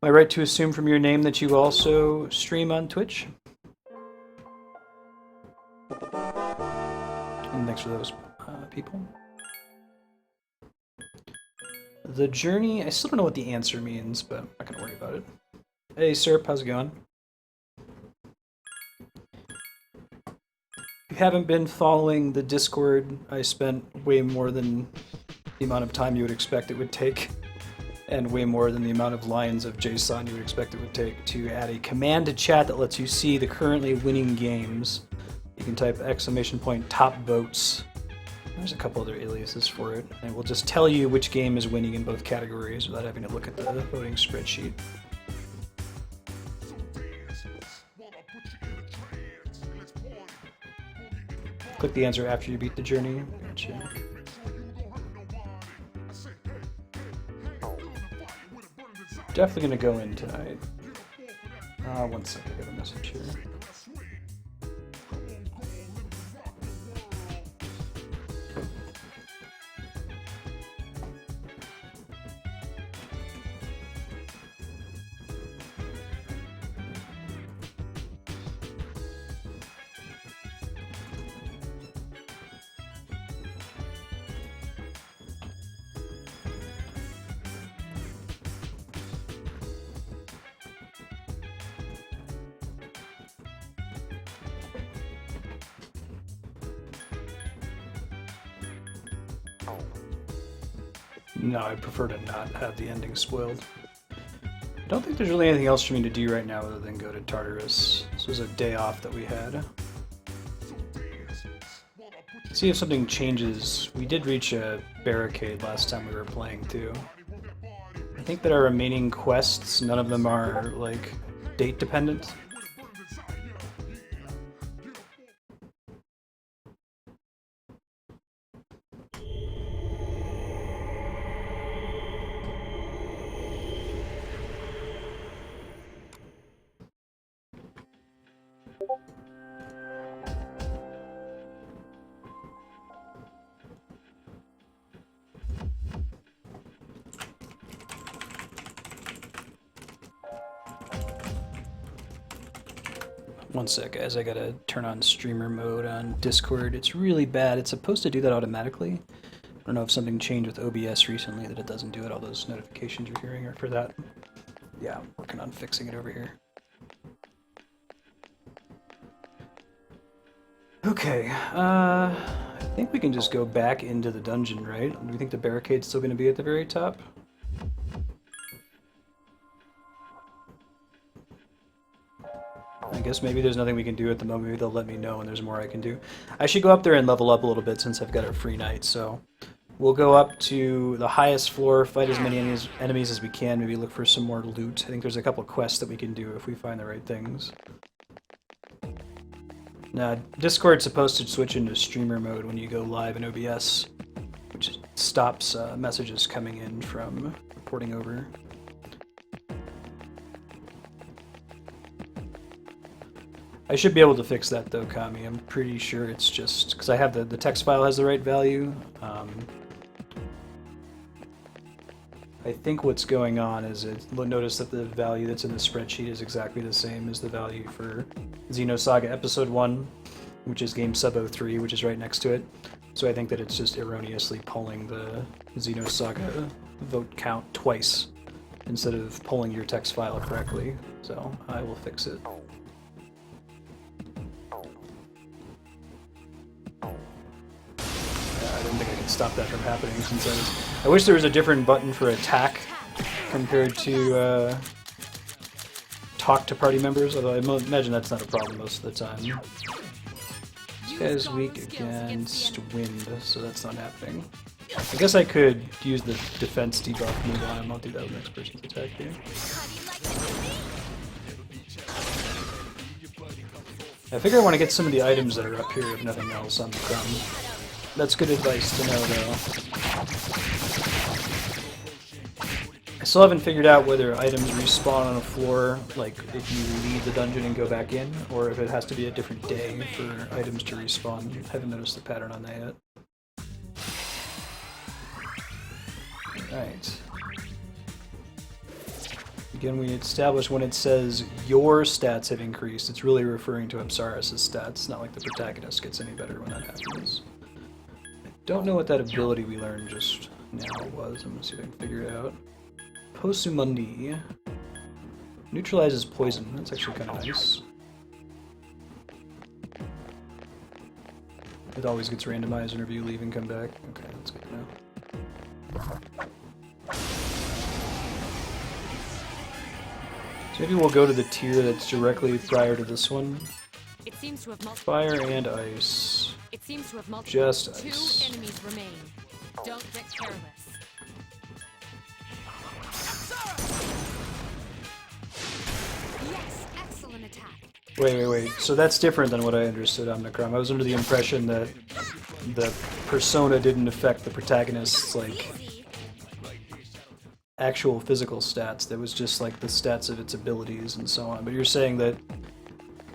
I right to assume from your name that you also stream on Twitch? And thanks for those people. The journey, I still don't know what the answer means, but I'm not going to worry about it. Hey, Serp, how's it going? If you haven't been following the Discord, I spent way more than the amount of time you would expect it would take, and way more than the amount of lines of JSON you would expect it would take to add a command to chat that lets you see the currently winning games. You can type !top votes. There's a couple other aliases for it, and it will just tell you which game is winning in both categories without having to look at the voting spreadsheet. Click the answer after you beat the journey. Gotcha. Definitely gonna go in tonight. One second, I got a message here. No, I prefer to not have the ending spoiled. I don't think there's really anything else for me to do right now other than go to Tartarus. This was a day off that we had. See if something changes. We did reach a barricade last time we were playing too. I think that our remaining quests, none of them are like date dependent. One sec, guys, I gotta turn on streamer mode on Discord. It's really bad. It's supposed to do that automatically. I don't know if something changed with OBS recently that it doesn't do it. All those notifications you're hearing are for that. Yeah, I'm working on fixing it over here. Okay, I think we can just go back into the dungeon, right? Do we think the barricade's still gonna be at the very top? I guess maybe there's nothing we can do at the moment. Maybe they'll let me know and there's more I can do. I should go up there and level up a little bit since I've got a free night, so we'll go up to the highest floor, fight as many enemies as we can, maybe look for some more loot. I think there's a couple quests that we can do if we find the right things. Now, Discord's supposed to switch into streamer mode when you go live in OBS, which stops messages coming in from reporting over. I should be able to fix that though, Kami. I'm pretty sure it's just because I have the text file has the right value. I think what's going on is notice that the value that's in the spreadsheet is exactly the same as the value for Xenosaga Episode 1, which is game sub 03, which is right next to it. So I think that it's just erroneously pulling the Xenosaga vote count twice instead of pulling your text file correctly. So I will fix it. I think I can stop that from happening since I wish there was a different button for attack compared to talk to party members, although I imagine that's not a problem most of the time. This guy's weak against wind, so that's not happening. I guess I could use the defense debuff move on him. I'll do that with next person's attack here. I figure I want to get some of the items that are up here, if nothing else, on the crumb. That's good advice to know, though. I still haven't figured out whether items respawn on a floor, like if you leave the dungeon and go back in, or if it has to be a different day for items to respawn. I haven't noticed the pattern on that yet. Alright. Again, we established when it says your stats have increased, it's really referring to Apsaris' stats, not like the protagonist gets any better when that happens. I don't know what that ability we learned just now was. I'm gonna see if I can figure it out. Posumundi. Neutralizes poison. That's actually kind of nice. It always gets randomized whenever you leave and come back. Okay, that's good to know. So maybe we'll go to the tier that's directly prior to this one. It seems to have Fire and ice. It seems to have Just ice. 2 enemies remain. Don't get careless. Yes, excellent attack. Wait. So that's different than what I understood on Necrom. I was under the impression that the persona didn't affect the protagonist's, like, actual physical stats. That was just, like, the stats of its abilities and so on. But you're saying that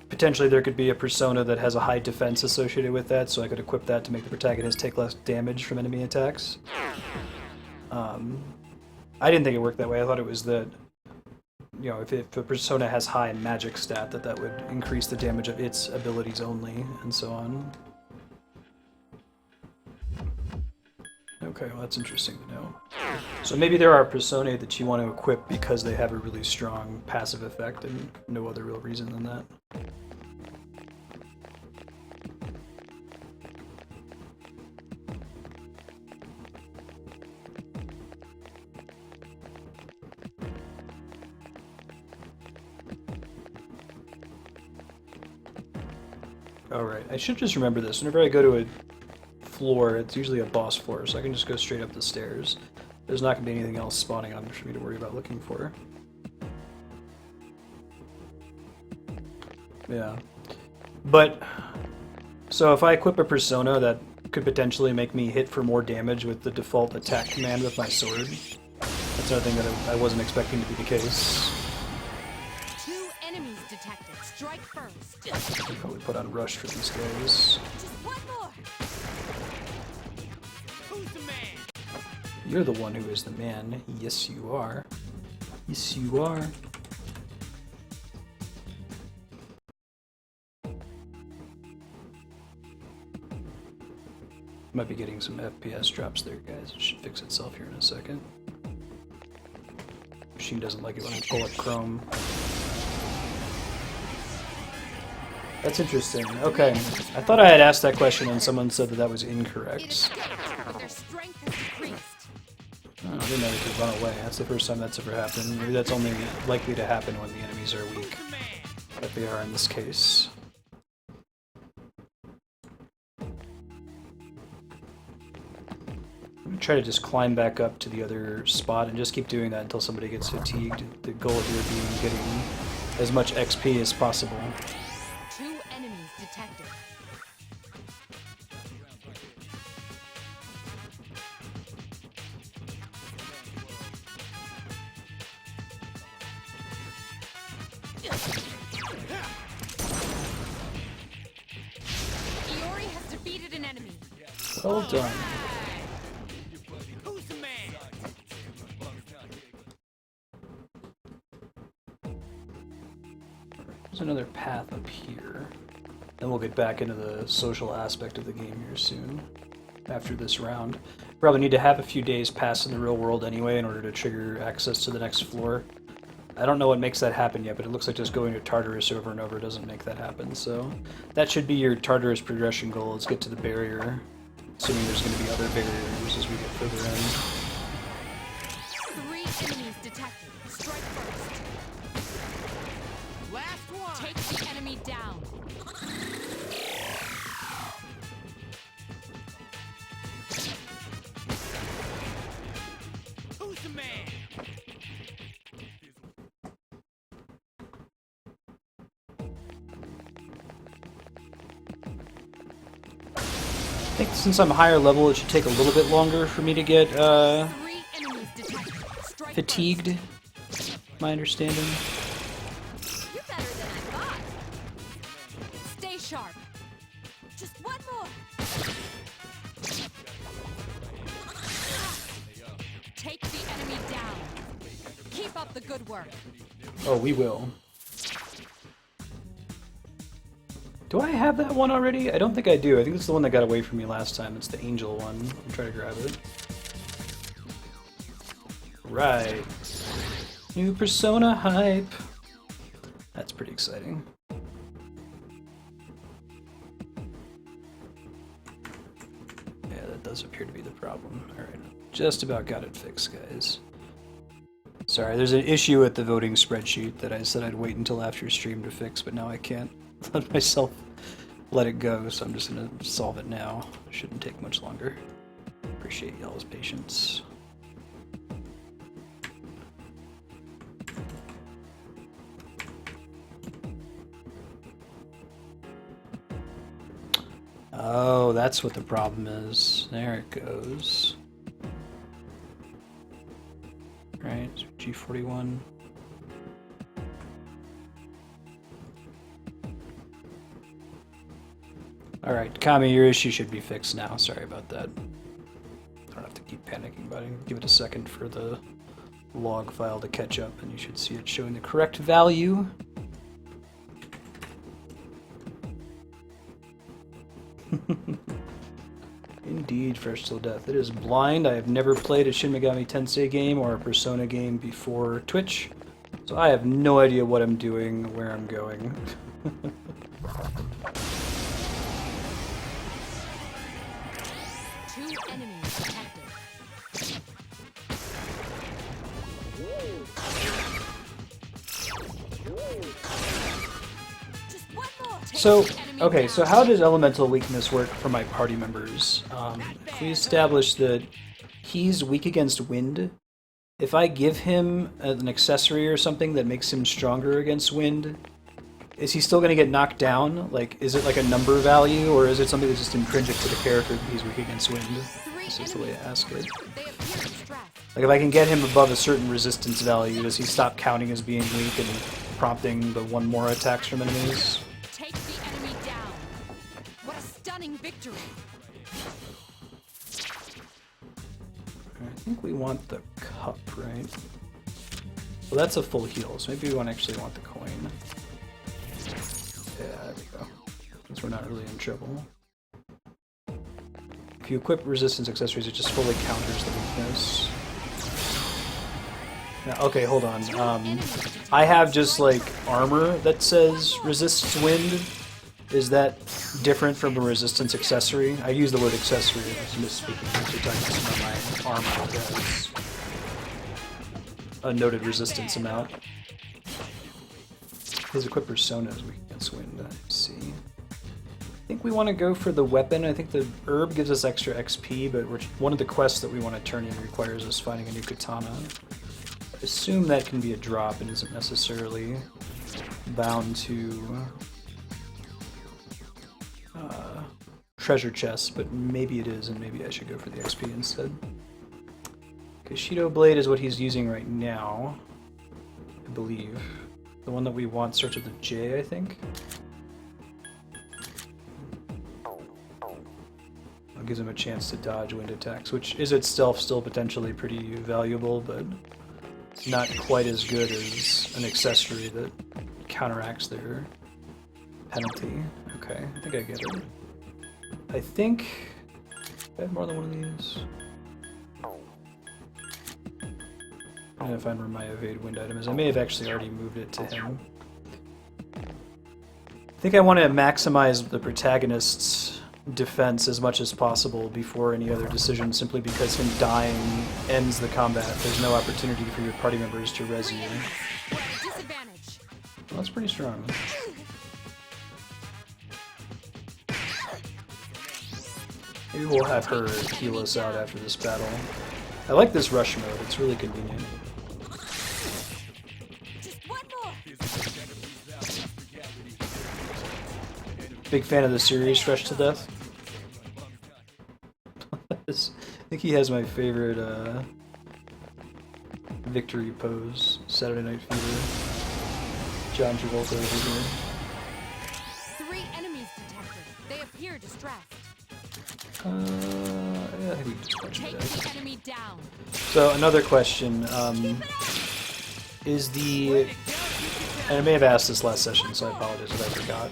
potentially there could be a persona that has a high defense associated with that, so I could equip that to make the protagonist take less damage from enemy attacks? I didn't think it worked that way. I thought it was that, you know, if a persona has high magic stat, that would increase the damage of its abilities only, and so on. Okay, well that's interesting to know. So maybe there are personae that you want to equip because they have a really strong passive effect and no other real reason than that. Alright, I should just remember this. Whenever I go to a floor, it's usually a boss floor, so I can just go straight up the stairs. There's not going to be anything else spawning on for me to worry about looking for. Yeah. But, so if I equip a persona that could potentially make me hit for more damage with the default attack command with my sword, that's another thing that I wasn't expecting to be the case. 2 enemies detected. Strike first. I'll probably put on rush for these guys. Just one more. Who's the man? You're the one who is the man. Yes, you are. Yes, you are. Might be getting some FPS drops there, guys. It should fix itself here in a second. Machine doesn't like it when I pull up Chrome. That's interesting. Okay. I thought I had asked that question and someone said that was incorrect. But their strength has increased. Oh, I didn't know they could run away. That's the first time that's ever happened. Maybe that's only likely to happen when the enemies are weak. Like they are in this case. I'm gonna try to just climb back up to the other spot and just keep doing that until somebody gets fatigued. The goal here being getting as much XP as possible. 2 enemies detected. Iori has defeated an enemy. Well done. Who's the man? There's another path up here. Then we'll get back into the social aspect of the game here soon. After this round. Probably need to have a few days pass in the real world anyway in order to trigger access to the next floor. I don't know what makes that happen yet, but it looks like just going to Tartarus over and over doesn't make that happen, so that should be your Tartarus progression goal. Let's get to the barrier. Assuming there's going to be other barriers as we get further in. 3 enemies detected. Strike first. Last one. Take the enemy down. Who's the man? I think since I'm higher level, it should take a little bit longer for me to get 3 enemies detected. Strike fatigued, my understanding. first. You're better than I thought. Stay sharp. Just one more. Take the enemy down. Keep up the good work. Oh, we will. Do I have that one already? I don't think I do. I think it's the one that got away from me last time. It's the angel one. I'll try to grab it. Right. New persona hype. That's pretty exciting. Yeah, that does appear to be the problem. Alright. Just about got it fixed, guys. Sorry, there's an issue with the voting spreadsheet that I said I'd wait until after stream to fix, but now I can't let myself let it go, so I'm just gonna solve it now. Shouldn't take much longer. Appreciate y'all's patience. Oh, that's what the problem is. There it goes. Right, so G41. Alright, Kami, your issue should be fixed now. Sorry about that. I don't have to keep panicking about it. Give it a second for the log file to catch up, and you should see it showing the correct value. Indeed, Fresh Till Death. It is blind. I have never played a Shin Megami Tensei game or a Persona game before Twitch, so I have no idea what I'm doing, where I'm going. Two enemies detected. Just one more. So, okay, so how does elemental weakness work for my party members? If we establish that he's weak against wind, if I give him an accessory or something that makes him stronger against wind, is he still going to get knocked down? Like, is it like a number value, or is it something that's just intrinsic to the character that he's weak against wind? This is the way to ask it. Like, if I can get him above a certain resistance value, does he stop counting as being weak and prompting the one more attacks from enemies? Take the enemy down. What a stunning victory. I think we want the cup, right? Well, that's a full heal, so maybe we actually want the coin. Yeah, there we go. Since we're not really in trouble. If you equip resistance accessories, it just fully counters the weakness. Now, okay, hold on. I have just like armor that says resists wind. Is that different from a resistance accessory? I use the word accessory. I was misspeaking because we're talking about my armor that has a noted resistance amount. His equipped persona is weak against wind. I see. I think we want to go for the weapon. I think the herb gives us extra XP, but one of the quests that we want to turn in requires us finding a new katana. I assume that can be a drop and isn't necessarily bound to treasure chests, but maybe it is, and maybe I should go for the XP instead. Kashido Blade is what he's using right now, I believe. The one that we want starts with a J, I think. That gives him a chance to dodge wind attacks, which is itself still potentially pretty valuable, but not quite as good as an accessory that counteracts their penalty. Okay, I think I get it. I think I have more than one of these. I'm gonna find where my evade wind item is. I may have actually already moved it to him. I think I want to maximize the protagonist's defense as much as possible before any other decision, simply because him dying ends the combat. There's no opportunity for your party members to res you. Well, that's pretty strong. Maybe we'll have her heal us out after this battle. I like this rush mode, it's really convenient. Big fan of the series, Fresh to Death. I think he has my favorite victory pose, Saturday Night Fever. John Travolta over here. 3 enemies detected. They appear distressed. Yeah, I think we can just punch him Take to death. the enemy down. So another question, is the and I may have asked this last session, so I apologize if I forgot,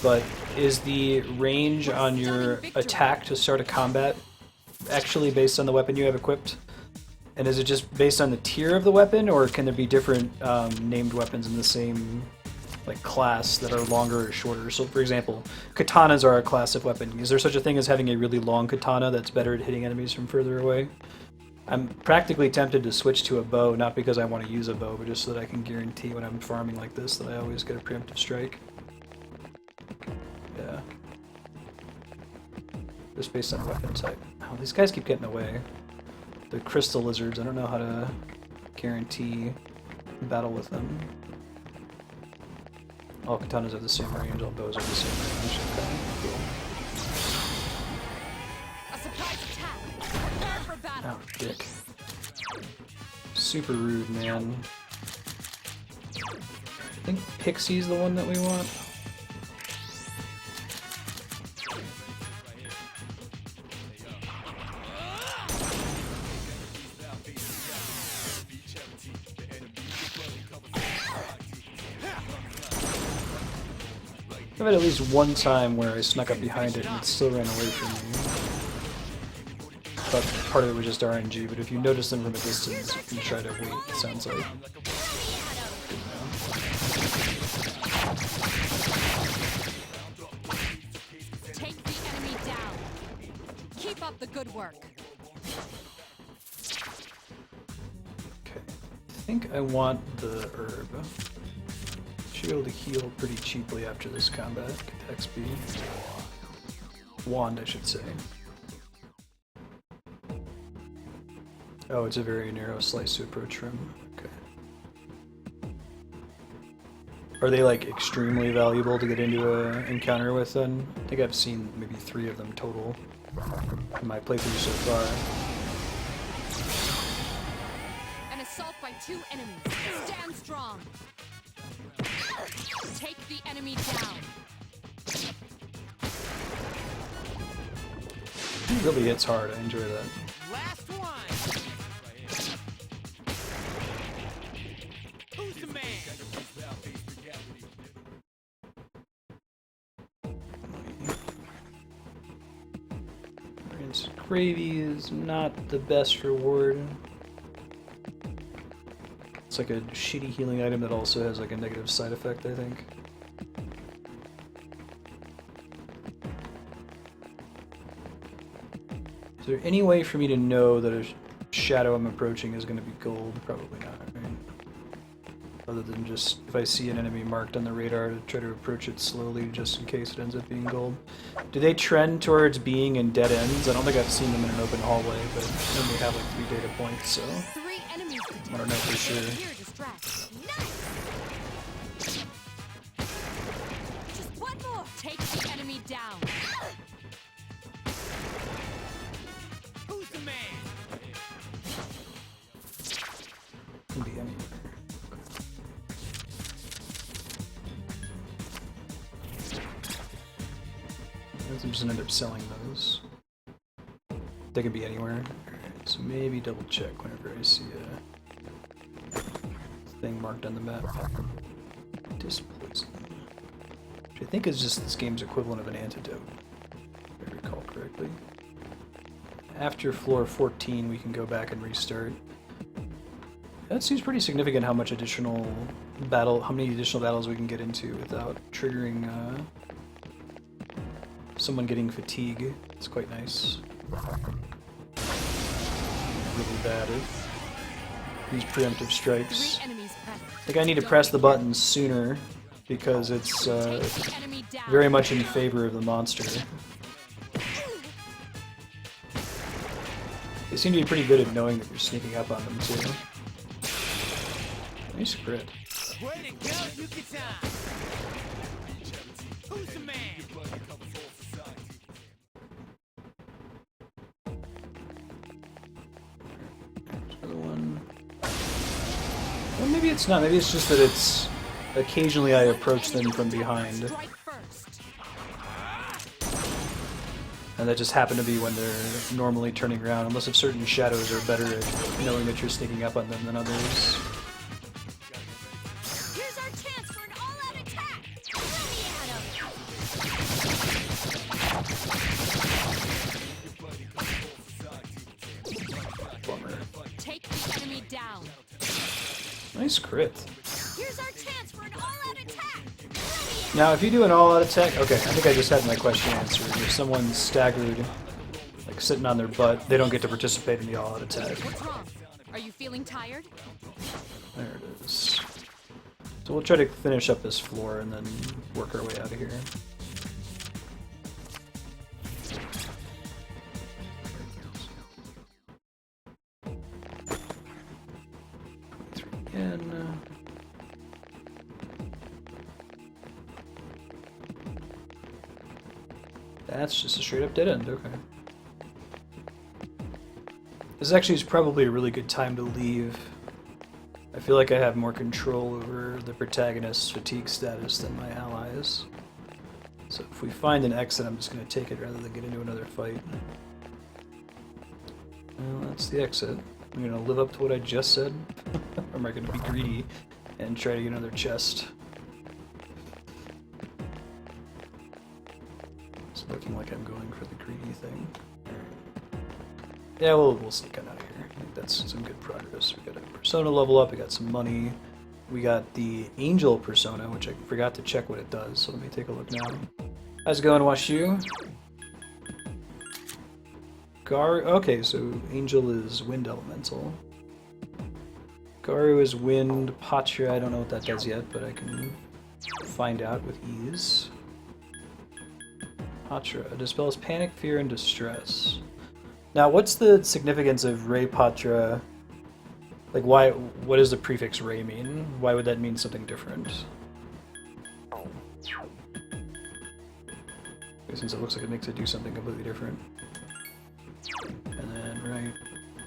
but is the range on your attack to start a combat actually based on the weapon you have equipped? And is it just based on the tier of the weapon, or can there be different named weapons in the same like class that are longer or shorter? So for example, katanas are a class of weapon. Is there such a thing as having a really long katana that's better at hitting enemies from further away? I'm practically tempted to switch to a bow, not because I want to use a bow, but just so that I can guarantee when I'm farming like this that I always get a preemptive strike. Yeah. Just based on weapon type. Oh, these guys keep getting away. The crystal lizards, I don't know how to guarantee battle with them. All katanas are the same range, all bows are the same range. Okay, cool. A surprise attack. Prepare for battle. Oh, dick. Super rude, man. I think Pixie's the one that we want. I've had at least one time where I snuck up behind it and it still ran away from me. But part of it was just RNG, but if you notice them from a distance, you can try to wait, it sounds like. Take the enemy down. Keep up the good work. Okay, I think I want the herb. Should be able to heal pretty cheaply after this combat. Get XP. Wand, I should say. Oh, it's a very narrow slice to approach from. Okay. Are they like extremely valuable to get into an encounter with then? I think I've seen maybe 3 of them total in my playthrough so far. An assault by 2 enemies. Stand strong. Take the enemy down. He really hits hard, I enjoy that. Last one. Who's the man? Rinse gravy is not the best reward. It's like a shitty healing item that also has like a negative side effect, I think. Is there any way for me to know that a shadow I'm approaching is going to be gold? Probably not, right? Other than just if I see an enemy marked on the radar to try to approach it slowly just in case it ends up being gold. Do they trend towards being in dead ends? I don't think I've seen them in an open hallway, but I only have like 3 data points, so 3 enemies detected. I don't know for sure. Here distress. Nice. Just one more. Take the enemy down. Who's the man? Can be any. I'm just gonna end up selling those. They can be anywhere. Alright, so maybe double check whenever I see a thing marked on the map. Dispoison. Which I think is just this game's equivalent of an antidote, if I recall correctly. After floor 14 we can go back and restart. That seems pretty significant how many additional battles we can get into without triggering someone getting fatigue. It's quite nice. Really bad at these preemptive strikes. 3 enemies present. I think I need to press the buttons sooner because it's Take the enemy down. very much in favor of the monster. They seem to be pretty good at knowing that you're sneaking up on them too. Nice crit. Way to go, Yucatan. Who's the man? Another one. Well, maybe it's not. Maybe it's just that it's occasionally I approach them from behind, Strike first. and that just happened to be when they're normally turning around. Unless if certain shadows are better at knowing that you're sneaking up on them than others. Here's our chance for Nice crit. Here's our chance for an all-out attack. Ready? Now, if you do an all-out attack, okay, I think I just had my question answered. If someone's staggered, like sitting on their butt, they don't get to participate in the all-out attack. What's wrong? Are you feeling tired? There it is. So we'll try to finish up this floor and then work our way out of here. Again. That's just a straight up dead end, okay. This actually is probably a really good time to leave. I feel like I have more control over the protagonist's fatigue status than my allies. So if we find an exit, I'm just going to take it rather than get into another fight. Well, that's the exit. I'm going to live up to what I just said. Or am I going to be greedy and try to get another chest? It's looking like I'm going for the greedy thing. Yeah, we'll sneak on out of here. I think that's some good progress. We got a persona level up, we got some money. We got the angel persona, which I forgot to check what it does, so let me take a look now. How's it going, Washu? Okay, so angel is wind elemental. Garu is wind, Patra, I don't know what that does yet, but I can find out with ease. Patra dispels panic, fear, and distress. Now, what's the significance of Ray Patra? Like, why? What does the prefix Ray mean? Why would that mean something different? Since it looks like it makes it do something completely different. And then, right,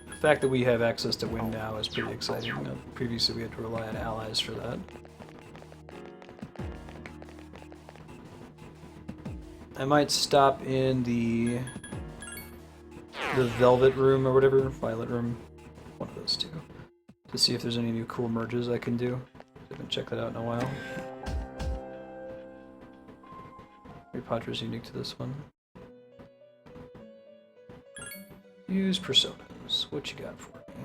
the fact that we have access to wind now is pretty exciting. Previously, we had to rely on allies for that. I might stop in the Velvet Room or whatever, Violet Room, one of those two, to see if there's any new cool merges I can do. I haven't checked that out in a while. Patra's unique to this one. Use personas. What you got for me?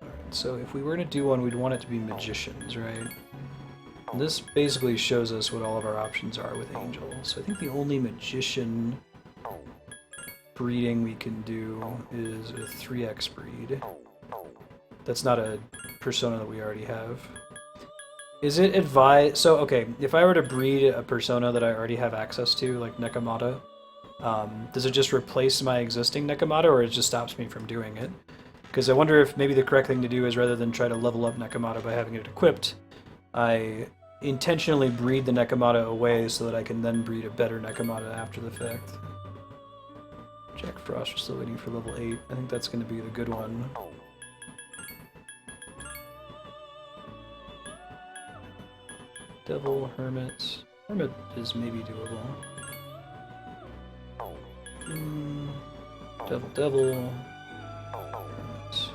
Alright, so if we were to do one, we'd want it to be magicians, right? And this basically shows us what all of our options are with Angel. So I think the only magician breeding we can do is a 3x breed. That's not a persona that we already have. Is it advised... So, okay, if I were to breed a persona that I already have access to, like Nekomata, does it just replace my existing Nekomata, or it just stops me from doing it? Because I wonder if maybe the correct thing to do is, rather than try to level up Nekomata by having it equipped, I intentionally breed the Nekomata away so that I can then breed a better Nekomata after the fact. Jack Frost, we're still waiting for level 8. I think that's going to be the good one. Devil, Hermit. Hermit is maybe doable. Devil. Hermit.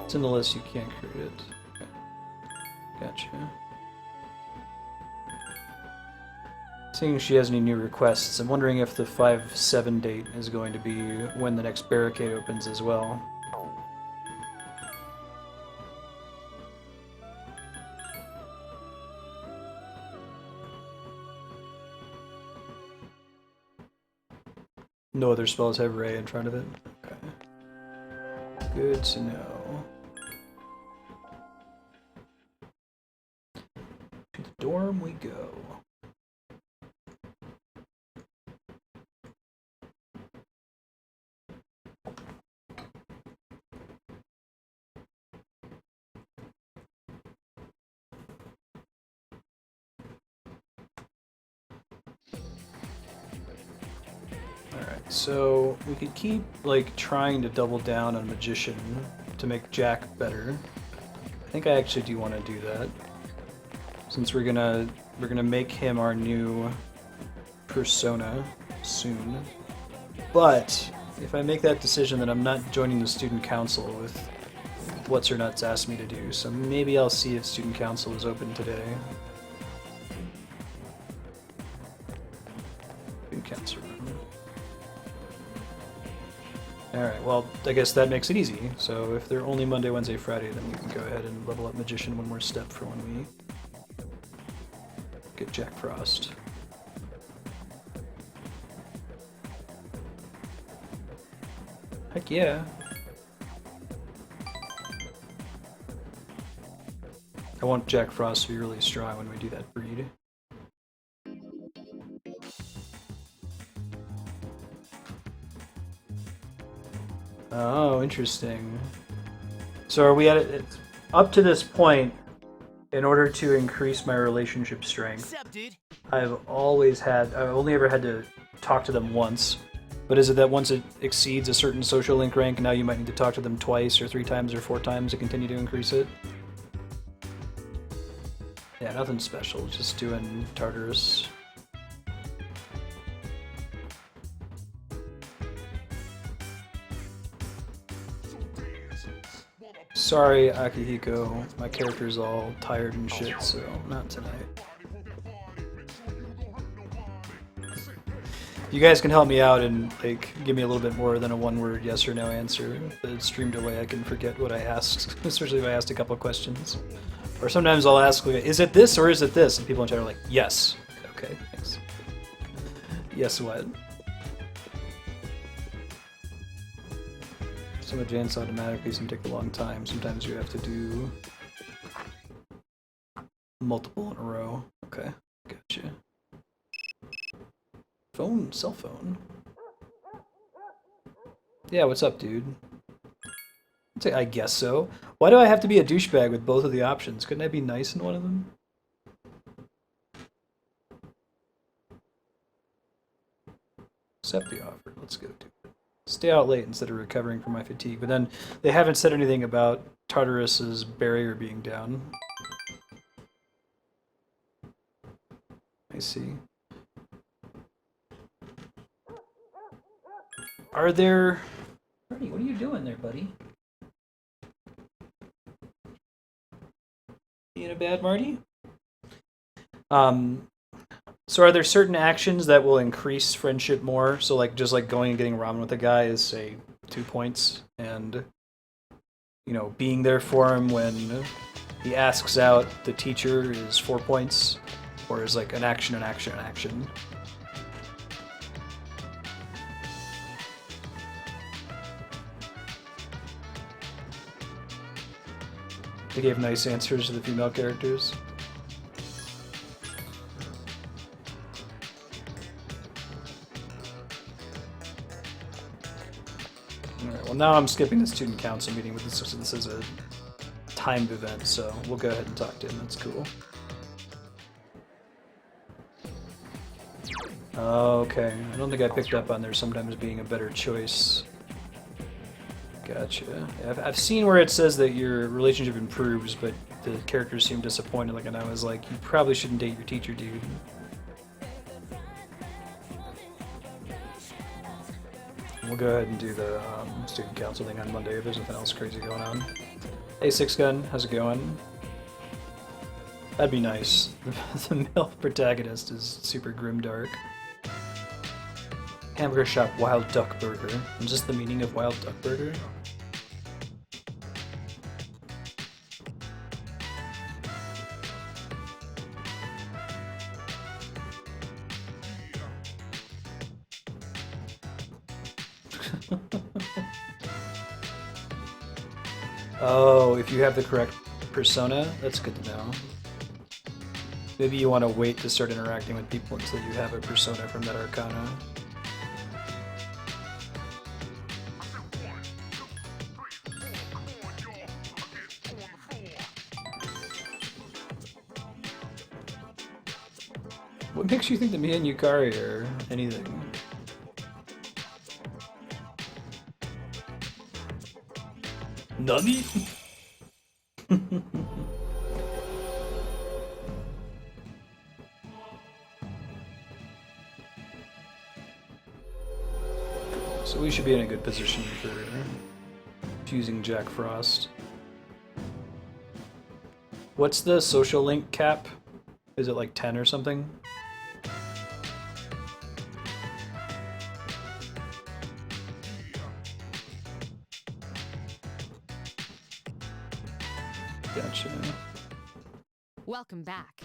It's in the list, you can't create it. Okay. Gotcha. Seeing she has any new requests, I'm wondering if the 5/7 date is going to be when the next barricade opens as well. No other spells have Ray in front of it? Okay. Good to know. To the dorm we go. So we could keep like trying to double down on Magician to make Jack better. I think I actually do want to do that, since we're gonna make him our new persona soon. But if I make that decision, then I'm not joining the student council with What's Her Nuts asked me to do. So maybe I'll see if student council is open today. Student council. Alright, well, I guess that makes it easy. So if they're only Monday, Wednesday, Friday, then we can go ahead and level up Magician one more step for when we get Jack Frost. Heck yeah. I want Jack Frost to be really strong when we do that breed. Oh, interesting. So are we at it up to this point? In order to increase my relationship strength, What's up, dude? I've only ever had to talk to them once. But is it that once it exceeds a certain social link rank, now you might need to talk to them twice or 3 times or 4 times to continue to increase it? Yeah, nothing special, just doing Tartarus. Sorry, Akihiko. My character's all tired and shit, so not tonight. You guys can help me out and like give me a little bit more than a one-word yes or no answer. The stream delay, I can forget what I asked, especially if I asked a couple questions. Or sometimes I'll ask, like, is it this or is it this? And people in chat are like, yes. Okay, thanks. Yes, what? Some advance automatically, some take a long time. Sometimes you have to do multiple in a row. Okay, gotcha. Phone, cell phone. Yeah, what's up, dude? I'd say, I guess so. Why do I have to be a douchebag with both of the options? Couldn't I be nice in one of them? Accept the offer. Let's go do it. Stay out late instead of recovering from my fatigue. But then they haven't said anything about Tartarus's barrier being down. I see. Are there... Marty, what are you doing there, buddy? You in a bad, Marty? So are there certain actions that will increase friendship more? So like just like going and getting ramen with a guy is say 2 points, and you know, being there for him when he asks out the teacher is 4 points, or is like an action, an action, an action. They gave nice answers to the female characters. Alright, well now I'm skipping the student council meeting with this, so this is a timed event, so we'll go ahead and talk to him, that's cool. Okay, I don't think I picked up on there sometimes being a better choice. Gotcha. Yeah, I've seen where it says that your relationship improves, but the characters seem disappointed, like, and I was like, you probably shouldn't date your teacher, dude. We'll go ahead and do the student council thing on Monday if there's nothing else crazy going on. Hey, Six Gun, how's it going? That'd be nice. The male protagonist is super grimdark. Hamburger shop Wild Duck Burger. Is this the meaning of Wild Duck Burger? Oh, if you have the correct persona, that's good to know. Maybe you want to wait to start interacting with people until you have a persona from that Arcana. What makes you think that me and Yukari are anything? Nani? So we should be in a good position for fusing Jack Frost. What's the social link cap? Is it like 10 or something? Gotcha. Welcome back.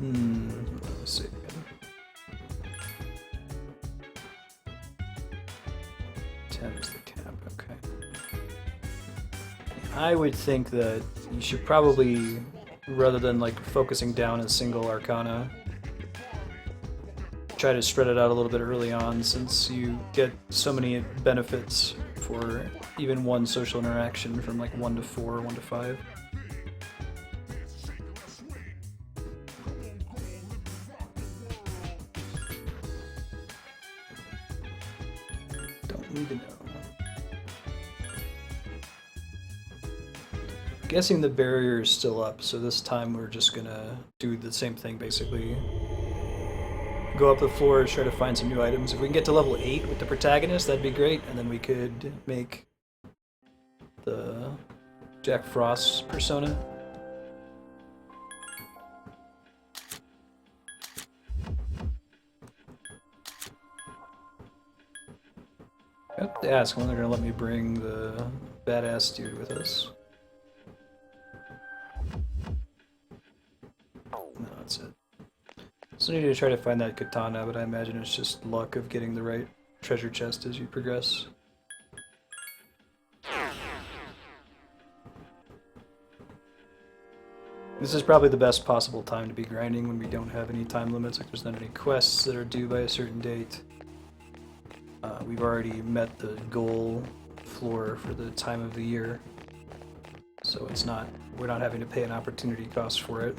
Let's see. 10 is the cap, okay. I would think that you should probably, rather than like focusing down a single Arcana, try to spread it out a little bit early on, since you get so many benefits for even one social interaction from like 1 to 4, 1 to 5. Don't need to know. Guessing the barrier is still up, so this time we're just gonna do the same thing basically. Go up the floors, try to find some new items. If we can get to level 8 with the protagonist, that'd be great, and then we could make the Jack Frost persona. I have to ask when they're gonna let me bring the badass dude with us. No, that's it. So I need to try to find that katana, but I imagine it's just luck of getting the right treasure chest as you progress. This is probably the best possible time to be grinding when we don't have any time limits, like there's not any quests that are due by a certain date. We've already met the goal floor for the time of the year, so we're not having to pay an opportunity cost for it.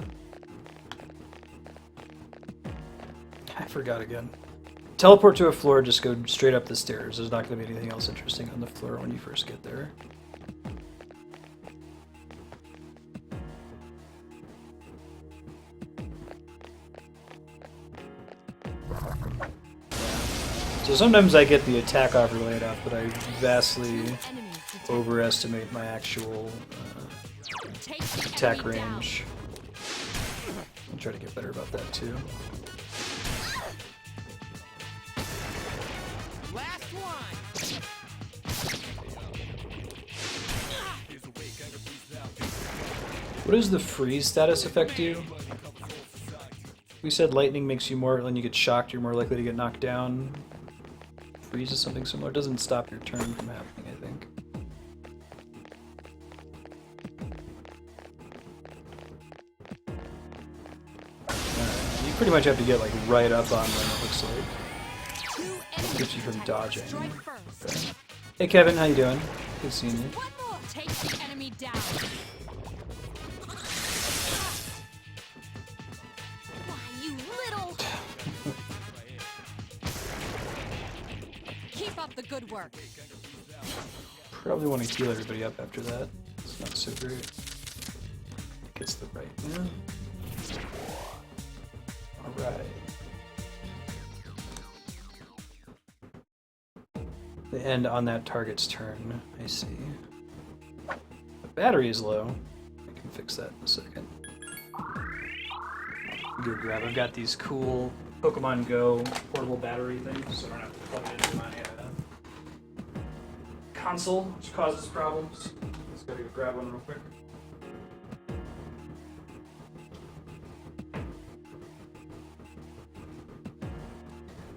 I forgot again. Teleport to a floor, just go straight up the stairs. There's not going to be anything else interesting on the floor when you first get there. So sometimes I get the attack overlay enough, but I vastly overestimate my actual attack range. I'll try to get better about that too. Last one. What does the freeze status affect do? We said lightning makes you more, when you get shocked, you're more likely to get knocked down. Freeze is something similar. It doesn't stop your turn from happening, I think. You pretty much have to get like right up on them, it looks like. Keeps you from dodging. Okay. Hey Kevin, how you doing? Good seeing you. One more. Take the enemy down. Why, you little... Keep up the good work. Probably want to heal everybody up after that. It's not so great. Gets the right. Yeah. Alright. The end on that target's turn. I see. The battery is low. I can fix that in a second. Go grab. I've got these cool Pokemon Go portable battery things, so I don't have to plug it into my console, which causes problems. Let's go grab one real quick.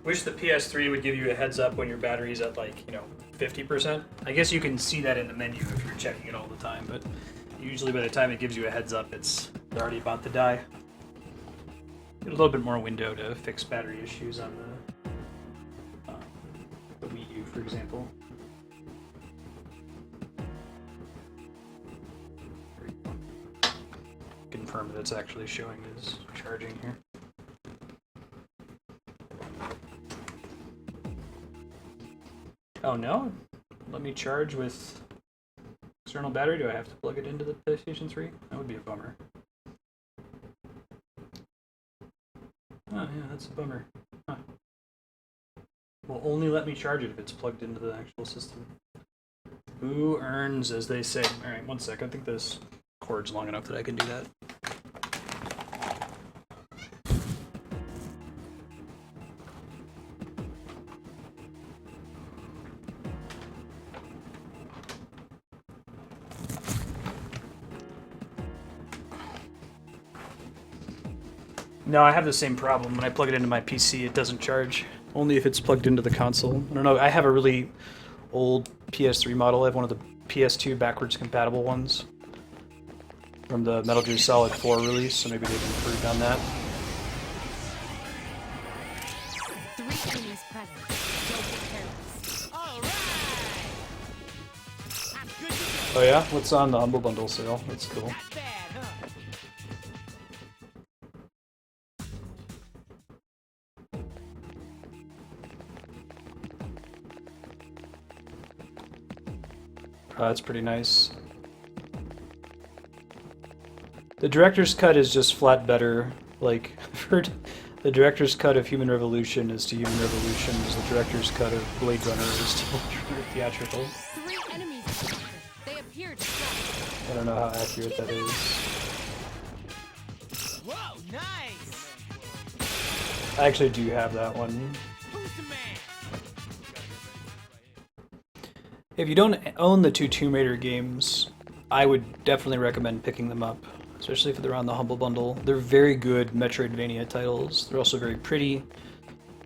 Wish the PS3 would give you a heads up when your battery's at 50%. I guess you can see that in the menu if you're checking it all the time, but usually by the time it gives you a heads up, it's already about to die. Get a little bit more window to fix battery issues on the Wii U, for example. Confirm that it's actually showing as charging here. Oh no? Let me charge with external battery? Do I have to plug it into the PlayStation 3? That would be a bummer. Oh yeah, that's a bummer. Huh. Will only let me charge it if it's plugged into the actual system. Who earns, as they say. Alright, one sec. I think this cord's long enough that I can do that. No, I have the same problem. When I plug it into my PC, it doesn't charge. Only if it's plugged into the console. I don't know. I have a really old PS3 model. I have one of the PS2 backwards compatible ones from the Metal Gear Solid 4 release, so maybe they've improved on that. 3 enemies present. Don't get careless. All right. I'm good to go. Oh yeah? What's on the Humble Bundle sale? That's cool. Not bad, huh? That's pretty nice. The director's cut is just flat better. Like, I've heard the director's cut of Human Revolution is to Human Revolution as the director's cut of Blade Runner is to Blade Runner theatrical. 3 enemies encountered. They appear distracted. I don't know how accurate that is. Whoa, nice. I actually do have that one. Who's the man? If you don't own the 2 Tomb Raider games, I would definitely recommend picking them up, especially if they're on the Humble Bundle. They're very good Metroidvania titles. They're also very pretty.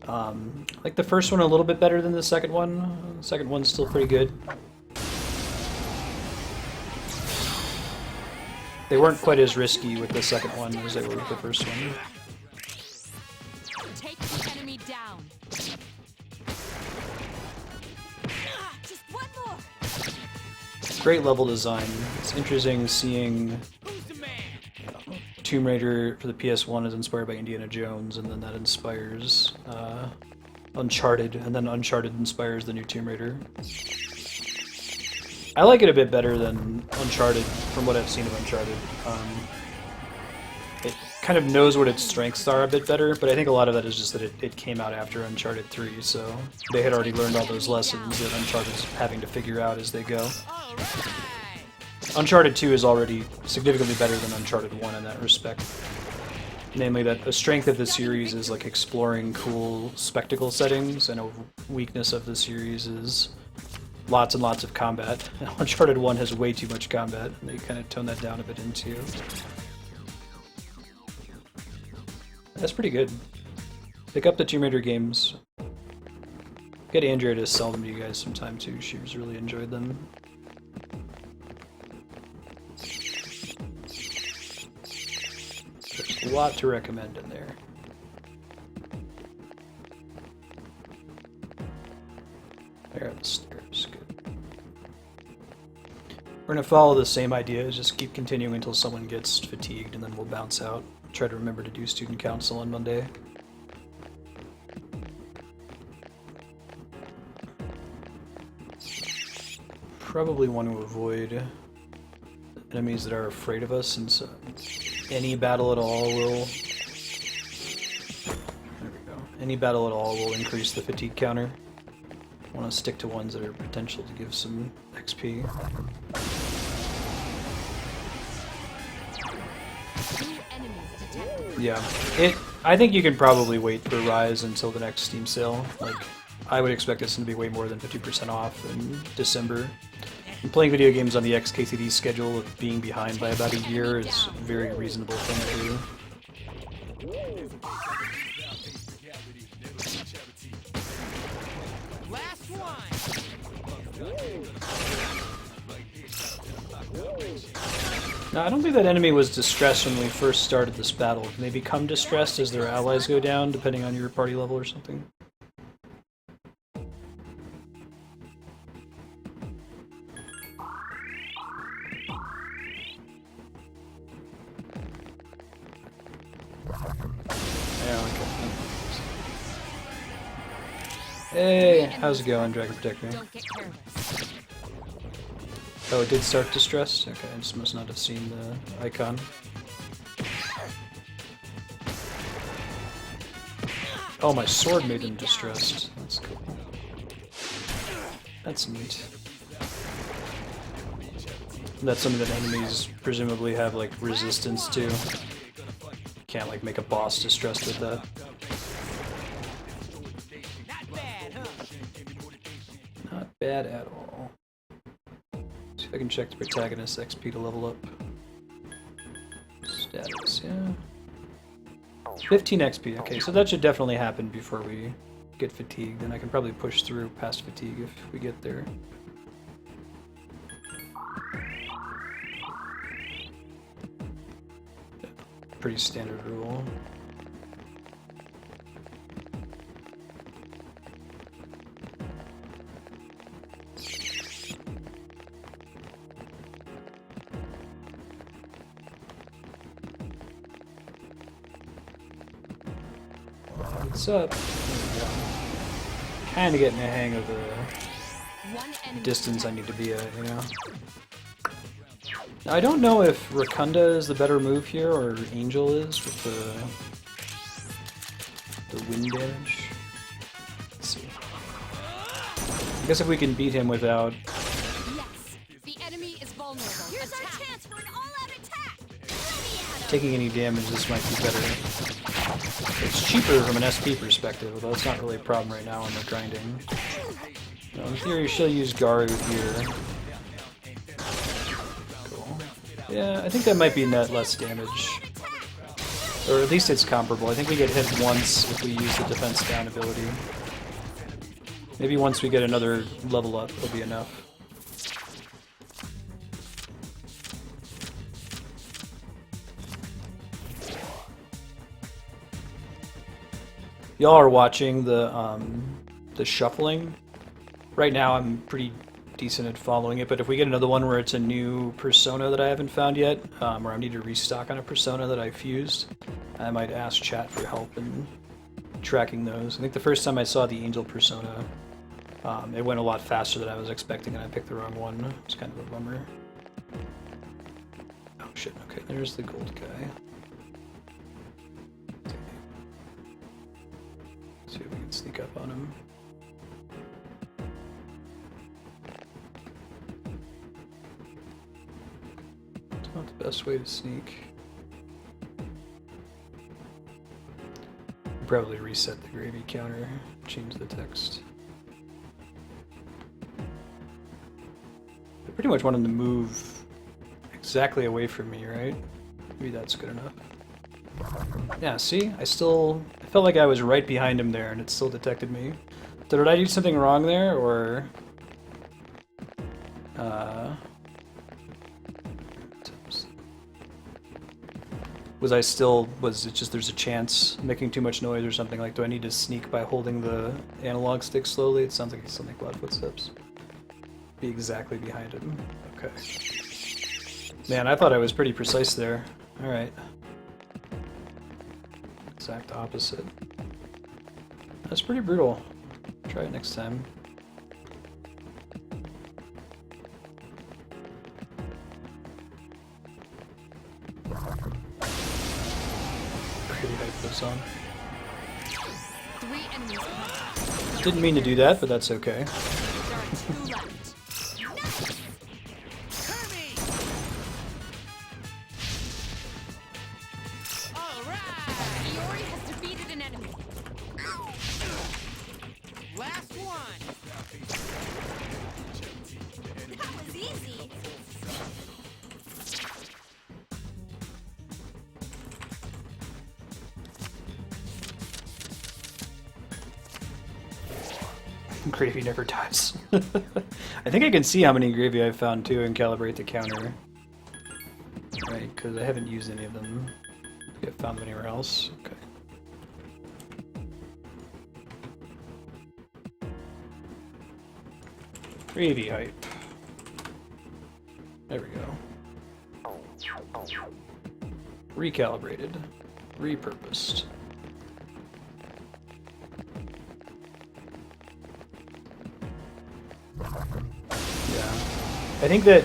Like the first one a little bit better than the second one. The second one's still pretty good. They weren't quite as risky with the second one as they were with the first one. Take the enemy down. Just one more. Great level design. It's interesting seeing Who's the man? Tomb Raider for the PS1 is inspired by Indiana Jones, and then that inspires Uncharted, and then Uncharted inspires the new Tomb Raider. I like it a bit better than Uncharted, from what I've seen of Uncharted. It kind of knows what its strengths are a bit better, but I think a lot of that is just that it came out after Uncharted 3, so they had already learned all those lessons that Uncharted's having to figure out as they go. All right. Uncharted 2 is already significantly better than Uncharted 1 in that respect. Namely that a strength of the series is like exploring cool spectacle settings, and a weakness of the series is lots and lots of combat. And Uncharted 1 has way too much combat, and they kind of tone that down a bit in 2. That's pretty good. Pick up the Tomb Raider games. Get Andrea to sell them to you guys sometime too. She's really enjoyed them. There's a lot to recommend in there. There are the stairs. Good. We're going to follow the same idea, just keep continuing until someone gets fatigued, and then we'll bounce out. Try to remember to do student council on Monday. Probably want to avoid enemies that are afraid of us, since any battle at all will... There we go. Any battle at all will increase the fatigue counter. I want to stick to ones that are potential to give some XP. 2 enemies detected. Yeah, I think you can probably wait for Rise until the next Steam sale. Like, I would expect this to be way more than 50% off in December. And playing video games on the XKCD schedule of being behind by about a year is a very reasonable thing to do. Last one. Now, I don't think that enemy was distressed when we first started this battle. Can they become distressed as their allies go down, depending on your party level or something? Yeah, okay. Hey, how's it going, Dragon Protector? Don't get careless. Oh, it did start distressed? Okay, I just must not have seen the icon. Oh, my sword made him distressed. That's cool. That's neat. That's something that enemies presumably have, like, resistance to. Can't, like, make a boss distressed with that. Not bad, huh? Not bad at all. See if I can check the protagonist's XP to level up. Status, yeah. 15 XP. Okay, so that should definitely happen before we get fatigued, and I can probably push through past fatigue if we get there. Pretty standard rule. What's up? Kind of getting a hang of the One enemy distance I need to be at, you know? Now, I don't know if Rotunda is the better move here, or Angel is, with the wind damage. Let's see. I guess if we can beat him without Yes, the enemy is vulnerable. Here's our chance for an all-out attack. taking any damage, this might be better. It's cheaper from an SP perspective, although it's not really a problem right now when we're grinding. Now, in theory, she'll use Garu here. Cool. Yeah, I think that might be net less damage. Or at least it's comparable. I think we get hit once if we use the defense down ability. Maybe once we get another level up, it'll be enough. Y'all are watching the shuffling. Right now I'm pretty decent at following it, but if we get another one where it's a new persona that I haven't found yet, or I need to restock on a persona that I fused, I might ask chat for help in tracking those. I think the first time I saw the Angel persona, it went a lot faster than I was expecting and I picked the wrong one. It's kind of a bummer. Oh shit, okay, there's the gold guy. See if we can sneak up on him. It's not the best way to sneak. Probably reset the gravy counter, change the text. I pretty much want him to move exactly away from me, right? Maybe that's good enough. Yeah, see? I felt like I was right behind him there and it still detected me. So did I do something wrong there, or... was it just there's a chance making too much noise or something? Like, do I need to sneak by holding the analog stick slowly? It sounds like he's still making a lot of footsteps. Be exactly behind him. Okay. Man, I thought I was pretty precise there. Alright. Exact opposite. That's pretty brutal. Try it next time. Pretty hype this on. 3 enemies left. Didn't mean to do that, but that's okay. There are 2 left. Iori has defeated an enemy. Last one. That was easy. Gravy never dies. I think I can see how many gravy I've found too and calibrate the counter. Right, because I haven't used any of them. I have found them anywhere else. Okay. Gravy hype. There we go. Recalibrated. Repurposed. Yeah. I think that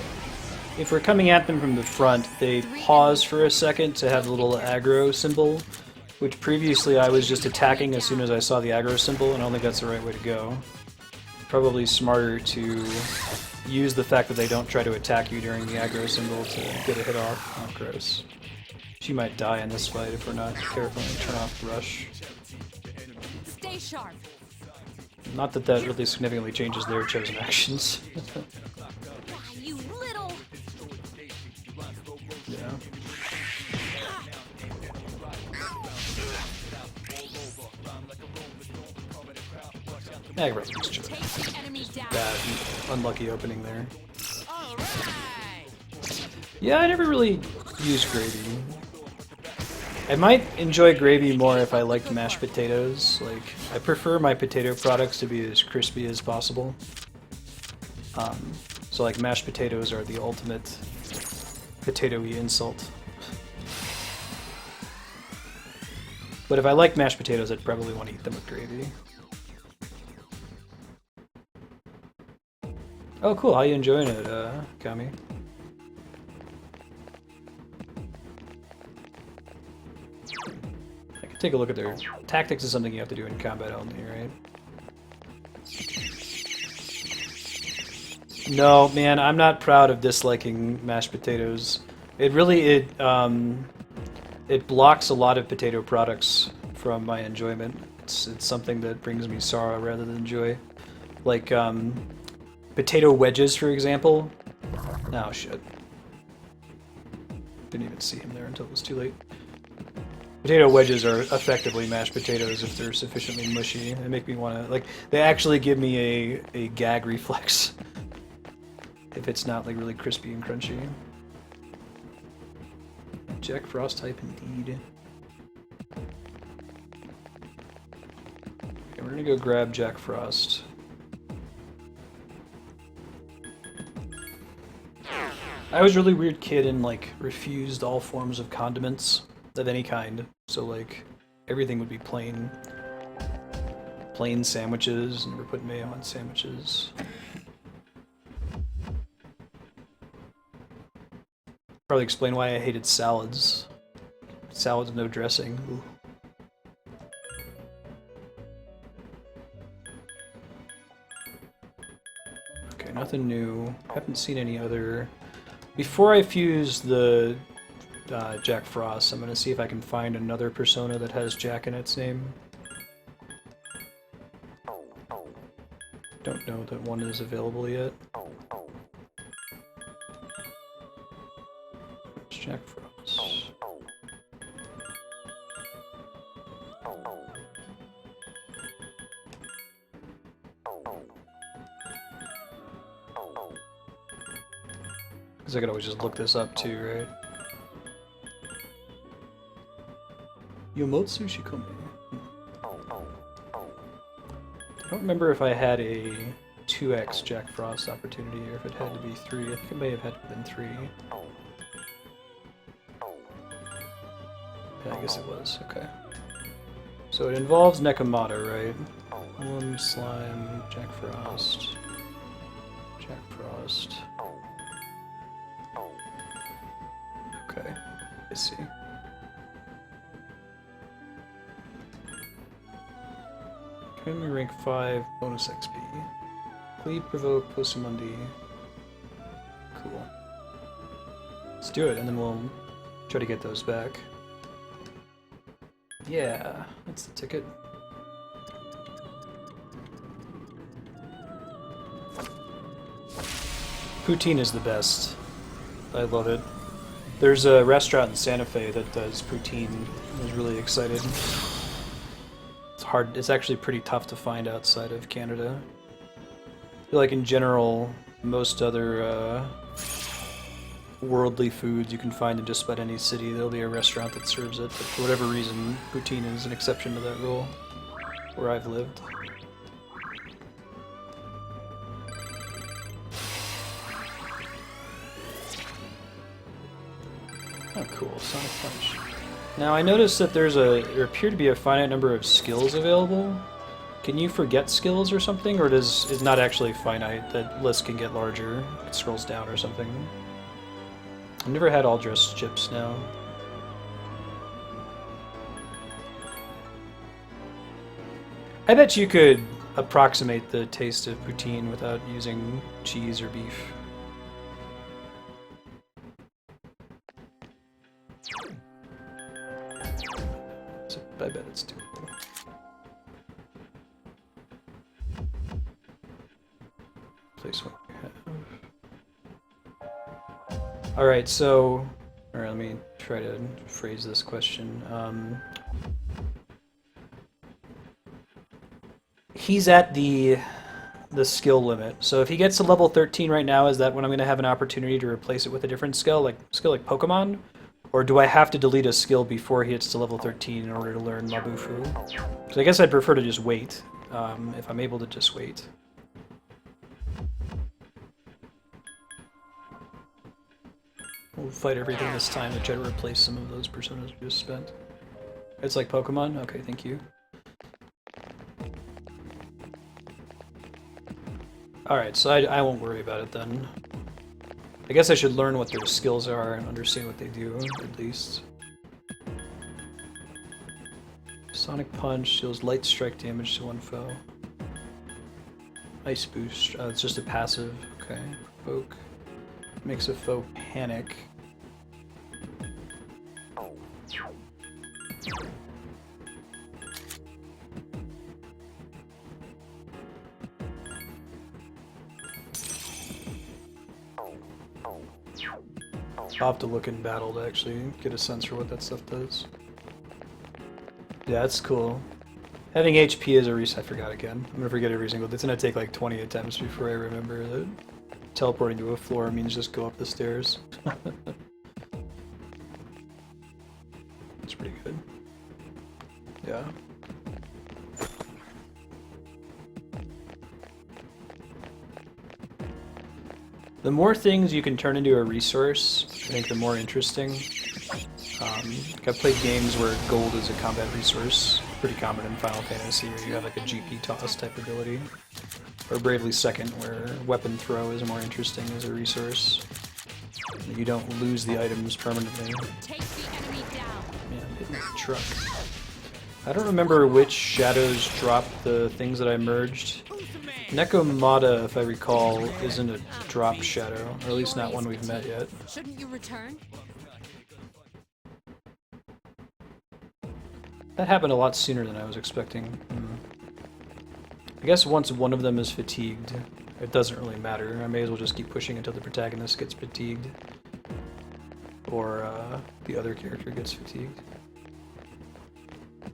if we're coming at them from the front, they pause for a second to have the little aggro symbol, which previously I was just attacking as soon as I saw the aggro symbol, and I don't think that's the right way to go. Probably smarter to use the fact that they don't try to attack you during the aggro symbol to get a hit off. Oh, gross. She might die in this fight if we're not careful and turn off the rush. Stay sharp. Not that that really significantly changes their chosen actions. You little. Yeah. Right, just chill. Take the enemy down. Bad, unlucky opening there. All right. Yeah, I never really used gravy. I might enjoy gravy more if I liked mashed potatoes. Like, I prefer my potato products to be as crispy as possible. So like mashed potatoes are the ultimate potato-y insult. But if I like mashed potatoes, I'd probably want to eat them with gravy. Oh, cool. How you enjoying it, Kami? I can take a look at their tactics. Is something you have to do in combat only, right? No, man, I'm not proud of disliking mashed potatoes. It really it blocks a lot of potato products from my enjoyment. It's something that brings me sorrow rather than joy. Like potato wedges, for example. Oh shit. Didn't even see him there until it was too late. Potato wedges are effectively mashed potatoes if they're sufficiently mushy. They make me want to, like, they actually give me a gag reflex if it's not like really crispy and crunchy. Jack Frost type indeed. Okay, we're gonna go grab Jack Frost. I was a really weird kid and like refused all forms of condiments of any kind. So like everything would be plain sandwiches, and we're putting mayo on sandwiches. Probably explain why I hated salads. Salads with no dressing. Ooh. Okay, nothing new. Haven't seen any other. Before I fuse the Jack Frost, I'm gonna see if I can find another persona that has Jack in its name. Don't know that one is available yet. Jack Frost. Because I could always just look this up too, right? Yomotsu Shikomi. I don't remember if I had a 2x Jack Frost opportunity or if it had to be 3. I think it may have had to have been 3. Yeah, I guess it was. Okay. So it involves Nekomata, right? One slime, Jack Frost. Jack Frost. Okay, I see. Academy rank 5, bonus XP. Please provoke Posamundi. Cool. Let's do it, and then we'll try to get those back. Yeah, that's the ticket. Poutine is the best. I love it. There's a restaurant in Santa Fe that does poutine. I was really excited. It's hard. It's actually pretty tough to find outside of Canada. I feel like in general, most other worldly foods you can find in just about any city. There'll be a restaurant that serves it, but for whatever reason, poutine is an exception to that rule where I've lived. Oh, cool. Sonic Punch. Now, I noticed that there appear to be a finite number of skills available. Can you forget skills or something, or is it not actually finite? That list can get larger. It scrolls down or something. I've never had all dressed chips now. I bet you could approximate the taste of poutine without using cheese or beef. So I bet it's doable. Place what you have. Alright, so... Alright, let me try to phrase this question. he's at the skill limit. So if he gets to level 13 right now, is that when I'm going to have an opportunity to replace it with a different skill like Pokemon? Or do I have to delete a skill before he gets to level 13 in order to learn Mabufu? Because I guess I'd prefer to just wait, if I'm able to just wait. We'll fight everything this time to try to replace some of those personas we just spent. It's like Pokemon? Okay, thank you. Alright, so I won't worry about it then. I guess I should learn what their skills are and understand what they do, at least. Sonic Punch deals light strike damage to one foe. Ice Boost, it's just a passive. Okay. Provoke. Makes a foe panic. I'll have to look in battle to actually get a sense for what that stuff does. Yeah, that's cool. Having HP as a reset, I forgot again. I'm gonna forget every single. It's gonna take like 20 attempts before I remember that teleporting to a floor means just go up the stairs. It's pretty good. Yeah. The more things you can turn into a resource, I think the more interesting. I've played games where gold is a combat resource, pretty common in Final Fantasy, where you have like a GP toss type ability. Or Bravely Second, where weapon throw is more interesting as a resource. You don't lose the items permanently. Take the enemy down. Man, I'm hitting the truck. I don't remember which shadows drop the things that I merged. Nekomata, if I recall, isn't a drop shadow, or at least not one we've met yet. Shouldn't you return? That happened a lot sooner than I was expecting. I guess once one of them is fatigued, it doesn't really matter. I may as well just keep pushing until the protagonist gets fatigued. Or the other character gets fatigued.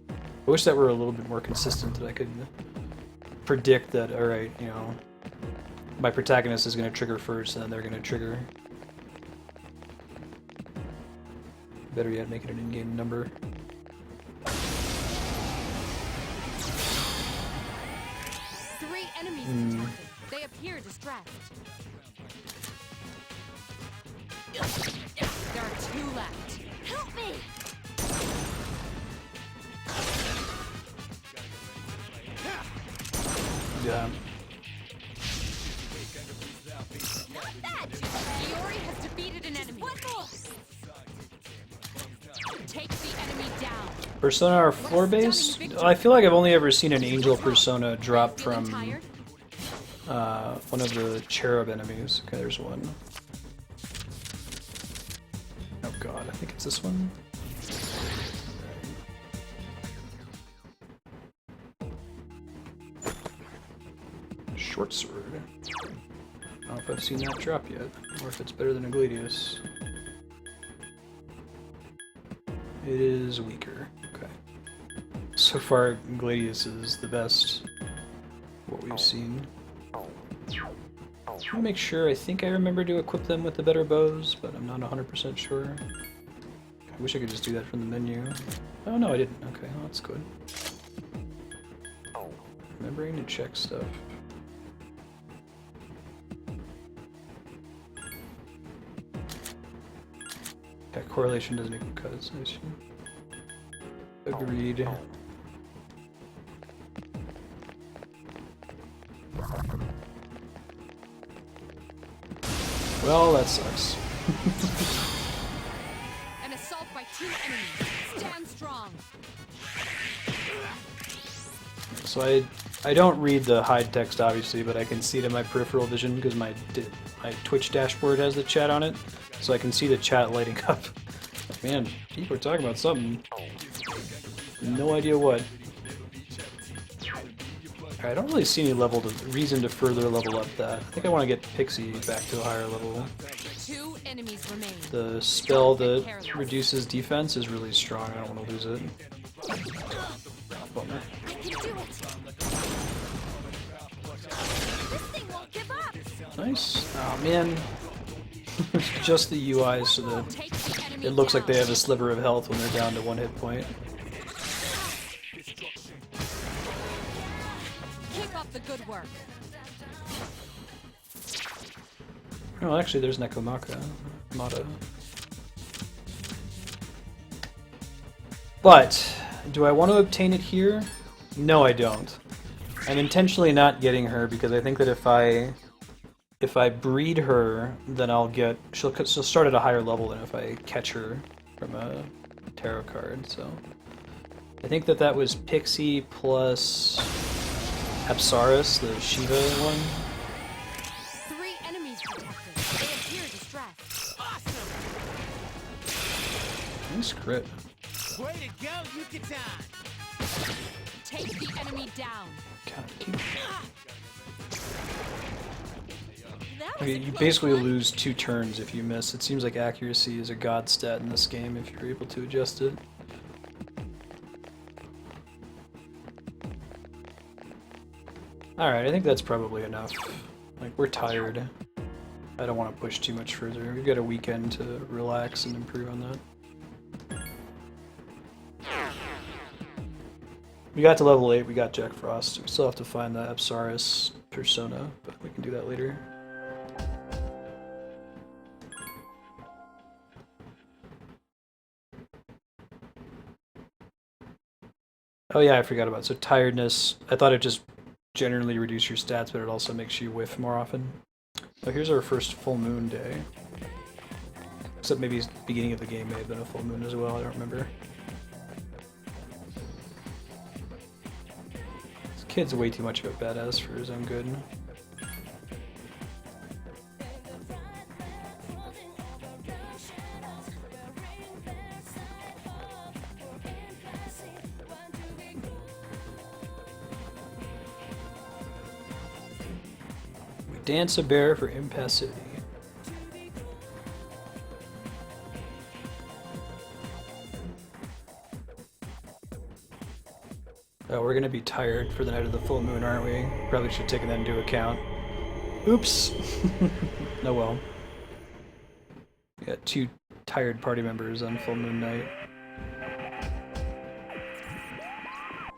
I wish that were a little bit more consistent, that I could predict that, alright, you know, my protagonist is going to trigger first and then they're going to trigger. Better yet, make it an in-game number. Three enemies detected. They appear distressed. There are two left. Help me! Yeah. Not that! Iori has defeated an enemy. One more! Take the enemy down. Persona are floor-based? I feel like I've only ever seen an angel persona drop from one of the cherub enemies. Okay, there's one. Oh god, I think it's this one. Short sword. I don't know if I've seen that drop yet, or if it's better than a Gladius. It is weaker. Okay. So far, Gladius is the best. What we've seen. Let me make sure. I think I remember to equip them with the better bows, but I'm not 100% sure. I wish I could just do that from the menu. Oh no, I didn't. Okay, well, that's good. Remembering to check stuff. That correlation doesn't even cut its nice. Agreed. Well, that sucks. An assault by two enemies. Stand strong. So I don't read the hide text obviously, but I can see it in my peripheral vision because my Twitch dashboard has the chat on it, so I can see the chat lighting up. Man, people are talking about something. No idea what. I don't really see any reason to further level up that. I think I want to get Pixie back to a higher level. Two enemies remain. The spell that reduces defense is really strong. I don't want to lose it. Bummer. I can do it. Nice. Oh man. Just the UI so that Take the enemy it looks like they down. have a sliver of health when they're down to 1 hit point. Keep up the good work. Oh, actually, there's Nekomaka. Mata. But, do I want to obtain it here? No, I don't. I'm intentionally not getting her because I think that if I breed her, then I'll get she'll start at a higher level than if I catch her from a tarot card. So I think that was Pixie plus Apsaris, the Shiva one. 3 enemies protected. They appear distressed. Awesome! Nice crit. Way to go, Yucatan! Take the enemy down. God, keep... That was Okay, a you close basically one. lose 2 turns if you miss. It seems like accuracy is a god stat in this game if you're able to adjust it. Alright, I think that's probably enough. Like, we're tired. I don't want to push too much further. We've got a weekend to relax and improve on that. We got to level 8, we got Jack Frost. We still have to find the Apsaris persona, but we can do that later. Oh yeah, I forgot about it. So tiredness, I thought it just generally reduced your stats, but it also makes you whiff more often. So here's our first full moon day. Except maybe the beginning of the game may have been a full moon as well, I don't remember. This kid's way too much of a badass for his own good. Dance a bear for impassivity. Oh, we're gonna be tired for the night of the full moon, aren't we? Probably should have taken that into account. Oops! Oh well. We got 2 tired party members on full moon night.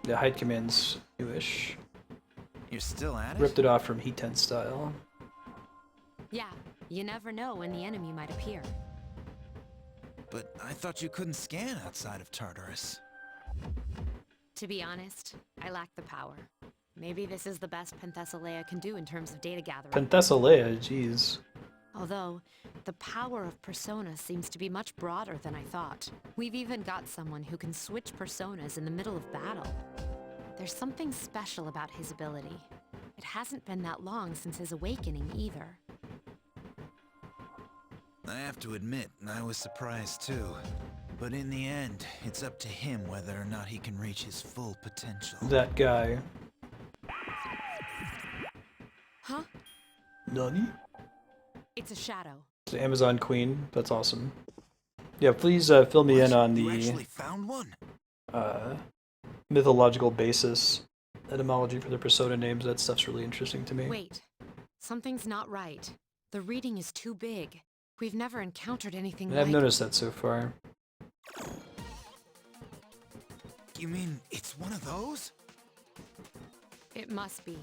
The hide command's newish. You're still at it? Ripped it off from Heat 10 style. Yeah, you never know when the enemy might appear. But I thought you couldn't scan outside of Tartarus. To be honest, I lack the power. Maybe this is the best Penthesilea can do in terms of data gathering. Penthesilea, jeez. Although, the power of persona seems to be much broader than I thought. We've even got someone who can switch personas in the middle of battle. There's something special about his ability. It hasn't been that long since his awakening either. I have to admit, I was surprised too. But in the end, it's up to him whether or not he can reach his full potential. That guy. Huh? Nani? It's a shadow. The Amazon Queen. That's awesome. Yeah, please fill me in on You the actually found one? mythological basis, etymology for the persona names. That stuff's really interesting to me. Wait. Something's not right. The reading is too big. We've never encountered anything I've like noticed that so far. You mean it's one of those? it. Must be.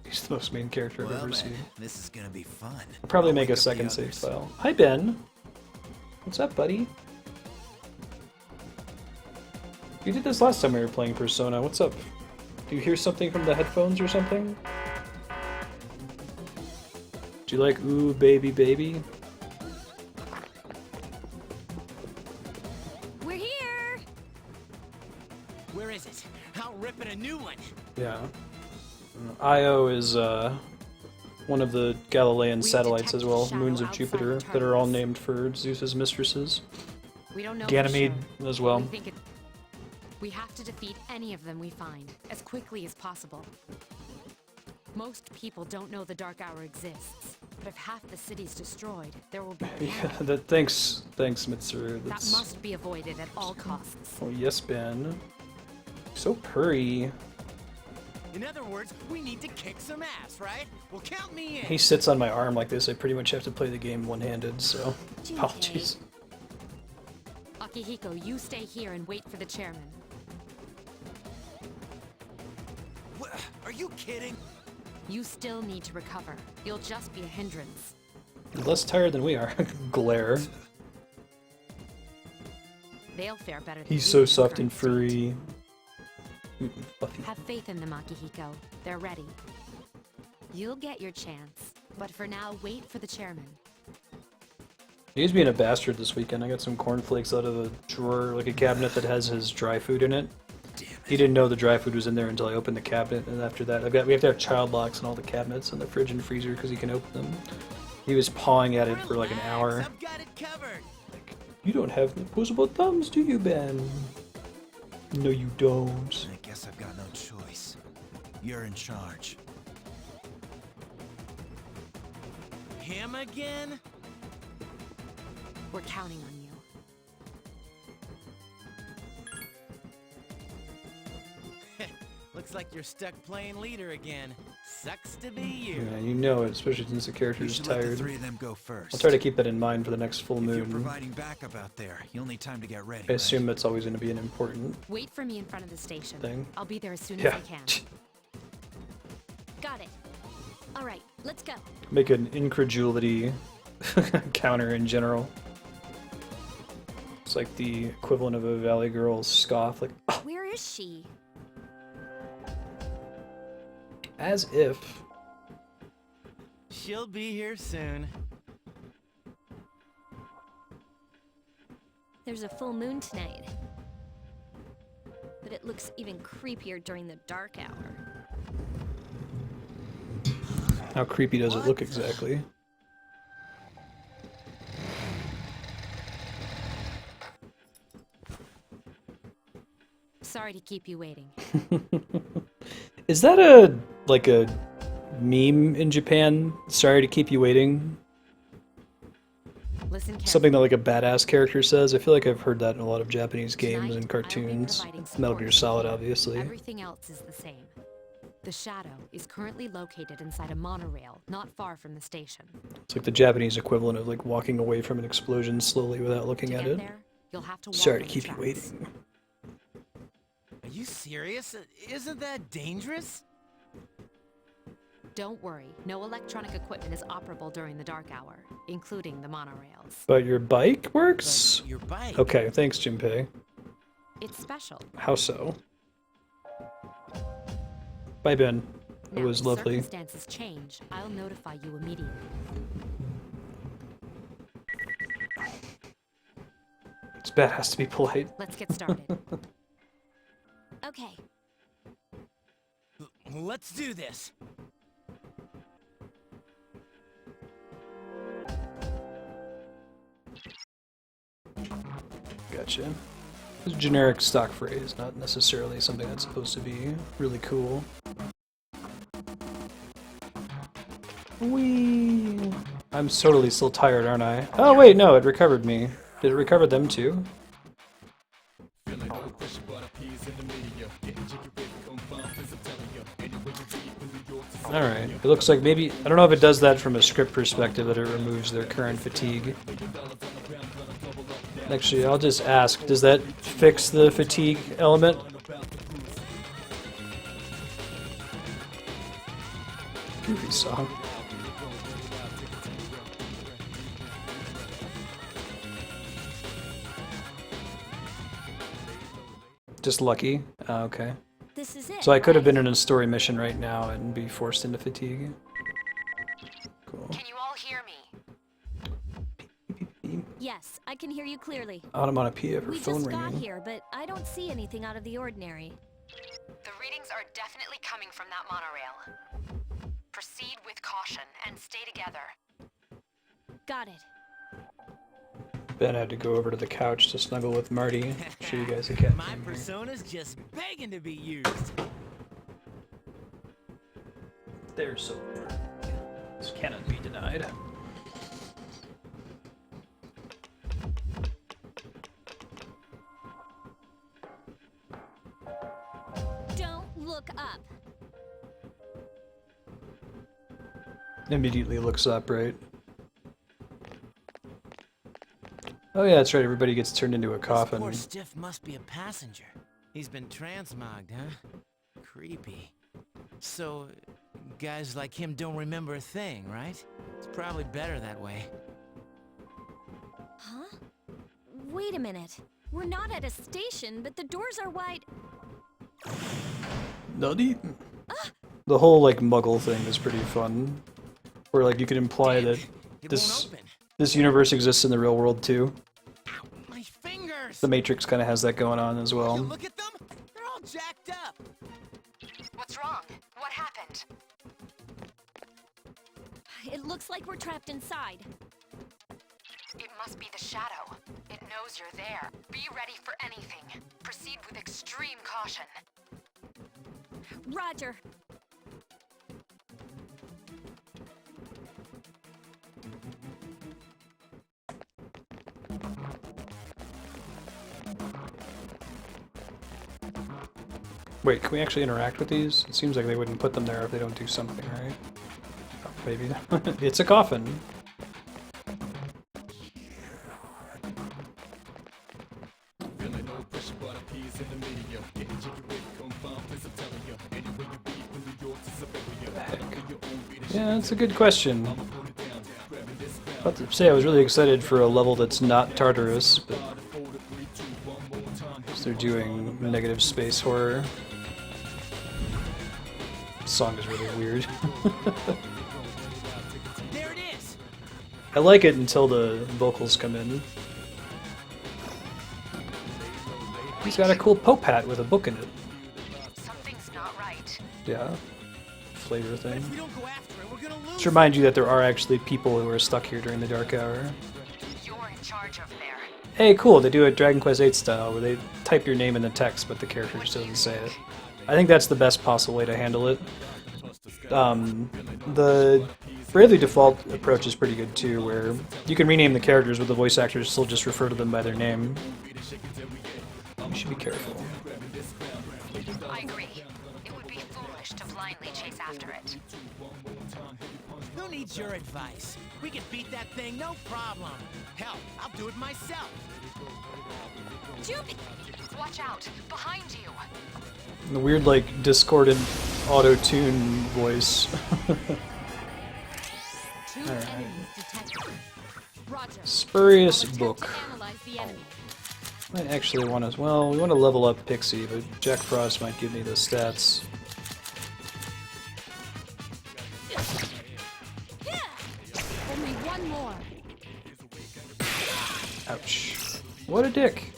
He's the most main character I've Well ever then, seen. this is gonna be fun. I'll probably I'll make wake a up the second save others. file. Hi, Ben. What's up, buddy? You did this last time we were playing Persona. What's up? Do you hear something from the headphones or something? Do you like Ooh Baby Baby? We're here! Where is it? I'll rip it a new one. Yeah. Io is one of the Galilean We've satellites as well, detected moons of shadow Jupiter, outside that are all Tartarus. named for Zeus's mistresses. We don't know. Ganymede for sure. as well. We think it. We have to defeat any of them we find as quickly as possible. Most people don't know the Dark Hour exists, but if half the city's destroyed, there will be Yeah, panic. thanks, Mitsuru. That That's... must be avoided at all costs. Oh yes, Ben. So purry. In other words, we need to kick some ass, right? Well, count me in. He sits on my arm like this. I pretty much have to play the game one-handed, so Jinpei. apologies. Akihiko, you stay here and wait for the chairman. What? Are you kidding? You still need to recover. You'll just be a hindrance. He's less tired than we are. Glare. They'll fare better than He's you so in the soft and current state. furry. Fluffy. Have faith in them, Akihiko. They're ready. You'll get your chance. But for now, wait for the chairman. He's being a bastard this weekend. I got some cornflakes out of a drawer, like a cabinet that has his dry food in it. He didn't know the dry food was in there until I opened the cabinet, and after that, we have to have child locks in all the cabinets in the fridge and freezer because he can open them. He was pawing at it for like an hour. I've got it covered. Like, you don't have opposable thumbs, do you, Ben? No, you don't. I guess I've got no choice. You're in charge. Him again? We're counting on you. Looks like you're stuck playing leader again. Sucks to be you. Yeah, you know it, especially since the We character's should let the tired. three of them go first. I'll try to keep that in mind for the next full If you're moon. providing backup out there, you'll need time to get ready. I assume that's always going to be an important Wait for me in front of the station. thing. I'll be there as soon as Yeah. I can. Got it. All right, let's go. Make an incredulity counter in general. It's like the equivalent of a Valley Girl scoff, like, Where is she? as if. She'll be here soon. There's a full moon tonight. But it looks even creepier during the dark hour. How creepy does it look exactly? Sorry to keep you waiting. Is that a meme in Japan? Sorry to keep you waiting. Listen carefully. Something that like a badass character says. I feel like I've heard that in a lot of Japanese games Tonight, and I'll be cartoons. providing Metal support Gear to Solid, you. obviously. Everything else is the same. The Shadow is currently located inside a monorail, not far from the station. It's like the Japanese equivalent of like walking away from an explosion slowly without looking To at get it. there, you'll have to walk Sorry to on the keep you tracks. waiting. Are you serious? Isn't that dangerous? Don't worry, no electronic equipment is operable during the dark hour, including the monorails. But your bike works? But your bike. Okay, thanks, Jinpei. It's special. How so? Bye, Ben. It Now, was if lovely. circumstances change, I'll notify you immediately. It's badass to be polite. Let's get started. Okay. Let's do this. Gotcha. It's a generic stock phrase, not necessarily something that's supposed to be really cool. Whee! I'm totally still tired, aren't I? Oh wait, no, it recovered me. Did it recover them too? Alright, it looks like maybe, I don't know if it does that from a script perspective, that it removes their current fatigue. Actually, I'll just ask, does that fix the fatigue element? Goofy song. Just lucky? Oh, okay. This is it. So I could have right? been in a story mission right now and be forced into fatigue. Cool. Can you all hear me? Yes, I can hear you clearly. Onomatopoeia of her We phone just got ringing. here, but I don't see anything out of the ordinary. The readings are definitely coming from that monorail. Proceed with caution and stay together. Got it. Ben had to go over to the couch to snuggle with Marty. Show you guys the cat. My cam here. persona's just begging to be used. They're so perfect. This cannot be denied. Don't look up. immediately looks up, right? Oh yeah, that's right, everybody gets turned into a This coffin. poor stiff must be a passenger. He's been transmogged, huh? Creepy. So, guys like him don't remember a thing, right? It's probably better that way. Huh? Wait a minute. We're not at a station, but the doors are wide. Nutty? The whole, like, muggle thing is pretty fun. Where, like, you could imply that It this won't open. this universe exists in the real world, too. Ow, my fingers! The Matrix kind of has that going on as You well. look at them? They're all jacked up. What's wrong? What happened? It looks like we're trapped inside. It must be the shadow. It knows you're there. Be ready for anything. Proceed with extreme caution. Roger. Wait, can we actually interact with these? It seems like they wouldn't put them there if they don't do something, right? Oh, maybe. It's a coffin. Yeah, that's a good question. About to say I was really excited for a level that's not Tartarus, but they're doing negative space horror. This song is really weird. There it is! I like it until the vocals come in. He's got a cool Pope hat with a book in it. Something's not right. Yeah. Flavor thing. If we don't go after it, we're gonna lose. Just remind you that there are actually people who are stuck here during the dark hour. You're in charge over there. Hey, cool, they do it Dragon Quest VIII style, where they type your name in the text, but the character just doesn't say it. I think that's the best possible way to handle it. The Bravely Default approach is pretty good too, where you can rename the characters, but the voice actors still just refer to them by their name. You should be careful. I agree. It would be foolish to blindly chase after it. Who needs your advice? We can beat that thing, no problem. Hell, I'll do it myself. Juby! Watch out! Behind you! The weird, like, discordant auto-tune voice. Two Alright. enemies detected. Roger. Spurious I'll attempt book. to analyze the enemy. I actually want to, well, we want to level up Pixie, but Jack Frost might give me the stats. Only one more. Ouch. What a dick.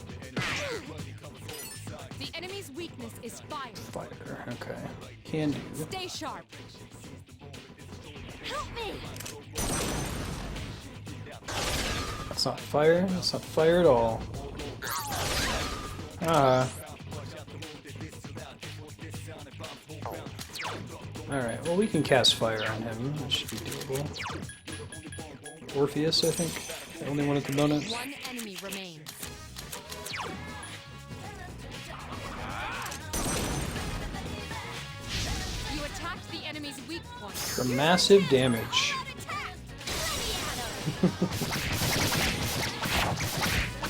The enemy's weakness is fire. Fire, okay. Can do. Stay sharp. Help me! That's not fire. That's not fire at all. Ah. Alright, well we can cast fire on him. That should be doable. Orpheus, I think. The only one at the moment. One enemy remains. You attacked the enemy's weak point. For massive damage.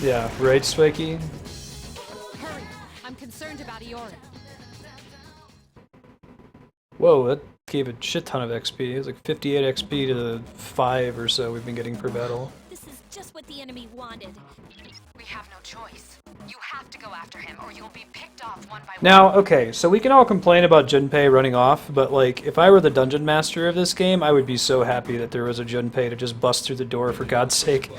Yeah, right, Spiky? Hurry! I'm concerned about Iori. Whoa, that gave a shit ton of XP. It was like 58 XP to the 5 or so we've been getting per battle. This is just what the enemy wanted. We have no choice. You have to go after him, or you'll be picked off one by one. Now, okay, so we can all complain about Junpei running off, but like, if I were the dungeon master of this game, I would be so happy that there was a Junpei to just bust through the door, for God's sake.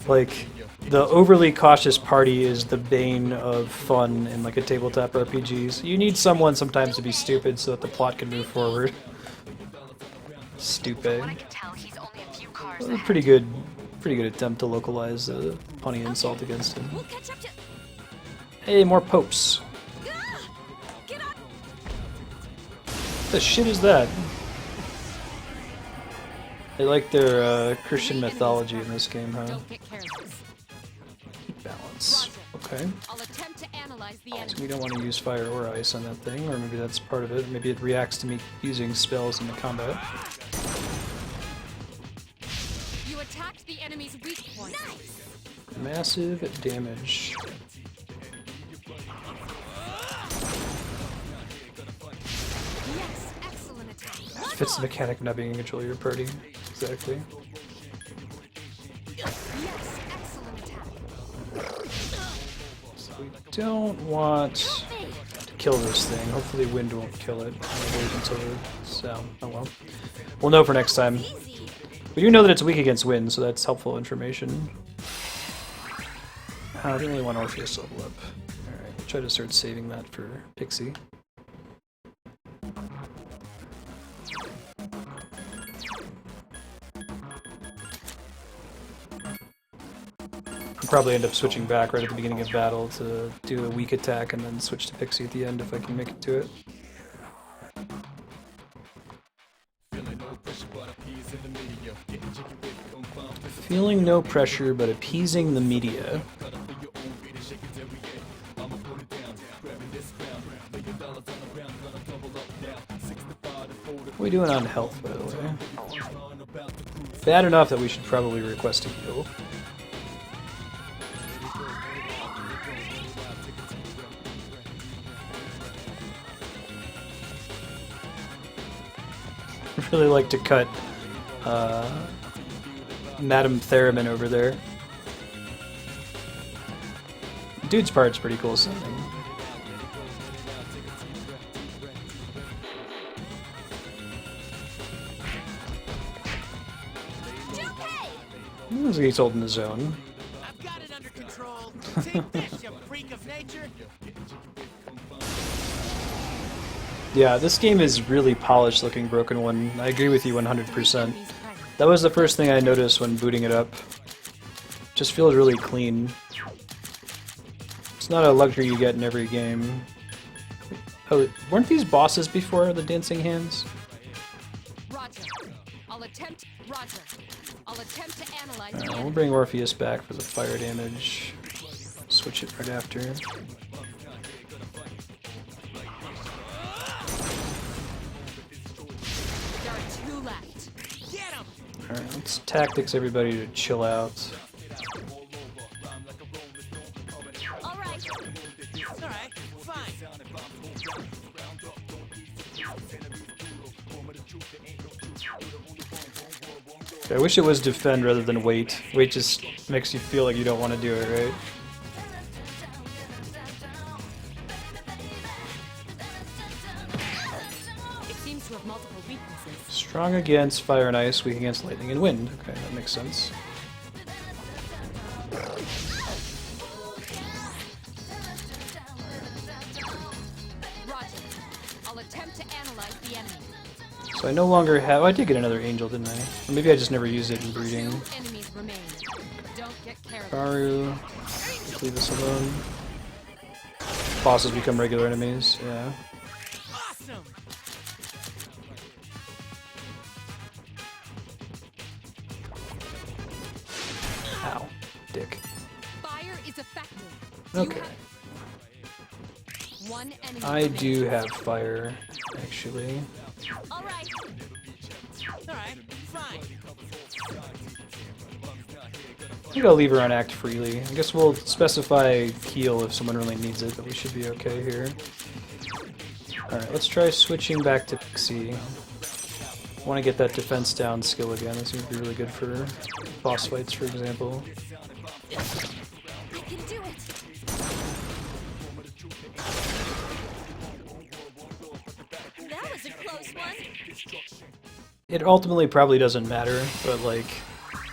Like, the overly cautious party is the bane of fun in like a tabletop RPG. So you need someone sometimes to be stupid so that the plot can move forward. Stupid. What I can tell, he's only a few cars Well, ahead. pretty good attempt to localize the punny insult against him. We'll catch up to. Hey, more popes. Ah! Get on! What the shit is that? They like their Christian mythology in this game, huh? Don't get careless. Balance. Okay. I'll attempt to analyze the So enemy. we don't want to use fire or ice on that thing, or maybe that's part of it. Maybe it reacts to me using spells in the combat. attacked the enemy's weak point. Nice. Massive damage. Yes, excellent attack. Fits the mechanic of not being in control of your party. Exactly. Yes, excellent attack. So we don't want to kill this thing. Hopefully wind won't kill it. I'll wait until so. Oh well. We'll know for next time. We do know that it's weak against wind, so that's helpful information. I don't really want Orpheus level up. Alright, we'll try to start saving that for Pixie. I'll probably end up switching back right at the beginning of battle to do a weak attack and then switch to Pixie at the end if I can make it to it. Feeling no pressure, but appeasing the media. What are we doing on health, by the way? Bad enough that we should probably request a heal. I'd really like to cut Madame Theremin over there. Dude's part's pretty cool sounding. Looks like he's holding his zone. I've got it under control. Take this, you freak of nature. Yeah, this game is really polished looking Broken One. I agree with you 100%. That was the first thing I noticed when booting it up. Just feels really clean. It's not a luxury you get in every game. Oh, weren't these bosses before, the dancing hands? Roger. I'll attempt. Roger. I'll attempt to analyze. We'll bring Orpheus back for the fire damage. Switch it right after. There are 2 left. Get him. Alright, let's tactics everybody to chill out. All right. All right, fine. I wish it was defend rather than wait. Wait just makes you feel like you don't want to do it, right? It seems to have multiple weaknesses. Strong against fire and ice, weak against lightning and wind. Okay, that makes sense. Roger. I'll attempt to analyze the enemy. So I no longer have... Oh, I did get another angel, didn't I? Or maybe I just never used it in breeding. 2 enemies remain. Don't get carried. Baru. Leave us alone. Bosses become regular enemies, yeah. Awesome. Ow. Dick. Fire is effective. Okay. 1 enemy I remains. do have fire, actually. All right. All right, fine. I think I'll leave her on act freely. I guess we'll specify heal if someone really needs it, but we should be okay here. Alright, let's try switching back to Pixie. Want to get that defense down skill again. That seems to be really good for boss fights, for example. I can do it. That was a close one. It ultimately probably doesn't matter, but like,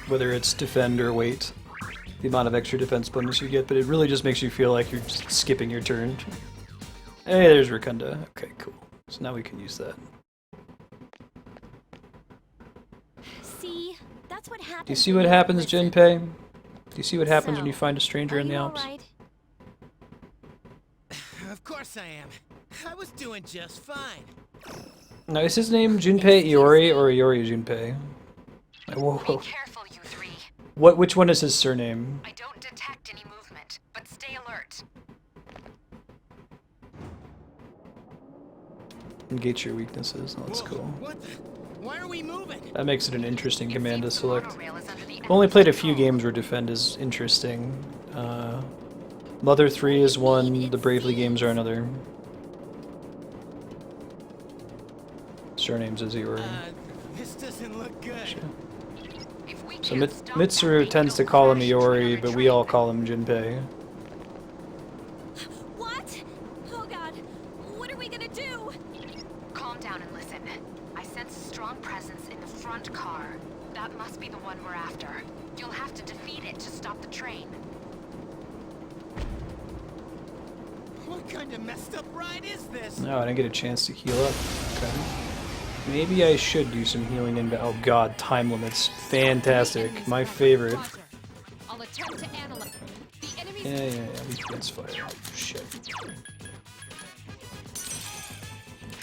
whether it's defend or wait, the amount of extra defense bonus you get, but it really just makes you feel like you're just skipping your turn. Hey, there's Rakunda. Okay, cool. So now we can use that. See, that's what happens. Do you see when what you happens, listen. Jinpei? Do you see what happens when you So, find a stranger Are in the you Alps? all right? Of course I am. I was doing just fine. Now, is his name Junpei Iori or Iori Junpei? Whoa. Be careful, you 3. Which one is his surname? I don't detect any movement, but stay alert. Engage your weaknesses. Oh, that's Whoa, cool. What the? Why are we moving? That makes it an interesting command to select. Monorail is under the I've only played a few control. games where defend is interesting. Mother 3 is one, the Bravely games are another. Surnames as you were. This doesn't look good. If we So can't stop that, Mitsuru maybe tends to it'll call him crash into Iori, another but we all train. call him Junpei. What? Oh god. What are we gonna do? Calm down and listen. I sense a strong presence in the front car. That must be the one we're after. You'll have to defeat it to stop the train. What kind of messed up ride is this? No, I didn't get a chance to heal up. Okay. Maybe I should do some healing in. Oh god, time limits. Fantastic. My favorite. Roger. I'll attempt to analyze. The enemy's Yeah. Weak against fire. Shit.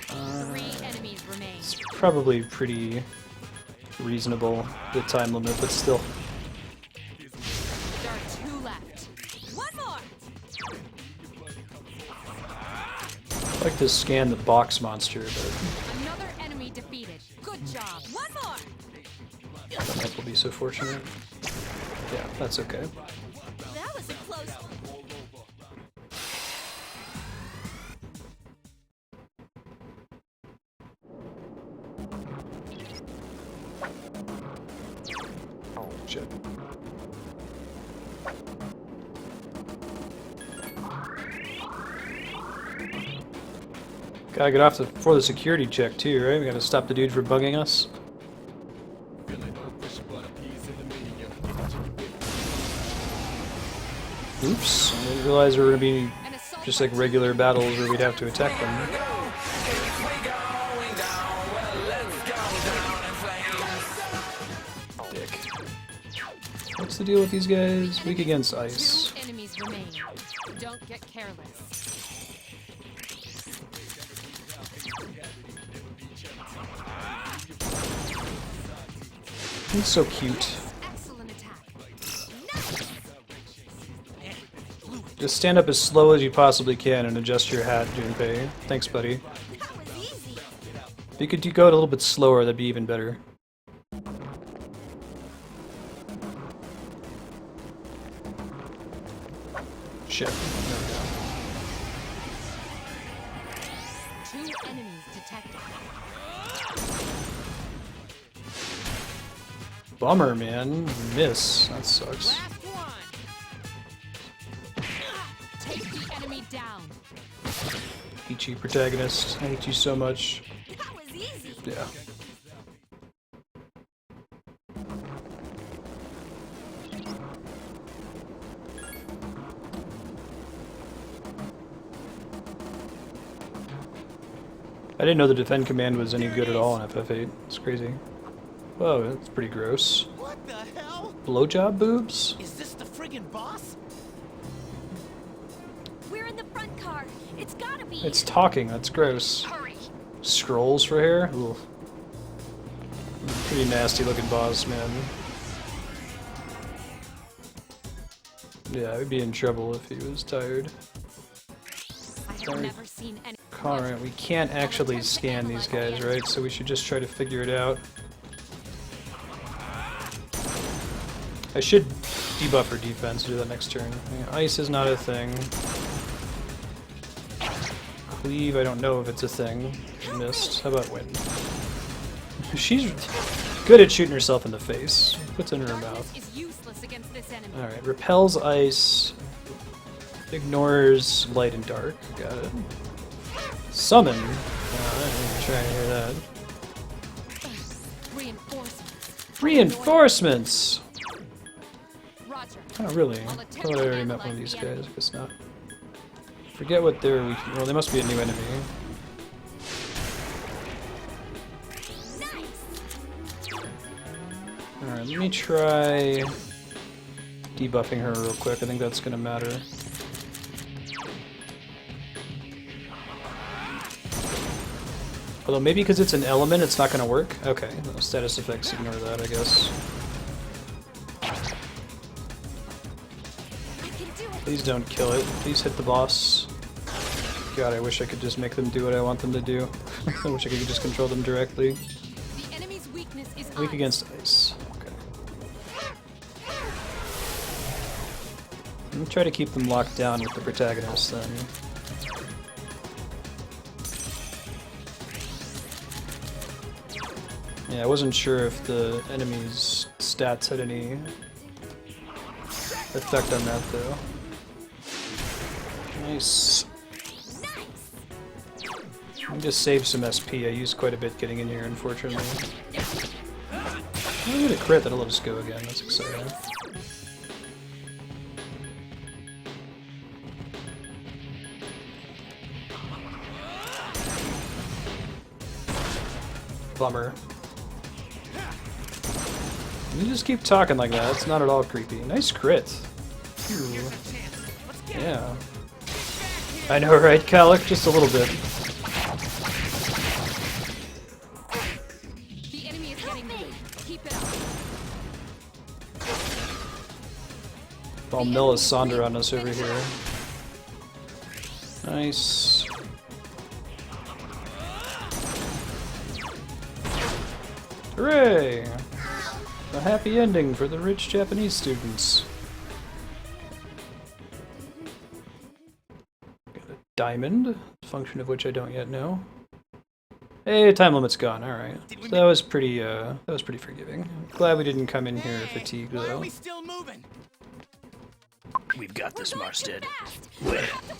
3 enemies remain. It's probably pretty reasonable, the time limit, but still. There are 2 left. One more. I like to scan the box monster, but Another enemy defeated. Good job. One more. that will be so fortunate. Yeah, that's okay. That was a close one. Oh, shit. Gotta get off before the security check too, right? We gotta stop the dude for bugging us. Oops, I didn't realize there were gonna be An assault just like regular battles where we'd have to attack them. Dick. What's the deal with these guys? Weak against ice. 2 enemies remain. Don't get careless. He's so cute. Excellent attack. Just stand up as slow as you possibly can and adjust your hat, Junpei. Thanks, buddy. That was easy. If you could go a little bit slower, that'd be even better. Shit. There we go. 2 enemies detected. Bummer, man. Miss. That sucks. Last one. Take the enemy down. Ichi protagonist. I hate you so much. That was easy. Yeah. I didn't know the defend command was any good at all in FF8. It's crazy. Whoa, that's pretty gross. What the hell? Blowjob boobs? Is this the friggin' boss? We're in the front car. It's gotta be. It's talking, that's gross. Hurry. Scrolls for hair? Ooh. Pretty nasty looking boss, man. Yeah, I would be in trouble if he was tired. I have Sorry. never seen any. Alright, we can't actually scan these guys, right? So we should just try to figure it out. I should debuff her defense, do that next turn. Yeah, ice is not a thing. Cleave, I don't know if it's a thing. Missed. How about wind? She's good at shooting herself in the face. Puts it in her Darkness mouth. is useless against this enemy. Alright, repels ice. Ignores light and dark. Got it. Summon. I'm trying to hear that. Reinforcements. Reinforcements! Roger. Oh, really? I I'll attempt thought I to already met one of analyze these the enemy. guys. I guess not. Forget what they're weak. Well, they must be a new enemy. Alright, let me try debuffing her real quick. I think that's gonna matter. Although maybe because it's an element, it's not gonna work. Okay, no, status effects, ignore that, I guess. I can do it. Please don't kill it. Please hit the boss. God, I wish I could just make them do what I want them to do. I wish I could just control them directly. The enemy's darkness is Weak ice. against ice. Okay. I'm try to keep them locked down with the protagonist then. Yeah, I wasn't sure if the enemy's stats had any effect on that though. Nice. Let me just save some SP. I used quite a bit getting in here, unfortunately. I'm gonna crit, that'll let us go again. That's exciting. Bummer. You just keep talking like that. It's not at all creepy. Nice crit. Ooh. Yeah. I know, right, Calic? Just a little bit. The enemy is getting me. Keep it up. I'll mill a Sonder on us over here. Nice. Hooray! A happy ending for the rich Japanese students. Got a diamond, function of which I don't yet know. Hey, time limit's gone. All right, so that was pretty forgiving. Glad we didn't come in here fatigued Why are though. we still moving? We've got this, Marstead.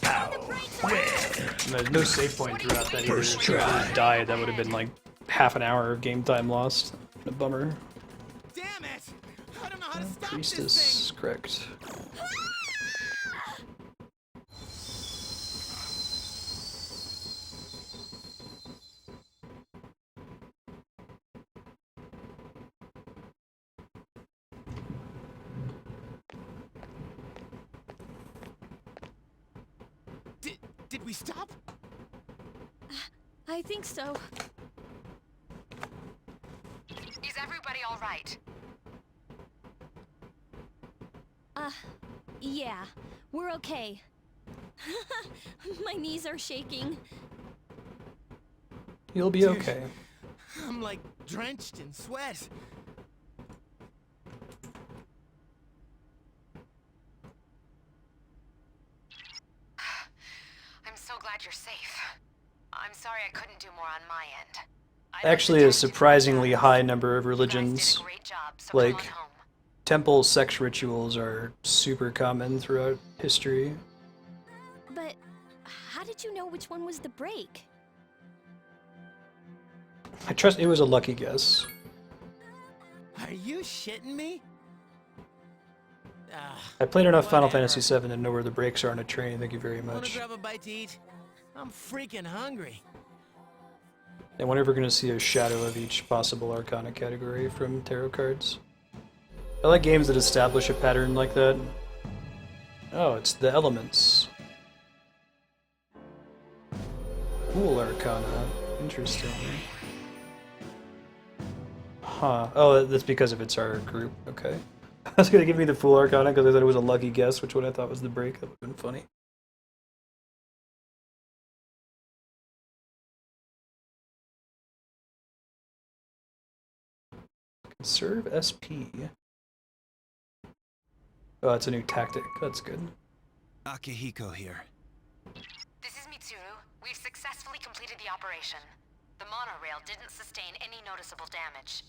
Fast. There's no save point throughout that either. So if we died, that would have been like half an hour of game time lost. A bummer. Damn it! I don't know how to stop this Priestess, correct. thing. Did we stop? I think so. Is everybody all right? Yeah, we're okay. My knees are shaking. You'll be Dude. okay. I'm like drenched in sweat. I'm so glad you're safe. I'm sorry I couldn't do more on my end. Actually, a surprisingly high number of You guys religions, did a great job, so like- come on home. temple sex rituals are super common throughout history. But how did you know which one was the break? I trust it was a lucky guess. Are you shitting me? I played enough Final Whatever. Fantasy VII to know where the breaks are on a train. Thank you very Wanna much. grab a bite to eat? I'm freaking hungry. And whenever we're going to see a shadow of each possible Arcana category from tarot cards. I like games that establish a pattern like that. Oh, it's the elements. Cool Arcana. Interesting. Huh. Oh, that's because of it's our group. Okay. I was going to give me the Fool Arcana because I thought it was a lucky guess, which one I thought was the break. That would have been funny. Conserve SP. Oh, that's a new tactic. That's good. Akihiko here. This is Mitsuru. We've successfully completed the operation. The monorail didn't sustain any noticeable damage.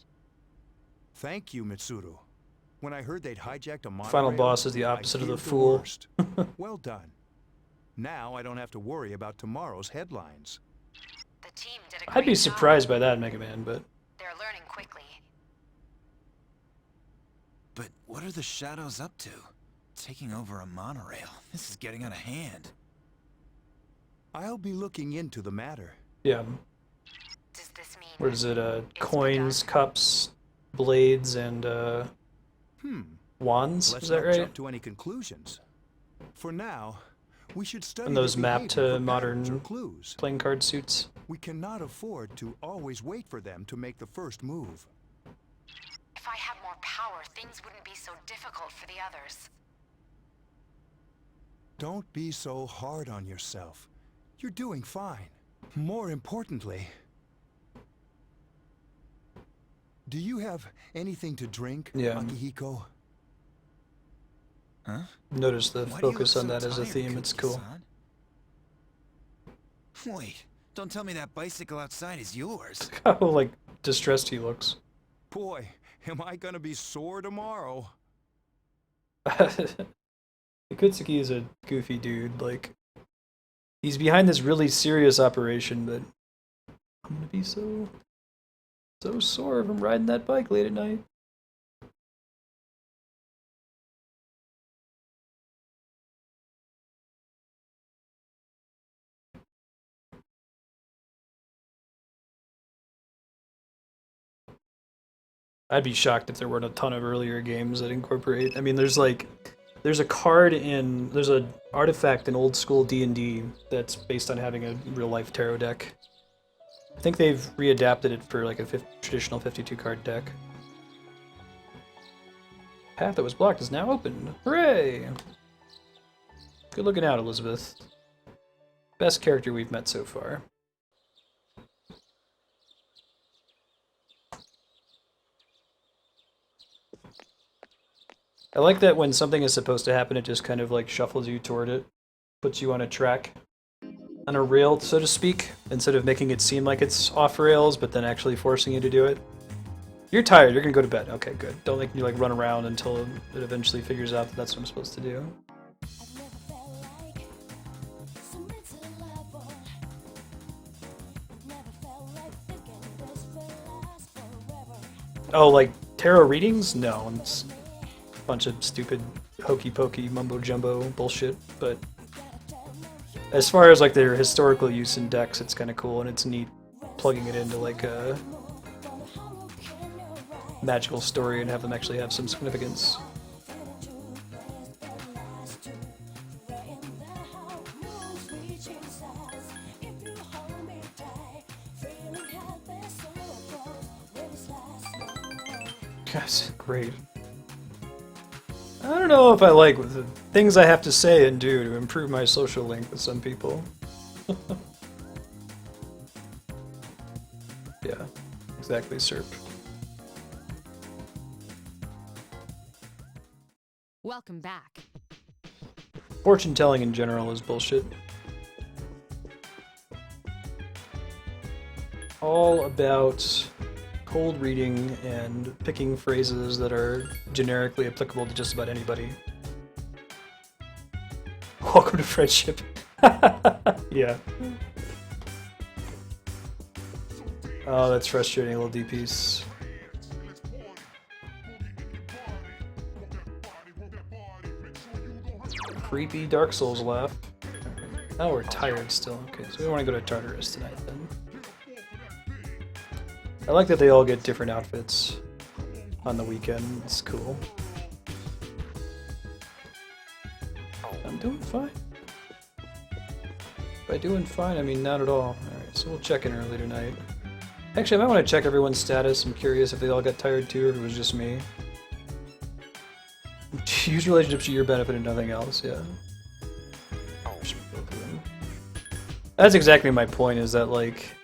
Thank you, Mitsuru. When I heard they'd hijacked a monorail, Final boss is the I opposite of the feared fool. worst. Well done. Now I don't have to worry about tomorrow's headlines. The team did a great I'd be job. surprised by that, Mega Man, but They're learning quickly. But what are the shadows up to? Taking over a monorail. This is getting out of hand. I'll be looking into the matter. yeah. Does this mean What is it? it's Coins, begun? cups, blades, and wands. Let's Is that not right? jump to any conclusions. For now, we should study And those their map behavior to for patterns modern or clues. playing card suits. We cannot afford to always wait for them to make the first move. If I had more power, things wouldn't be so difficult for the others. Don't be so hard on yourself. You're doing fine. More importantly, Do you have anything to drink, Yeah. Makihiko? Huh? Notice the Why do you focus look on so that as a tired, theme. It's cool. Kuki-san? Wait, don't tell me that bicycle outside is yours. How like distressed he looks. Boy, am I gonna be sore tomorrow. Ikutsuki is a goofy dude. Like, he's behind this really serious operation, but I'm gonna be so sore if I'm riding that bike late at night. I'd be shocked if there weren't a ton of earlier games that incorporate. I mean, there's a card in, there's an artifact in old school D&D that's based on having a real life tarot deck. I think they've readapted it for like a traditional 52 card deck. Path that was blocked is now open. Hooray! Good looking out, Elizabeth. Best character we've met so far. I like that when something is supposed to happen, it just kind of like shuffles you toward it, puts you on a track, on a rail, so to speak, instead of making it seem like it's off rails, but then actually forcing you to do it. You're tired, you're gonna go to bed. Okay, good. Don't make me like run around until it eventually figures out that that's what I'm supposed to do. Oh, like tarot readings? No, it's a bunch of stupid hokey pokey mumbo jumbo bullshit, but as far as like their historical use in decks, it's kind of cool, and it's neat plugging it into like a magical story and have them actually have some significance. That's great. I don't know if I like the things I have to say and do to improve my social link with some people. Yeah, exactly, Serp. Welcome back. Fortune telling in general is bullshit. All about cold reading and picking phrases that are generically applicable to just about anybody. Welcome to friendship. Yeah. Oh, that's frustrating, little DPs. Creepy Dark Souls laugh. Oh, we're tired still. Okay, so we want to go to Tartarus tonight then. I like that they all get different outfits on the weekend. It's cool. I'm doing fine. By doing fine, I mean not at all. Alright, so we'll check in early tonight. Actually, I might want to check everyone's status. I'm curious if they all got tired too, or if it was just me. Use relationships to your benefit and nothing else, yeah. That's exactly my point, is that, like,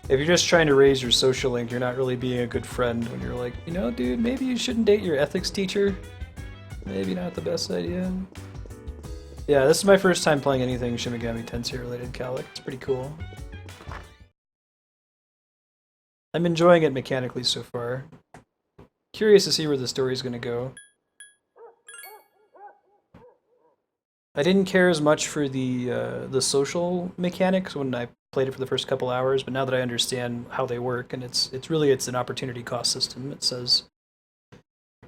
if you're just trying to raise your social link, you're not really being a good friend when you're like, you know, dude, maybe you shouldn't date your ethics teacher. Maybe not the best idea. Yeah, this is my first time playing anything Shin Megami Tensei related, Calic. It's pretty cool. I'm enjoying it mechanically so far. Curious to see where the story's gonna go. I didn't care as much for the social mechanics when I played it for the first couple hours, but now that I understand how they work, and it's an opportunity cost system. It says,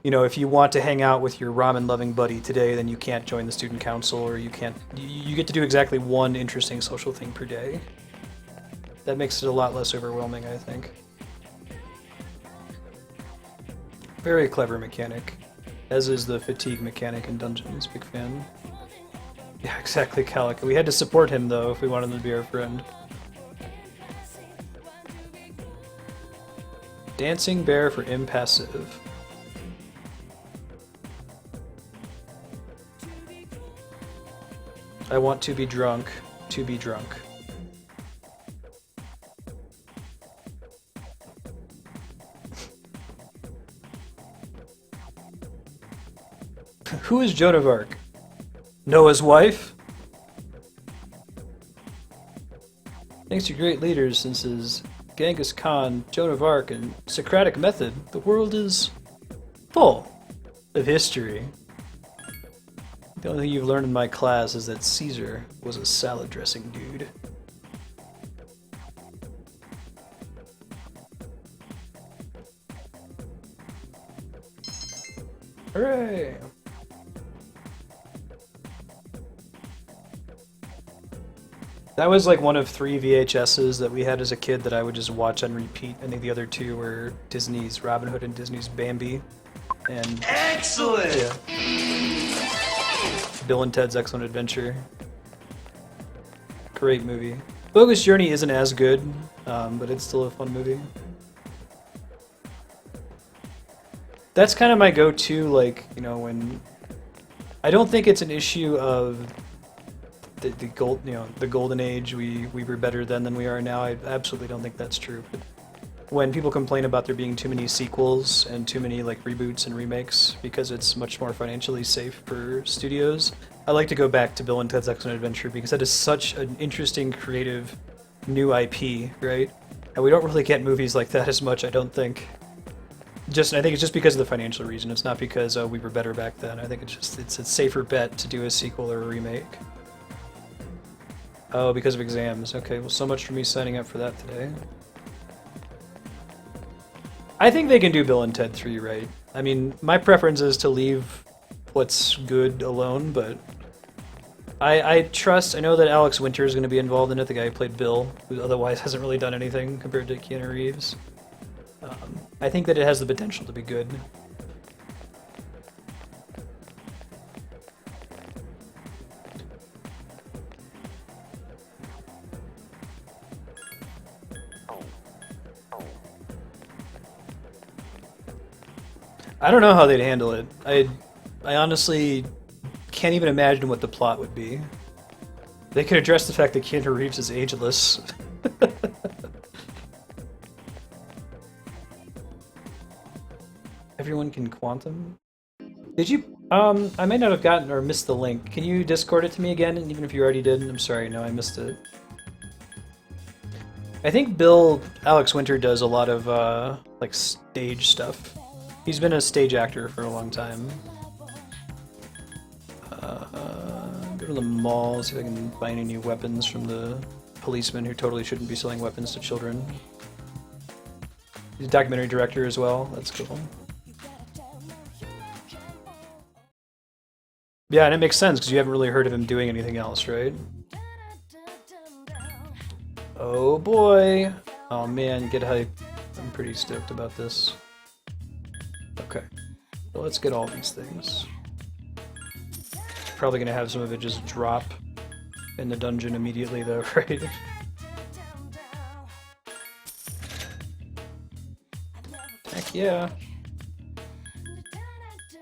you know, if you want to hang out with your ramen-loving buddy today, then you can't join the student council, or you can't. You get to do exactly one interesting social thing per day. That makes it a lot less overwhelming, I think. Very clever mechanic, as is the fatigue mechanic in Dungeons. Big fan. Yeah, exactly, Calic. We had to support him, though, if we wanted him to be our friend. Dancing bear for impassive. I want to be drunk, to be drunk. Who is Joan of Arc? Noah's wife? Thanks to great leaders since his Genghis Khan, Joan of Arc, and Socratic method, the world is full of history. The only thing you've learned in my class is that Caesar was a salad dressing dude. Hooray! That was like one of 3 VHSs that we had as a kid that I would just watch on repeat. I think the other 2 were Disney's Robin Hood and Disney's Bambi. And Excellent! Yeah. Bill and Ted's Excellent Adventure. Great movie. Bogus Journey isn't as good, but it's still a fun movie. That's kind of my go-to, like, you know, when... I don't think it's an issue of the golden age, we were better then than we are now. I absolutely don't think that's true. But when people complain about there being too many sequels and too many like reboots and remakes because it's much more financially safe for studios, I like to go back to Bill and Ted's Excellent Adventure because that is such an interesting, creative, new IP, right? And we don't really get movies like that as much, I don't think. I think it's just because of the financial reason. It's not because we were better back then. I think it's a safer bet to do a sequel or a remake. Oh, because of exams. Okay, well, so much for me signing up for that today. I think they can do Bill and Ted 3, right? I mean, my preference is to leave what's good alone, but I know that Alex Winter is going to be involved in it, the guy who played Bill, who otherwise hasn't really done anything compared to Keanu Reeves. I think that it has the potential to be good. I don't know how they'd handle it. I honestly can't even imagine what the plot would be. They could address the fact that Keanu Reeves is ageless. Everyone can quantum? Did you... I may not have gotten or missed the link. Can you Discord it to me again, even if you already did? I'm sorry, no, I missed it. I think Alex Winter does a lot of, like, stage stuff. He's been a stage actor for a long time. Go to the mall, see if I can buy any new weapons from the policeman who totally shouldn't be selling weapons to children. He's a documentary director as well, that's cool. Yeah, and it makes sense because you haven't really heard of him doing anything else, right? Oh boy! Oh man, get hype. I'm pretty stoked about this. Okay, so let's get all these things. Probably gonna have some of it just drop in the dungeon immediately though, right? Heck yeah.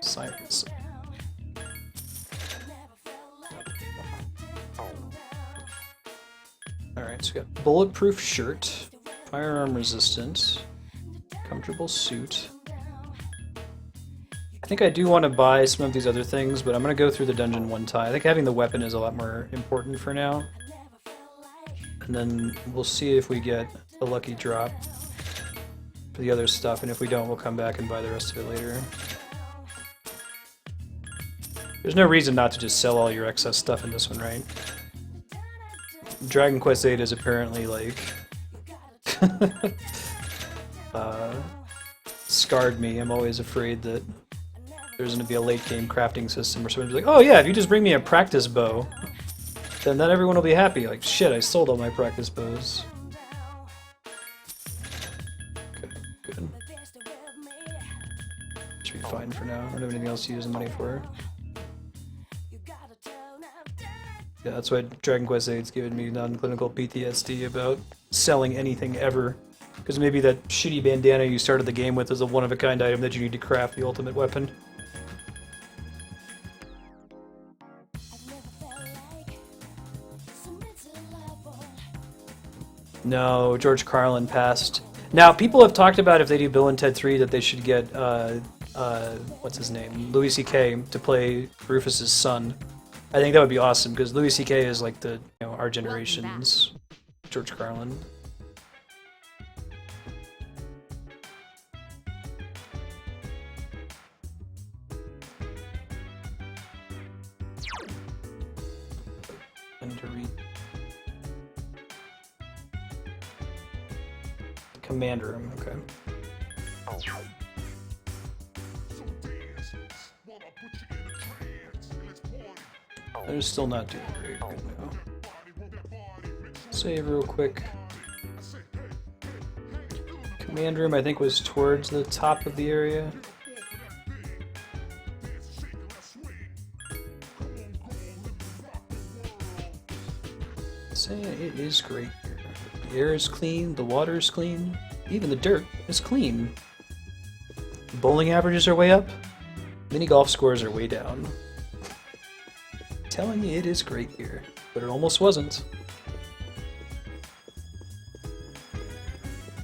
Silence. Alright, so we got bulletproof shirt, firearm resistant, comfortable suit. I think I do want to buy some of these other things, but I'm going to go through the dungeon one time. I think having the weapon is a lot more important for now. And then we'll see if we get a lucky drop for the other stuff, and if we don't, we'll come back and buy the rest of it later. There's no reason not to just sell all your excess stuff in this one, right? Dragon Quest VIII is apparently, like... scarred me. I'm always afraid that there's going to be a late-game crafting system where someone's like, oh yeah, if you just bring me a practice bow, then everyone will be happy. Like, shit, I sold all my practice bows. Okay, good. Should be fine for now. I don't have anything else to use the money for. Yeah, that's why Dragon Quest VIII's given me non-clinical PTSD about selling anything ever. Because maybe that shitty bandana you started the game with is a one-of-a-kind item that you need to craft the ultimate weapon. No, George Carlin passed. Now, people have talked about if they do Bill and Ted 3 that they should get what's his name, Louis C.K. to play Rufus's son. I think that would be awesome because Louis C.K. is like the our generation's George Carlin. And to read command room. Okay. They're still not doing very good now. Save real quick. Command room, I think, was towards the top of the area. Say it is great here. The air is clean, the water is clean, even the dirt is clean. Bowling averages are way up, mini golf scores are way down. Telling you it is great here, but it almost wasn't.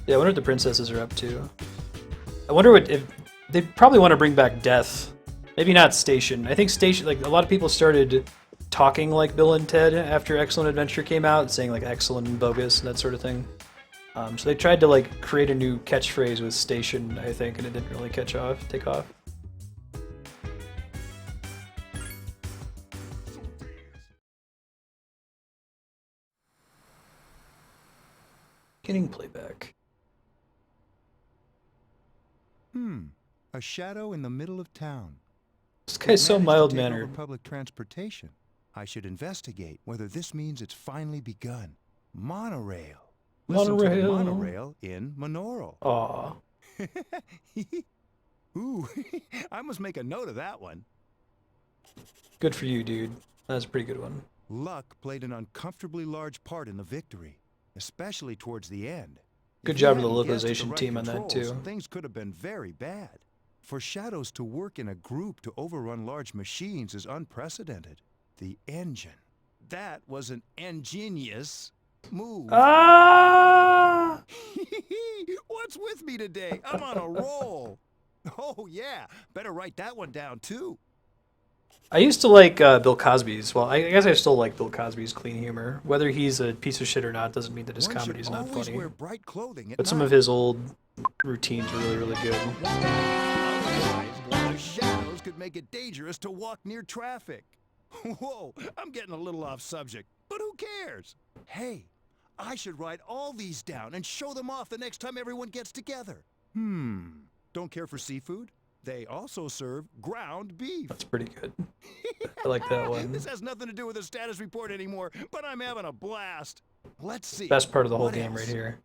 Yeah, I wonder what the princesses are up to. I wonder what if they probably want to bring back Death. Maybe not Station. I think Station, like a lot of people started talking like Bill and Ted after Excellent Adventure came out, saying like excellent and bogus and that sort of thing. So they tried to like create a new catchphrase with Station, I think, and it didn't really take off. Getting playback. A shadow in the middle of town. This guy's so It managed to take mild-mannered. over public transportation. I should investigate whether this means it's finally begun. Monorail. Listen to the Monorail. monorail in Monoral. Aw. Ooh, I must make a note of that one. Good for you, dude. That's a pretty good one. Luck played an uncomfortably large part in the victory, especially towards the end. Good If job we of the hadn't guessed at localization right team on that, controls, too. Things could have been very bad. For shadows to work in a group to overrun large machines is unprecedented. The engine. That was an ingenious move. Ah! What's with me today? I'm on a roll. Oh yeah, better write that one down too. I used to like Bill Cosby's. Well, I guess I still like Bill Cosby's clean humor. Whether he's a piece of shit or not doesn't mean that his One should comedy's not always funny. wear bright clothing at But some night. of his old routines are really, really good. Otherwise, the shadows could make it dangerous to walk near traffic. Whoa, I'm getting a little off subject, but who cares? Hey, I should write all these down and show them off the next time everyone gets together. Don't care for seafood? They also serve ground beef. That's pretty good. I like that one. This has nothing to do with the status report anymore, but I'm having a blast. Let's see. Best part of the whole What game else? right here.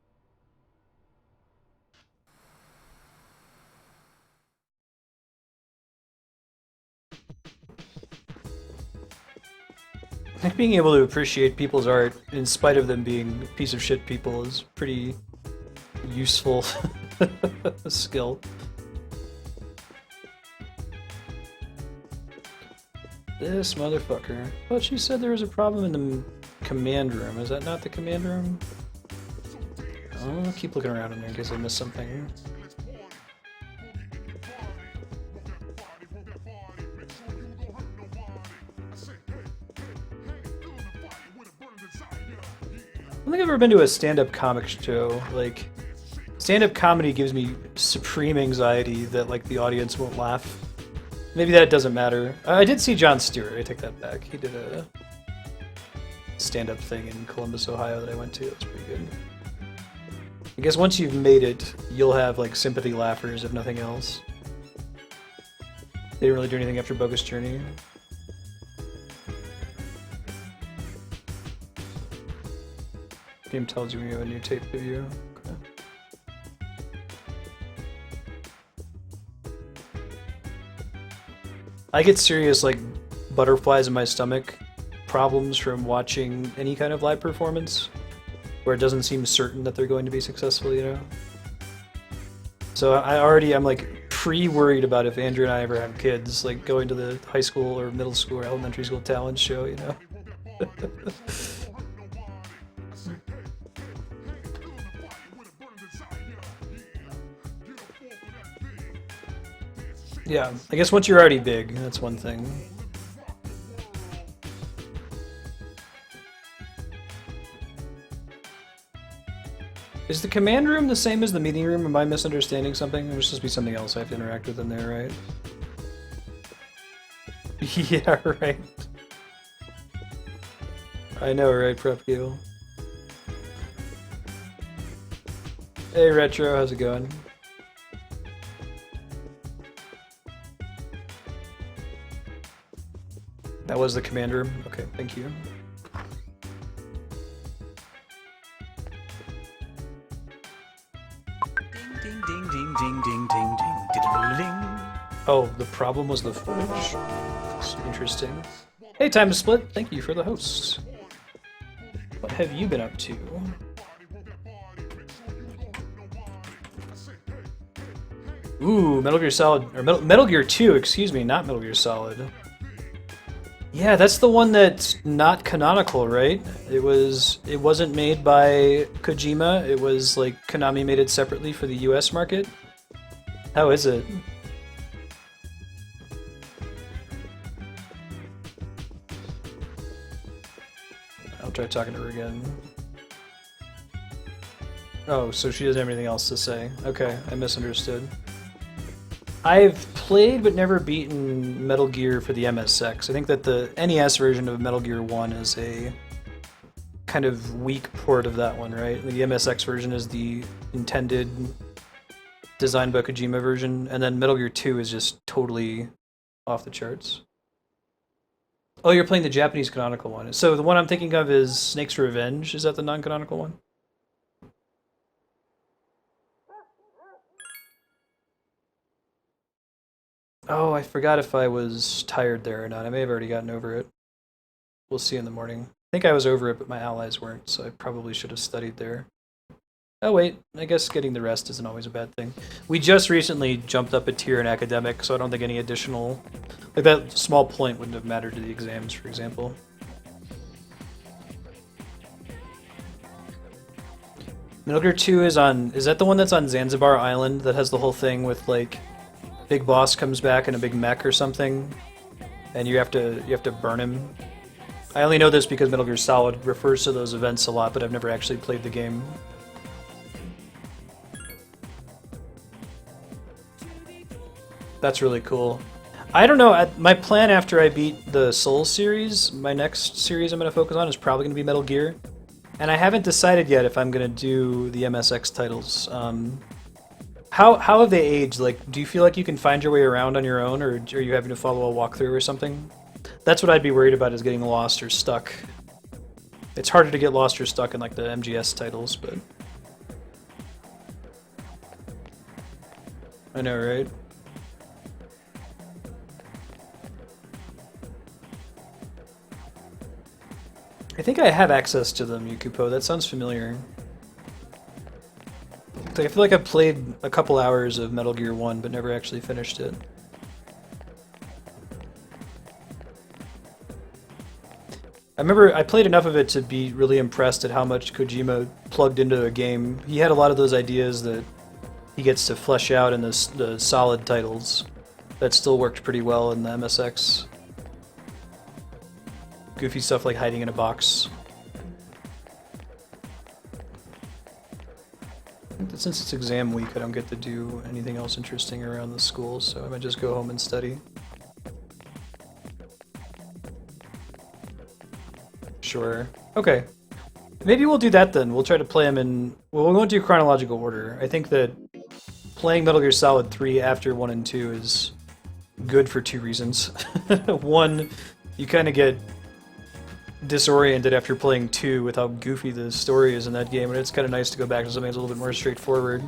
I think being able to appreciate people's art in spite of them being piece of shit people is pretty useful skill. This motherfucker. But she said there was a problem in the command room. Is that not the command room? I'll keep looking around in there in case I missed something. I don't think I've ever been to a stand-up comic show. Like, stand-up comedy gives me supreme anxiety that, like, the audience won't laugh. Maybe that doesn't matter. I did see Jon Stewart. I take that back. He did a stand-up thing in Columbus, Ohio that I went to. That's pretty good. I guess once you've made it, you'll have, like, sympathy laughers, if nothing else. They didn't really do anything after Bogus Journey. Game tells you when you have a new tape review. Okay. I get serious, like, butterflies in my stomach problems from watching any kind of live performance where it doesn't seem certain that they're going to be successful, you know? So I'm like pre-worried about if Andrew and I ever have kids, like going to the high school or middle school or elementary school talent show, you know? Yeah, I guess once you're already big, that's one thing. Is the command room the same as the meeting room? Am I misunderstanding something? There's supposed to be something else I have to interact with in there, right? Yeah, right. I know, right, Prep Gable? Hey, Retro, how's it going? That was the command room? Okay, thank you. Ding, ding, ding, ding, ding, ding, ding, ding, ding. Oh, the problem was the footage. That's interesting. Hey, Time to Split, thank you for the host. What have you been up to? Ooh, Metal Gear Solid, or Metal Gear 2, excuse me, not Metal Gear Solid. Yeah, that's the one that's not canonical, right? It wasn't made by Kojima, it was like Konami made it separately for the US market. How is it? I'll try talking to her again. Oh, so she doesn't have anything else to say. Okay, I misunderstood. I've played but never beaten Metal Gear for the MSX. I think that the NES version of Metal Gear 1 is a kind of weak port of that one, right? The MSX version is the intended designed by Kojima version, and then Metal Gear 2 is just totally off the charts. Oh, you're playing the Japanese canonical one. So the one I'm thinking of is Snake's Revenge. Is that the non-canonical one? Oh, I forgot if I was tired there or not. I may have already gotten over it. We'll see in the morning. I think I was over it, but my allies weren't, so I probably should have studied there. Oh wait, I guess getting the rest isn't always a bad thing. We just recently jumped up a tier in academic, so I don't think any additional... Like, that small point wouldn't have mattered to the exams, for example. Metal Gear 2 is on... Is that the one that's on Zanzibar Island that has the whole thing with, like... Big boss comes back in a big mech or something, and you have to burn him. I only know this because Metal Gear Solid refers to those events a lot, but I've never actually played the game. That's really cool. I don't know, my plan after I beat the Souls series, my next series I'm going to focus on is probably going to be Metal Gear. And I haven't decided yet if I'm going to do the MSX titles. How have they aged? Like, do you feel like you can find your way around on your own, or are you having to follow a walkthrough or something? That's what I'd be worried about, is getting lost or stuck. It's harder to get lost or stuck in, like, the MGS titles, but... I know, right? I think I have access to them, Yukupo. That sounds familiar. I feel like I've played a couple hours of Metal Gear 1, but never actually finished it. I remember I played enough of it to be really impressed at how much Kojima plugged into a game. He had a lot of those ideas that he gets to flesh out in the solid titles that still worked pretty well in the MSX. Goofy stuff like hiding in a box. Since it's exam week, I don't get to do anything else interesting around the school, so I might just go home and study. Sure. Okay. Maybe we'll do that then. We'll try to play them in... Well, we won't do chronological order. I think that playing Metal Gear Solid 3 after 1 and 2 is good for two reasons. One, you kind of get disoriented after playing 2 with how goofy the story is in that game, and it's kind of nice to go back to something that's a little bit more straightforward.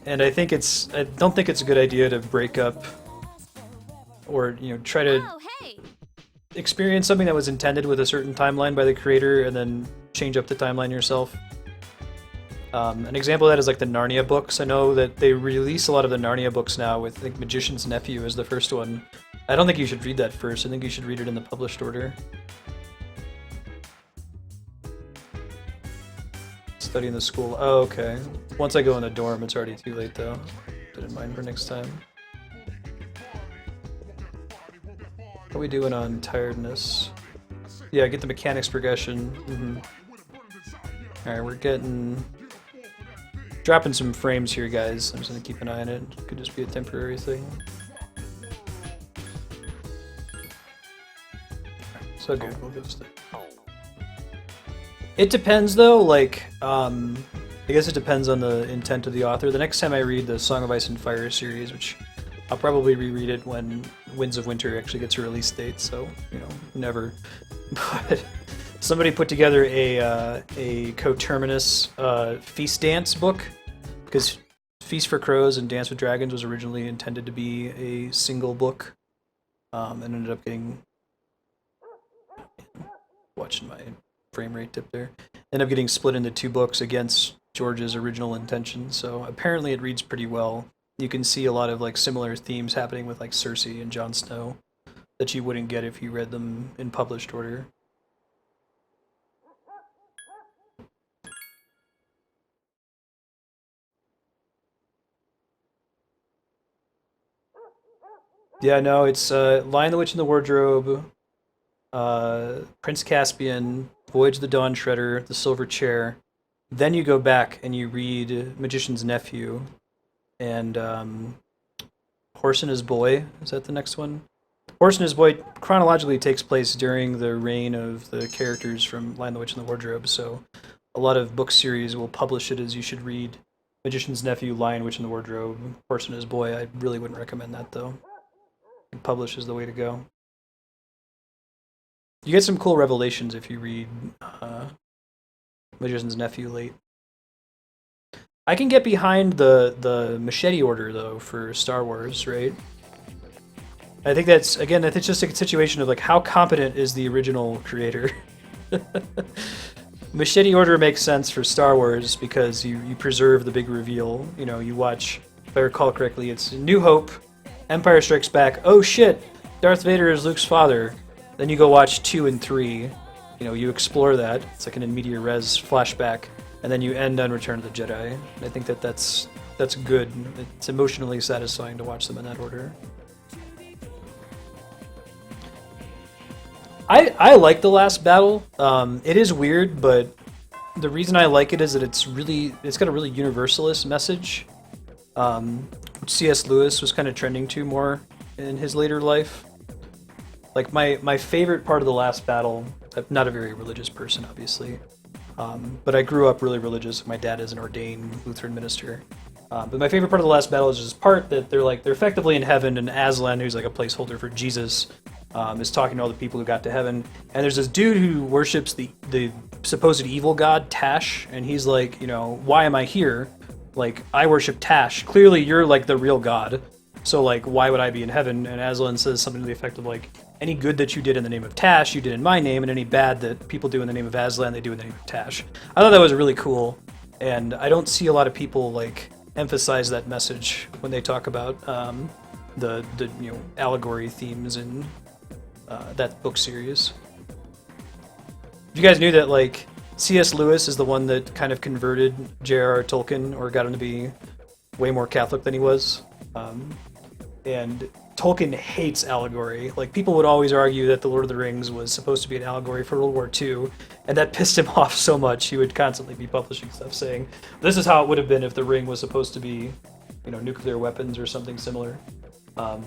And I don't think it's a good idea to break up or, you know, try to experience something that was intended with a certain timeline by the creator and then change up the timeline yourself. An example of that is like the Narnia books. I know that they release a lot of the Narnia books now with, I think, Magician's Nephew is the first one. I don't think you should read that first. I think you should read it in the published order. Study in the school. Oh, okay. Once I go in the dorm, it's already too late, though. Put it in mind for next time. How are we doing on tiredness? Yeah, get the mechanics progression. Alright, we're dropping some frames here, guys. I'm just gonna keep an eye on it. Could just be a temporary thing. So good, we'll get this. It depends though, like, I guess it depends on the intent of the author. The next time I read the Song of Ice and Fire series, which I'll probably reread it when Winds of Winter actually gets a release date, so, you know, never. But somebody put together a coterminous Feast Dance book, because Feast for Crows and Dance with Dragons was originally intended to be a single book, and ended up getting... Watching my frame rate dip there. Ended up getting split into 2 books against George's original intention, so apparently it reads pretty well. You can see a lot of like similar themes happening with like Cersei and Jon Snow that you wouldn't get if you read them in published order. Yeah, no, it's Lion the Witch in the Wardrobe, Prince Caspian, Voyage of the Dawn Treader, The Silver Chair. Then you go back and you read Magician's Nephew and Horse and His Boy. Is that the next one? Horse and His Boy chronologically takes place during the reign of the characters from Lion the Witch in the Wardrobe, so a lot of book series will publish it as you should read Magician's Nephew, Lion, Witch in the Wardrobe, Horse and His Boy. I really wouldn't recommend that, though. Publish is the way to go. You get some cool revelations if you read Magician's Nephew late. I can get behind the machete order, though, for Star Wars, right? I think that's, again, it's just a situation of, like, how competent is the original creator? Machete order makes sense for Star Wars because you preserve the big reveal. You know, you watch, if I recall correctly, it's New Hope, Empire Strikes Back, oh shit, Darth Vader is Luke's father. Then you go watch 2 and 3, you know, you explore that, it's like an in media res flashback, and then you end on Return of the Jedi. I think that's good. It's emotionally satisfying to watch them in that order. I like The Last Battle. It is weird, but the reason I like it is that it's got a really universalist message, which C.S. Lewis was kind of trending to more in his later life. Like, my favorite part of The Last Battle, I'm not a very religious person, obviously, but I grew up really religious. My dad is an ordained Lutheran minister. But my favorite part of The Last Battle is this part that they're effectively in heaven, and Aslan, who's like a placeholder for Jesus, is talking to all the people who got to heaven. And there's this dude who worships the supposed evil god, Tash, and he's like, you know, why am I here? Like, I worship Tash. Clearly, you're like the real god. So, like, why would I be in heaven? And Aslan says something to the effect of, like, any good that you did in the name of Tash, you did in my name, and any bad that people do in the name of Aslan, they do in the name of Tash. I thought that was really cool, and I don't see a lot of people, like, emphasize that message when they talk about the you know, allegory themes in that book series. You guys knew that, like, C.S. Lewis is the one that kind of converted J.R.R. Tolkien, or got him to be way more Catholic than he was. And Tolkien hates allegory. Like, people would always argue that The Lord of the Rings was supposed to be an allegory for World War II, and that pissed him off so much he would constantly be publishing stuff saying, this is how it would have been if the ring was supposed to be, you know, nuclear weapons or something similar. And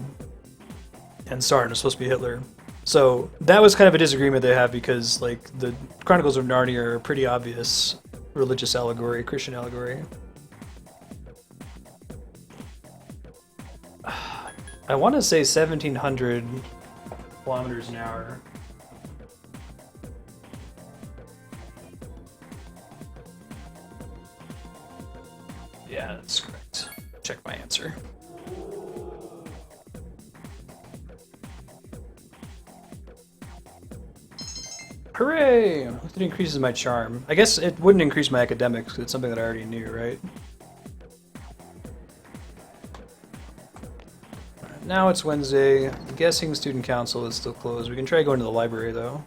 Sauron was supposed to be Hitler. So that was kind of a disagreement they have because, like, the Chronicles of Narnia are a pretty obvious religious allegory, Christian allegory. I want to say 1,700 kilometers an hour. Yeah, that's correct. Check my answer. Hooray! It increases my charm. I guess it wouldn't increase my academics because it's something that I already knew, right? Now it's Wednesday. I'm guessing student council is still closed. We can try going to the library, though.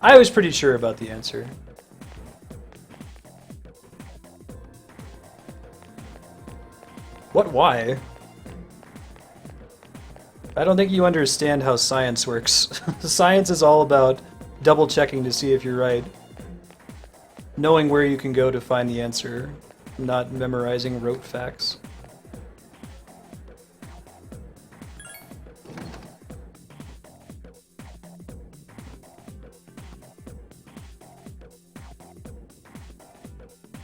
I was pretty sure about the answer. What? Why? I don't think you understand how science works. Science is all about double checking to see if you're right. Knowing where you can go to find the answer, not memorizing rote facts.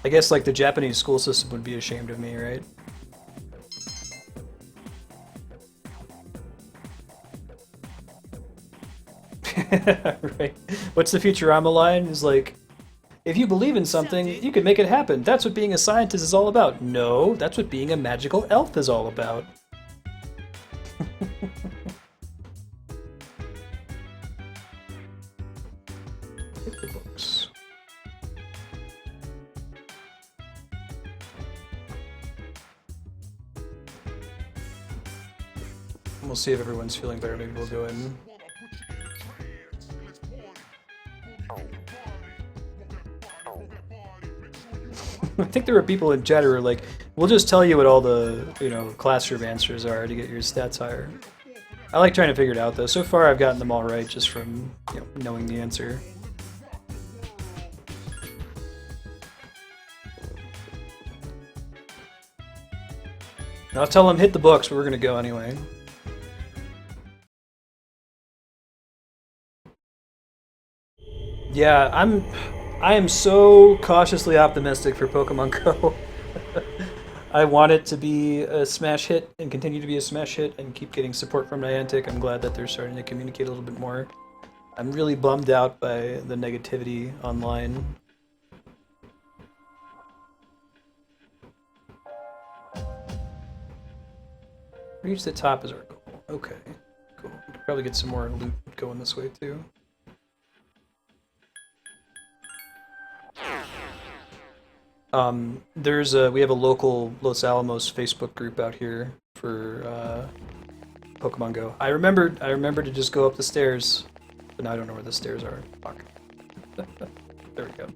I guess like the Japanese school system would be ashamed of me, right? Right. What's the Futurama line? Is like, if you believe in something, you can make it happen. That's what being a scientist is all about. No, that's what being a magical elf is all about. Hit the books. We'll see if everyone's feeling better. Maybe we'll go in. I think there were people in chat who were like, we'll just tell you what all the, classroom answers are to get your stats higher. I like trying to figure it out though. So far I've gotten them all right just from, knowing the answer. I'll tell them hit the books, but we're gonna go anyway. Yeah, I am so cautiously optimistic for Pokemon Go. I want it to be a smash hit and continue to be a smash hit and keep getting support from Niantic. I'm glad that they're starting to communicate a little bit more. I'm really bummed out by the negativity online. Reach the top is our goal. Okay, cool. We could probably get some more loot going this way too. We have a local Los Alamos Facebook group out here for Pokemon Go. I remembered to just go up the stairs, but now I don't know where the stairs are. Fuck. There we go.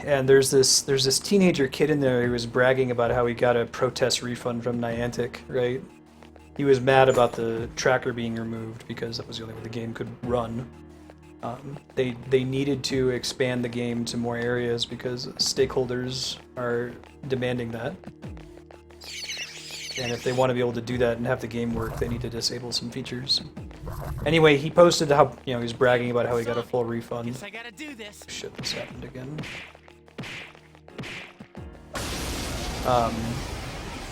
And there's this teenager kid in there who was bragging about how he got a protest refund from Niantic, right? He was mad about the tracker being removed because that was the only way the game could run. They needed to expand the game to more areas because stakeholders are demanding that. And if they want to be able to do that and have the game work, they need to disable some features. Anyway, he posted how, he was bragging about how he got a full refund. Guess I gotta do this. Shit, this happened again.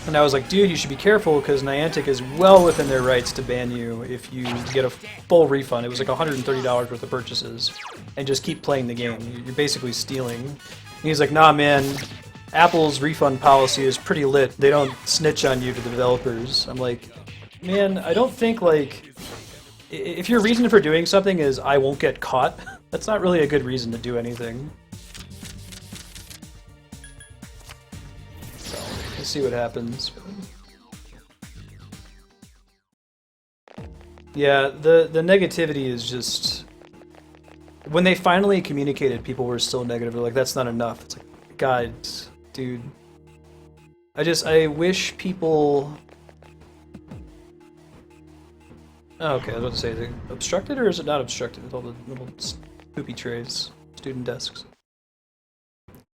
And I was like, dude, you should be careful because Niantic is well within their rights to ban you if you get a full refund. It was like $130 worth of purchases. And just keep playing the game. You're basically stealing. And he's like, nah, man, Apple's refund policy is pretty lit. They don't snitch on you to the developers. I'm like, man, I don't think, like, if your reason for doing something is I won't get caught, that's not really a good reason to do anything. Let's see what happens. Yeah, the negativity is just... When they finally communicated, people were still negative. They're like, that's not enough. It's like, God, dude. I wish people... Oh, okay, I was about to say, is it obstructed or is it not obstructed with all the little poopy trays, student desks?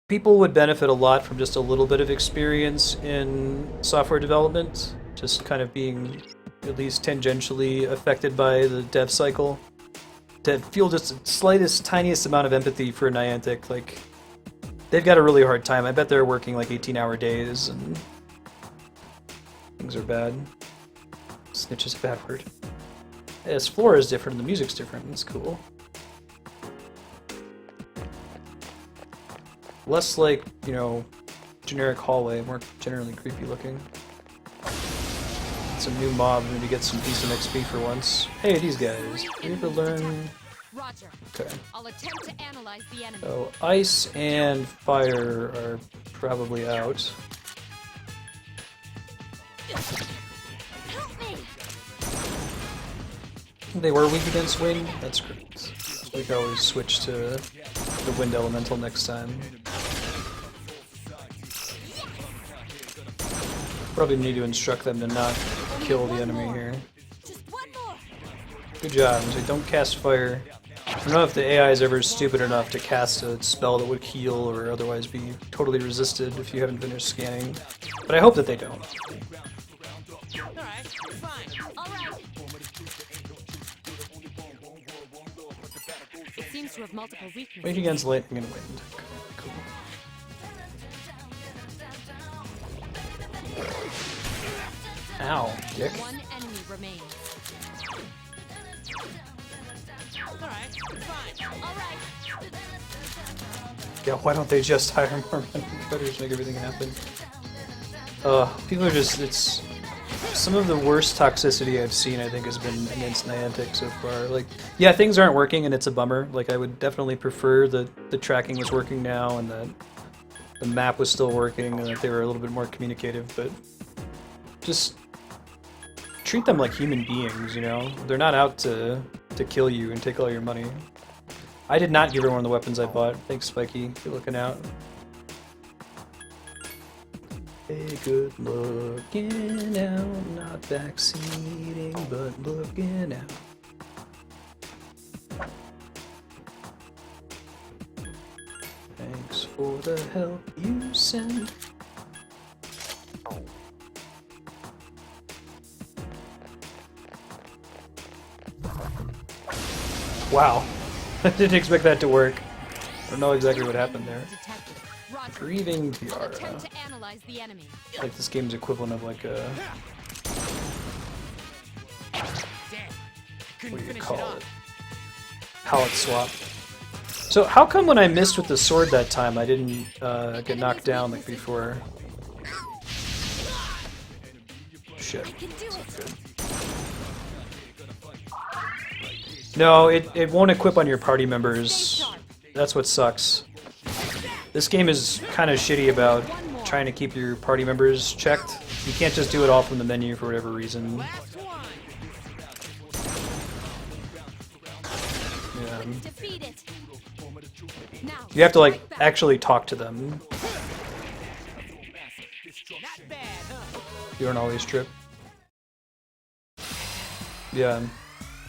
People would benefit a lot from just a little bit of experience in software development, just kind of being at least tangentially affected by the dev cycle, to feel just the slightest, tiniest amount of empathy for Niantic. Like, they've got a really hard time. I bet they're working like 18-hour days, and things are bad. Snitch is a bad word. This floor is different, the music's different, that's cool. Less like, generic hallway, more generally creepy looking. Some new mob, maybe get some decent XP for once. Hey, these guys. Did you ever learn... Roger. Okay. I'll attempt to analyze the enemy. So, ice and fire are probably out. Help me! They were weak against wind? That's great. We can always switch to the wind elemental next time. Probably need to instruct them to not kill the enemy here. Just one more. Good job. So don't cast fire. I don't know if the AI is ever stupid enough to cast a spell that would heal or otherwise be totally resisted if you haven't finished scanning. But I hope that they don't. Alright, fine. All right. It seems to have multiple weaknesses. Weak against lightning and wind. Cool. Ow, dick. One enemy remains. Alright, fine. All right. Yeah, why don't they just hire more men cutters to make everything happen? People are just, it's... Some of the worst toxicity I've seen, I think, has been against Niantic so far. Like, yeah, things aren't working and it's a bummer. Like, I would definitely prefer that the tracking was working now and that the map was still working and that they were a little bit more communicative, but just treat them like human beings, you know? They're not out to kill you and take all your money. I did not give her one of the weapons I bought. Thanks, Spiky. You're looking out. Hey, good looking out, not backseating, but looking out. Thanks for the help you send. Wow. I didn't expect that to work. I don't know exactly what happened there. Detected. Roger. Grieving Tiara. Attempt to analyze the enemy. Like this game's equivalent of like a... Damn. What Couldn't do you finish call it off. it? Palette swap. So how come when I missed with the sword that time I didn't get knocked down like before? Shit. I can do it. No, it won't equip on your party members. That's what sucks. This game is kind of shitty about trying to keep your party members checked. You can't just do it all from the menu for whatever reason. Last one. Yeah. Defeat it. Now. You have to like actually talk to them. Not bad, huh? You don't always trip. Yeah.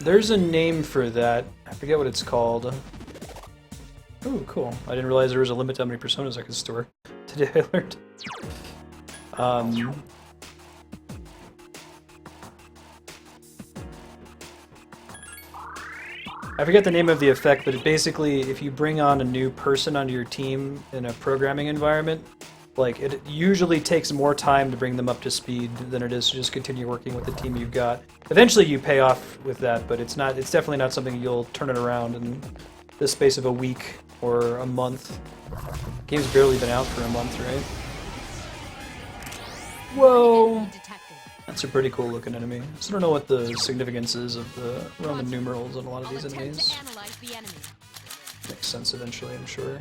There's a name for that. I forget what it's called. Ooh, cool. I didn't realize there was a limit to how many personas I could store. Today I learned. I forget the name of the effect, but it basically, if you bring on a new person onto your team in a programming environment, like, it usually takes more time to bring them up to speed than it is to just continue working with the team you've got. Eventually you pay off with that, but it's definitely not something you'll turn it around in the space of a week or a month. The game's barely been out for a month, right? Whoa! Detected. That's a pretty cool looking enemy. I still don't know what the significance is of the Roman numerals on a lot of I'll these attempt enemies. to analyze the enemy. Makes sense eventually, I'm sure.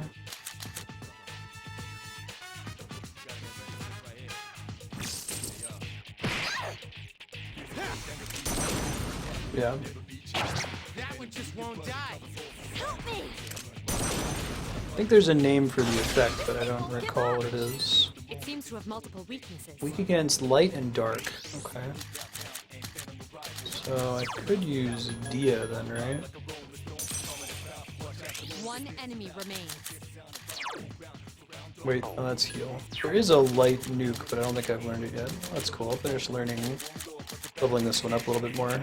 Yeah. That one just won't die. Help me. I think there's a name for the effect, but I don't recall what it is. It seems to have multiple weaknesses. Weak against light and dark. Okay. So I could use Dia then, right? One enemy remains. Wait, oh, that's heal. There is a light nuke, but I don't think I've learned it yet. That's cool. I'll finish leveling this one up a little bit more.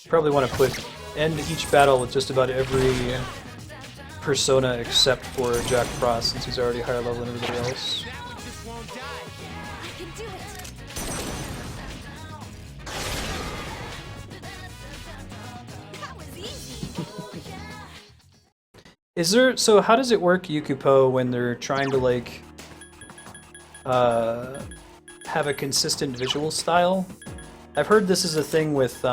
Probably want to end each battle with just about every persona except for Jack Frost, since he's already higher level than everybody else. That one just won't die. I can do it. That was easy. So how does it work, Yukupo, when they're trying to, like, have a consistent visual style? I've heard this is a thing with,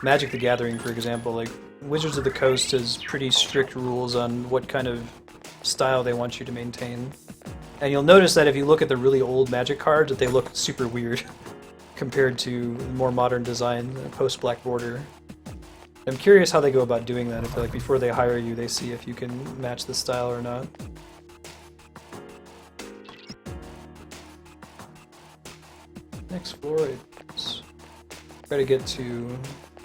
Magic the Gathering, for example. Like, Wizards of the Coast has pretty strict rules on what kind of style they want you to maintain. And you'll notice that if you look at the really old Magic cards, that they look super weird compared to more modern design, post-Black Border. I'm curious how they go about doing that. If, like, before they hire you, they see if you can match the style or not. Next floor, it's try to get to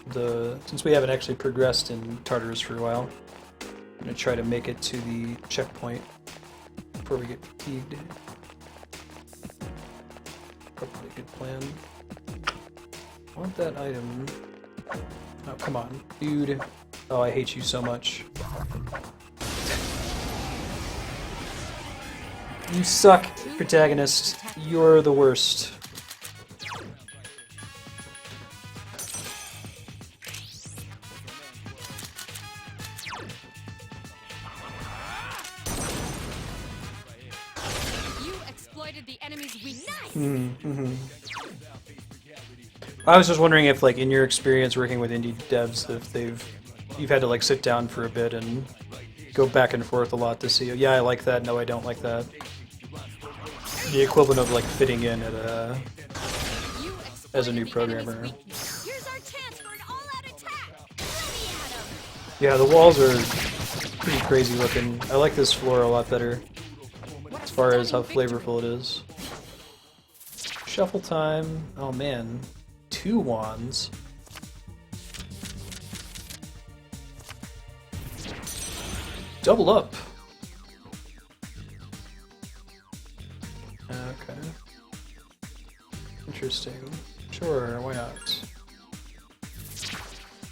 the... Since we haven't actually progressed in Tartarus for a while, I'm going to try to make it to the checkpoint before we get fatigued. Probably a good plan. I want that item. Oh, come on. Dude. Oh, I hate you so much. You suck, protagonist. You're the worst. You exploited the enemy's weakness. Mm-hmm. I was just wondering if, like, in your experience working with indie devs, if you've had to like sit down for a bit and go back and forth a lot to see, yeah, I like that, no, I don't like that. The equivalent of like fitting in at as a new programmer. Here's our chance for an all-out attack. Ready, Adam. Yeah, the walls are pretty crazy looking. I like this floor a lot better as far as how flavorful it is. Shuffle time. Oh man, 2 wands. Double up. Okay. Interesting. Sure, why not?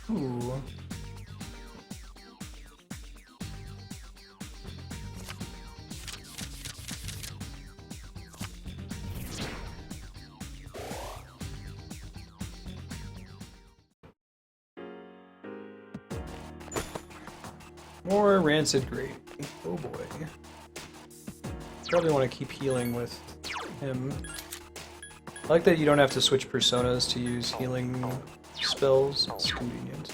Ooh. More rancid grape. Oh boy. Probably want to keep healing with him. I like that you don't have to switch personas to use healing spells. It's convenient.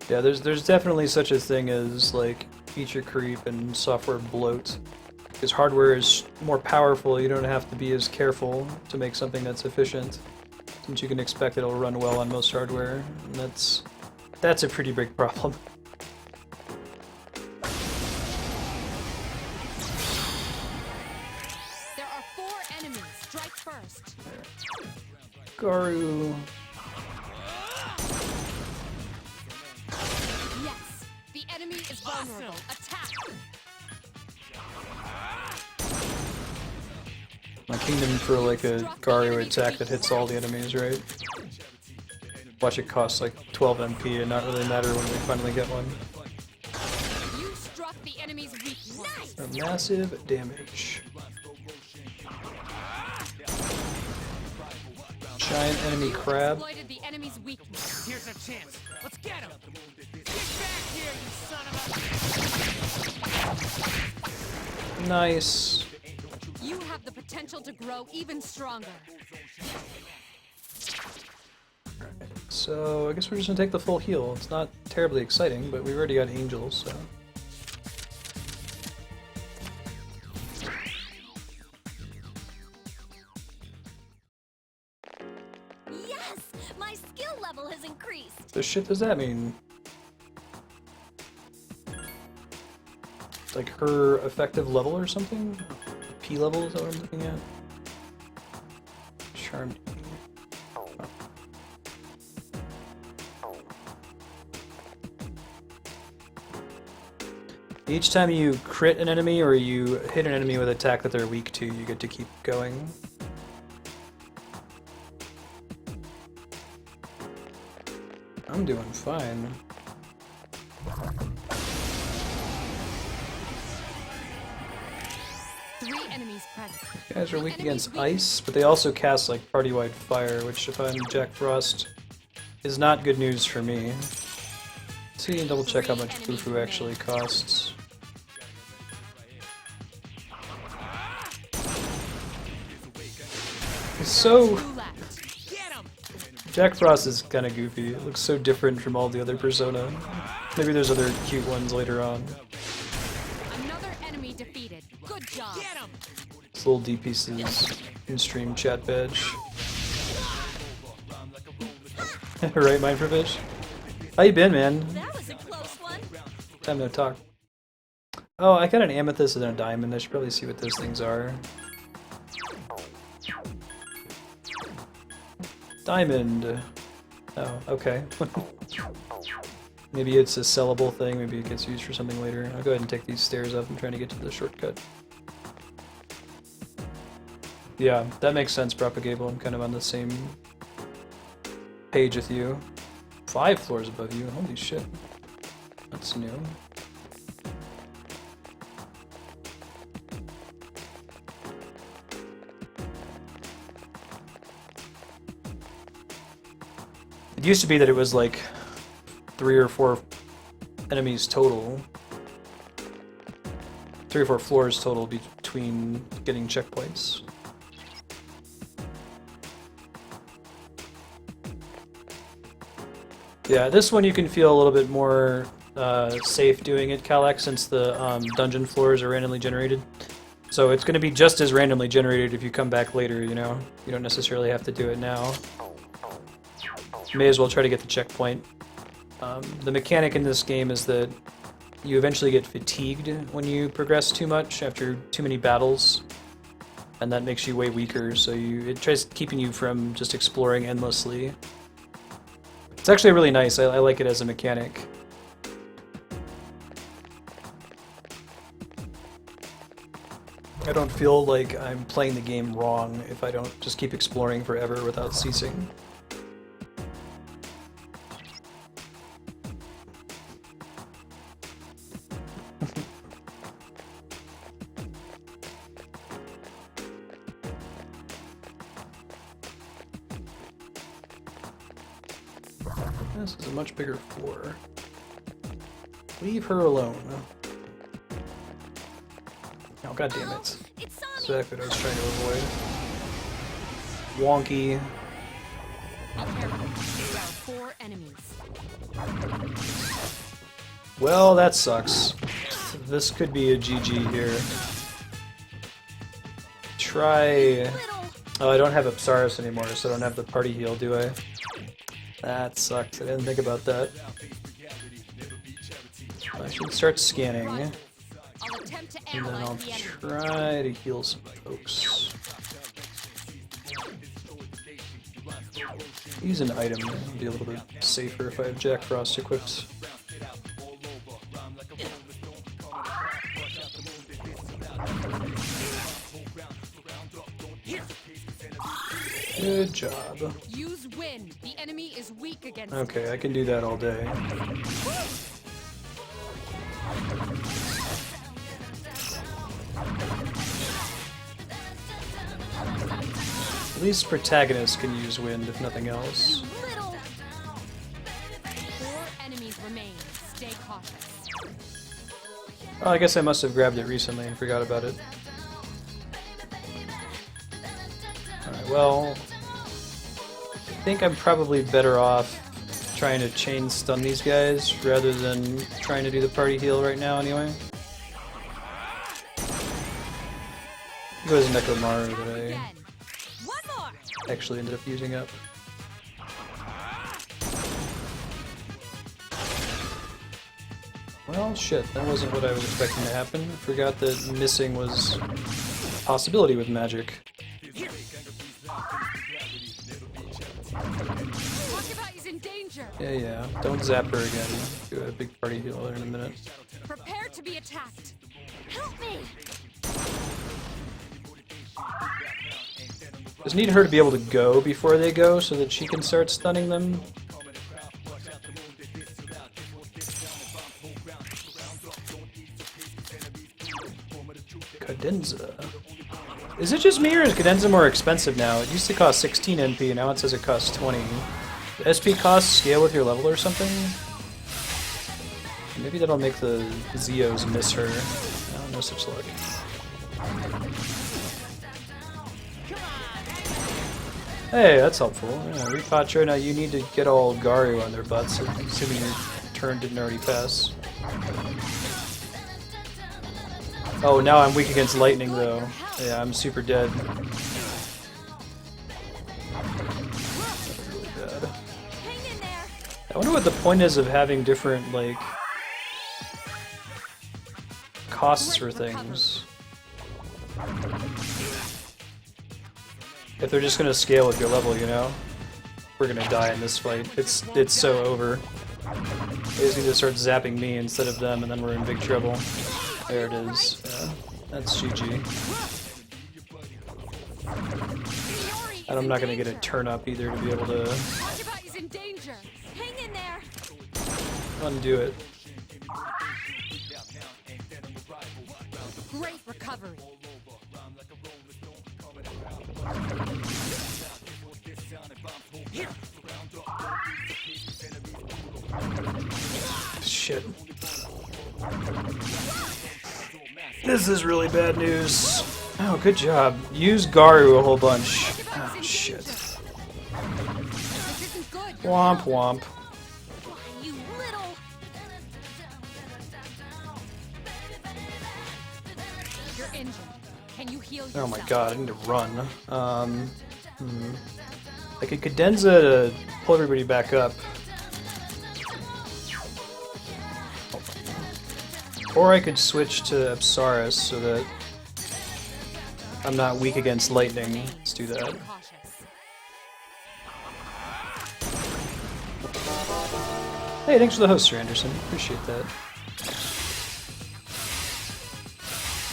Yeah, there's definitely such a thing as like feature creep and software bloat. Because hardware is more powerful, you don't have to be as careful to make something that's efficient, since you can expect it'll run well on most hardware, and that's a pretty big problem. There are 4 enemies. Strike first. Garu. Yes, the enemy is vulnerable. Attack. My kingdom for like a Garu attack that hits all the enemies, right? Watch it cost like 12 MP and not really matter when we finally get one. You struck the enemy's weakness. For massive damage. Giant enemy crab. Exploited the enemy's weakness. Here's our chance. Let's get him. Get back here, you son of a... Nice. You have the potential to grow even stronger. So I guess we're just gonna take the full heal. It's not terribly exciting, but we've already got angels, so. Yes! My skill level has increased. The shit does that mean? Like her effective level or something? P level is that what I'm looking at? Charmed. Oh. Each time you crit an enemy or you hit an enemy with an attack that they're weak to, you get to keep going. I'm doing fine. You guys are weak against ice, but they also cast like party-wide fire, which if I'm Jack Frost is not good news for me. Let's see and double check how much Fufu actually costs. It's so... Jack Frost is kind of goofy. It looks so different from all the other Persona. Maybe there's other cute ones later on. Another enemy defeated. Good job. Get him. It's little D pieces in stream chat badge. Right, Mind for Fish? How you been, man? That was Time no talk. Oh, I got an amethyst and a diamond. I should probably see what those things are. Diamond. Oh, okay. Maybe it's a sellable thing. Maybe it gets used for something later. I'll go ahead and take these stairs up. I'm trying to get to the shortcut. Yeah, that makes sense, Propagable. I'm kind of on the same page with you. 5 floors above you. Holy shit. That's new. It used to be that it was like 3 or 4 enemies total. 3 or 4 floors total between getting checkpoints. Yeah, this one you can feel a little bit more safe doing it, Calyx, since the dungeon floors are randomly generated. So it's going to be just as randomly generated if you come back later, you know? You don't necessarily have to do it now. You may as well try to get the checkpoint. The mechanic in this game is that you eventually get fatigued when you progress too much after too many battles. And that makes you way weaker, so it tries keeping you from just exploring endlessly. It's actually really nice. I like it as a mechanic. I don't feel like I'm playing the game wrong if I don't just keep exploring forever without ceasing. This is a much bigger floor. Leave her alone. Oh, god damn it. Exactly what I was trying to avoid. Wonky. There are 4 enemies. Well, that sucks. This could be a GG here. Try... Oh, I don't have Apsaris anymore, so I don't have the party heal, do I? That sucks. I didn't think about that. I should start scanning. And then I'll try to heal some folks. Use an item. It'll be a little bit safer if I have Jack Frost equipped. Good job. Use wind. The enemy is weak against Okay, I can do that all day. At least protagonists can use wind, if nothing else. 4 enemies remain. Stay cautious. Oh, I guess I must have grabbed it recently and forgot about it. Alright, well... I think I'm probably better off trying to chain stun these guys rather than trying to do the party heal right now anyway. It was Nekomaru that I actually ended up using up. Well, shit, that wasn't what I was expecting to happen. I forgot that missing was a possibility with magic. Yeah, don't zap her again. Do a big party healer in a minute. Prepare to be attacked. Help me! Just need her to be able to go before they go so that she can start stunning them. Cadenza. Is it just me or is Cadenza more expensive now? It used to cost 16 NP, now it says it costs 20. The SP costs scale with your level or something? Maybe that'll make the Zeos miss her. Oh, no such luck. Hey, that's helpful. Yeah, Repatcher, now you need to get all Garu on their butts, assuming your turn didn't already pass. Oh, now I'm weak against lightning, though. Yeah, I'm super dead. Really bad. I wonder what the point is of having different, like, costs for things. If they're just gonna scale with your level, you know, we're gonna die in this fight. It's so over. They just need to start zapping me instead of them, and then we're in big trouble. There it is. Yeah, that's GG. And I'm not gonna get a turn up either to be able to He's in danger. Hang in there. undo it. Great recovery. Shit. This is really bad news. Oh, good job. Use Garu a whole bunch. Oh, shit. This isn't good. Womp womp. Why, you little... You're injured. Can you heal Oh yourself? my god, I need to run. I could cadenza to pull everybody back up. Or I could switch to Apsaris so that I'm not weak against lightning. Let's do that. Hey, thanks for the host, Sir Anderson. Appreciate that.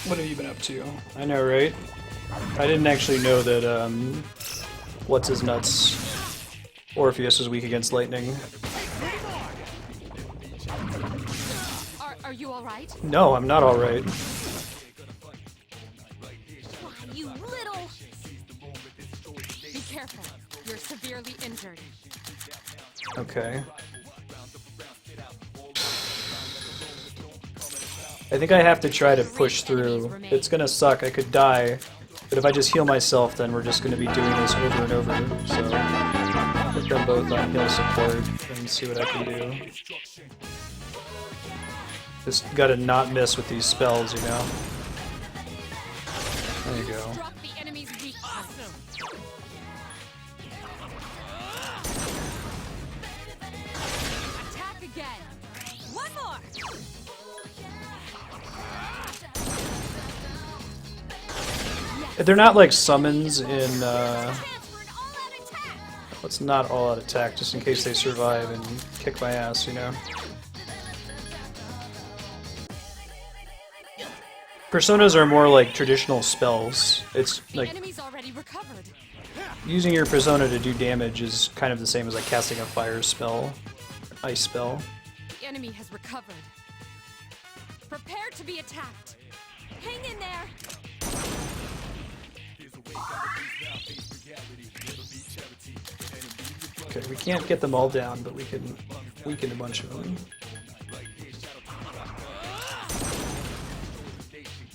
What have you been up to? I know, right? I didn't actually know that, what's-his-nuts Orpheus was weak against lightning. Are you alright? No, I'm not alright. Why, you little... Be careful. You're severely injured. Okay. I think I have to try to push through. It's gonna suck, I could die, but if I just heal myself, then we're just gonna be doing this over and over, so put them both on heal support and see what I can do. Just gotta not miss with these spells, you know? There you go. Drop the enemy's weak. Awesome. Attack again. One more! They're not like summons in, Chance for an all-out attack! it's not all-out attack, just in case they survive and kick my ass, you know? Personas are more like traditional spells. It's The like enemy's already recovered. using your persona to do damage is kind of the same as like casting a fire spell, ice spell. The enemy has recovered. Prepare to be attacked. Hang in there! Okay, we can't get them all down, but we can weaken a bunch of them.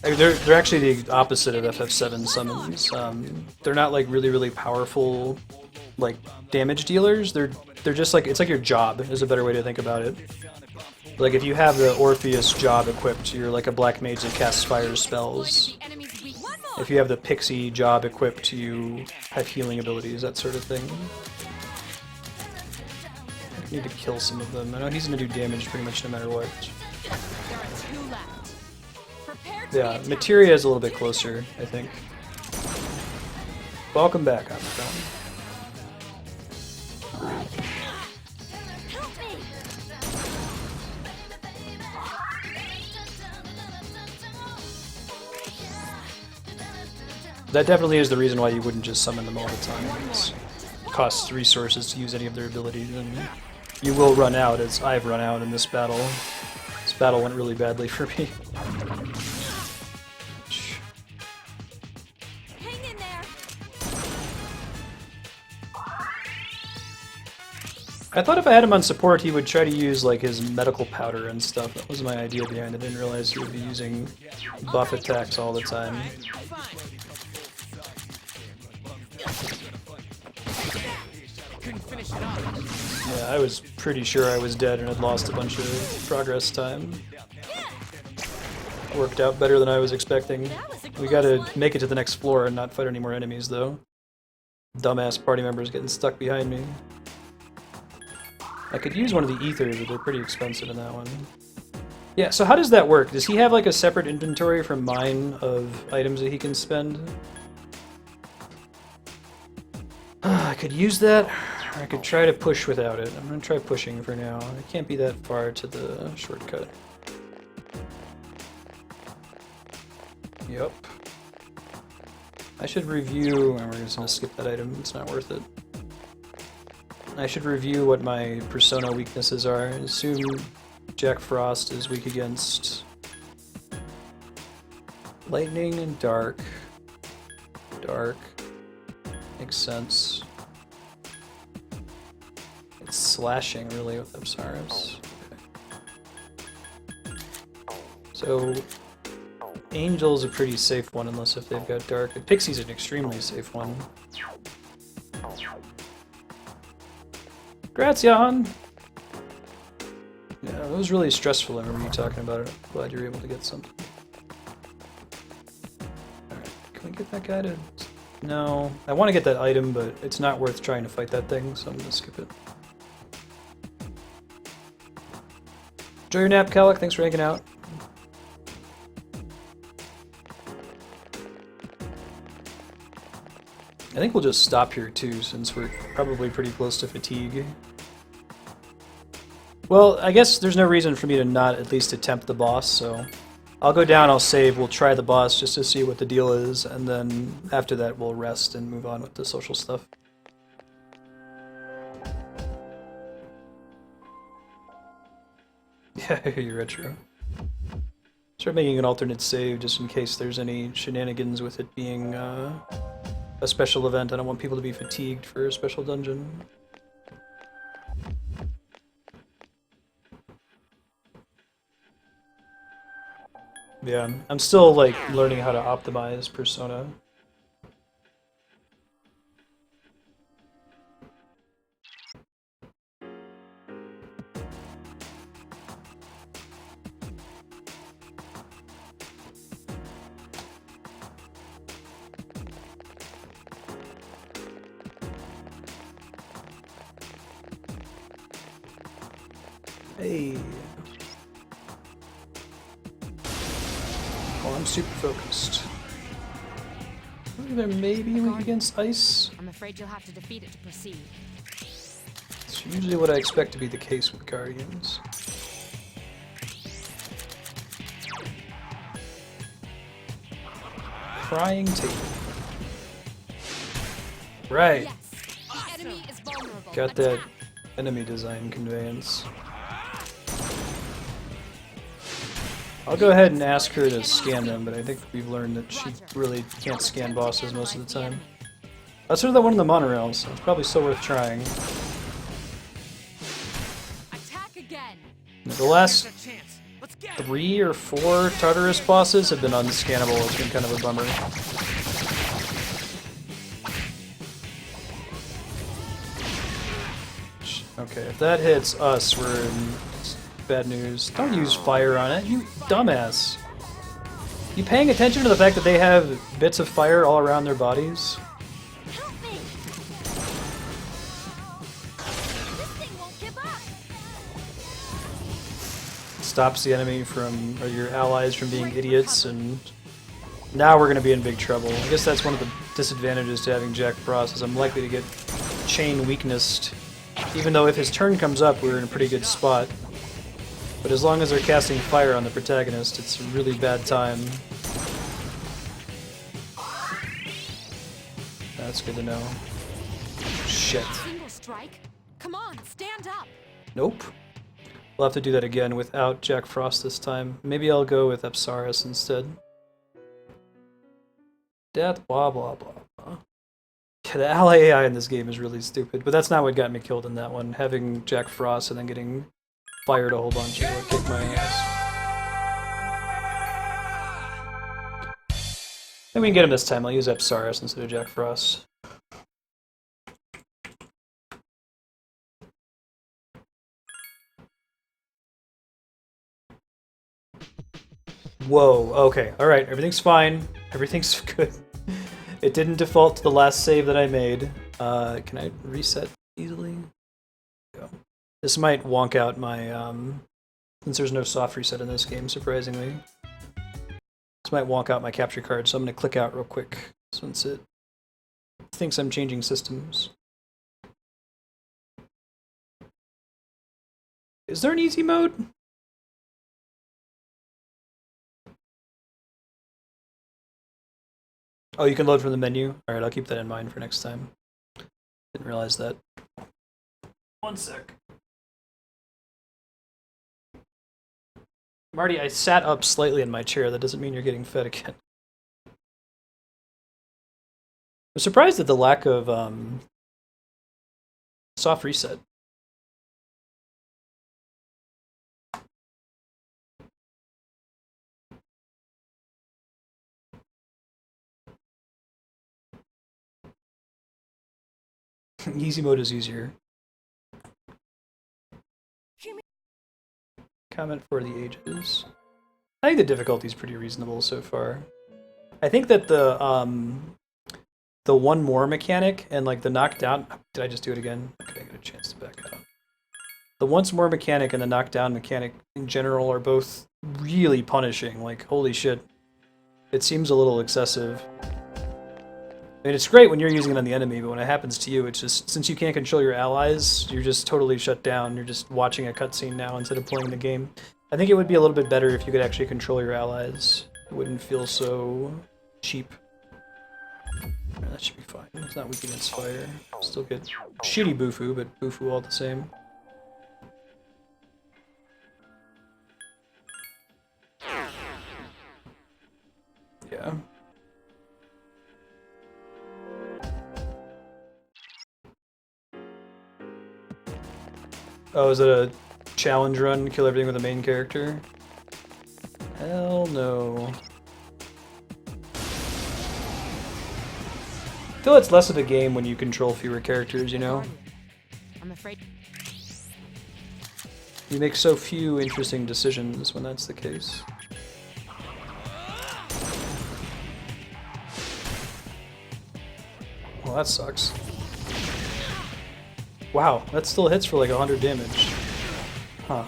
They're actually the opposite of FF7 summons. They're not like really powerful like damage dealers. They're just like, it's like your job is a better way to think about it. Like if you have the Orpheus job equipped, you're like a black mage that casts fire spells. The enemy's weak. If you have the Pixie job equipped, you have healing abilities, that sort of thing. I need to kill some of them. I know he's gonna do damage pretty much no matter what. There are 2 left. Prepare to Yeah, be attacked. Materia is a little bit closer, I think. Welcome back, Omicron. Help me! That definitely is the reason why you wouldn't just summon them all the time. It costs resources to use any of their abilities, and you will run out, as I've run out in this battle. This battle went really badly for me. Hang in there! I thought if I had him on support, he would try to use like his medical powder and stuff. That was my idea behind it. I didn't realize he would be using buff attacks all the time. Couldn't finish it off. Yeah, I was pretty sure I was dead and had lost a bunch of progress time. Worked out better than I was expecting. We gotta make it to the next floor and not fight any more enemies, though. Dumbass party members getting stuck behind me. I could use one of the ethers, but they're pretty expensive in that one. Yeah, so how does that work? Does he have like a separate inventory from mine of items that he can spend? I could use that, or I could try to push without it. I'm gonna try pushing for now. I can't be that far to the shortcut. Yep. I should review... we're just gonna skip that item, it's not worth it. I should review what my persona weaknesses are. I assume Jack Frost is weak against lightning and dark. Dark. Makes sense. It's slashing really with Osiris. Okay. So Angel's a pretty safe one unless if they've got dark. Pixie's an extremely safe one. Grazian! Yeah, it was really stressful. I remember you talking about it. Glad you were able to get something. Alright, can we get that guy to... No, I want to get that item, but it's not worth trying to fight that thing, so I'm gonna skip it. Enjoy your nap, Calic. Thanks for hanging out. I think we'll just stop here too, since we're probably pretty close to fatigue. Well, I guess there's no reason for me to not at least attempt the boss, so I'll go down, I'll save, we'll try the boss just to see what the deal is, and then after that we'll rest and move on with the social stuff. Yeah, you're retro. Start making an alternate save just in case there's any shenanigans with it being a special event. I don't want people to be fatigued for a special dungeon. Yeah, I'm still like learning how to optimize Persona. Hey. Oh, I'm super focused. There may be weak against ice. I'm afraid you'll have to defeat it to proceed. It's usually what I expect to be the case with Guardians. Crying table. Right. Yes. The enemy is vulnerable. Got that Attack. enemy design conveyance. I'll go ahead and ask her to scan them, but I think we've learned that she really can't scan bosses most of the time. Let's do that one in the monorail, so it's probably still worth trying. Attack again. The last 3 or 4 Tartarus bosses have been unscannable. It's been kind of a bummer. Okay, if that hits us, we're in bad news. Don't use fire on it, you dumbass. You paying attention to the fact that they have bits of fire all around their bodies? Help me. This thing won't give up. Stops the enemy from, or your allies from being idiots, and now we're going to be in big trouble. I guess that's one of the disadvantages to having Jack Frost, is I'm likely to get chain weaknessed. Even though if his turn comes up, we're in a pretty good spot. But as long as they're casting fire on the protagonist, it's a really bad time. That's good to know. Shit. Single strike. Come on, stand up. Nope. We'll have to do that again without Jack Frost this time. Maybe I'll go with Osiris instead. Death, blah blah blah blah. Yeah, the ally AI in this game is really stupid, but that's not what got me killed in that one. Having Jack Frost and then getting fired a whole bunch is what kicked my ass. Then we can get him this time. I'll use Osiris instead of Jack Frost. Whoa, okay, alright, everything's fine. Everything's good. It didn't default to the last save that I made. Can I reset easily? Go. This might wonk out my Since there's no soft reset in this game, surprisingly. This might walk out my capture card, so I'm going to click out real quick since it thinks I'm changing systems. Is there an easy mode? Oh, you can load from the menu? Alright, I'll keep that in mind for next time. Didn't realize that. One sec. Marty, I sat up slightly in my chair. That doesn't mean you're getting fed again. I'm surprised at the lack of soft reset. Easy mode is easier. Comment for the ages. I think the difficulty is pretty reasonable so far. I think that the one more mechanic and like the knockdown. Did I just do it again? Okay, I got a chance to back out. The once more mechanic and the knockdown mechanic in general are both really punishing. Like, holy shit. It seems a little excessive. I mean, it's great when you're using it on the enemy, but when it happens to you, it's just, since you can't control your allies, you're just totally shut down. You're just watching a cutscene now instead of playing the game. I think it would be a little bit better if you could actually control your allies. It wouldn't feel so cheap. Yeah, that should be fine. It's not weak against fire. Still get shitty Bufu, but Bufu all the same. Yeah. Oh, is it a challenge run? Kill everything with the main character? Hell no. I feel it's less of a game when you control fewer characters, you know? I'm afraid. You make so few interesting decisions when that's the case. Well, that sucks. Wow, that still hits for like 100 damage. Huh.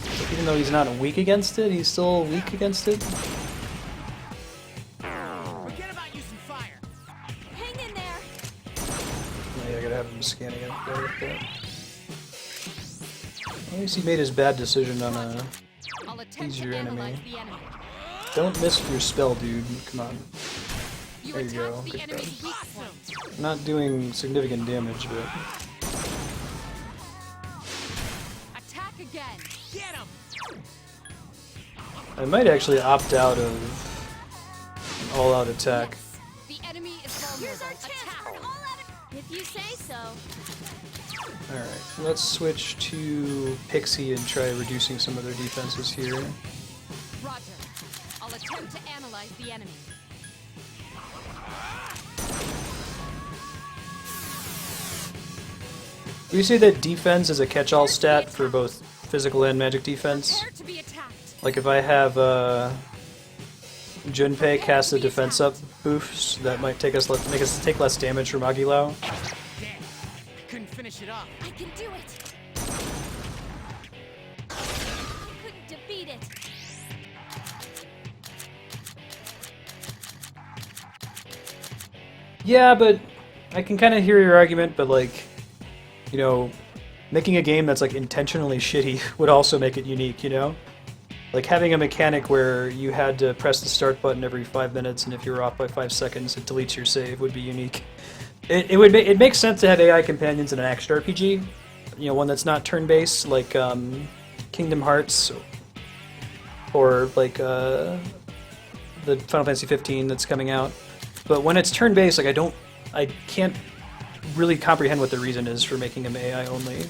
So even though he's not weak against it, he's still weak against it? Forget about using fire. Hang in there. Yeah, I gotta have him scanning it. At least he made his bad decision on a I'll attempt easier to enemy. analyze the enemy. Don't miss your spell, dude. Come on. You There you attacked go. the Good enemy's job. weak point. Not doing significant damage, but Attack again. Get him. I might actually opt out of an all-out attack. The enemy is Here's vulnerable. our chance Attack. for an all-out. If you say so. Alright, let's switch to Pixie and try reducing some of their defenses here. Roger. I'll attempt to analyze the enemy. We say that defense is a catch-all stat for both physical and magic defense. Prepare to be attacked. Like if I have Junpei cast the defense up boost, that might make us take less damage from Agilao. Damn. I couldn't finish it off. I can do it. You couldn't defeat it. Yeah, but I can kind of hear your argument, but like, you know, making a game that's like intentionally shitty would also make it unique, you know? Like having a mechanic where you had to press the start button every 5 minutes, and if you were off by 5 seconds, it deletes your save would be unique. It makes sense to have AI companions in an action RPG, you know, one that's not turn-based, like Kingdom Hearts, or like the Final Fantasy 15 that's coming out. But when it's turn-based, like I can't really comprehend what the reason is for making them AI only.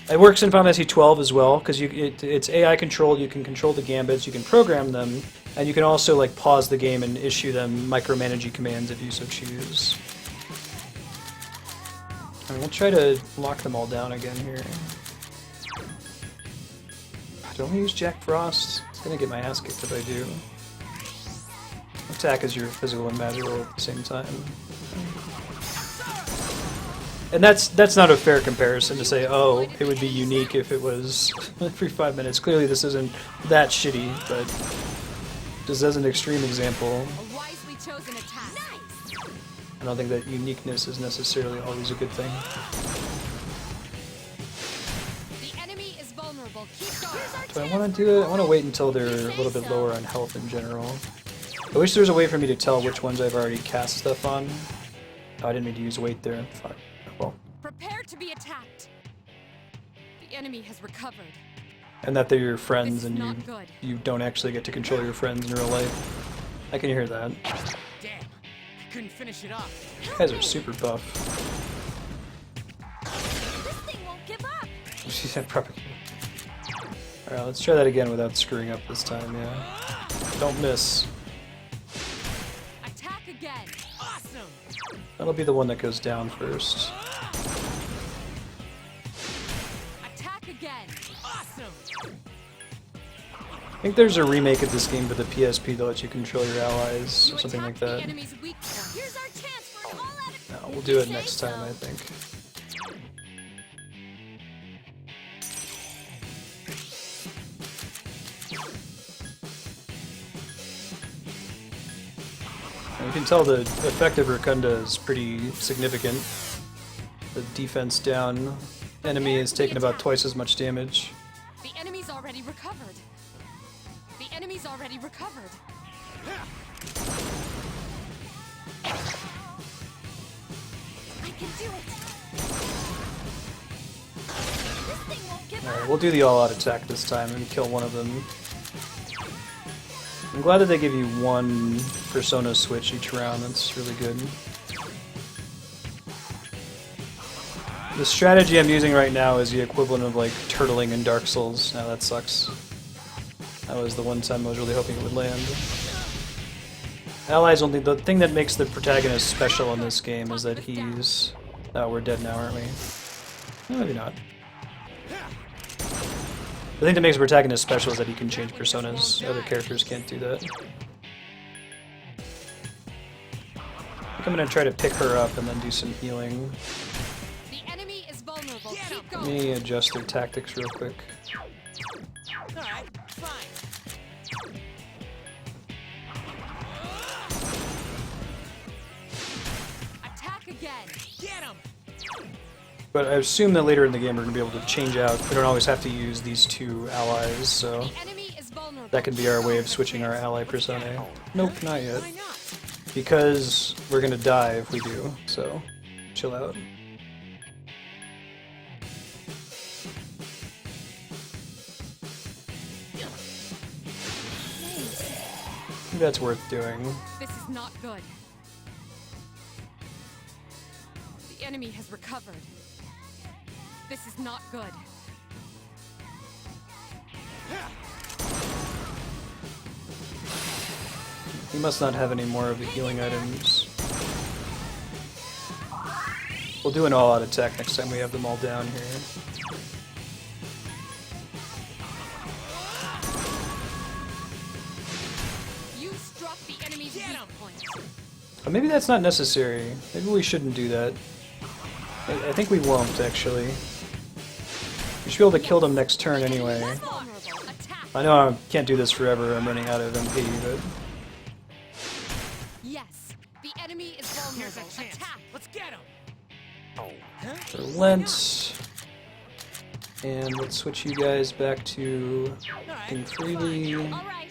It works in Final Fantasy 12 as well, because it's AI controlled. You can control the gambits, you can program them, and you can also like pause the game and issue them micromanaging commands if you so choose. Alright, we'll try to lock them all down again here. Don't use Jack Frost. It's gonna get my ass kicked if I do. Attack is your physical and magical at the same time. And that's not a fair comparison to say, oh, it would be unique if it was every 5 minutes. Clearly this isn't that shitty, but just as an extreme example, A wisely chosen attack. Nice. I don't think that uniqueness is necessarily always a good thing. The enemy is vulnerable. Keep going. Do I want to do it? I want to wait until they're a little bit lower on health in general. I wish there was a way for me to tell which ones I've already cast stuff on. Oh, I didn't mean to use weight there. Fuck. Well. Prepare to be attacked. The enemy has recovered. And that they're your friends This is and not good. you don't actually get to control your friends in real life. I can hear that. Damn, I couldn't finish it off. You guys are super buff. This thing won't give up. She said propagate. Alright, let's try that again without screwing up this time, yeah. Don't miss. Attack again. Awesome! That'll be the one that goes down first. Attack again. Awesome! I think there's a remake of this game for the PSP that lets you control your allies, You or something attack like the that. enemy's weak point. Here's our chance for an all-out. No, we'll do it next time, I think. And you can tell the effect of Rotunda is pretty significant. The defense down enemy is taking about twice as much damage. The enemy's already recovered. The enemy's already recovered. I can do it. This thing won't give Alright, up. we'll do the all-out attack this time and kill one of them. I'm glad that they give you one persona switch each round, that's really good. The strategy I'm using right now is the equivalent of like turtling in Dark Souls. Now that sucks. That was the one time I was really hoping it would land. Allies only. The thing that makes the protagonist special in this game is that he's... Oh, we're dead now, aren't we? No, maybe not. The thing that makes the protagonist special is that he can change personas. Other characters can't do that. I think I'm gonna try to pick her up and then do some healing. The enemy is vulnerable. Keep Let going. me adjust their tactics real quick. Alright, fine. Attack again. Get him! But I assume that later in the game we're going to be able to change out. We don't always have to use these two allies, so The enemy is vulnerable. that can be our way of switching our ally personae. Nope, not yet. Why not? Because we're going to die if we do, so chill out. I think that's worth doing. This is not good. The enemy has recovered. This is not good. He must not have any more of the healing items. We'll do an all-out attack next time we have them all down here. You struck the enemy's weak point. But maybe that's not necessary. Maybe we shouldn't do that. I think we won't, actually. We should be able to kill them next turn anyway. Vulnerable. Attack. I know I can't do this forever, I'm running out of MP, but... Yes. The enemy is Here's vulnerable. a chance. Attack. Let's get him! Relent. And let's switch you guys back to King Freely. All right.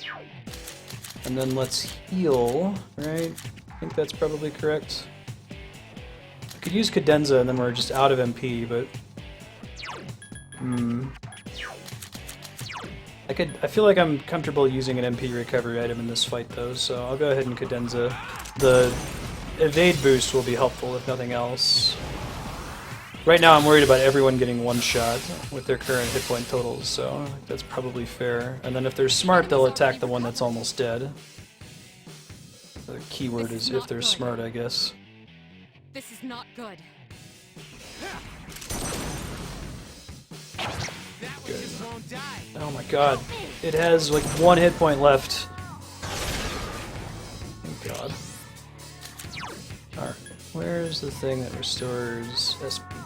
And then let's heal, right? I think that's probably correct. I could use Cadenza and then we're just out of MP, but... I feel like I'm comfortable using an MP recovery item in this fight though, so I'll go ahead and Cadenza. The evade boost will be helpful if nothing else. Right now I'm worried about everyone getting one shot with their current hit point totals, so I think that's probably fair. And then if they're smart, they'll attack the one that's almost dead. The keyword is if they're smart, I guess. This is not good. That one just won't die. Oh my god. It has like one hit point left. Thank god. Alright, where's the thing that restores SP?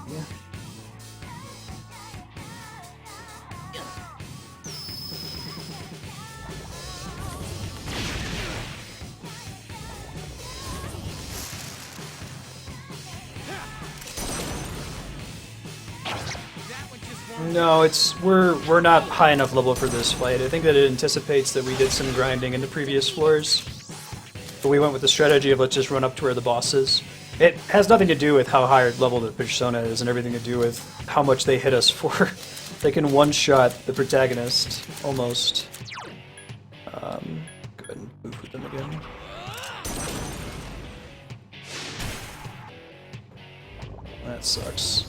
No, we're not high enough level for this fight. I think that it anticipates that we did some grinding in the previous floors, but we went with the strategy of let's just run up to where the boss is. It has nothing to do with how high level the persona is, and everything to do with how much they hit us for. They can one-shot the protagonist almost. Go ahead and move with them again. That sucks.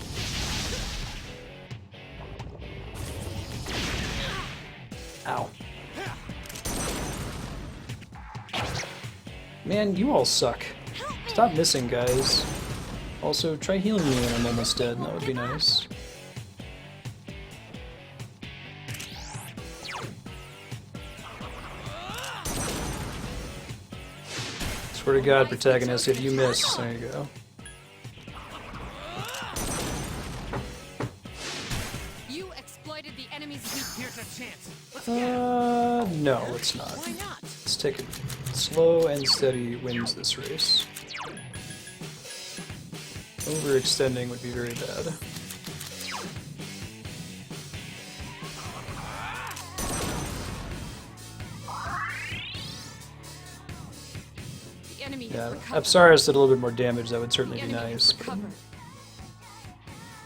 Ow. Man, you all suck. Stop missing, guys. Also, try healing me when I'm almost dead. That would be nice. Swear to God, protagonist, if you miss, there you go. You exploited the enemy's Here's a chance. Let's No, it's not. Why not? Let's take it slow and steady wins this race. Overextending would be very bad. The enemy Yeah, has recovered. Apsaris did a little bit more damage, that would certainly The be enemy nice. has But recovered.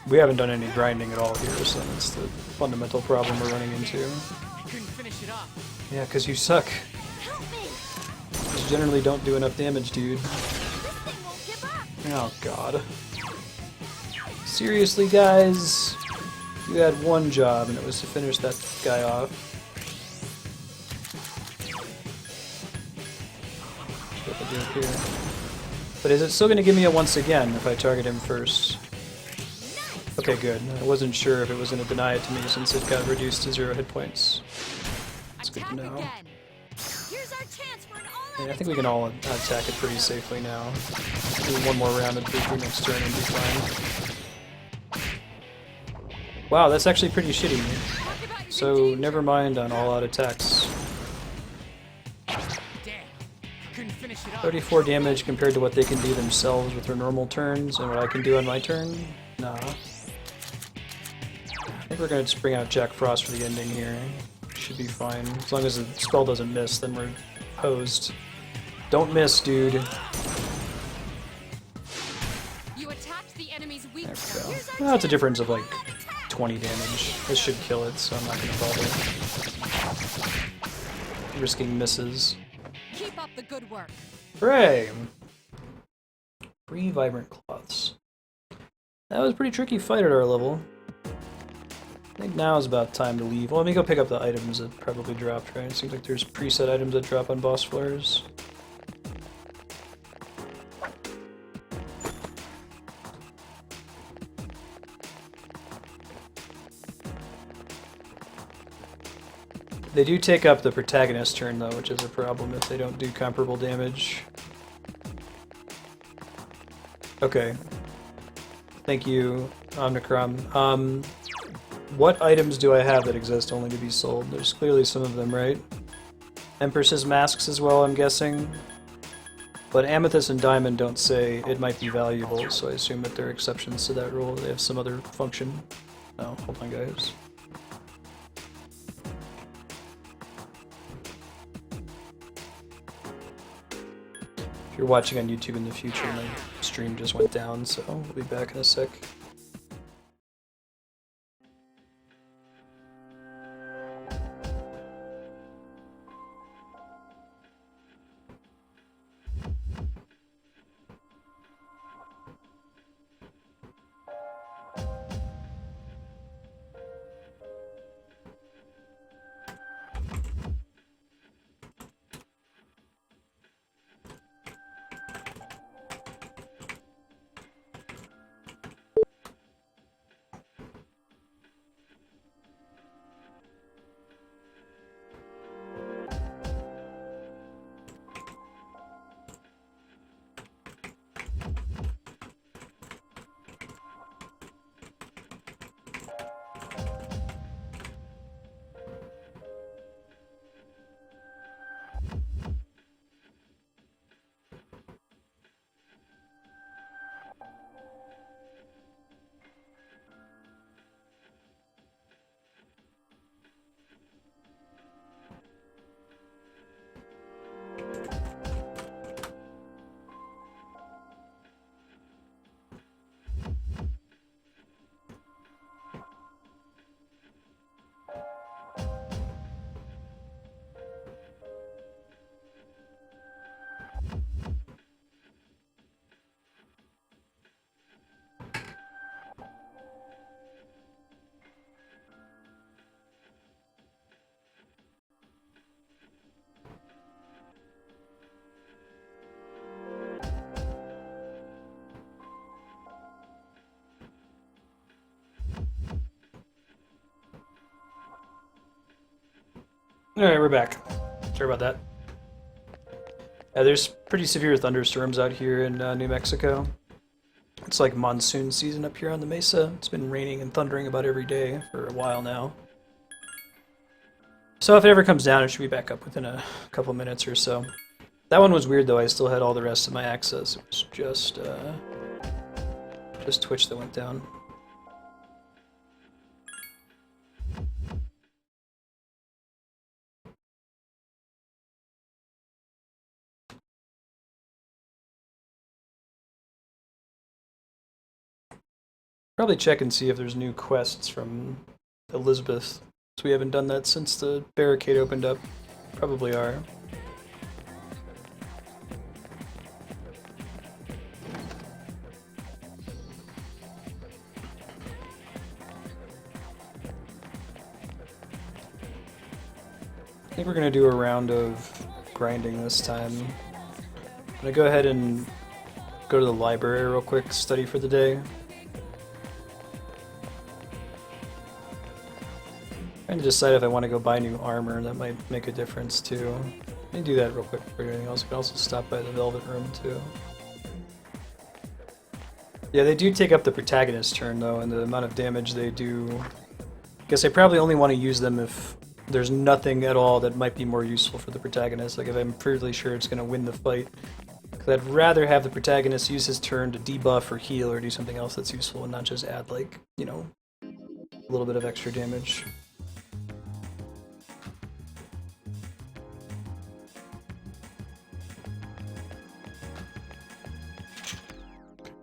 we haven't done any grinding at all here, so that's the fundamental problem we're running into. You couldn't finish it off. Yeah, because you suck. Help me! You generally don't do enough damage, dude. This thing won't give up! Oh god. Seriously, guys? You had one job, and it was to finish that guy off. What I do here. But is it still going to give me a once again if I target him first? Okay, good. I wasn't sure if it was going to deny it to me since it got reduced to 0 hit points. That's good to Attack know. again. Here's our chance for an all-out Yeah, I think we can all attack it pretty safely now. Do one more round of Boofu next turn and be fine. Wow, that's actually pretty shitty. So never mind on all-out attacks. Damn. Couldn't finish it off. 34 damage compared to what they can do themselves with their normal turns, and what I can do on my turn? Nah. I think we're gonna just bring out Jack Frost for the ending here. Should be fine. As long as the spell doesn't miss, then we're hosed. Don't miss, dude. You attacked the enemy's weak There point. we go. Well, that's a difference of like 20 damage. This should kill it, so I'm not gonna bother. Risking misses. Keep up the good work. Hooray! 3 vibrant cloths. That was a pretty tricky fight at our level. I think now is about time to leave. Well, let me go pick up the items that probably dropped, right? It seems like there's preset items that drop on boss floors. They do take up the protagonist turn, though, which is a problem if they don't do comparable damage. Okay. Thank you, Omnicrom. What items do I have that exist only to be sold? There's clearly some of them, right? Empress's masks as well, I'm guessing. But Amethyst and Diamond don't say it might be valuable, so I assume that they're exceptions to that rule. They have some other function. Oh, hold on, guys. If you're watching on YouTube in the future, my stream just went down, so we'll be back in a sec. Alright, we're back. Sorry about that. There's pretty severe thunderstorms out here in New Mexico. It's like monsoon season up here on the mesa. It's been raining and thundering about every day for a while now. So if it ever comes down, it should be back up within a couple minutes or so. That one was weird though, I still had all the rest of my access. It was just Twitch that went down. Probably check and see if there's new quests from Elizabeth. So we haven't done that since the barricade opened up. Probably are. I think we're gonna do a round of grinding this time. I'm gonna go ahead and go to the library real quick, study for the day. Trying to decide if I want to go buy new armor. That might make a difference too. Let me do that real quick before anything else. I can also stop by the Velvet Room too. Yeah, they do take up the protagonist's turn though, and the amount of damage they do. I guess I probably only want to use them if there's nothing at all that might be more useful for the protagonist. Like if I'm fairly sure it's going to win the fight. Because I'd rather have the protagonist use his turn to debuff or heal or do something else that's useful and not just add like, you know, a little bit of extra damage.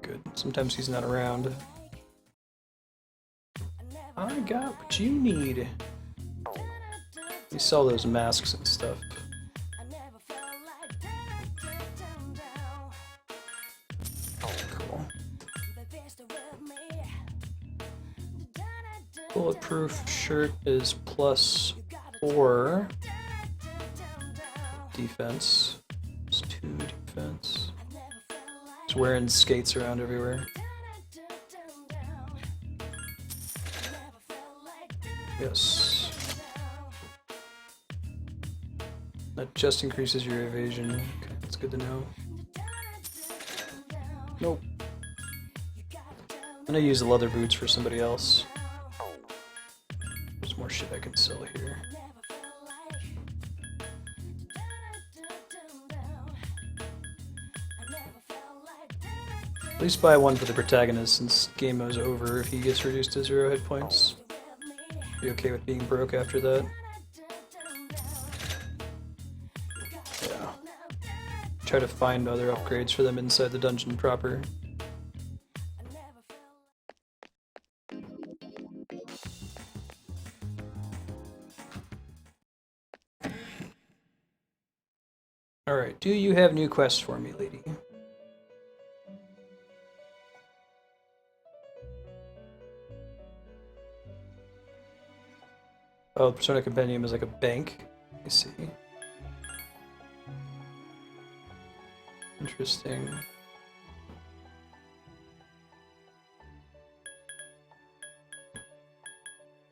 Good. Sometimes he's not around. I got what you need. You sell those masks and stuff. Cool. Bulletproof shirt is +4 defense. It's 2 defense. Just wearing skates around everywhere. Yes. That just increases your evasion. Okay, that's good to know. Nope. I'm gonna use the leather boots for somebody else. There's more shit I can sell here. At least buy one for the protagonist since game mode's over if he gets reduced to 0 hit points. Be okay with being broke after that. Yeah. Try to find other upgrades for them inside the dungeon proper. Alright, do you have new quests for me, lady? Oh, the Persona Compendium is like a bank. I see. Interesting.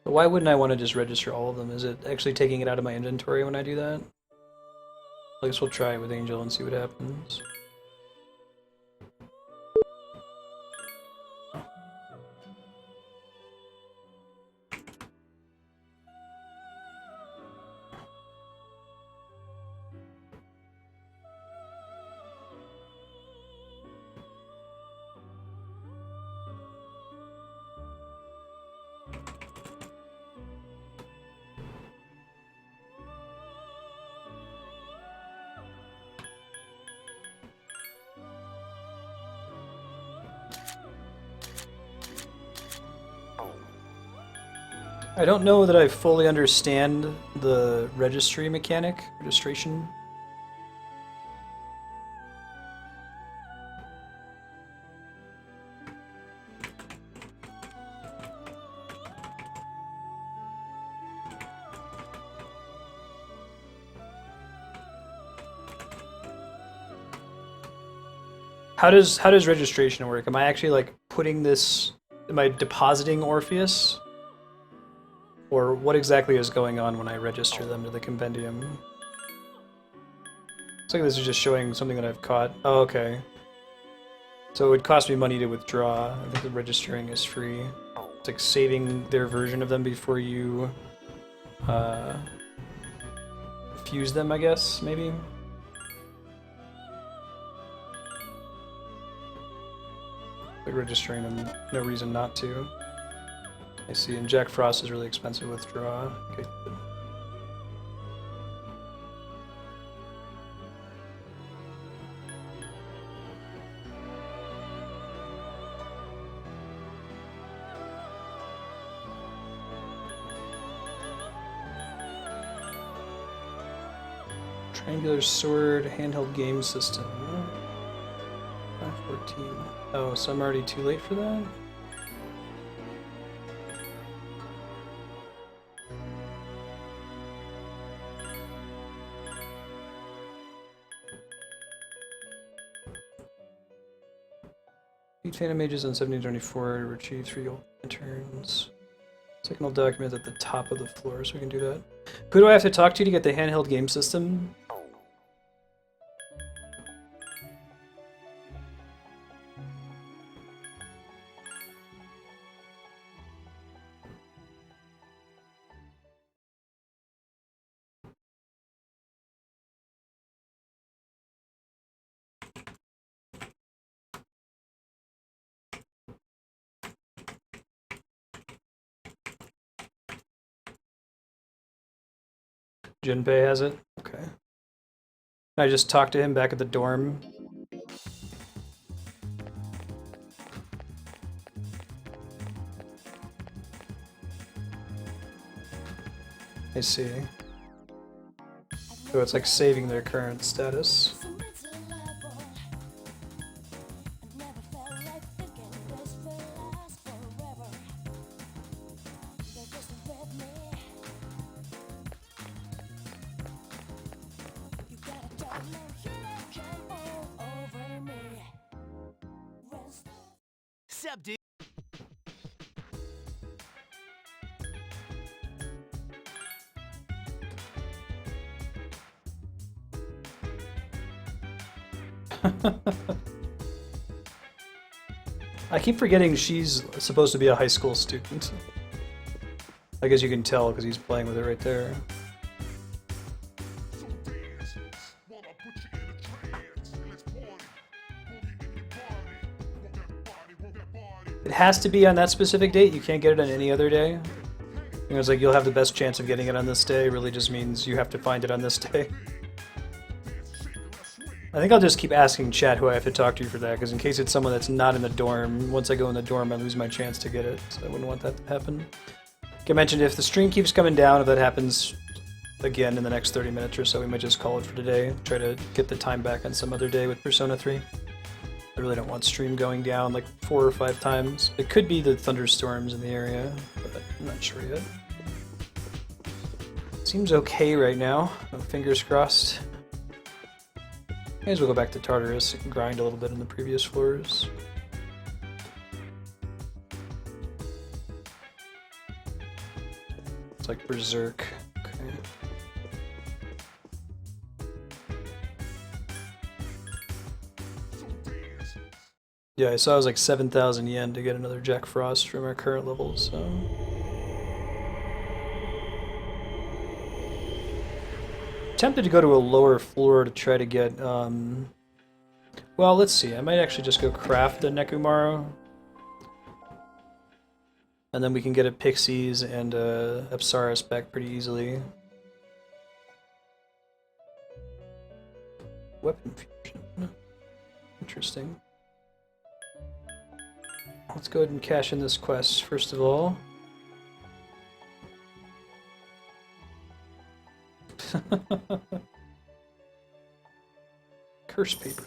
But why wouldn't I want to just register all of them? Is it actually taking it out of my inventory when I do that? I guess we'll try it with Angel and see what happens. I don't know that I fully understand the registration. How does registration work? Am I actually like putting this, am I depositing Orpheus? Or what exactly is going on when I register them to the compendium? Looks like this is just showing something that I've caught. Oh, okay. So it would cost me money to withdraw. I think the registering is free. It's like saving their version of them before you fuse them, I guess, maybe? Like registering them, no reason not to. I see, and Jack Frost is really expensive to withdraw. Okay. Triangular sword, handheld game system. 514. Oh, so I'm already too late for that? Eight Phantom Mages on 1724 to retrieve 3 gold lanterns. Signal document at the top of the floor, so we can do that. Who do I have to talk to get the handheld game system? Junpei has it? Okay. I just talked to him back at the dorm. I see. So it's like saving their current status. Sup, dude? I keep forgetting she's supposed to be a high school student. I guess you can tell because he's playing with it right there. It has to be on that specific date. You can't get it on any other day. You know, it's like you'll have the best chance of getting it on this day. Really just means you have to find it on this day. I think I'll just keep asking chat who I have to talk to for that, because in case it's someone that's not in the dorm, once I go in the dorm I lose my chance to get it, so I wouldn't want that to happen. Like I mentioned, if the stream keeps coming down, if that happens again in the next 30 minutes or so, we might just call it for today. Try to get the time back on some other day with Persona 3. I really don't want stream going down like 4 or 5 times. It could be the thunderstorms in the area, but I'm not sure yet. Seems okay right now, fingers crossed. May as well go back to Tartarus and grind a little bit in the previous floors. It's like Berserk. Okay. Yeah, I saw it was like 7,000 yen to get another Jack Frost from our current levels, so... Tempted to go to a lower floor to try to get, well, let's see. I might actually just go craft the Nekumaro. And then we can get a Pixies and a Apsaris back pretty easily. Weapon fusion. Interesting. Let's go ahead and cash in this quest, first of all. Curse paper.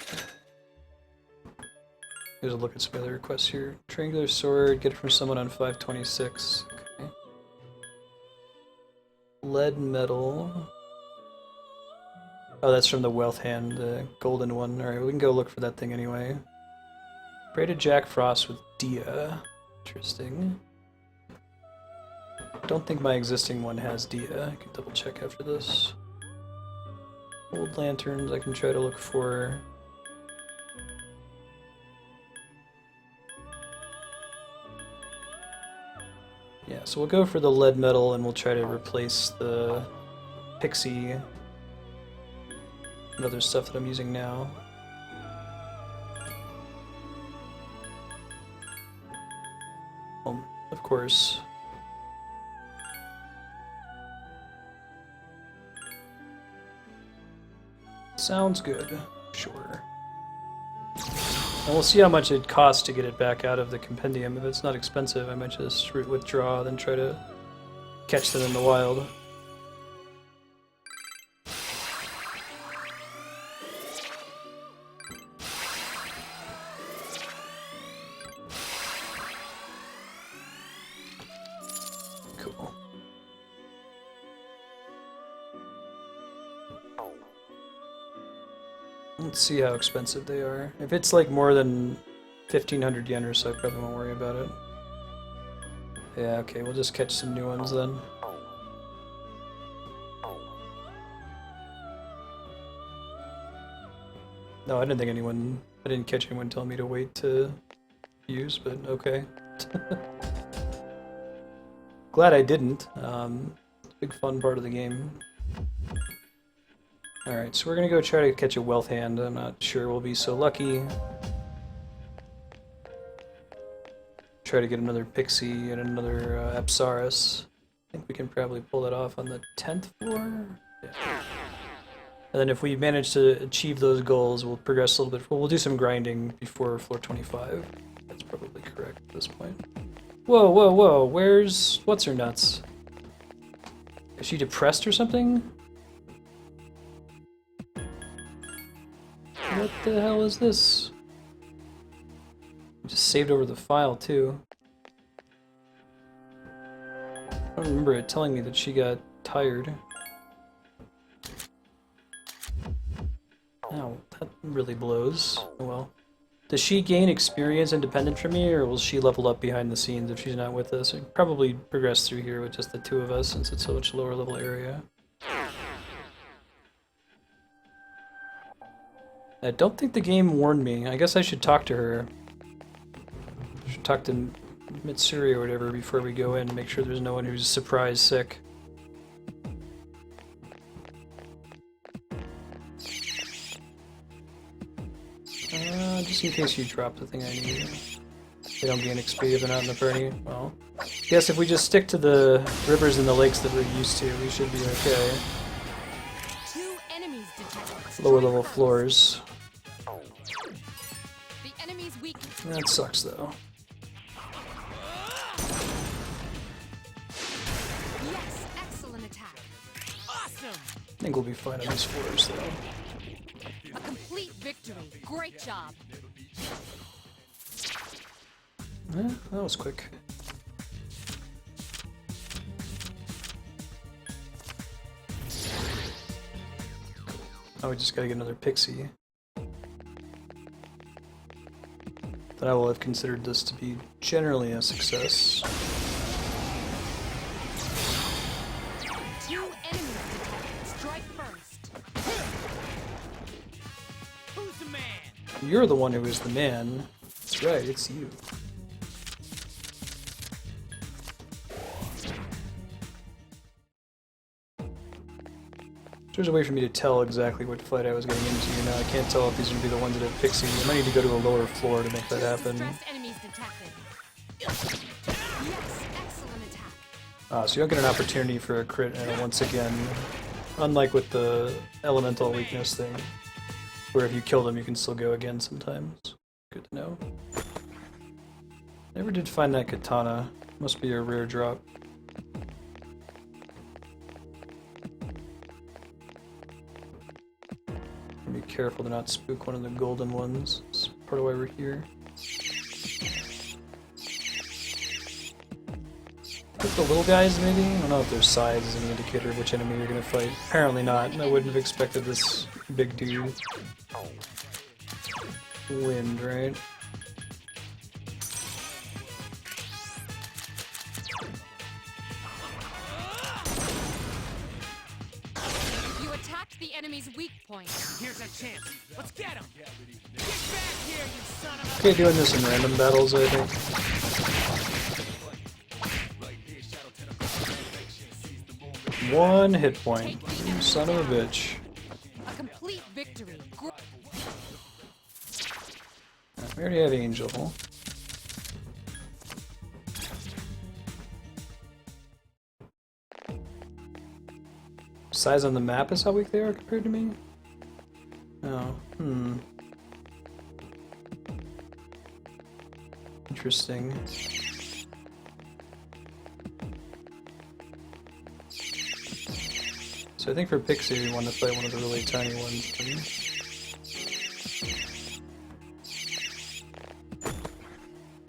Here's a look at some other requests here. Triangular sword, get it from someone on 526. Okay. Lead metal. Oh, that's from the Wealth Hand, the golden one. Alright, we can go look for that thing anyway. Braided Jack Frost with Dia. Interesting. don't think my existing one has Dia. I can double check after this. Old lanterns I can try to look for. Yeah, so we'll go for the lead metal and we'll try to replace the pixie and other stuff that I'm using now. Of course. Sounds good. Sure. And we'll see how much it costs to get it back out of the compendium. If it's not expensive, I might just withdraw, then try to catch them in the wild. Cool. Let's see how expensive they are. If it's like more than 1,500 yen or so, I probably won't worry about it. Yeah, okay, we'll just catch some new ones then. No, I didn't catch anyone telling me to wait to use, but okay. Glad I didn't. Big fun part of the game. Alright, so we're gonna go try to catch a wealth hand. I'm not sure we'll be so lucky. Try to get another pixie and another Apsaris. I think we can probably pull that off on the 10th floor? Yeah. And then if we manage to achieve those goals, we'll progress a little bit. We'll do some grinding before floor 25. That's probably correct at this point. Whoa, whoa, whoa, where's... what's her nuts? Is she depressed or something? What the hell is this? Just saved over the file too. I don't remember it telling me that she got tired. Oh, that really blows. Oh well. Does she gain experience independent from me, or will she level up behind the scenes if she's not with us? We'd probably progress through here with just the two of us since it's so much lower level area. I don't think the game warned me. I guess I should talk to her. I should talk to Mitsuri or whatever before we go in and make sure there's no one who's surprise sick. Just in case you drop the thing I need. They don't gain XP if they're not in the party. Well, I guess if we just stick to the rivers and the lakes that we're used to, we should be okay. Lower level floors. The enemy's weak. That sucks though. Yes, excellent attack. Awesome! I think we'll be fine on these floors though. A complete victory. Great job. That was quick. Oh, we just gotta get another pixie. Then I will have considered this to be generally a success. Two enemies detected. Strike first. Who's the man? You're the one who is the man. That's right, it's you. There's a way for me to tell exactly what fight I was getting into now. I can't tell if these are going to be the ones that have pixie. I might need to go to a lower floor to make that happen. Enemies detected. Yes, excellent attack. So you don't get an opportunity for a crit once again. Unlike with the elemental weakness thing, where if you kill them you can still go again sometimes. Good to know. Never did find that katana. Must be a rare drop. Be careful to not spook one of the golden ones. That's part of why we're here. With the little guys, maybe? I don't know if their size is an indicator of which enemy you're gonna fight. Apparently not. I wouldn't have expected this big dude. Wind, right? the enemy's weak point. Here's a chance. Let's get him. Get back here, you son of Okay, doing this in random battles, I think. One hit point. You son of a bitch. A complete victory. We already have Angel. Size on the map is how weak they are compared to me? Oh, Interesting. So I think for Pixie we want to play one of the really tiny ones.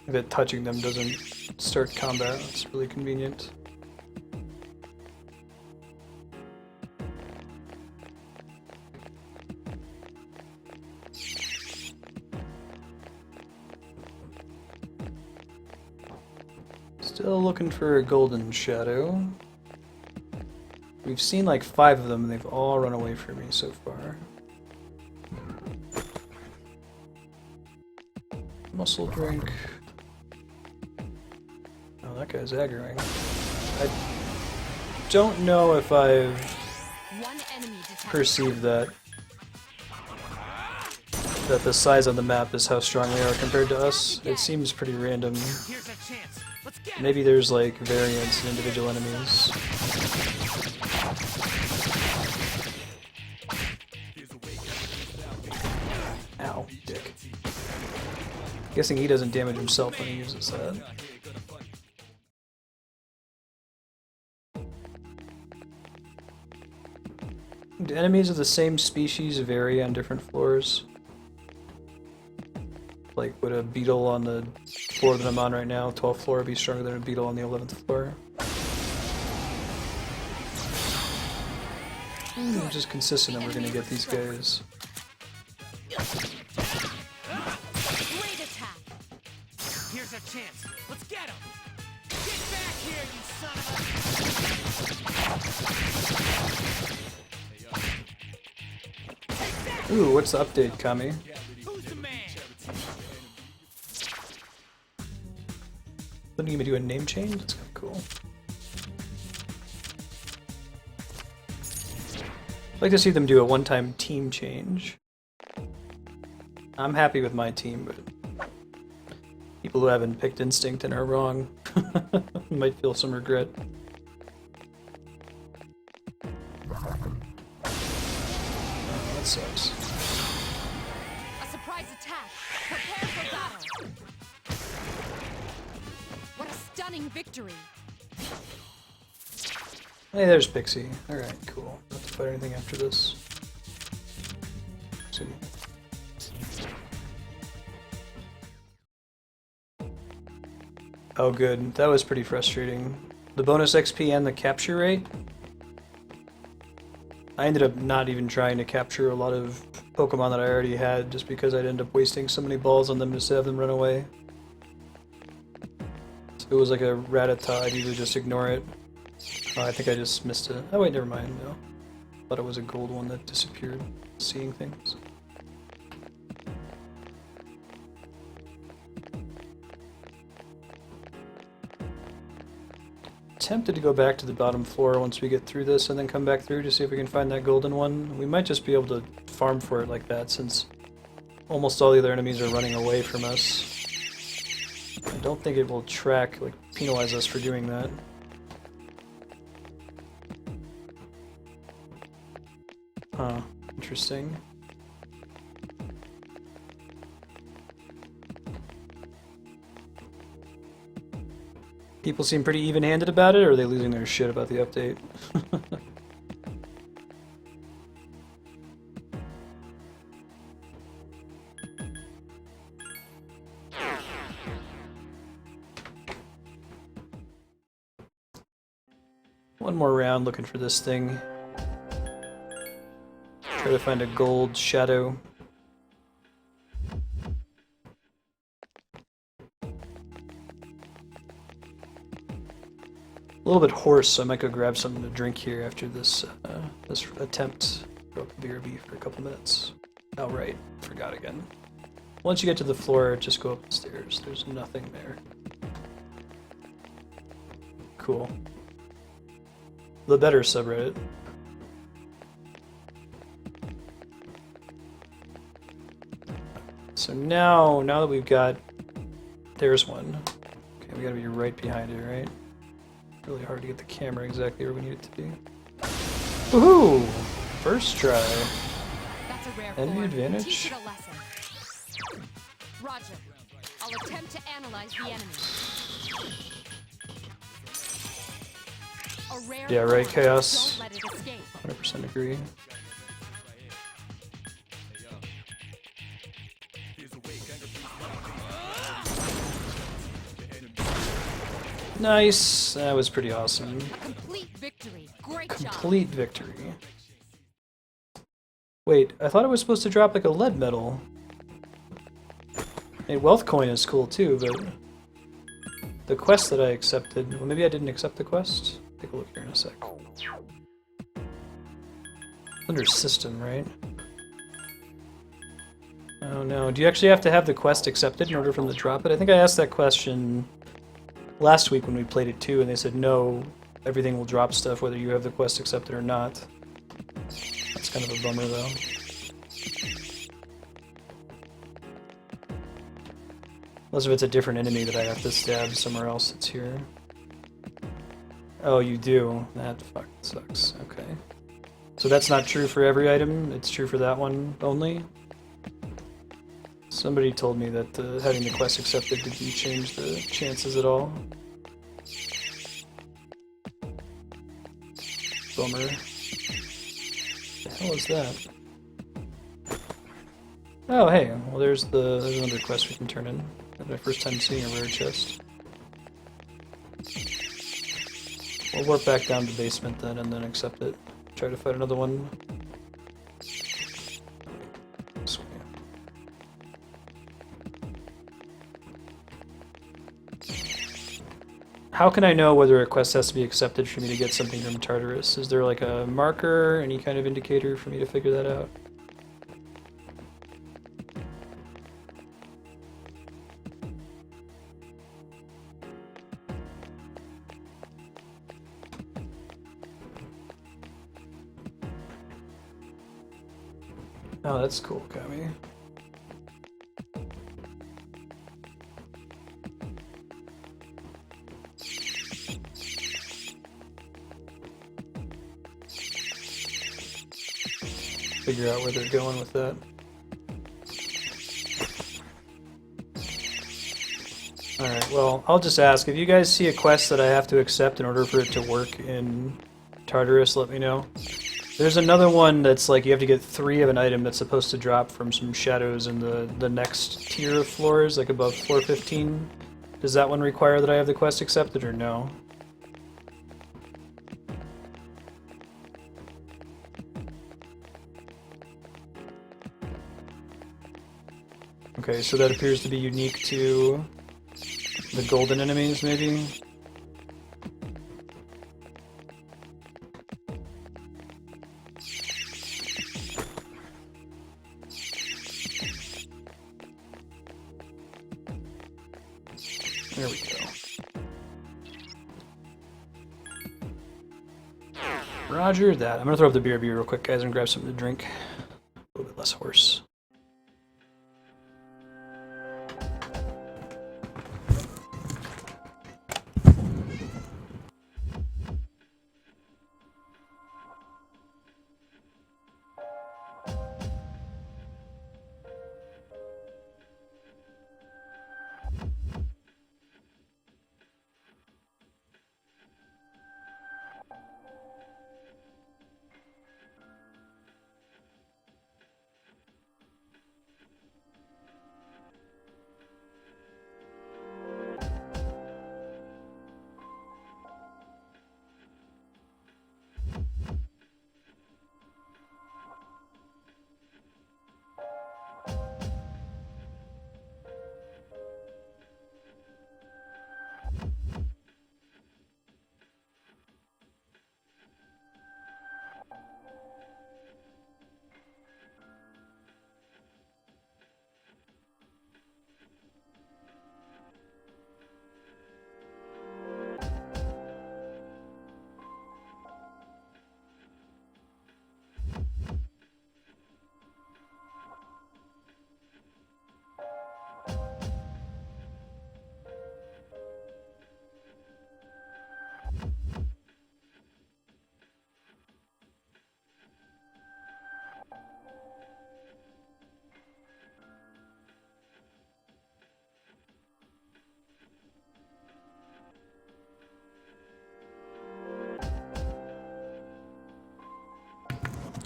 If it touching them doesn't start combat, it's really convenient. Still looking for a golden shadow. We've seen like 5 of them and they've all run away from me so far. Muscle drink. Oh, that guy's aggroing. I don't know if I've perceived that the size on the map is how strong they are compared to us. It seems pretty random. Maybe there's like variance in individual enemies. Ow, dick. Guessing he doesn't damage himself when he uses that. Do enemies of the same species vary on different floors? Like, would a beetle on the floor that I'm on right now, 12th floor, be stronger than a beetle on the 11th floor? We're just consistent and we're gonna get these guys. Great attack. Here's a chance. Let's get him. Get back here, you son of a... Ooh, what's the update, Kami? Who's the man? Letting me do a name change? That's kind of cool. I'd like to see them do a one-time team change. I'm happy with my team, but people who haven't picked Instinct and are wrong might feel some regret. Oh, that sucks. A surprise attack. Prepare for battle. What a stunning victory. Hey, there's Pixie. Alright, cool. Don't have to fight anything after this. See. Oh good, that was pretty frustrating. The bonus XP and the capture rate? I ended up not even trying to capture a lot of Pokemon that I already had just because I'd end up wasting so many balls on them just to have them run away. So if it was like a Rattata, I'd usually just ignore it. Oh, I think I just missed it. Oh wait, never mind, no. Thought it was a gold one that disappeared. Seeing things. Tempted to go back to the bottom floor once we get through this and then come back through to see if we can find that golden one. We might just be able to farm for it like that since almost all the other enemies are running away from us. I don't think it will track, like, penalize us for doing that. Huh, interesting. People seem pretty even-handed about it, or are they losing their shit about the update? One more round looking for this thing. Try to find a gold shadow. A little bit hoarse, so I might go grab something to drink here after this this attempt Throw up the BRB for a couple minutes. Oh, right. Forgot again. Once you get to the floor, just go up the stairs. There's nothing there. Cool. The better subreddit. So now that we've got... There's one. Okay, we gotta be right behind it, right? Really hard to get the camera exactly where we need it to be. Woohoo! First try. That's a rare Enemy form. advantage. Teach it a lesson. Roger. I'll attempt to analyze the enemy. A rare Yeah, right, form. Chaos. Don't let it escape. 100% agree. Nice. That was pretty awesome. A complete victory. Great job. Complete victory. Wait, I thought it was supposed to drop like a lead medal. A wealth coin is cool too, but the quest that I accepted, well, maybe I didn't accept the quest. Take a look here in a sec. Under system, right? Oh no, do you actually have to have the quest accepted in order for them to drop it? I think I asked that question last week when we played it too, and they said no, everything will drop stuff whether you have the quest accepted or not. That's kind of a bummer though. Unless if it's a different enemy that I have to stab somewhere else that's here. Oh, you do? That fucking sucks. Okay. So that's not true for every item, it's true for that one only? Somebody told me that having the quest accepted didn't change the chances at all. Bummer. What the hell is that? Oh, hey. Well, there's another quest we can turn in. That's my first time seeing a rare chest. We'll warp back down to the basement then, and then accept it. Try to fight another one. This way. How can I know whether a quest has to be accepted for me to get something from Tartarus? Is there like a marker, any kind of indicator for me to figure that out? Oh, that's cool, Kami. Figure out where they're going with that. Alright, well, I'll just ask, if you guys see a quest that I have to accept in order for it to work in Tartarus, let me know. There's another one that's like you have to get 3 of an item that's supposed to drop from some shadows in the next tier of floors, like above floor 15. Does that one require that I have the quest accepted or no? Okay, so that appears to be unique to the golden enemies, maybe? There we go. Roger that. I'm gonna throw up the BRB real quick, guys, and grab something to drink. A little bit less horse.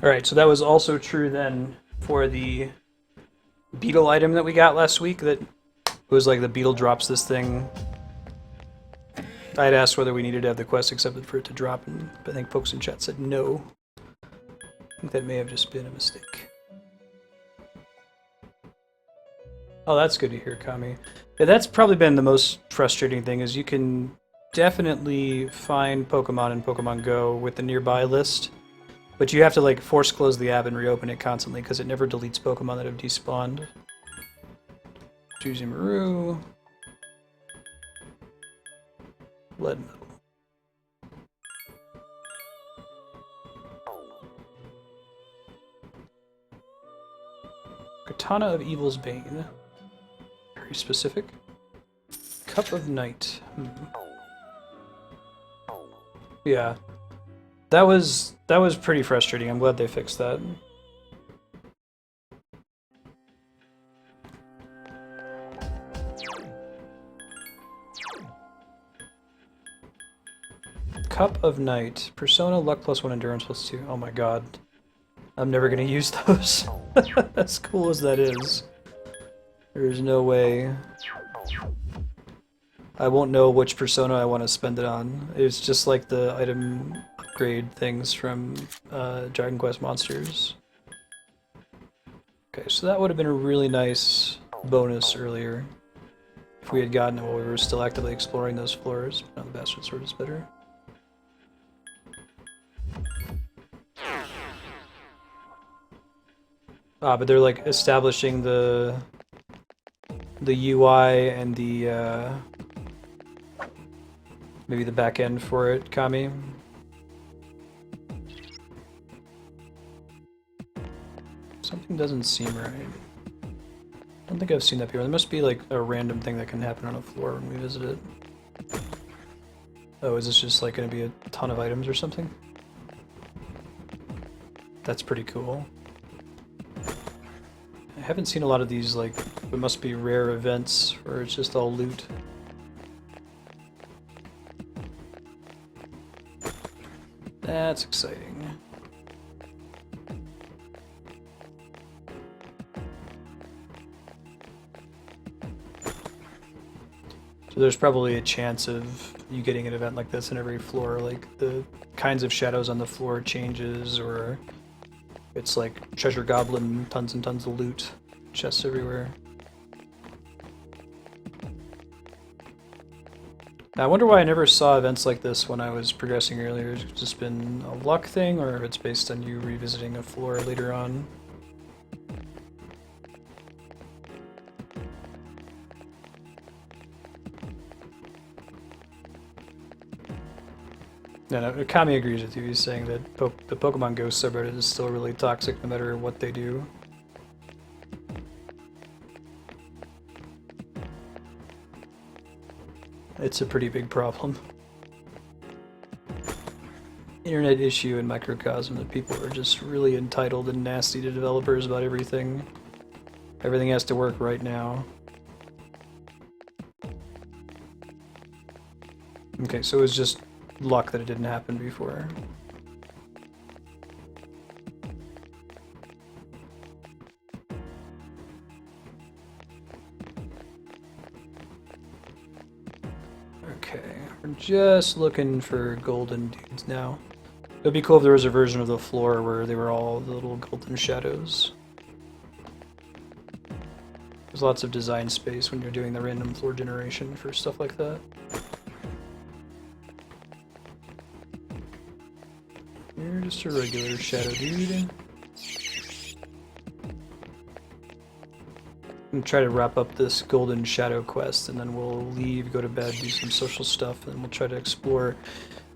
Alright, so that was also true then for the beetle item that we got last week, that it was like the beetle drops this thing. I had asked whether we needed to have the quest accepted for it to drop, and I think folks in chat said no. I think that may have just been a mistake. Oh, that's good to hear, Kami. Yeah, that's probably been the most frustrating thing, is you can definitely find Pokemon in Pokemon Go with the nearby list, but you have to like force close the app and reopen it constantly because it never deletes Pokemon that have despawned. Juicy Maru. Lead Metal. Katana of Evil's Bane. Very specific. Cup of Night. Yeah. That was pretty frustrating. I'm glad they fixed that. Cup of Night. Persona, Luck +1, Endurance +2. Oh my god. I'm never gonna use those. As cool as that is. There's no way. I won't know which persona I want to spend it on. It's just like the item upgrade things from Dragon Quest Monsters. Okay, so that would have been a really nice bonus earlier if we had gotten it while we were still actively exploring those floors. Now the Bastard Sword is better. Ah, but they're like establishing the UI and the maybe the back end for it, Kami. Something doesn't seem right. I don't think I've seen that before. There must be like a random thing that can happen on a floor when we visit it. Oh, is this just like going to be a ton of items or something? That's pretty cool. I haven't seen a lot of these, like, it must be rare events where it's just all loot. That's exciting. So there's probably a chance of you getting an event like this in every floor, like the kinds of shadows on the floor changes, or it's like treasure goblin, tons and tons of loot, chests everywhere. Now, I wonder why I never saw events like this when I was progressing earlier. It's just been a luck thing, or if it's based on you revisiting a floor later on. No, Kami agrees with you. He's saying that the Pokemon Go subreddit is still really toxic no matter what they do. It's a pretty big problem. Internet issue and microcosm that people are just really entitled and nasty to developers about everything. Everything has to work right now. Okay, so it was just luck that it didn't happen before. Okay, we're just looking for golden dudes now. It would be cool if there was a version of the floor where they were all the little golden shadows. There's lots of design space when you're doing the random floor generation for stuff like that. You're just a regular shadow dude. I'm gonna try to wrap up this golden shadow quest, and then we'll leave, go to bed, do some social stuff, and we'll try to explore.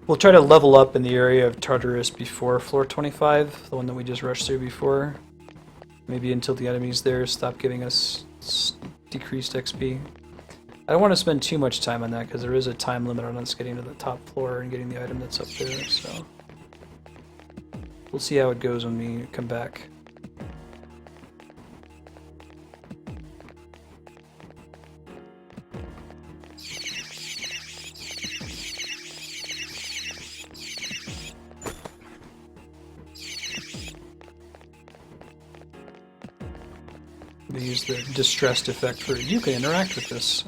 We'll try to level up in the area of Tartarus before floor 25, the one that we just rushed through before. Maybe until the enemies there stop giving us decreased XP. I don't want to spend too much time on that, because there is a time limit on us getting to the top floor and getting the item that's up there, so... We'll see how it goes when we come back. to use the distressed effect for you can interact with this.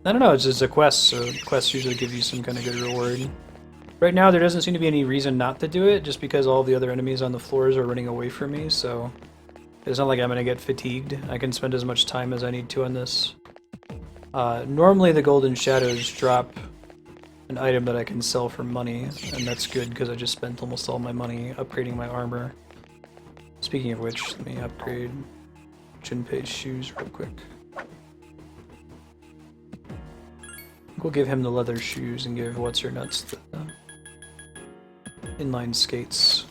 I don't know, it's just a quest, so quests usually give you some kind of good reward. Right now there doesn't seem to be any reason not to do it, just because all the other enemies on the floors are running away from me, so it's not like I'm gonna get fatigued. I can spend as much time as I need to on this. Normally the Golden Shadows drop an item that I can sell for money, and that's good because I just spent almost all my money upgrading my armor. Speaking of which, let me upgrade Junpei's shoes real quick. We'll give him the leather shoes and give What's-Her-Nuts the inline skates.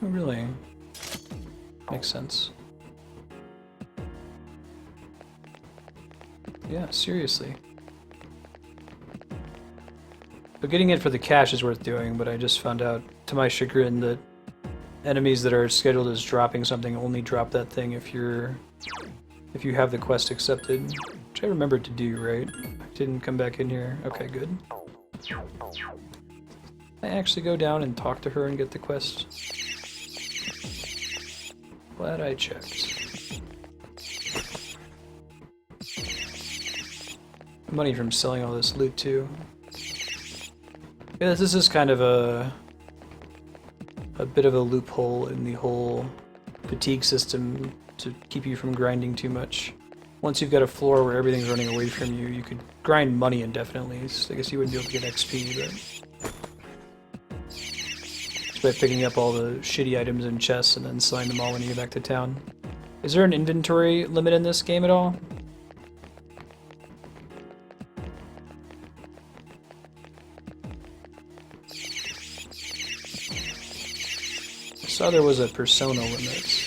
Oh, really? Makes sense. Yeah, seriously. But getting it for the cash is worth doing, but I just found out, to my chagrin, that enemies that are scheduled as dropping something only drop that thing if you have the quest accepted. Which I remembered to do, right? I didn't come back in here. Okay, good. I actually go down and talk to her and get the quest. Glad I checked. Money from selling all this loot too. Yeah, this is kind of a bit of a loophole in the whole fatigue system to keep you from grinding too much. Once you've got a floor where everything's running away from you, you could grind money indefinitely. So I guess you wouldn't be able to get XP, but just by picking up all the shitty items in chests and then selling them all when you get back to town. Is there an inventory limit in this game at all? I saw there was a persona limit.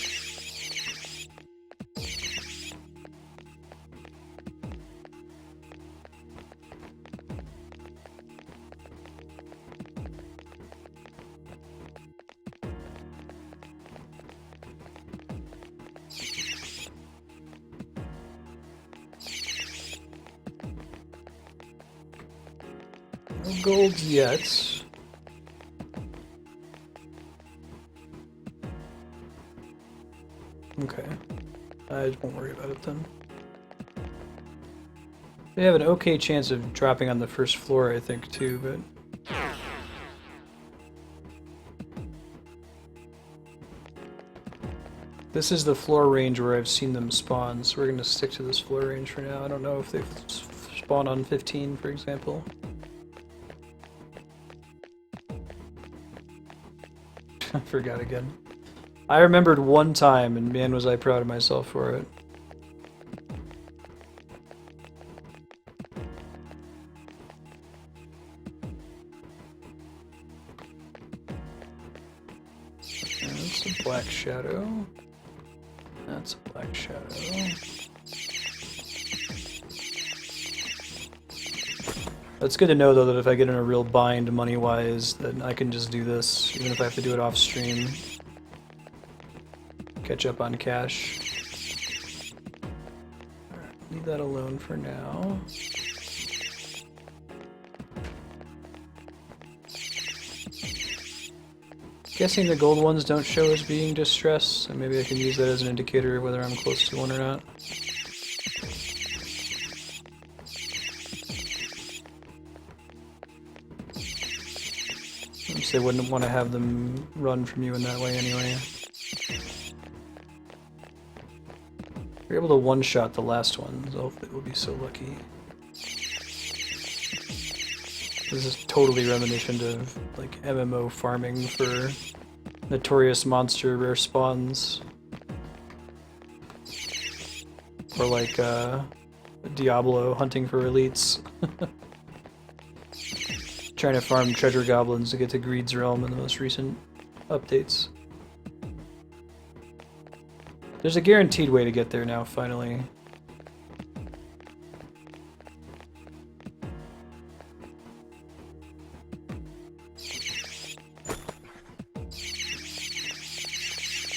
No gold yet. Okay. I won't worry about it then. They have an okay chance of dropping on the first floor, I think, too, but... This is the floor range where I've seen them spawn, so we're going to stick to this floor range for now. I don't know if they spawn on 15, for example. I forgot again. I remembered one time, and man was I proud of myself for it. That's a black shadow. That's a black shadow. It's good to know, though, that if I get in a real bind money-wise, then I can just do this, even if I have to do it off-stream. Catch up on cash. Alright, leave that alone for now. Guessing the gold ones don't show as being distressed, so maybe I can use that as an indicator of whether I'm close to one or not. They wouldn't want to have them run from you in that way anyway. You're able to one-shot the last one, so it will be so lucky. This is totally reminiscent of like MMO farming for notorious monster rare spawns. Or like Diablo hunting for elites. Trying to farm treasure goblins to get to Greed's Realm in the most recent updates. There's a guaranteed way to get there now, finally.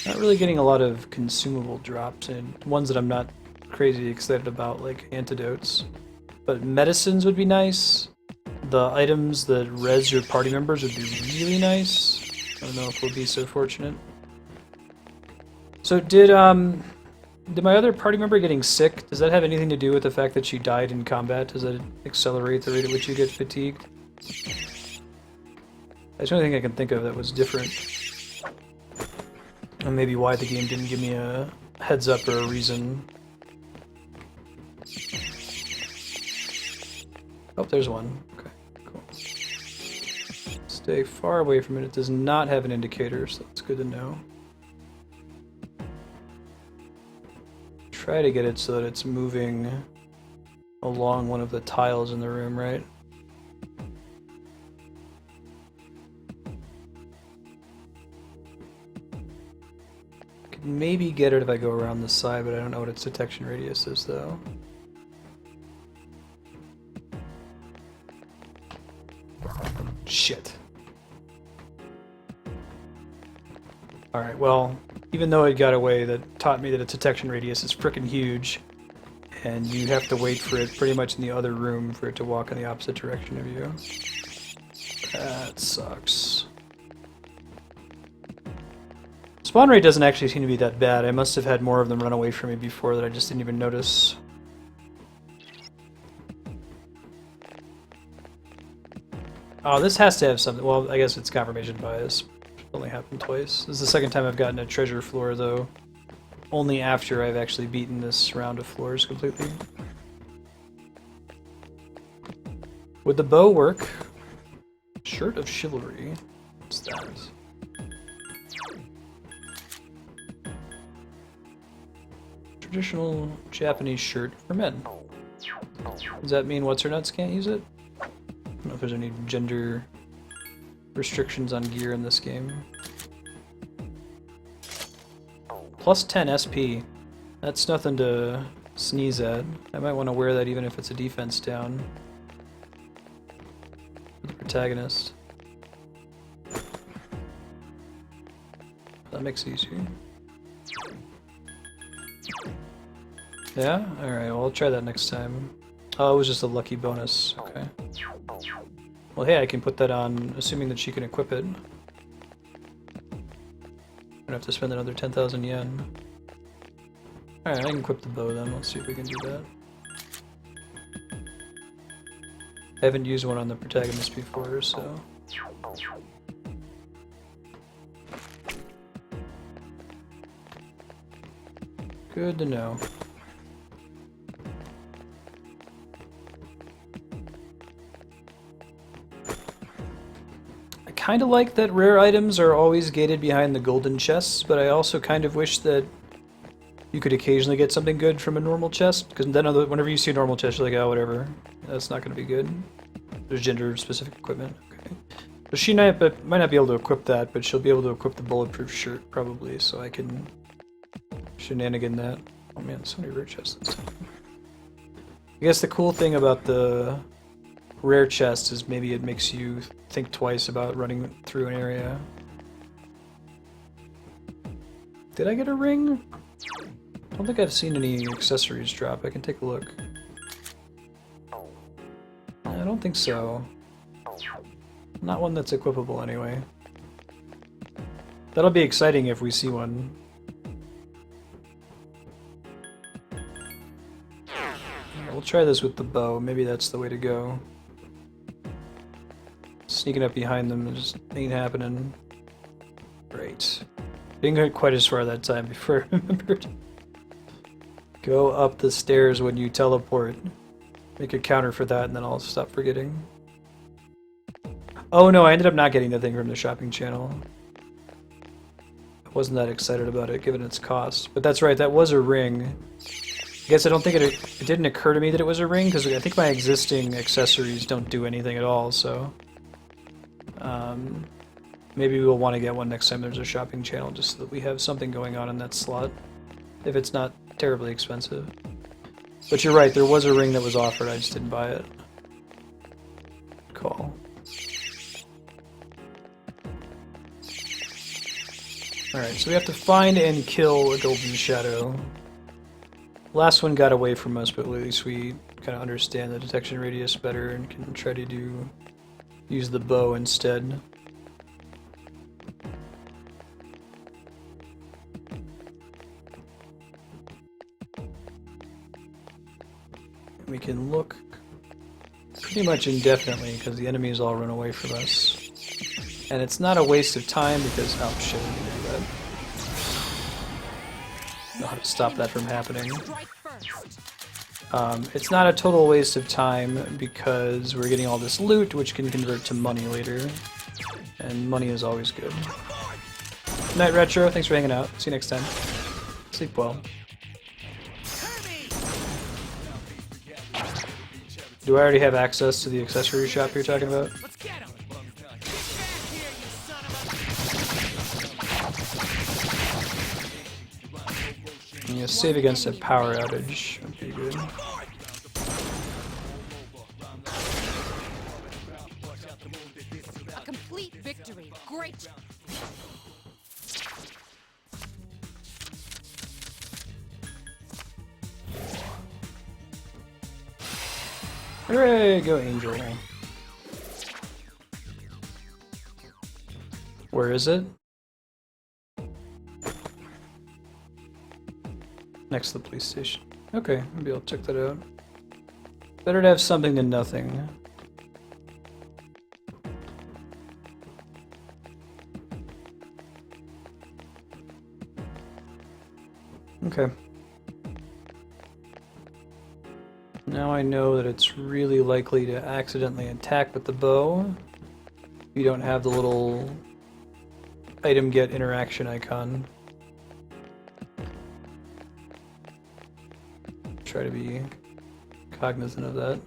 Not really getting a lot of consumable drops, and ones that I'm not crazy excited about, like antidotes. But medicines would be nice. the items that res your party members would be really nice. I don't know if we'll be so fortunate. So did my other party member getting sick, does that have anything to do with the fact that she died in combat? Does that accelerate the rate at which you get fatigued? That's the only thing I can think of that was different. And maybe why the game didn't give me a heads up or a reason. Oh, there's one. Okay, cool. Stay far away from it. It does not have an indicator, so that's good to know. Try to get it so that it's moving along one of the tiles in the room, right? Could maybe get it if I go around the side, but I don't know what its detection radius is, though. Shit. Alright, well, even though it got away, that taught me that its detection radius is frickin' huge, and you have to wait for it pretty much in the other room for it to walk in the opposite direction of you. That sucks. Spawn rate doesn't actually seem to be that bad. I must have had more of them run away from me before that I just didn't even notice. Oh, this has to have something. Well, I guess it's confirmation bias. It's only happened twice. This is the second time I've gotten a treasure floor, though. Only after I've actually beaten this round of floors completely. Would the bow work? Shirt of Chivalry. What's that? Traditional Japanese shirt for men. Does that mean what's-her-nuts can't use it? I don't know if there's any gender restrictions on gear in this game. Plus 10 SP. That's nothing to sneeze at. I might want to wear that even if it's a defense down. For the protagonist. That makes it easier. Yeah? Alright, well, I'll try that next time. Oh, it was just a lucky bonus. Okay. Well, hey, I can put that on, assuming that she can equip it. I'm gonna have to spend another 10,000 yen. Alright, I can equip the bow then. Let's see if we can do that. I haven't used one on the protagonist before, so... Good to know. I kind of like that rare items are always gated behind the golden chests, but I also kind of wish that you could occasionally get something good from a normal chest, because then whenever you see a normal chest, you're like, oh, whatever, that's not going to be good. There's gender-specific equipment. Okay. So she might not be able to equip that, but she'll be able to equip the bulletproof shirt, probably, so I can shenanigan that. Oh man, so many rare chests this time. I guess the cool thing about the rare chest is maybe it makes you think twice about running through an area. Did I get a ring? I don't think I've seen any accessories drop. I can take a look. I don't think so. Not one that's equipable anyway. That'll be exciting if we see one. We'll try this with the bow. Maybe that's the way to go. Sneaking up behind them just ain't happening. Great. Didn't get quite as far that time before I remembered. Go up the stairs when you teleport. Make a counter for that and then I'll stop forgetting. Oh no, I ended up not getting the thing from the shopping channel. I wasn't that excited about it given its cost. But that's right, that was a ring. I guess I don't think it didn't occur to me that it was a ring, because I think my existing accessories don't do anything at all, so... maybe we'll want to get one next time there's a shopping channel, just so that we have something going on in that slot, if it's not terribly expensive. But you're right, there was a ring that was offered, I just didn't buy it. Call. Alright, so we have to find and kill a golden shadow. Last one got away from us, but at least we kind of understand the detection radius better and can try to use the bow instead. We can look pretty much indefinitely because the enemies all run away from us. And it's not a waste of time because, oh shit, I need to do that. Know how to stop that from happening. It's not a total waste of time because we're getting all this loot which can convert to money later. And money is always good. Good night, Retro. Thanks for hanging out. See you next time. Sleep well. Do I already have access to the accessory shop you're talking about? Let's get him. Yeah, save against a power outage would be good. A complete victory. Great. Hooray! Go Angel. Where is it? Next to the police station. Okay, maybe I'll check that out. Better to have something than nothing. Okay. Now I know that it's really likely to accidentally attack with the bow. You don't have the little item get interaction icon. Try to be cognizant of that.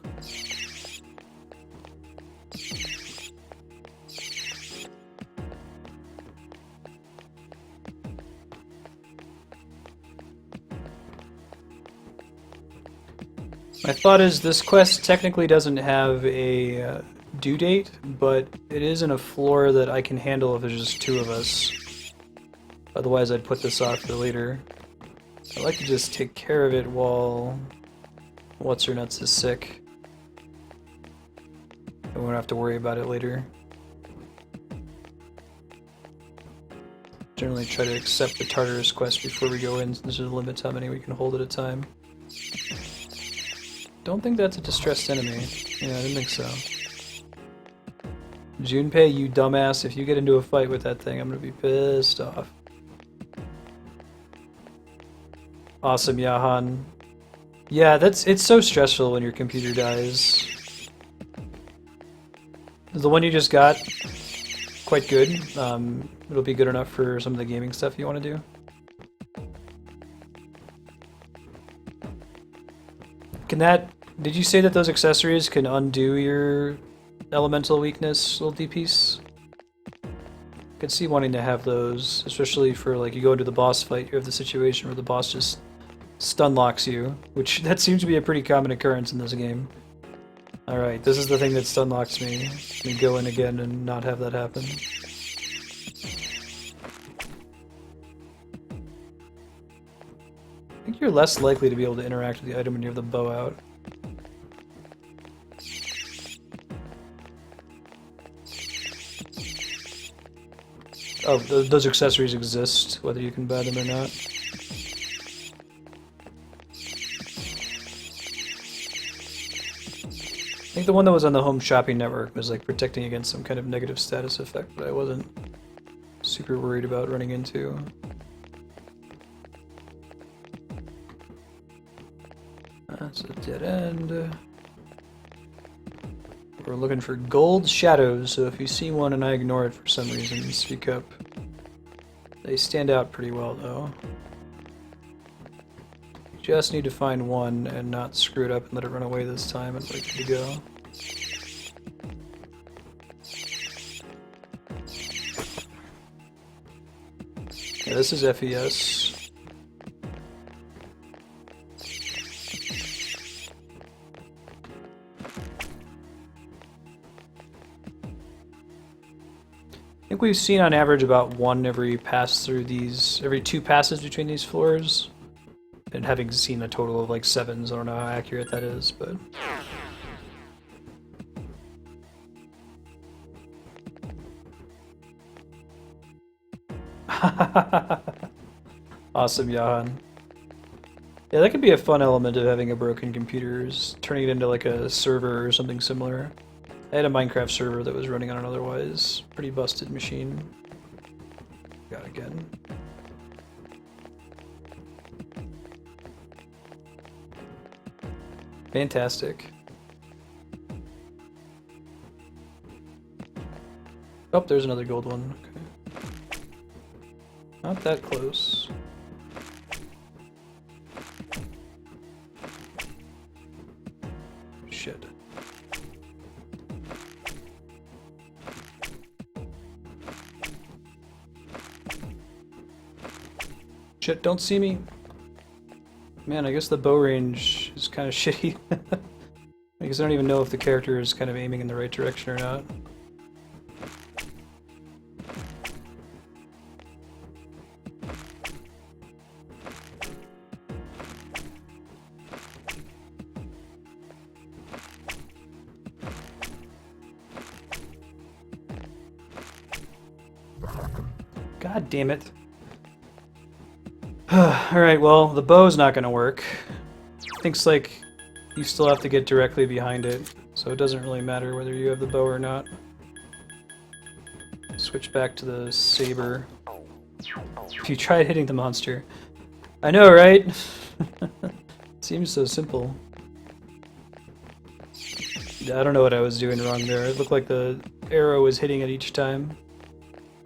My thought is this quest technically doesn't have a due date, but it is in a floor that I can handle if there's just two of us. Otherwise I'd put this off for later. I'd like to just take care of it while What's-Her-Nuts is sick. And we won't have to worry about it later. Generally try to accept the Tartarus quest before we go in, since there's a limit to how many we can hold at a time. Don't think that's a distressed enemy. Yeah, I didn't think so. Junpei, you dumbass, if you get into a fight with that thing, I'm gonna be pissed off. Awesome, Yahan. Yeah, it's so stressful when your computer dies. The one you just got, quite good. It'll be good enough for some of the gaming stuff you want to do. Did you say that those accessories can undo your elemental weakness, little D-piece? I could see wanting to have those, especially for like you go into the boss fight, you have the situation where the boss just stun locks you, which that seems to be a pretty common occurrence in this game. Alright, this is the thing that stun locks me. Let me go in again and not have that happen. I think you're less likely to be able to interact with the item when you have the bow out. Oh, those accessories exist, whether you can buy them or not. I think the one that was on the home shopping network was like protecting against some kind of negative status effect that I wasn't super worried about running into. That's a dead end. We're looking for gold shadows, so if you see one and I ignore it for some reason, speak up. They stand out pretty well, though. Just need to find one and not screw it up and let it run away this time, and we're good to go. Yeah, this is FES. I think we've seen on average about one every pass through these, every two passes between these floors. And having seen a total of like 7s, I don't know how accurate that is, but... Awesome, Johan. Yeah, that could be a fun element of having a broken computer, is turning it into like a server or something similar. I had a Minecraft server that was running on an otherwise pretty busted machine. Got it again. Fantastic. Oh, there's another gold one. Okay. Not that close. Shit. Shit, don't see me. Man, I guess the bow range is kind of shitty. Because I don't even know if the character is kind of aiming in the right direction or not. God damn it. Alright, well, the bow's not gonna work. Thinks like you still have to get directly behind it, so it doesn't really matter whether you have the bow or not. Switch back to the saber. If you tried hitting the monster. I know, right? Seems so simple. I don't know what I was doing wrong there. It looked like the arrow was hitting it each time.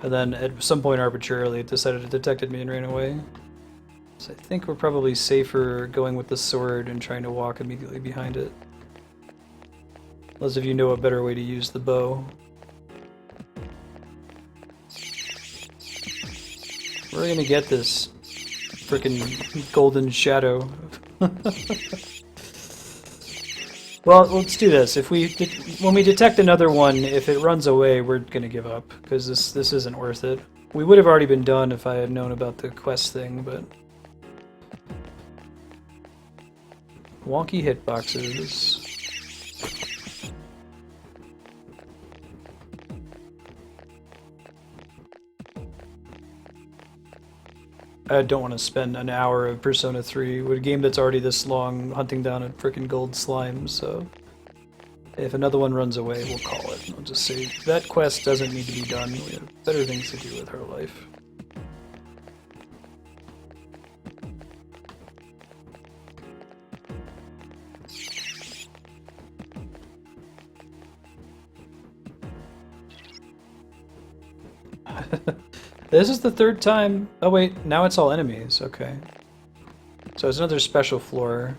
And then at some point arbitrarily it decided it detected me and ran away. So I think we're probably safer going with the sword and trying to walk immediately behind it. Unless if you know a better way to use the bow. We're gonna get this frickin' golden shadow. Well, let's do this. If when we detect another one, if it runs away, we're gonna give up because this isn't worth it. We would have already been done if I had known about the quest thing, but wonky hitboxes. I don't want to spend an hour of Persona 3 with a game that's already this long hunting down a frickin' gold slime, so if another one runs away, we'll call it. I'll just say that quest doesn't need to be done. We have better things to do with our life. This is the third time. Oh wait, now it's all enemies. Okay. So it's another special floor.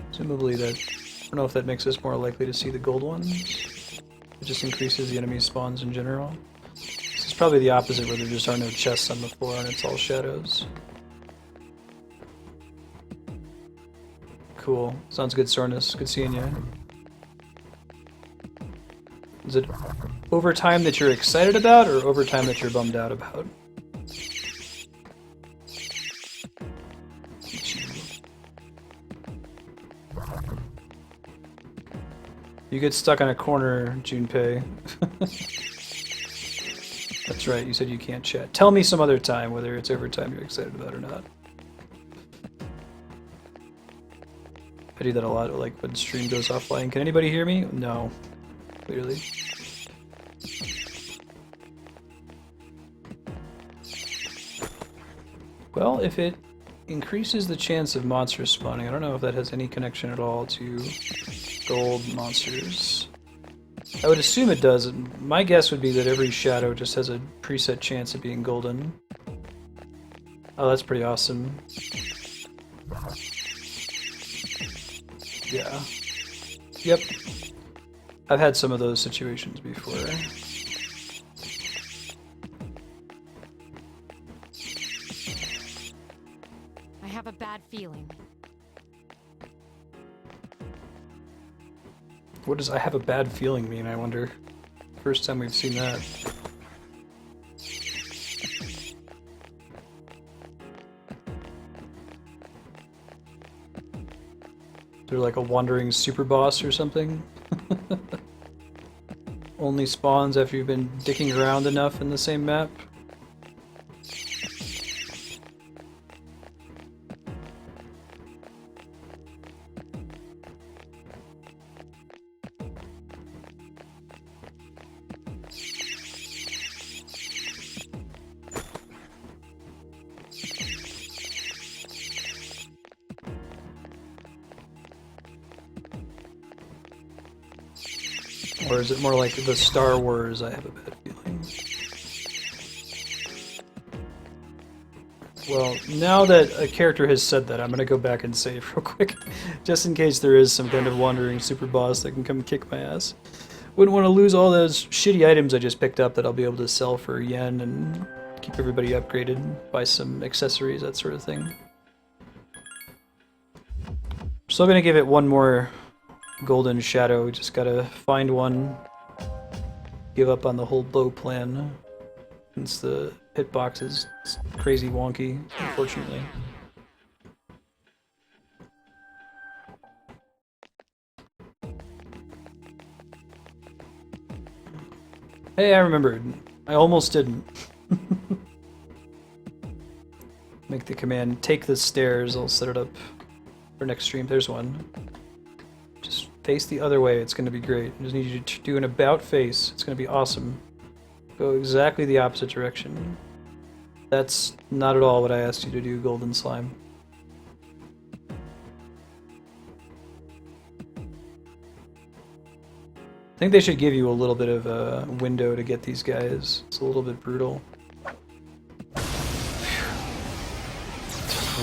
Presumably that... I don't know if that makes us more likely to see the gold ones. It just increases the enemy spawns in general. This is probably the opposite, where there just are no chests on the floor and it's all shadows. Cool. Sounds good, Sornus. Good seeing you. Is it overtime that you're excited about, or overtime that you're bummed out about? You get stuck on a corner, Junpei. That's right, you said you can't chat. Tell me some other time whether it's overtime you're excited about or not. I do that a lot, like when stream goes offline. Can anybody hear me? No. Clearly. Well, if it increases the chance of monsters spawning, I don't know if that has any connection at all to gold monsters. I would assume it does. My guess would be that every shadow just has a preset chance of being golden. Oh, that's pretty awesome. Yeah. Yep. I've had some of those situations before. I have a bad feeling. What does I have a bad feeling mean, I wonder? First time we've seen that. They're like a wandering super boss or something. Only spawns after you've been dicking around enough in the same map. Or is it more like the Star Wars? I have a bad feeling. Well, now that a character has said that, I'm gonna go back and save real quick, just in case there is some kind of wandering super boss that can come kick my ass. Wouldn't want to lose all those shitty items I just picked up that I'll be able to sell for yen and keep everybody upgraded, buy some accessories, that sort of thing. Still gonna give it one more golden shadow, just gotta find one. Give up on the whole bow plan, since the hitbox is crazy wonky, unfortunately. Hey, I remembered. I almost didn't. Make the command, take the stairs, I'll set it up for next stream. There's one. Just face the other way, it's gonna be great. I just need you to do an about face, it's gonna be awesome. Go exactly the opposite direction. That's not at all what I asked you to do, Golden Slime. I think they should give you a little bit of a window to get these guys. It's a little bit brutal.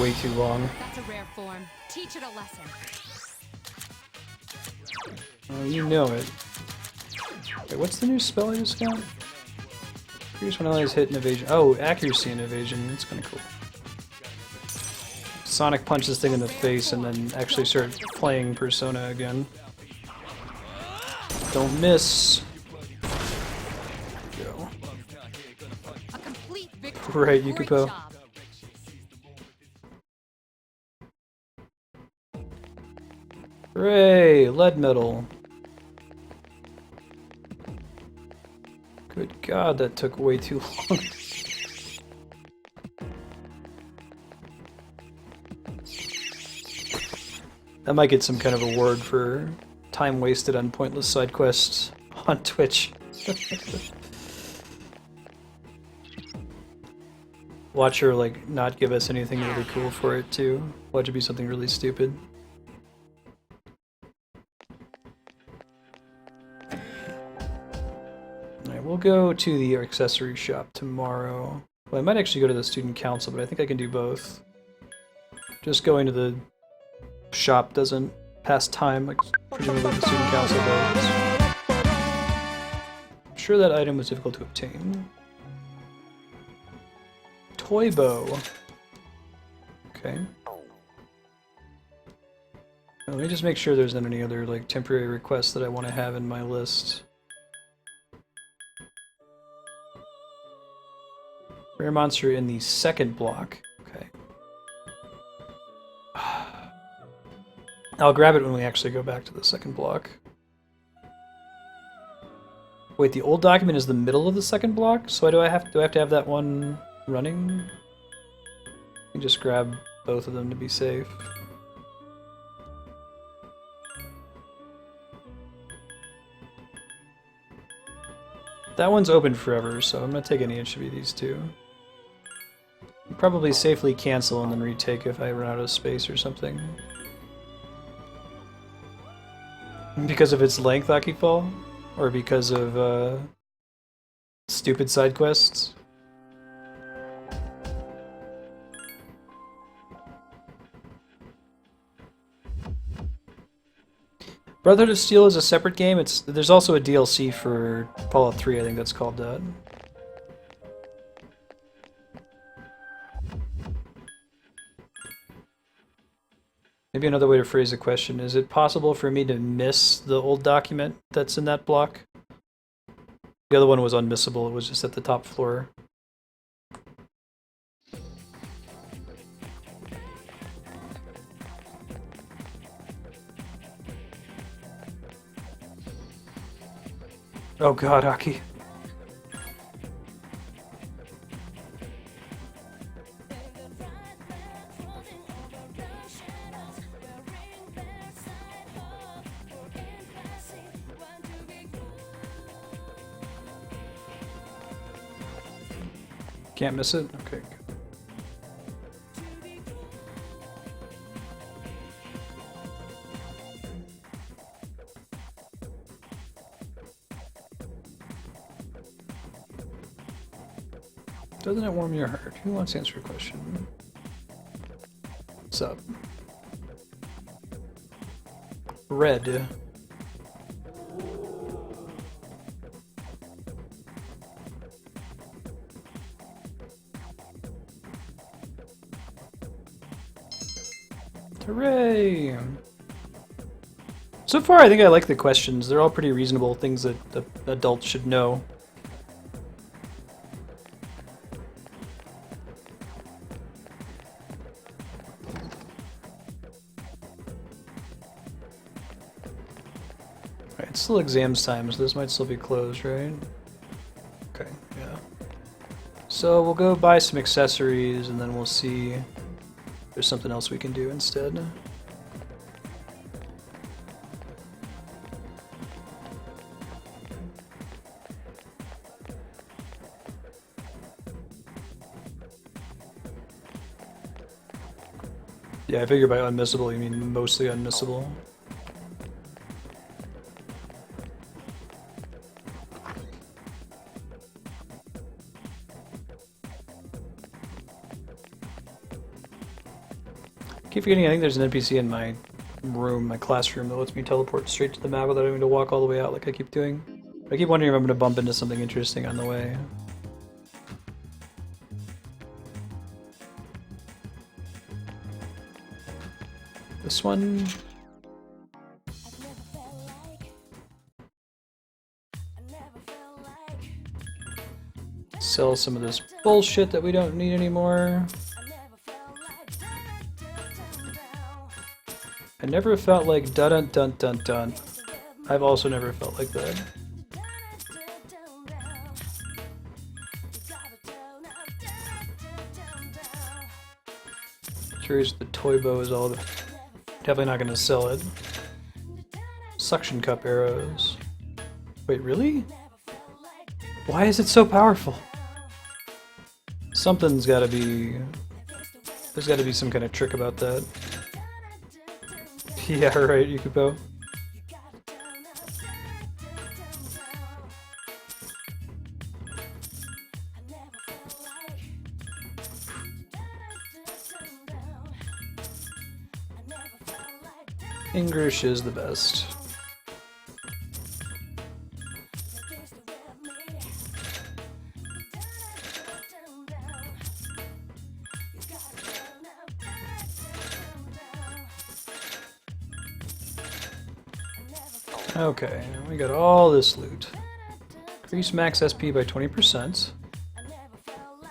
Way too long. That's a rare form. Teach it a lesson. Oh, you know it. Wait, what's the new spell I just got? Here's when allies hit and evasion. Oh, accuracy and evasion. That's kind of cool. Sonic punch this thing in the face and then actually start playing Persona again. Don't miss. Go. A complete victory. Right, Great Yukiko. job. Hooray! Lead medal. Good God, that took way too long. I might get some kind of award for time wasted on pointless side quests on Twitch. Watch her, like, not give us anything really cool for it, too. Watch it be something really stupid. Alright, we'll go to the accessory shop tomorrow. Well, I might actually go to the student council, but I think I can do both. Just going to the shop doesn't pass time, like presumably the student council does. I'm sure that item was difficult to obtain. Toy bow. Okay. Let me just make sure there's not any other like temporary requests that I want to have in my list. Rare monster in the second block. Okay. I'll grab it when we actually go back to the second block. Wait, the old document is the middle of the second block? So do I have to have that one running? I can just grab both of them to be safe. That one's open forever, so I'm gonna take any. It should be these two. Probably safely cancel and then retake if I run out of space or something. Because of its length, Akifall? Or because of, stupid side quests? Brotherhood of Steel is a separate game. There's also a DLC for Fallout 3, I think that's called that. Maybe another way to phrase the question, is it possible for me to miss the old document that's in that block? The other one was unmissable, it was just at the top floor. Oh god, Aki. Can't miss it? Okay. Doesn't it warm your heart? Who wants to answer a question? What's up? Red. Hooray! So far, I think I like the questions. They're all pretty reasonable, things that the adults should know. Alright, it's still exams time, so this might still be closed, right? Okay, yeah. So we'll go buy some accessories, and then we'll see if there's something else we can do instead. Yeah, I figure by unmissable you mean mostly unmissable. Keep forgetting, I think there's an NPC in my room, my classroom, that lets me teleport straight to the map without having to walk all the way out like I keep doing. I keep wondering if I'm going to bump into something interesting on the way. This one... Sell some of this bullshit that we don't need anymore. I never felt like dun dun dun dun. I've also never felt like that. Curious if the toy bow is all the... Definitely not gonna sell it. Suction cup arrows. Wait, really? Why is it so powerful? Something's gotta be... There's gotta be some kind of trick about that. Yeah, right, Yukupo. English is the best. Okay, we got all this loot. Increase max SP by 20%.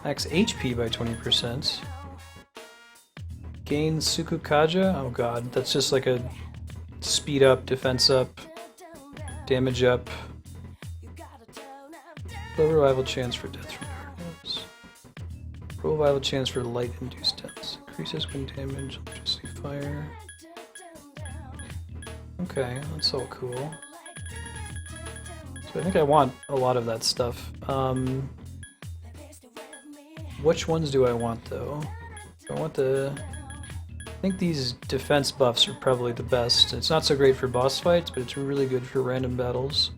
Max HP by 20%. Gain Sukukaja? Oh god, that's just like a speed up, defense up, damage up. Low revival chance for death from darkness. Low revival chance for light induced deaths. Increases wind damage, electricity, fire. Okay, that's all cool. So I think I want a lot of that stuff. Which ones do I want though? I want the... I think these defense buffs are probably the best. It's not so great for boss fights, but it's really good for random battles.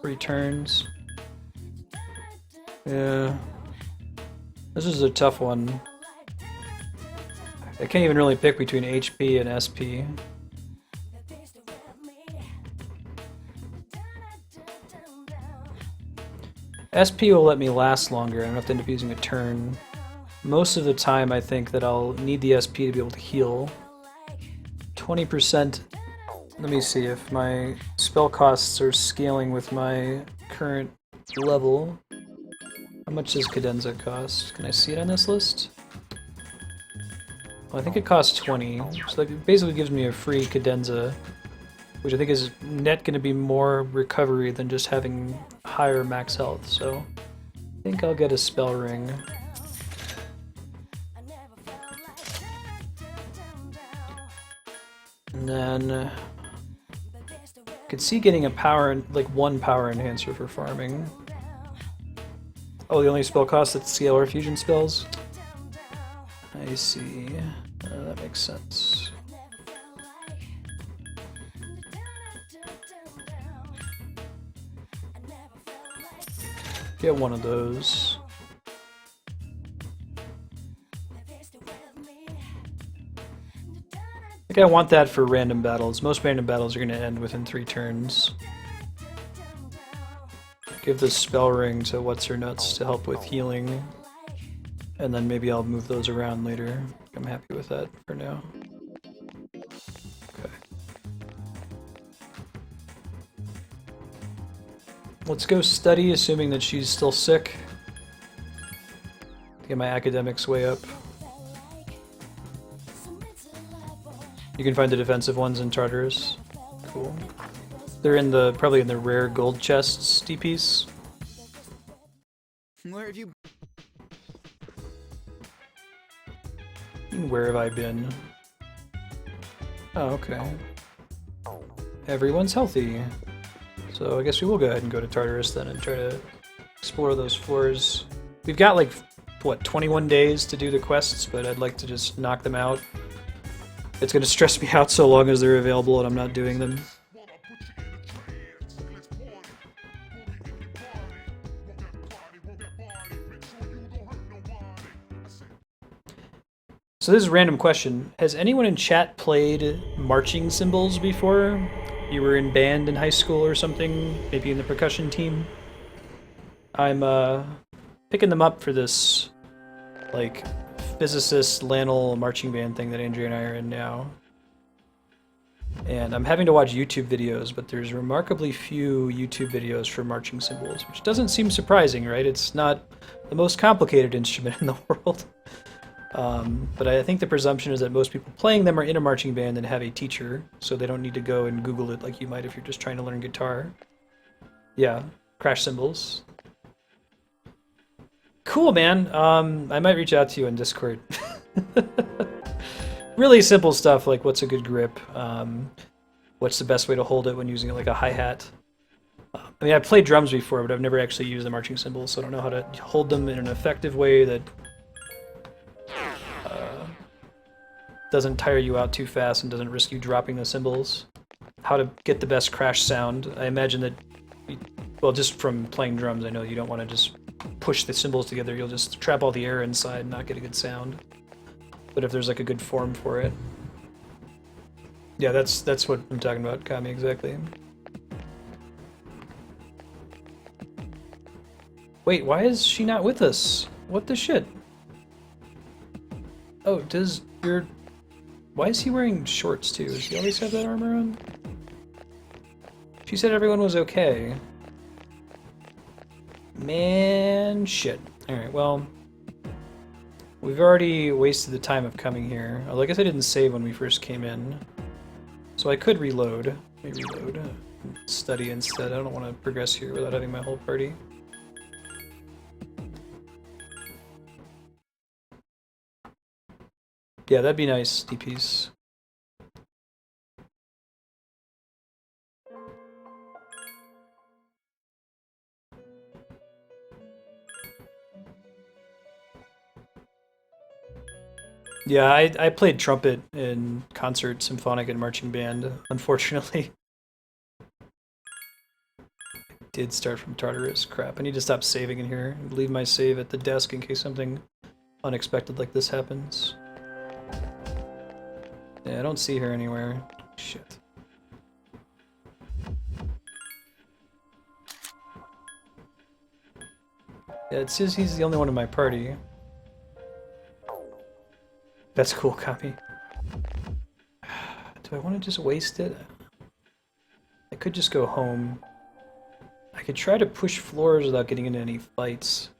Returns. Yeah. This is a tough one. I can't even really pick between HP and SP. SP will let me last longer. I don't have to end up using a turn. Most of the time I think that I'll need the SP to be able to heal. 20%. Let me see if my spell costs are scaling with my current level. How much does cadenza cost? Can I see it on this list? Well, I think it costs 20, so that basically gives me a free cadenza which I think is net going to be more recovery than just having higher max health, so I think I'll get a spell ring. And then I could see getting a power, like one power enhancer for farming. Oh, the only spell cost that's scalar fusion spells? I see. That makes sense. Get one of those. I think I want that for random battles. Most random battles are going to end within 3 turns. Give the spell ring to What's-Her-Nuts to help with healing. And then maybe I'll move those around later. I'm happy with that for now. Okay. Let's go study, assuming that she's still sick. Get my academics way up. You can find the defensive ones in Tartarus. Cool. They're in the probably in the rare gold chests, DPs. Where have you... Where have I been? Oh, okay. Everyone's healthy. So I guess we will go ahead and go to Tartarus then and try to explore those floors. We've got like, what, 21 days to do the quests, but I'd like to just knock them out. It's going to stress me out so long as they're available and I'm not doing them. So this is a random question. Has anyone in chat played marching cymbals before? You were in band in high school or something? Maybe in the percussion team? I'm picking them up for this, like, physicist Lanel marching band thing that Andrea and I are in now. And I'm having to watch YouTube videos, but there's remarkably few YouTube videos for marching cymbals, which doesn't seem surprising, right? It's not the most complicated instrument in the world. But I think the presumption is that most people playing them are in a marching band and have a teacher, so they don't need to go and Google it like you might if you're just trying to learn guitar. Yeah, crash cymbals. Cool, man. I might reach out to you on Discord. Really simple stuff like what's a good grip, what's the best way to hold it when using it like a hi-hat. I mean, I've played drums before, but I've never actually used the marching cymbals, so I don't know how to hold them in an effective way that doesn't tire you out too fast and doesn't risk you dropping the cymbals. How to get the best crash sound. I imagine that, well, just from playing drums, I know you don't want to just push the cymbals together. You'll just trap all the air inside and not get a good sound. But if there's like a good form for it. Yeah, that's what I'm talking about, Kami, exactly. Wait, why is she not with us? What the shit? Oh, does your... Why is he wearing shorts too? Does he always have that armor on? She said everyone was okay. Man, shit. Alright, well... We've already wasted the time of coming here. Although I guess I didn't save when we first came in. So I could reload. Let me reload. Study instead. I don't want to progress here without having my whole party. Yeah, that'd be nice, DPs. Yeah, I played trumpet in concert, symphonic, and marching band, unfortunately. Did start from Tartarus. Crap, I need to stop saving in here. Leave my save at the desk in case something unexpected like this happens. Yeah, I don't see her anywhere. Shit. Yeah, it says he's the only one in my party. That's cool, copy. Do I want to just waste it? I could just go home. I could try to push floors without getting into any fights.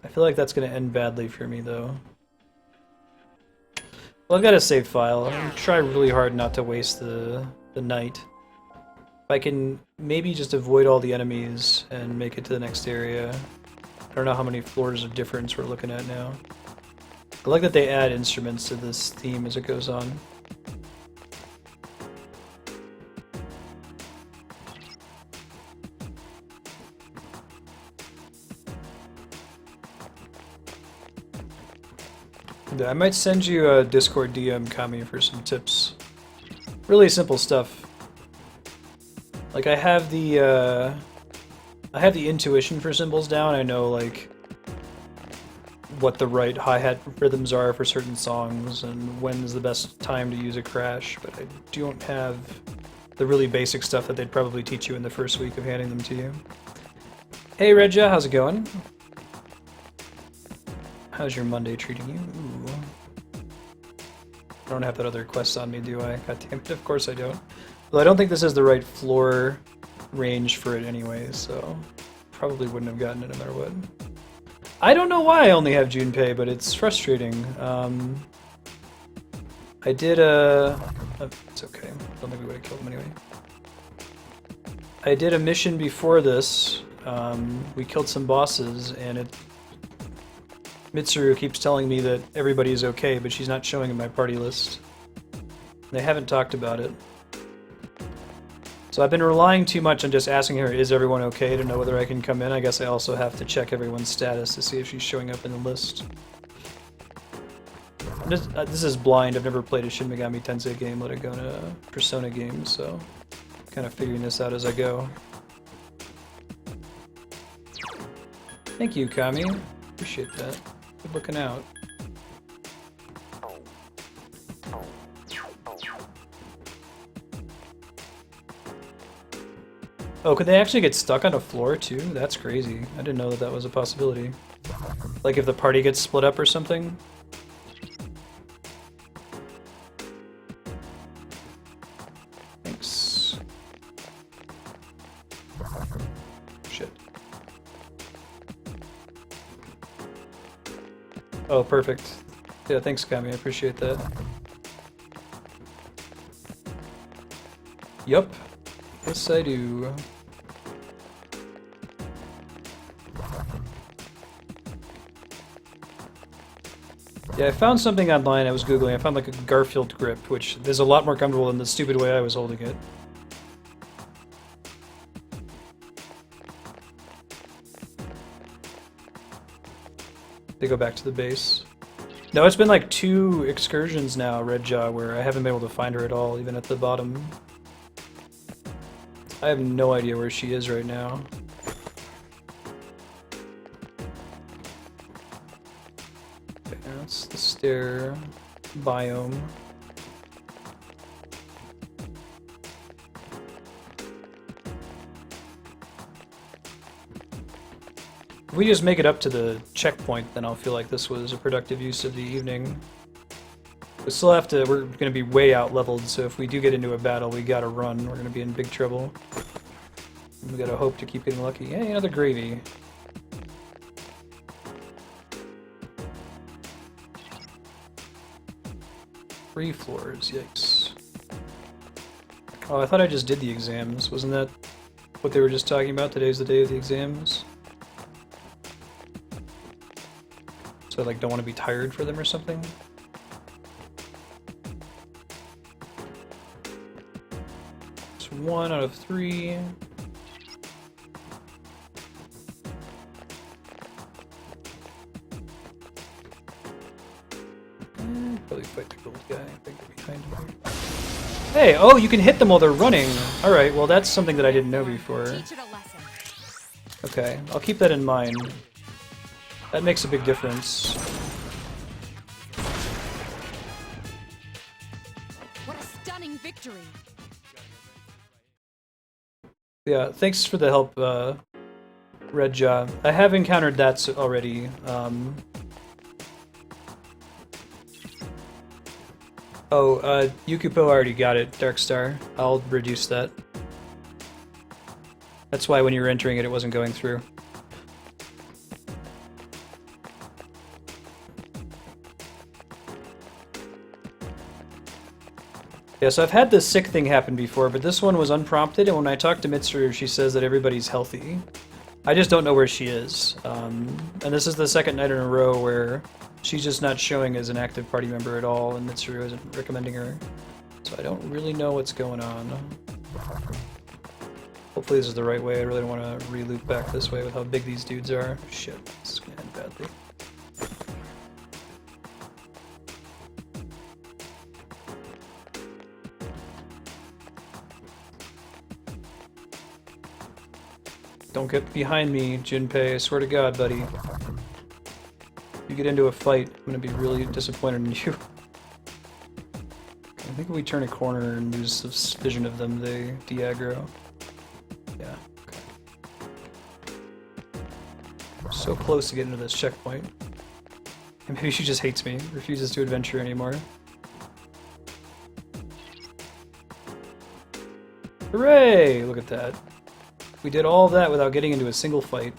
I feel like that's going to end badly for me, though. Well, I've got a save file. I'm try really hard not to waste the night. If I can maybe just avoid all the enemies and make it to the next area. I don't know how many floors of difference we're looking at now. I like that they add instruments to this theme as it goes on. I might send you a Discord DM, Kami, for some tips. Really simple stuff. Like I have the intuition for cymbals down. I know like what the right hi-hat rhythms are for certain songs and when's the best time to use a crash, but I don't have the really basic stuff that they'd probably teach you in the first week of handing them to you. Hey Regia, how's it going? How's your Monday treating you? Ooh. I don't have that other quest on me, do I? God damn it, of course I don't. Well, I don't think this is the right floor range for it anyway, so probably wouldn't have gotten it no matter what. I don't know why I only have Junpei, but it's frustrating. I did it's okay. I don't think we would have killed him anyway. I did a mission before this. We killed some bosses, and Mitsuru keeps telling me that everybody's okay, but she's not showing in my party list. They haven't talked about it. So I've been relying too much on just asking her, is everyone okay, to know whether I can come in. I guess I also have to check everyone's status to see if she's showing up in the list. This is blind. I've never played a Shin Megami Tensei game, let alone a Persona game, so kind of figuring this out as I go. Thank you, Kami. Appreciate that. Good looking out. Oh, could they actually get stuck on a floor too? That's crazy. I didn't know that that was a possibility. Like if the party gets split up or something? Thanks. Shit. Oh, perfect. Yeah, thanks, Kami. I appreciate that. Yup. Yes, I do. Yeah, I found something online. I was Googling. I found like a Garfield grip, which is a lot more comfortable than the stupid way I was holding it. They go back to the base. No, it's been like 2 excursions now, Red Jaw, where I haven't been able to find her at all, even at the bottom. I have no idea where she is right now. Okay, that's the stair biome. If we just make it up to the checkpoint, then I'll feel like this was a productive use of the evening. We still have to, we're going to be way out leveled, so if we do get into a battle, we gotta run. We're going to be in big trouble. We gotta hope to keep getting lucky. Hey, another gravy. Three floors, yikes. Oh, I thought I just did the exams. Wasn't that what they were just talking about? Today's the day of the exams? So I like don't want to be tired for them or something? It's 1 out of 3. Probably fight the gold guy. I think they're behind him. Hey, oh, you can hit them while they're running. Alright, well that's something that I didn't know before. Okay, I'll keep that in mind. That makes a big difference. What a stunning victory! Yeah, thanks for the help, Red Jaw. I have encountered that already. Yukupo already got it, Darkstar. I'll reduce that. That's why when you were entering it, it wasn't going through. Yeah, so I've had this sick thing happen before, but this one was unprompted, and when I talked to Mitsuru, she says that everybody's healthy. I just don't know where she is. And this is the second night in a row where she's just not showing as an active party member at all, and Mitsuru isn't recommending her. So I don't really know what's going on. Hopefully this is the right way. I really don't want to re-loop back this way with how big these dudes are. Shit, this is going to end badly. Don't get behind me, Junpei. I swear to God, buddy. If you get into a fight, I'm gonna be really disappointed in you. I think if we turn a corner and lose this vision of them, they de-aggro. Yeah, okay. So close to getting to this checkpoint. And maybe she just hates me, refuses to adventure anymore. Hooray! Look at that. We did all of that without getting into a single fight.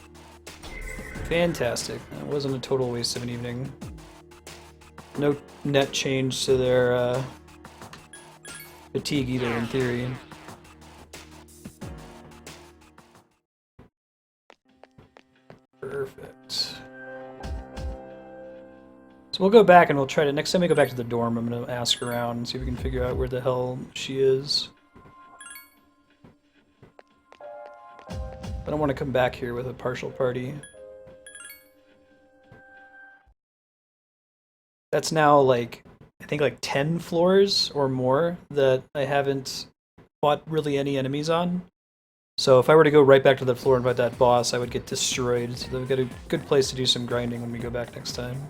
Fantastic. That wasn't a total waste of an evening. No net change to their fatigue either, in theory. Perfect. So we'll go back and we'll try to, next time we go back to the dorm, I'm going to ask around and see if we can figure out where the hell she is. I don't want to come back here with a partial party. That's now like, I think like 10 floors or more that I haven't fought really any enemies on. So if I were to go right back to the floor and fight that boss, I would get destroyed. So they've got a good place to do some grinding when we go back next time.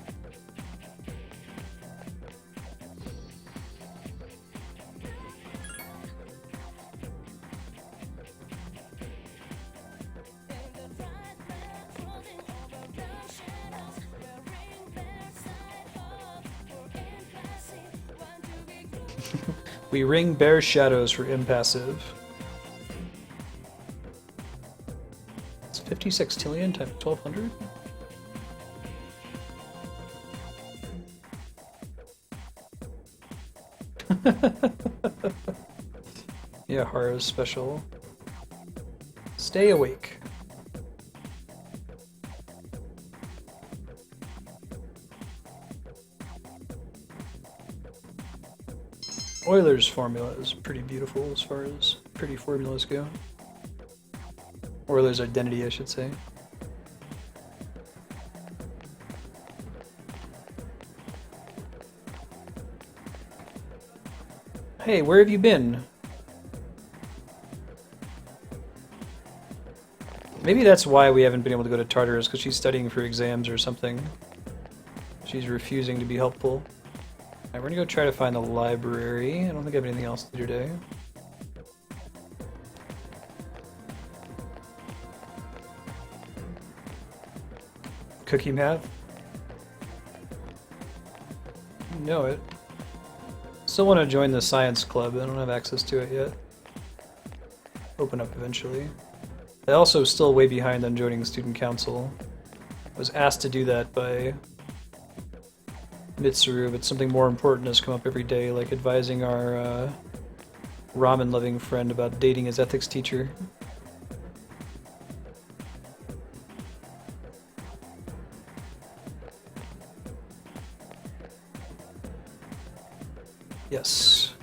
We ring bare shadows for impassive. It's 50 sextillion times 1200? Yeah, Hara's special. Stay awake. Euler's formula is pretty beautiful as far as pretty formulas go. Euler's identity, I should say. Hey, where have you been? Maybe that's why we haven't been able to go to Tartarus, because she's studying for exams or something. She's refusing to be helpful. Alright, we're gonna go try to find the library. I don't think I have anything else to do today. Cookie math? You know it. Still want to join the science club. I don't have access to it yet. Open up eventually. I also still way behind on joining student council. I was asked to do that by Mitsuru, but something more important has come up every day, like advising our ramen-loving friend about dating his ethics teacher. Yes.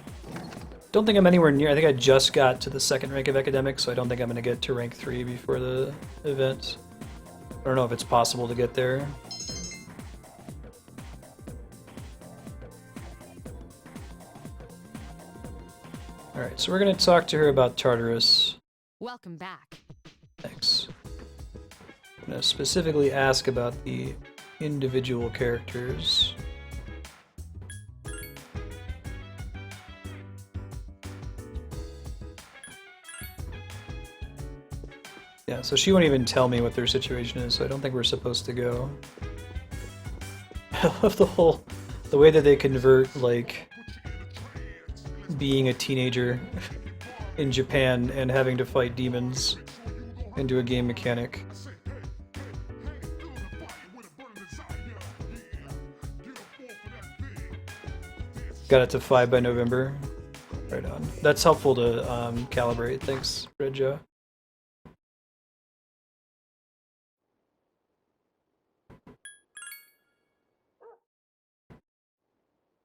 Don't think I'm anywhere near. I think I just got to the second rank of academic, so I don't think I'm going to get to rank 3 before the event. I don't know if it's possible to get there. Alright, so we're going to talk to her about Tartarus. Welcome back. Thanks. I'm going to specifically ask about the individual characters. Yeah, so she won't even tell me what their situation is, so I don't think we're supposed to go. I love the way that they convert, like, being a teenager in Japan and having to fight demons into a game mechanic. Got it to 5 by November. Right on. That's helpful to calibrate. Thanks, Red Joe.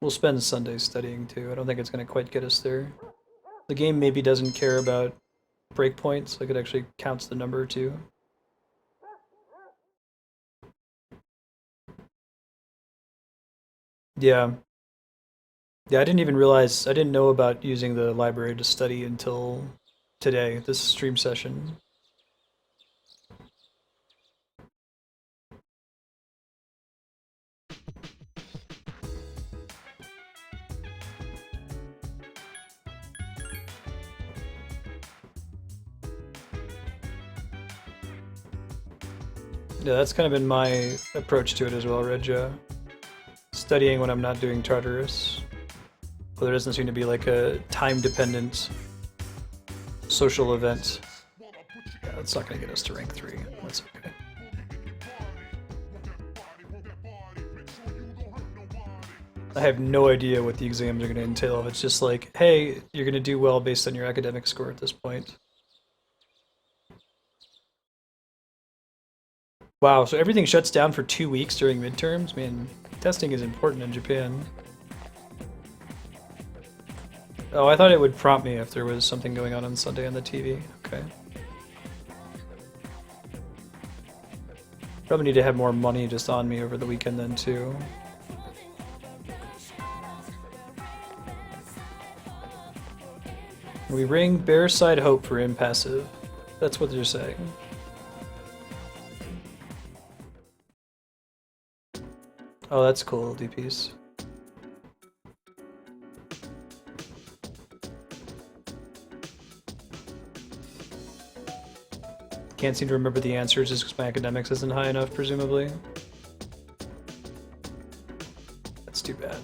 We'll spend Sundays studying too. I don't think it's going to quite get us there. The game maybe doesn't care about breakpoints, like it actually counts the number too. Yeah. Yeah, I didn't even realize, I didn't know about using the library to study until today, this stream session. Yeah, that's kind of been my approach to it as well, Regia. Studying when I'm not doing Tartarus. Well, there doesn't seem to be like a time-dependent social event. Yeah, that's not going to get us to rank 3. That's okay. I have no idea what the exams are going to entail. It's just like, hey, you're going to do well based on your academic score at this point. Wow, so everything shuts down for 2 weeks during midterms? Man, testing is important in Japan. Oh, I thought it would prompt me if there was something going on Sunday on the TV. Okay. Probably need to have more money just on me over the weekend then, too. We ring Bear Side Hope for impassive. That's what they're saying. Oh, that's cool, DPs. Can't seem to remember the answers just because my academics isn't high enough, presumably. That's too bad.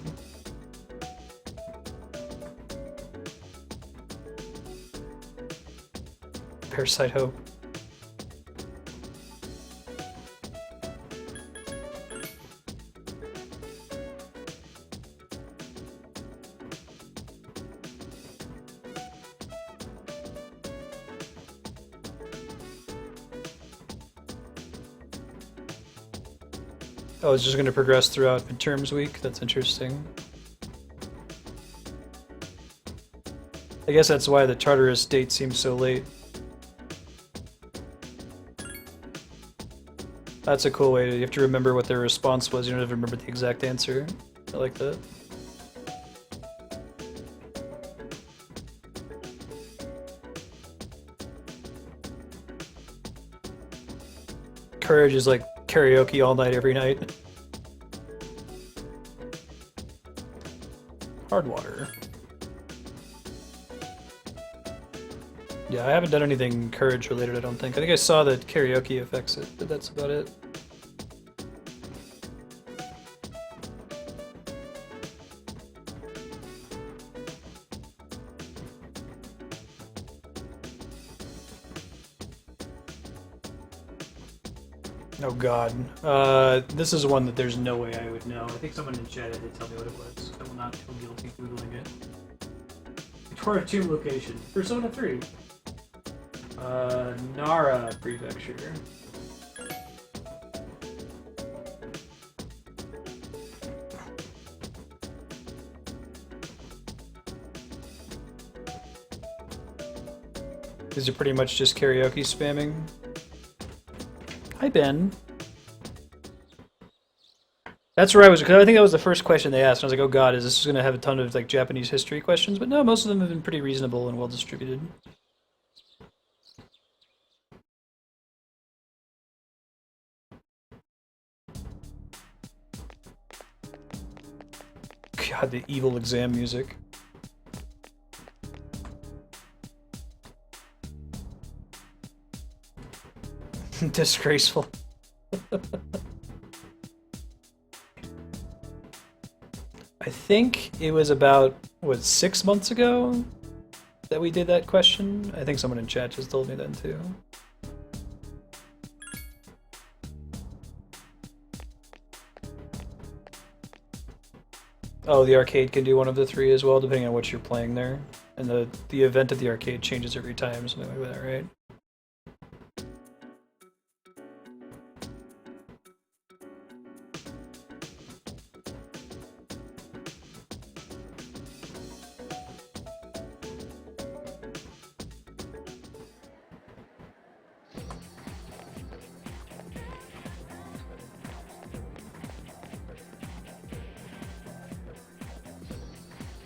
Parasite Hope. Oh, it's just going to progress throughout midterms week? That's interesting. I guess that's why the Tartarus date seems so late. That's a cool way to, you have to remember what their response was, you don't have to remember the exact answer. I like that. Courage is like karaoke all night, every night. Hard water. Yeah, I haven't done anything courage related, I don't think. I think I saw that karaoke affects it, but that's about it. Oh god. This is one that there's no way I would know. I think someone in chat had to tell me what it was. I will not feel guilty googling it. Victoria Tomb location. Persona 3. Nara Prefecture. Is it pretty much just karaoke spamming? Hi, Ben. That's where I was, because I think that was the first question they asked. And I was like, oh god, is this going to have a ton of like Japanese history questions? But no, most of them have been pretty reasonable and well distributed. God, the evil exam music. Disgraceful. I think it was about, what, 6 months ago that we did that question? I think someone in chat just told me then too. Oh, the arcade can do one of the three as well, depending on what you're playing there. And the event at the arcade changes every time, something like that, right?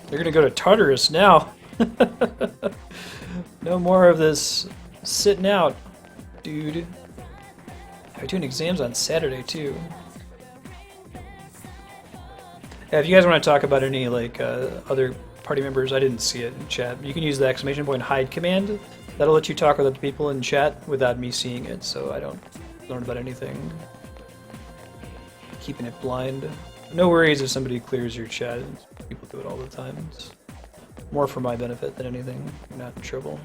They're gonna go to Tartarus now. No more of this sitting out, dude. I'm doing exams on Saturday too. Yeah, if you guys want to talk about any like other party members, I didn't see it in chat. You can use the ! hide command. That'll let you talk with other people in chat without me seeing it, so I don't learn about anything. Keeping it blind. No worries if somebody clears your chat. People do it all the time. It's more for my benefit than anything. You're not in trouble.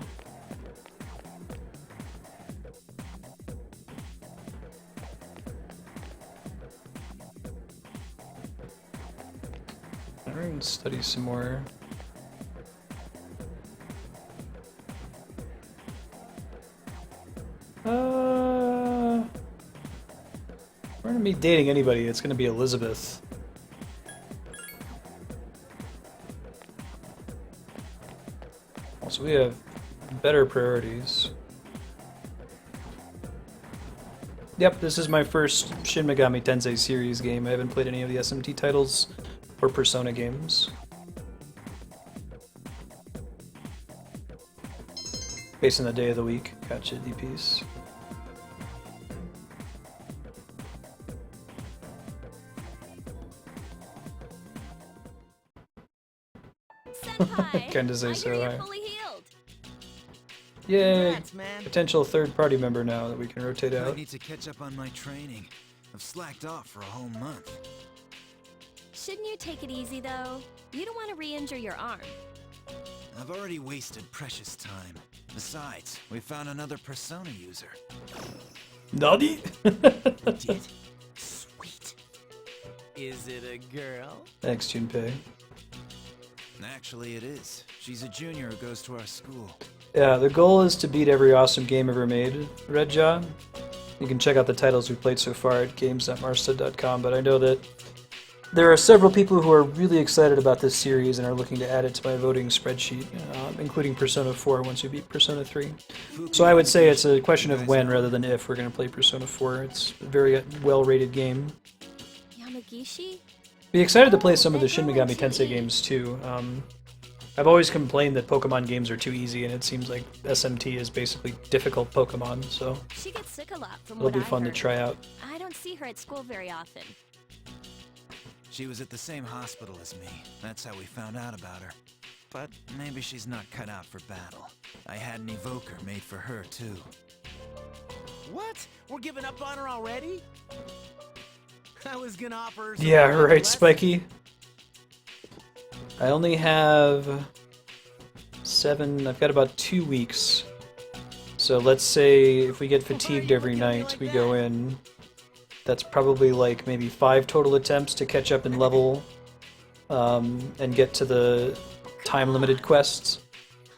I'm going to study some more. We're going to be dating anybody. It's going to be Elizabeth. So we have better priorities. Yep, this is my first Shin Megami Tensei series game. I haven't played any of the SMT titles or Persona games. Based on the day of the week. Gotcha, DPs. Senpai, Kinda say I so, hear you're huh? fully healed. Yay! Congrats, man. Potential third party member now that we can rotate I out. need to catch up on my training. I've slacked off for a whole month. Shouldn't you take it easy though? You don't want to re-injure your arm. I've already wasted precious time. Besides, we found another Persona user. Nani? Did? Sweet. Is it a girl? Thanks, Junpei. Actually, it is. She's a junior who goes to our school. Yeah, the goal is to beat every awesome game ever made, Redjaw. You can check out the titles we've played so far at games.marstead.com, but I know that there are several people who are really excited about this series and are looking to add it to my voting spreadsheet, including Persona 4 once we beat Persona 3. So I would say it's a question of when rather than if we're going to play Persona 4. It's a very well-rated game. Yamagishi? Be excited to play some of the Shin Megami Tensei games too. I've always complained that Pokemon games are too easy, and it seems like SMT is basically difficult Pokemon, so She gets sick a lot from it'll what be I fun to heard. try out. I don't see her at school very often. She was at the same hospital as me. That's how we found out about her. But maybe she's not cut out for battle. I had an evoker made for her, too. What? We're giving up on her already? I was gonna offer her some Yeah, private right, lessons. Spiky. I only have 7, I've got about 2 weeks. So let's say if we get fatigued every night, we go in. That's probably like maybe 5 total attempts to catch up in level and get to the time-limited quests.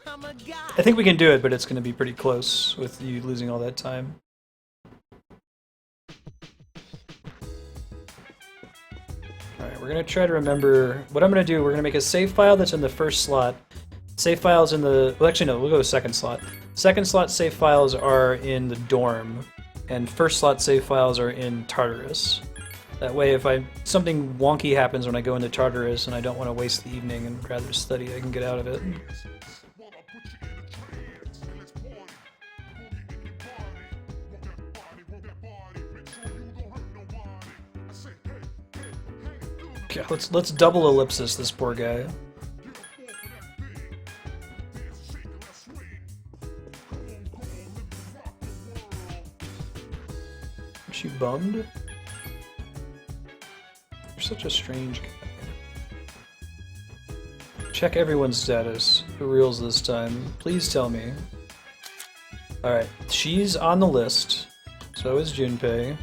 I'm a guy. I think we can do it, but it's going to be pretty close with you losing all that time. Alright, we're going to try to remember... What I'm going to do, we're going to make a save file that's in the first slot. Save files in the... Well, actually, no, we'll go with second slot. Second slot save files are in the dorm, and first slot save files are in Tartarus. That way, if something wonky happens when I go into Tartarus and I don't want to waste the evening and rather study, I can get out of it. Yeah, let's double ellipsis this poor guy. Is she bummed? You're such a strange guy. Check everyone's status. Who reels this time? Please tell me. Alright, she's on the list. So is Junpei.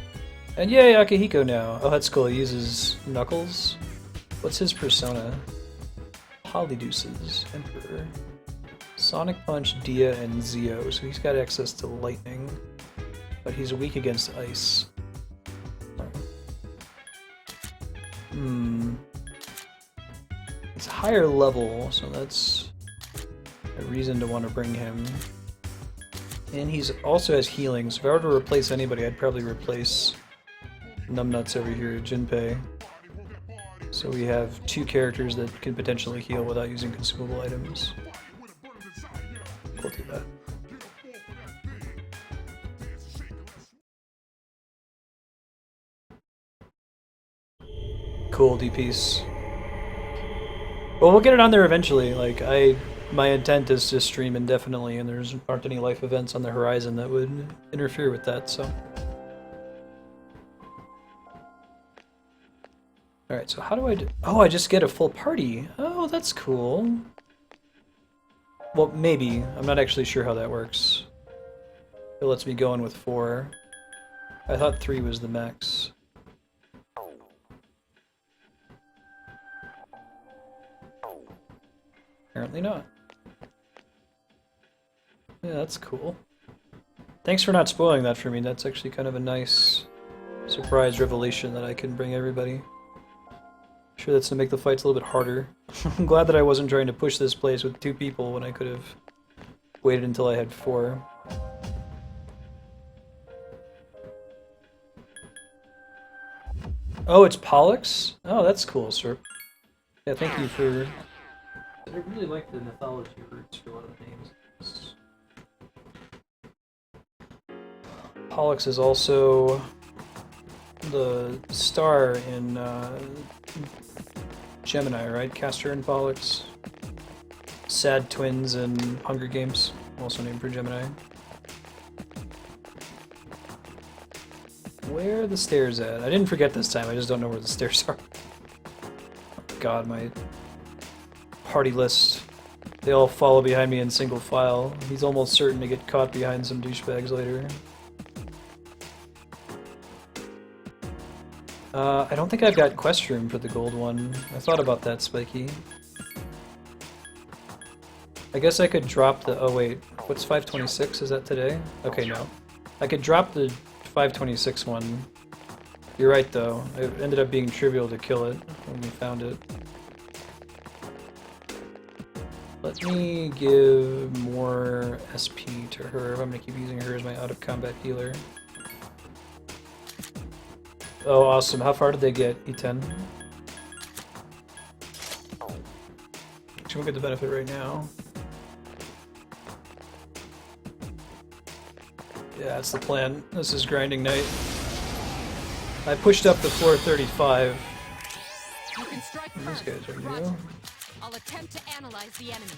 And yay, Akihiko now. Oh, that's cool. He uses Knuckles. What's his persona? Polydeuces. Emperor. Sonic Punch, Dia, and Zeo, so he's got access to lightning, but he's weak against ice. It's higher level, so that's a reason to want to bring him. And he's also has healing, so if I were to replace anybody, I'd probably replace Numbnuts over here, Jinpei. So we have two characters that could potentially heal without using consumable items. We'll do that. Cool, D-piece. Well, we'll get it on there eventually. Like, my intent is to stream indefinitely, and there aren't any life events on the horizon that would interfere with that, so. Alright, so how do I do... Oh, I just get a full party. Oh, that's cool. Well, maybe. I'm not actually sure how that works. It lets me go in with 4. I thought 3 was the max. Apparently not. Yeah, that's cool. Thanks for not spoiling that for me. That's actually kind of a nice surprise revelation that I can bring everybody. I'm sure that's to make the fights a little bit harder. I'm glad that I wasn't trying to push this place with 2 people when I could have waited until I had 4. Oh, it's Pollux? Oh, that's cool, sir. Yeah, thank you for... I really like the mythology roots for a lot of the names. Pollux is also the star in Gemini, right? Castor and Pollux. Sad twins in Hunger Games, also named for Gemini. Where are the stairs at? I didn't forget this time, I just don't know where the stairs are. Oh god, my party list. They all follow behind me in single file. He's almost certain to get caught behind some douchebags later. I don't think I've got quest room for the gold one. I thought about that, Spiky. I guess I could drop the... Oh wait, what's 526? Is that today? Okay, no. I could drop the 526 one. You're right though. It ended up being trivial to kill it when we found it. Let me give more SP to her if I'm gonna keep using her as my out-of-combat healer. Oh, awesome. How far did they get, E10? She won't get the benefit right now. Yeah, that's the plan. This is grinding night. I pushed up to floor 35. You can strike And these first. guys are Roger. new. I'll attempt to analyze the enemy.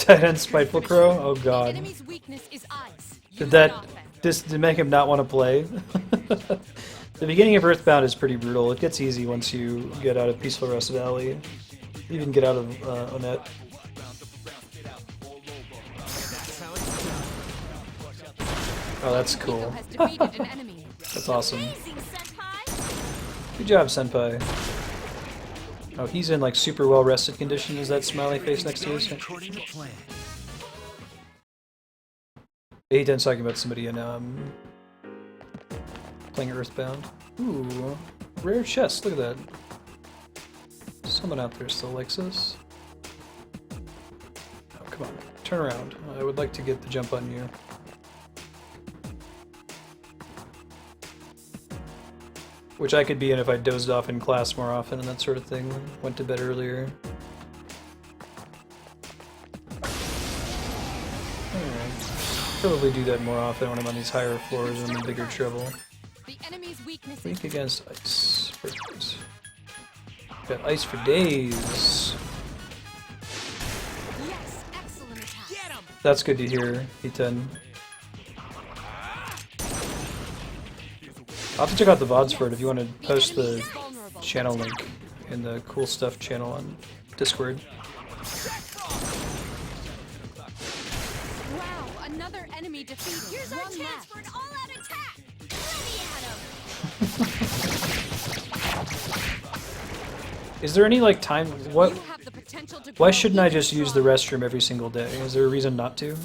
Dead end Spiteful Crow? Oh The god. enemy's weakness is ice. Did Use that it often. just to make him not want to play? The beginning of Earthbound is pretty brutal. It gets easy once you get out of Peaceful Rest Valley. You even get out of Onett. Oh, that's cool. Has defeated an enemy. That's awesome. Amazing, Senpai! Good job, Senpai. Oh, he's in like super well rested condition. Is that smiley face next to his? According to plan. He's talking about somebody in playing Earthbound. Ooh, rare chest. Look at that. Someone out there still likes us. Oh, come on, turn around. I would like to get the jump on you. Which I could be in if I dozed off in class more often and that sort of thing. Went to bed earlier. Alright. Probably do that more often when I'm on these higher floors and I'm in bigger trouble. The enemy's weakness is Weak against ice. Perfect. Got ice for days. yes, excellent attack. Get him. That's good to hear, E10. I'll have to check out the VODs for it if you want to post the channel link in the cool stuff channel on Discord. defeated. Here's our One chance left. for an all-out attack! Ready, Adam! Is there any like time? What? You have the potential to Why grow shouldn't I even just use the stronger. restroom every single day? Is there a reason not to?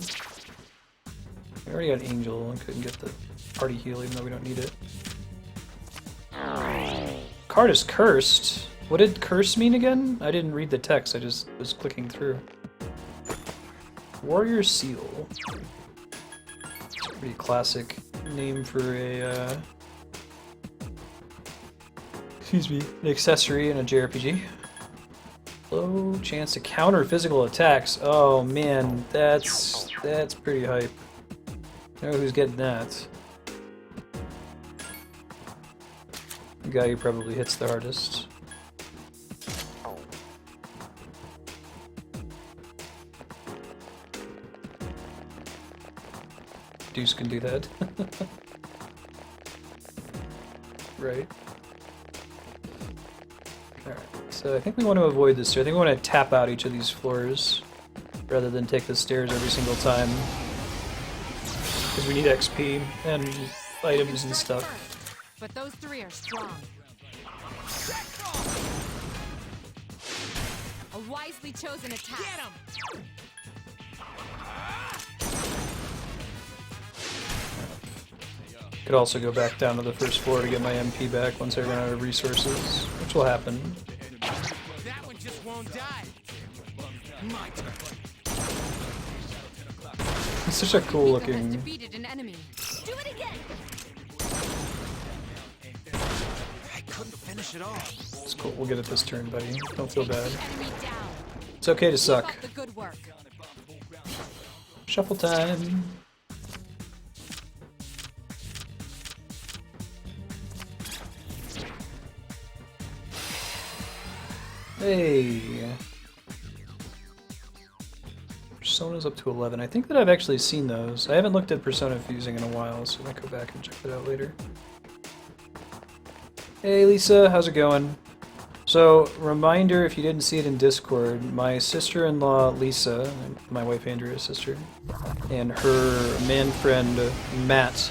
I already got Angel and couldn't get the party heal even though we don't need it. Card is cursed. What did curse mean again? I didn't read the text, I just was clicking through. Warrior Seal. It's a pretty classic name for a, excuse me, an accessory in a JRPG. Low chance to counter physical attacks. Oh man, that's pretty hype. You know who's getting that? The guy who probably hits the hardest. Deuce can do that. Right. Alright, so I think we want to avoid this here. I think we want to tap out each of these floors rather than take the stairs every single time. Because we need XP and items and Strike stuff. first, but those three are strong. A wisely chosen attack. Get him! Could also go back down to the first floor to get my MP back once I run out of resources, which will happen. That one just won't die. My turn. It's such a cool Mika has looking. defeated an enemy. Do it again! I couldn't finish it all. It's cool. We'll get it this turn, buddy. Don't feel Take bad. the enemy down. It's okay to Keep suck. up the good work. Shuffle time. Hey. Persona's up to 11. I think that I've actually seen those. I haven't looked at Persona fusing in a while, so I might go back and check that out later. Hey Lisa, how's it going? So, reminder if you didn't see it in Discord, my sister-in-law Lisa, my wife Andrea's sister, and her man friend Matt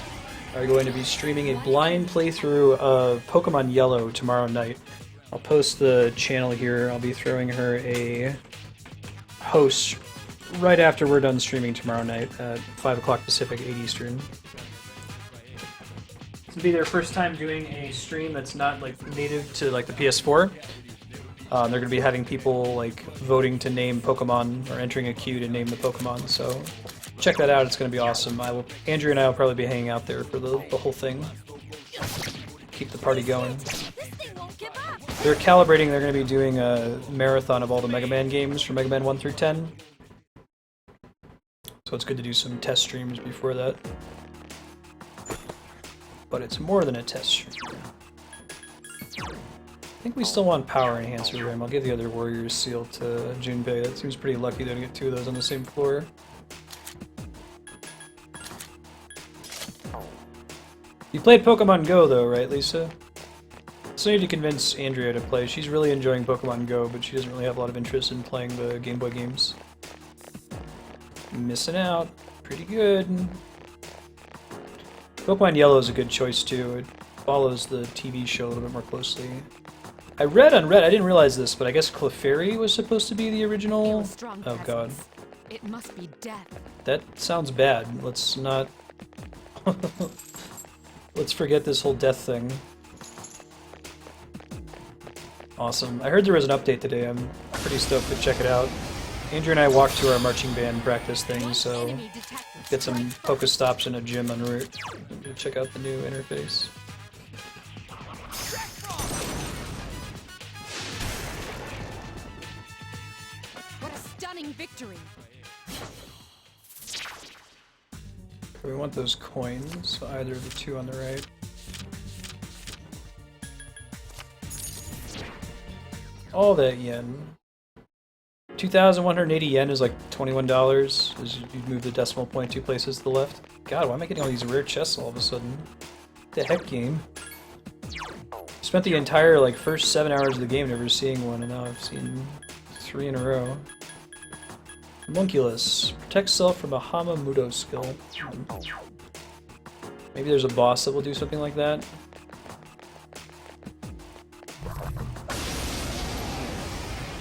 are going to be streaming a blind playthrough of Pokemon Yellow tomorrow night. I'll post the channel here. I'll be throwing her a host right after we're done streaming tomorrow night at 5 o'clock Pacific, 8 Eastern. This will be their first time doing a stream that's not like native to like the PS4. They're going to be having people like voting to name Pokemon or entering a queue to name the Pokemon. So check that out. It's going to be awesome. Andrew and I will probably be hanging out there for the whole thing. Keep the party going. This thing won't give up! They're calibrating. They're going to be doing a marathon of all the Mega Man games from Mega Man 1 through 10. So it's good to do some test streams before that. But it's more than a test stream. I think we still want Power Enhancer for him. I'll give the other Warriors Seal to Junpei. That seems pretty lucky though to get two of those on the same floor. You played Pokemon Go though, right, Lisa? Still need to convince Andrea to play. She's really enjoying Pokemon Go, but she doesn't really have a lot of interest in playing the Game Boy games. Missing out. Pretty good. Pokemon Yellow is a good choice too. It follows the TV show a little bit more closely. I read on Reddit, I didn't realize this, but I guess Clefairy was supposed to be the Feel original. a strong Oh god. presence. It must be death. That sounds bad. Let's not... Let's forget this whole death thing. Awesome. I heard there was an update today. I'm pretty stoked to check it out. Andrew and I walked to our marching band practice thing, so Enemy detected. get some Strike first. Pokestops and a gym en route. And check out the new interface. What a stunning victory. We want those coins, so either of the two on the right. All that yen. 2,180 yen is like $21, as you move the decimal point 2 places to the left. God, why am I getting all these rare chests all of a sudden? The heck, game? Spent the entire like first 7 hours of the game never seeing one, and now I've seen 3 in a row. Homunculus. Protect self from a Hamamudo skill. Maybe there's a boss that will do something like that.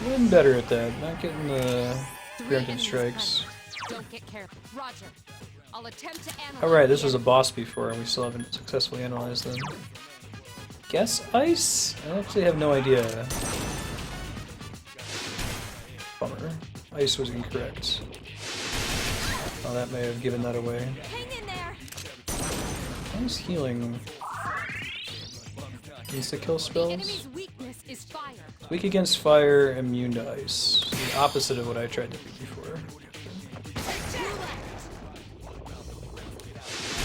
Doing better at that. Not getting the preemptive strikes. Don't get careful. Roger. I'll attempt to analyze. Alright, this was a boss before, and we still haven't successfully analyzed them. Guess ice? I actually have no idea. Bummer. Ice was incorrect. Oh, that may have given that away. Hang in there. Nice healing. Insta-kill spells? Enemy's weakness is fire. Weak against fire, immune to ice. The opposite of what I tried to do before.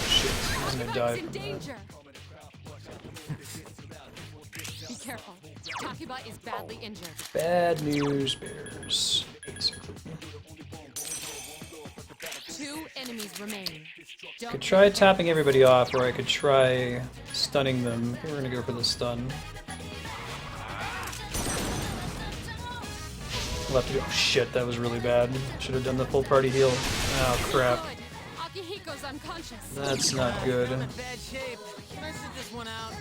Shit, I'm gonna die in from that. danger. Be careful. Takuba is badly injured. Bad news bears, basically. 2 enemies remain. Could try tapping everybody off, or I could try stunning them. We're gonna go for the stun. We'll have to do. Oh shit, that was really bad. Should have done the full party heal. Oh crap. Good. Akihiko's unconscious. That's not good. I'm in bad shape. Can I sit this one out?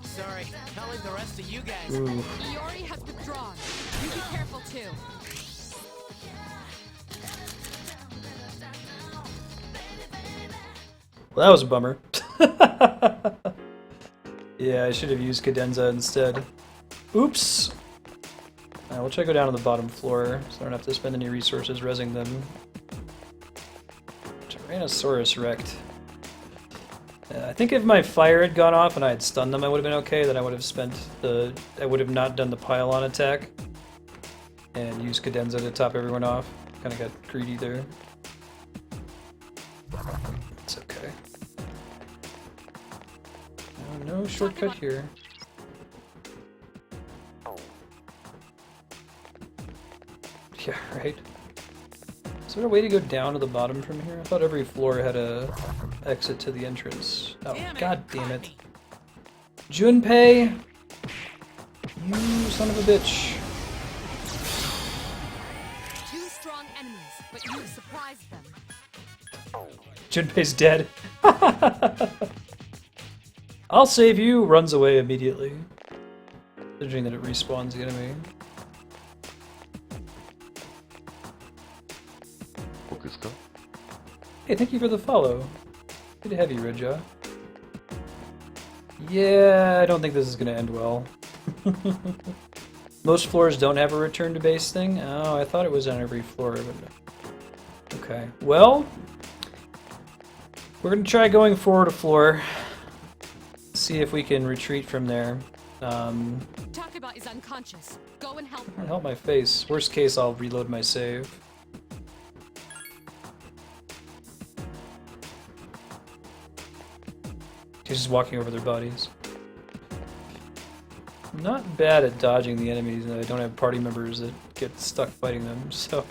Sorry, I'll leave the rest of you guys. Ooh. Iori has withdrawn. You be careful too. Well, that was a bummer. Yeah, I should have used Cadenza instead. Oops! We'll try to go down to the bottom floor, so I don't have to spend any resources rezzing them. Tyrannosaurus wrecked. I think if my fire had gone off and I had stunned them, I would have been okay. Then I would have spent the... I would have not done the pile-on attack. And used Cadenza to top everyone off. Kind of got greedy there. It's okay. No shortcut here. Yeah, right. Is there a way to go down to the bottom from here? I thought every floor had a exit to the entrance. Oh, god damn it. Junpei! You son of a bitch. 2 strong enemies, but you've surprised them. Junpei's dead. I'll save you! Runs away immediately. Considering that it respawns the enemy. Hey, thank you for the follow. Good to have you, Redjaw. Yeah, I don't think this is gonna end well. Most floors don't have a return to base thing. Oh, I thought it was on every floor, but... Okay, well... We're gonna try going forward a floor. See if we can retreat from there. Takuba is unconscious. Go and help her. Help my face. Worst case, I'll reload my save. He's just walking over their bodies. I'm not bad at dodging the enemies, and I don't have party members that get stuck fighting them, so...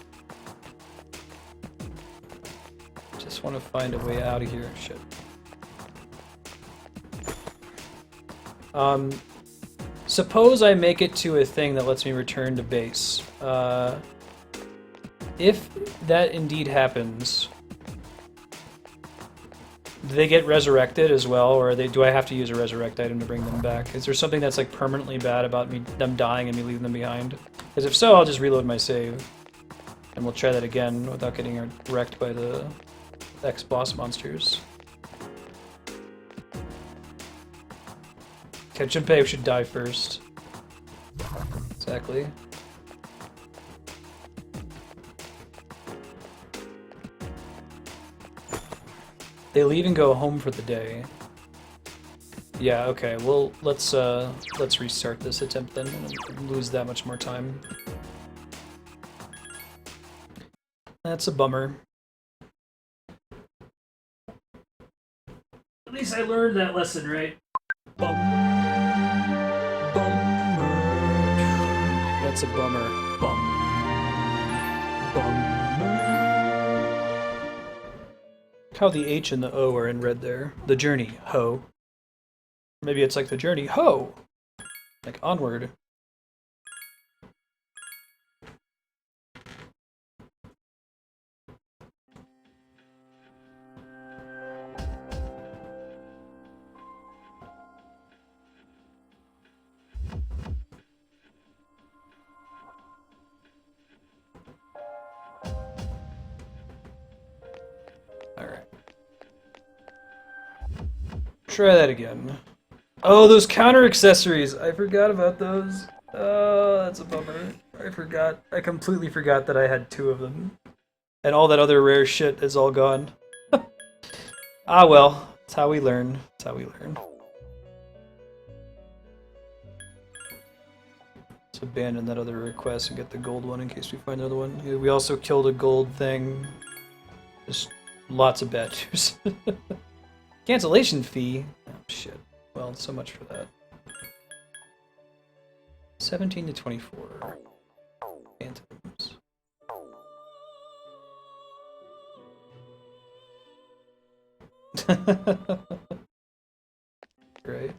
Just want to find a way out of here. Shit. Suppose I make it to a thing that lets me return to base. If that indeed happens... Do they get resurrected as well, or do I have to use a resurrect item to bring them back? Is there something that's like permanently bad about them dying and me leaving them behind? Because if so, I'll just reload my save. And we'll try that again without getting wrecked by the ex-boss monsters. Okay, Junpei should die first. Exactly. They leave and go home for the day. Yeah, okay. Well, let's restart this attempt then and lose that much more time. That's a bummer. At least I learned that lesson, right? Bummer. That's a bummer. Bummer. How the H and the O are in red there. The journey, ho. Maybe it's like the journey, ho! Like onward. try that again. Oh, those counter accessories! I forgot about those. Oh, that's a bummer. I forgot. I completely forgot that I had 2 of them. And all that other rare shit is all gone. Ah well, that's how we learn. That's how we learn. Let's abandon that other request and get the gold one in case we find another one. Yeah, we also killed a gold thing. Just lots of bad news. Cancellation fee? Oh shit. Well, so much for that. 17 to 24. Phantoms. Right.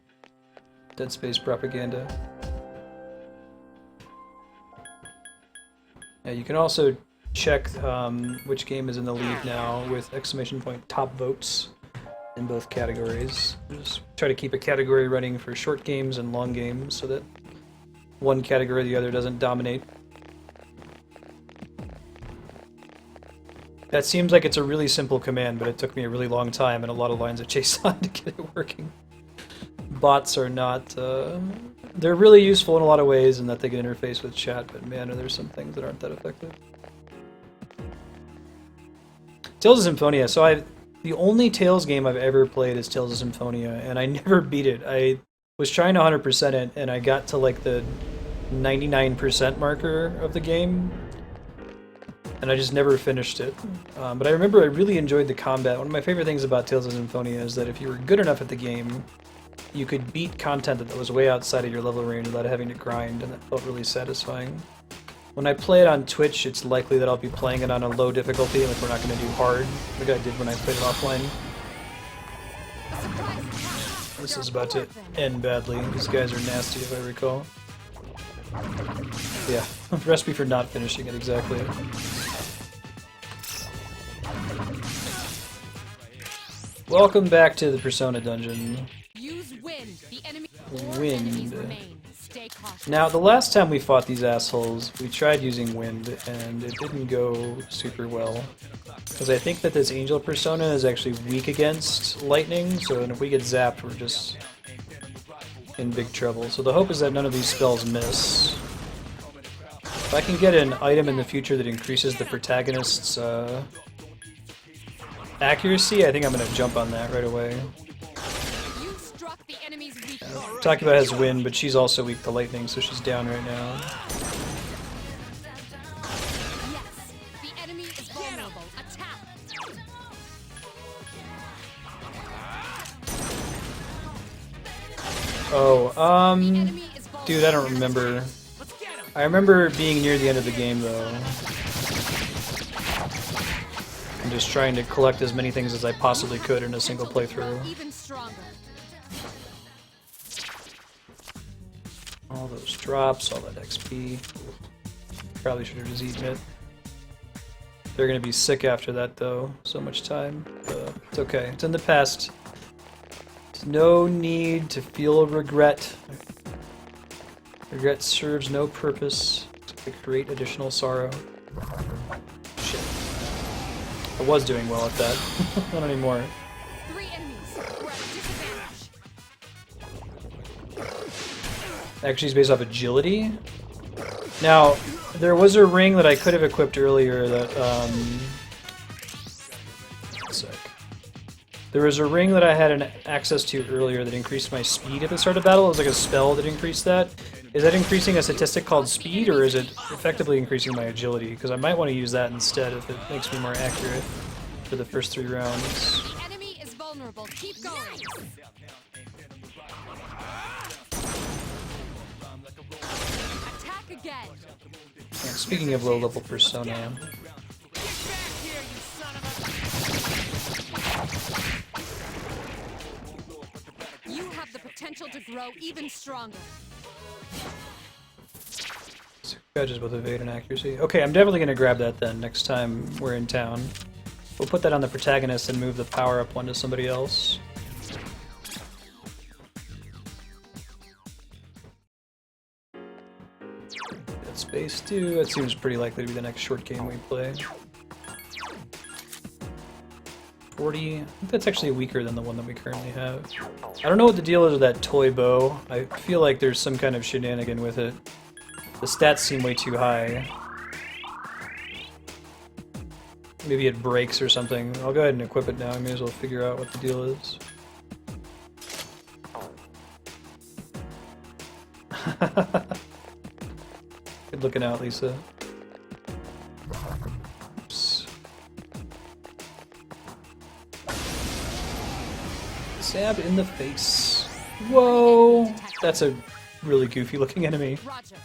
Dead Space propaganda. Yeah, you can also check which game is in the lead now with ! top votes in both categories. Just try to keep a category running for short games and long games so that one category or the other doesn't dominate. That seems like it's a really simple command, but it took me a really long time and a lot of lines of JSON to get it working. Bots are not... they're really useful in a lot of ways in that they can interface with chat, but man, there's some things that aren't that effective. Tales of Symphonia. So the only Tales game I've ever played is Tales of Symphonia, and I never beat it. I was trying to 100% it, and I got to like the 99% marker of the game, and I just never finished it. But I remember I really enjoyed the combat. One of my favorite things about Tales of Symphonia is that if you were good enough at the game, you could beat content that was way outside of your level range without having to grind, and that felt really satisfying. When I play it on Twitch, it's likely that I'll be playing it on a low difficulty, like we're not going to do hard, like I did when I played it offline. This is about to end badly. These guys are nasty, if I recall. Yeah, recipe for not finishing it, exactly. Welcome back to the Persona dungeon. Use wind. The enemy Wind. remain. Stay cautious. Now, the last time we fought these assholes, we tried using wind, and it didn't go super well. Because I think that this angel persona is actually weak against lightning, so if we get zapped, we're just in big trouble. So the hope is that none of these spells miss. If I can get an item in the future that increases the protagonist's accuracy, I think I'm going to jump on that right away. You struck the enemy's weak point. Takiba has wind, but she's also weak to lightning, so she's down right now. Yes, the enemy is vulnerable. Attack. Oh, The enemy is vulnerable. dude, I don't remember. I remember being near the end of the game, though. I'm just trying to collect as many things as I possibly could in a single playthrough. Even stronger. All those drops, all that XP. Probably should have just eaten it. They're gonna be sick after that, though. So much time. It's okay. It's in the past. There's no need to feel regret. Regret serves no purpose except to create additional sorrow. Shit. I was doing well at that. Not anymore. 3 enemies. We're at disadvantage. Actually, it's based off agility. Now, there was a ring that I could have equipped earlier that, one sec. There was a ring that I had an access to earlier that increased my speed at the start of battle. It was like a spell that increased that. Is that increasing a statistic called speed, or is it effectively increasing my agility? Because I might want to use that instead if it makes me more accurate for the first 3 rounds. The enemy is vulnerable. Keep going. Attack again. And speaking of low-level persona, You have the potential to grow even stronger. badges both evade and accuracy. Okay, I'm definitely going to grab that then next time we're in town. We'll put that on the protagonist and move the power-up one to somebody else. Dead Space 2, that seems pretty likely to be the next short game we play. 40. I think that's actually weaker than the one that we currently have. I don't know what the deal is with that toy bow. I feel like there's some kind of shenanigan with it. The stats seem way too high. Maybe it breaks or something. I'll go ahead and equip it now. I may as well figure out what the deal is. Good looking out, Lisa. Oops. Stab in the face. Whoa! That's a really goofy looking enemy. Roger.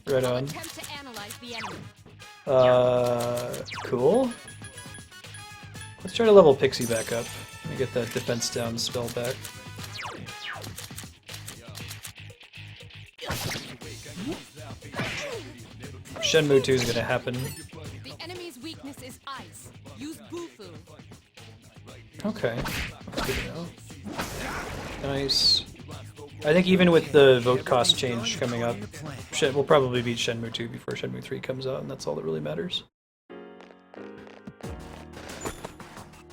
Right on. Attempt to analyze the enemy. Cool. Let's try to level Pixie back up. Let me get that defense down spell back. Shenmue 2 is gonna happen. The enemy's weakness is ice. Use Bufu. Okay. That's good to know. Nice. I think even with the vote cost change coming up, we'll probably beat Shenmue 2 before Shenmue 3 comes out, and that's all that really matters.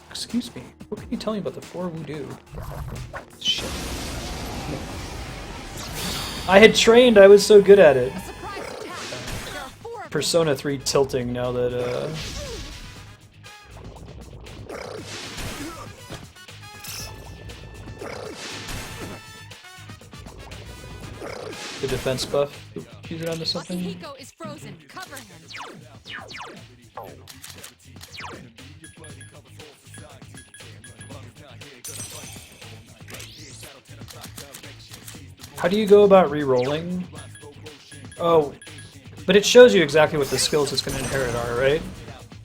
Excuse me, what can you tell me about the 4 Voodoo? Shit. I had trained, I was so good at it. Persona 3 tilting now that, the defense buff. Use it onto something. Akihiko is frozen. Cover him. How do you go about re-rolling? Oh, but it shows you exactly what the skills it's going to inherit are, right?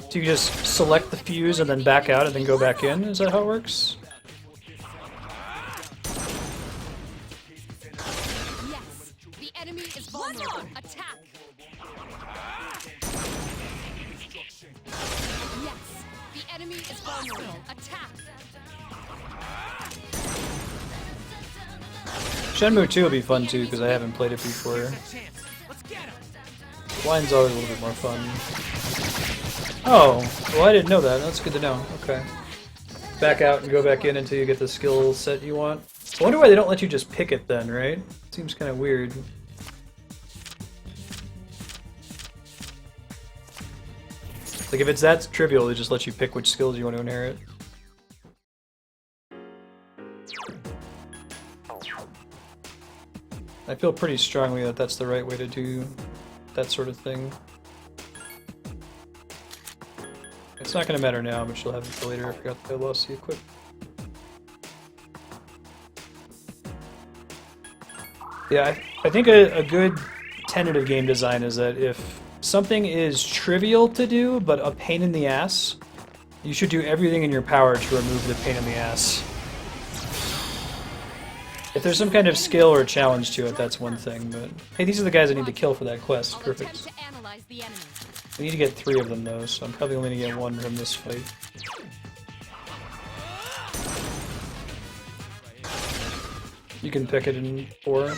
So you just select the fuse and then back out and then go back in? Is that how it works? Yes. The enemy is vulnerable. Attack. Yes. The enemy is vulnerable. Attack. Shenmue 2 will be fun too, because I haven't played it before. Blind's always a little bit more fun. Oh, well I didn't know that. That's good to know. Okay. Back out and go back in until you get the skill set you want. I wonder why they don't let you just pick it then, right? Seems kind of weird. Like if it's that trivial, they just let you pick which skills you want to inherit. I feel pretty strongly that that's the right way to do that sort of thing. It's not going to matter now, but she'll have it for later. I forgot that I lost the equip. Yeah, I think a good tenet of game design is that if something is trivial to do, but a pain in the ass, you should do everything in your power to remove the pain in the ass. If there's some kind of skill or challenge to it, that's one thing, but... Hey, these are the guys I need to kill for that quest. Perfect. We need to get 3 of them, though, so I'm probably only going to get 1 from this fight. You can pick it in 4.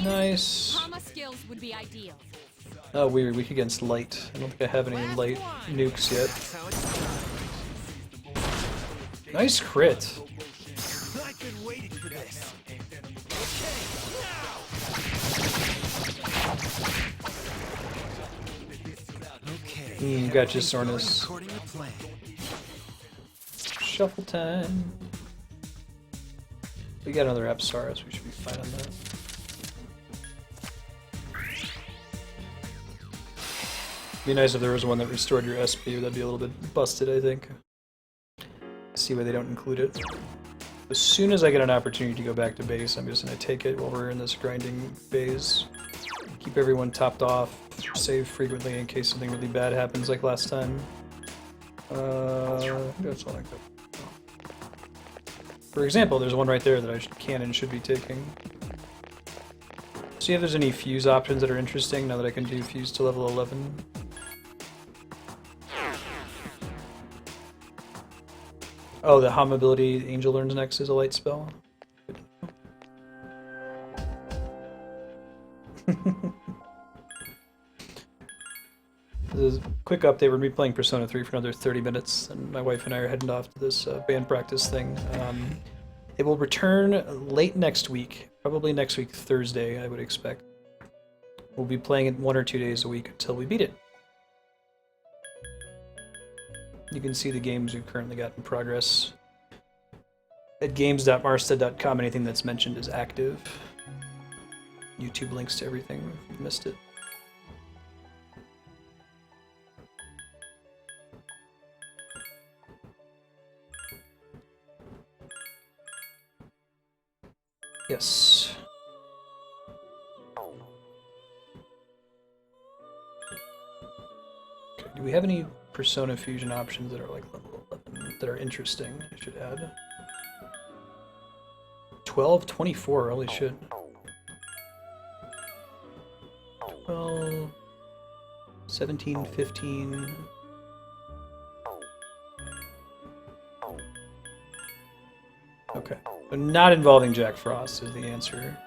Nice. Oh, weird. Weak against light. I don't think I have any light nukes yet. Nice crit. I've been waiting for this. Okay. Gotcha, Sornus. According to plan. Shuffle time. We got another Apsaurus. We should be fine on that. Be nice if there was one that restored your SP. That'd be a little bit busted, I think. See why they don't include it. As soon as I get an opportunity to go back to base, I'm just going to take it while we're in this grinding phase. Keep everyone topped off, save frequently in case something really bad happens like last time. I think that's all I got. For example, there's one right there that I can and should be taking. See if there's any fuse options that are interesting now that I can do fuse to level 11. Oh, the Hom ability Angel learns next is a light spell. The quick update, we're going to be playing Persona 3 for another 30 minutes, and my wife and I are heading off to this band practice thing. It will return late next week, probably next week Thursday, I would expect. We'll be playing it 1 or 2 days a week until we beat it. You can see the games we've currently got in progress at games.marstead.com. Anything that's mentioned is active. YouTube links to everything if you missed it. Yes. Okay, do we have any Persona Fusion options that are like level 11 that are interesting? I should add 12, 24, holy shit. 12, 17, 15. Okay. But not involving Jack Frost is the answer.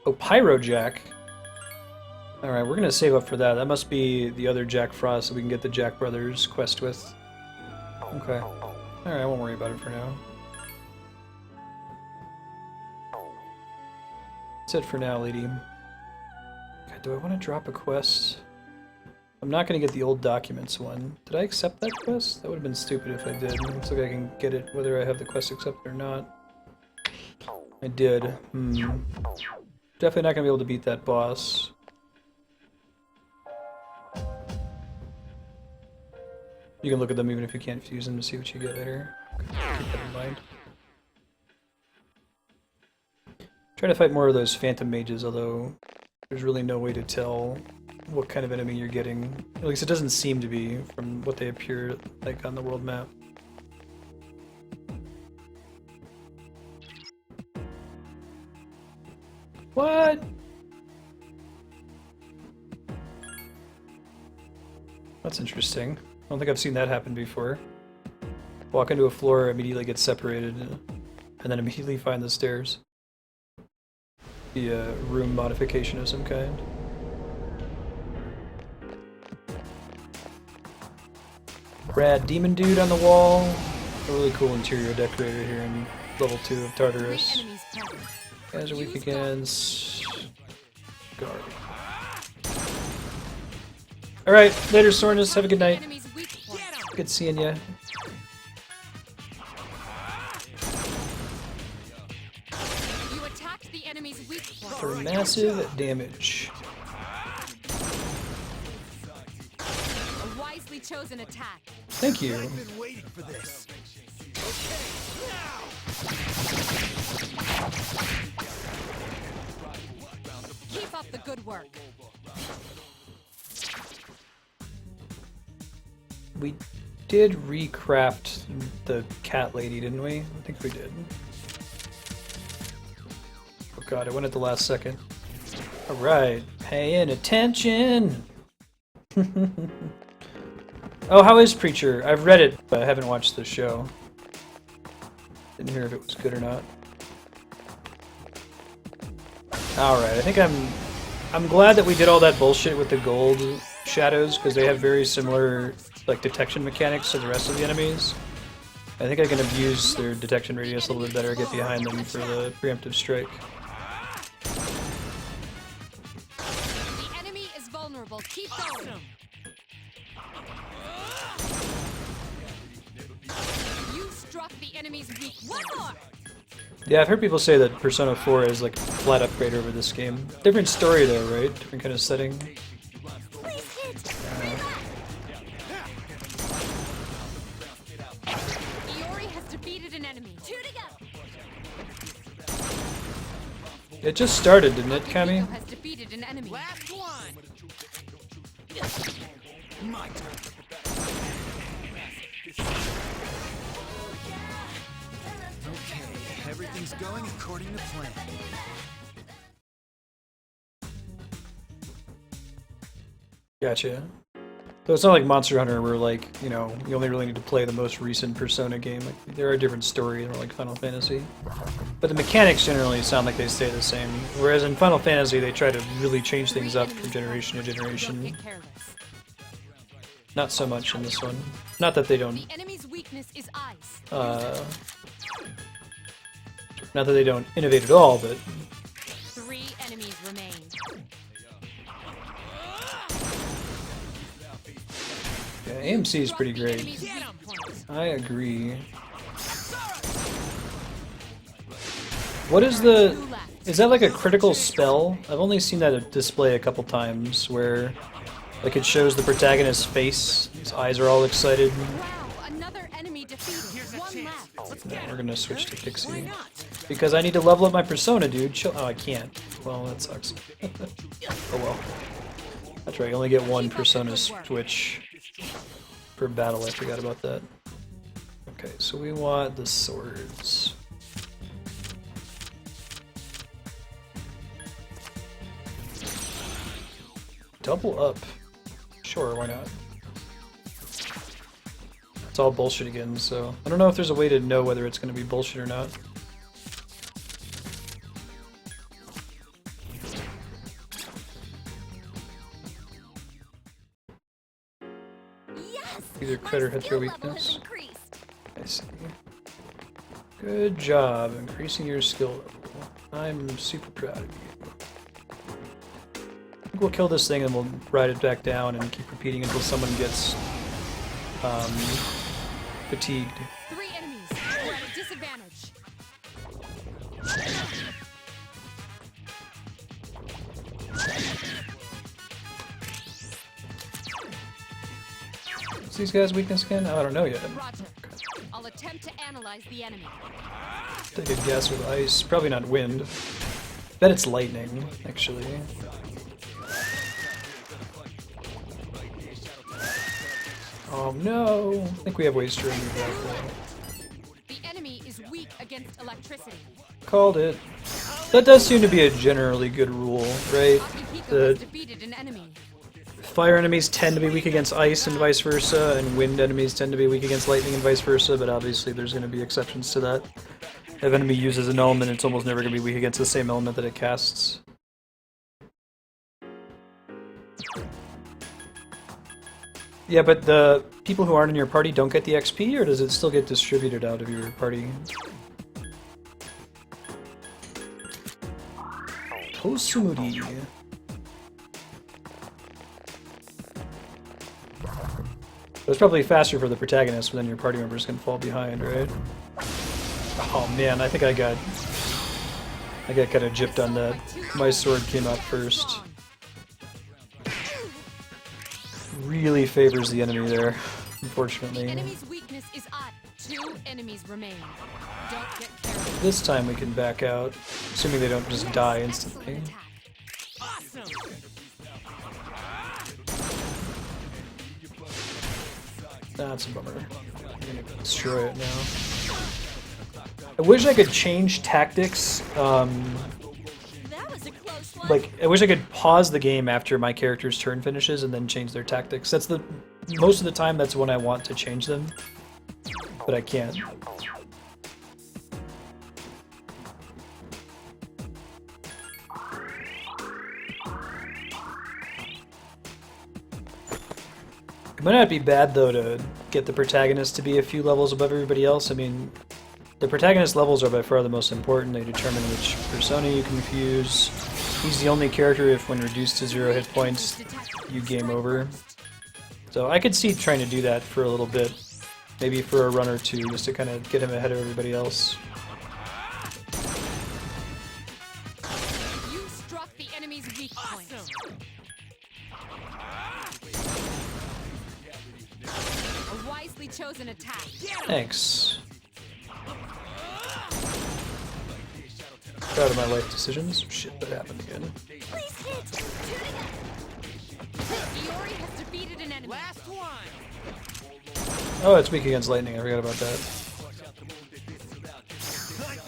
Oh, Pyro Jack. Alright, we're gonna save up for that. That must be the other Jack Frost that we can get the Jack Brothers quest with. Okay. Alright, I won't worry about it for now. That's it for now, lady. God, do I want to drop a quest? I'm not going to get the old documents one. Did I accept that quest? That would have been stupid if I did. Looks like I can get it whether I have the quest accepted or not. I did. Definitely not going to be able to beat that boss. You can look at them even if you can't fuse them to see what you get later. Keep that in mind. Trying to fight more of those phantom mages, although there's really no way to tell what kind of enemy you're getting. At least it doesn't seem to be from what they appear like on the world map. What? That's interesting. I don't think I've seen that happen before. Walk into a floor, immediately get separated, and then immediately find the stairs. Be a room modification of some kind. Rad demon dude on the wall. A really cool interior decorator here in level 2 of Tartarus. Guys are weak against guard. Alright, later Sornus, have a good night. Good seeing ya. You attacked the enemy's weak point. For massive damage. A wisely chosen attack. Thank you. I've been waiting for this. Keep up the good work. We did recraft the cat lady, didn't we? I think we did. Oh god, it went at the last second. Alright, paying attention! Oh, how is Preacher? I've read it, but I haven't watched the show. Didn't hear if it was good or not. Alright, I think I'm glad that we did all that bullshit with the gold shadows, because they have very similar like detection mechanics to the rest of the enemies. I think I can abuse their detection radius a little bit better, get behind them for the preemptive strike. The enemy is vulnerable. Keep going. You struck the enemy's weak. One more. Yeah, I've heard people say that Persona 4 is like a flat upgrade over this game. Different story though, right? Different kind of setting. It just started, didn't it, Kami? Has defeated an enemy. Last one. My turn. Okay, everything's going according to plan. Gotcha. So it's not like Monster Hunter where, like, you know, you only really need to play the most recent Persona game. Like, there are different stories, or like Final Fantasy. But the mechanics generally sound like they stay the same. Whereas in Final Fantasy, they try to really change things up from generation to generation. Not so much in this one. Not that they don't... The enemy's weakness is ice. Not that they don't innovate at all, but... 3 enemies remain. Yeah, AMC is pretty great. I agree. What is the... Is that like a critical spell? I've only seen that display a couple times where like it shows the protagonist's face, his eyes are all excited. Wow, another enemy defeated. One left. No, we're gonna switch to Pixie. Because I need to level up my persona, dude. Oh, I can't. Well, that sucks. Oh well. That's right, you only get one persona switch per battle. I forgot about that. Okay, so we want the swords. Double up. Sure, why not? It's all bullshit again, so I don't know if there's a way to know whether it's going to be bullshit or not. Yes! Either My crit or hit skill your level has weakness. increased. I see. Good job increasing your skill level. I'm super proud of you. I think we'll kill this thing and we'll ride it back down and keep repeating until someone gets fatigued. 3 enemies. We're at a disadvantage. What's these guys' weakness again? Oh, I don't know yet. Roger. I'll attempt to analyze the enemy. Take a guess with ice. Probably not wind. Bet it's lightning, actually. Oh no! I think we have ways to remove that though. The enemy is weak against electricity. Called it. That does seem to be a generally good rule, right? Akihiko The has defeated an enemy. fire enemies tend to be weak against ice and vice versa, and wind enemies tend to be weak against lightning and vice versa, but obviously there's going to be exceptions to that. If an enemy uses an element, it's almost never going to be weak against the same element that it casts. Yeah, but the people who aren't in your party don't get the XP, or does it still get distributed out of your party? Tosumuri. It's probably faster for the protagonist, but then your party members can fall behind, right? Oh man, I think I got kind of gypped on that. My sword came out first. Really favors the enemy there, unfortunately. Enemy's weakness is ice. 2 enemies remain. Don't get carried. This time we can back out, assuming they don't just die instantly. Excellent attack. That's a bummer. I'm gonna destroy it now. I wish I could change tactics. That was a close one. Like, I wish I could pause the game after my character's turn finishes and then change their tactics. That's the most of the time. That's when I want to change them, but I can't. It might not be bad though to get the protagonist to be a few levels above everybody else. I mean, the protagonist levels are by far the most important. They determine which persona you can fuse. He's the only character if when reduced to 0 hit points, you game over. So I could see trying to do that for a little bit. Maybe for a run or two, just to kind of get him ahead of everybody else. You struck the enemy's weak point. A wisely chosen attack. Thanks. Proud of my life decisions. Shit, that happened again. Please hit! Iori has defeated an enemy. Last one. Oh, it's weak against lightning. I forgot about that.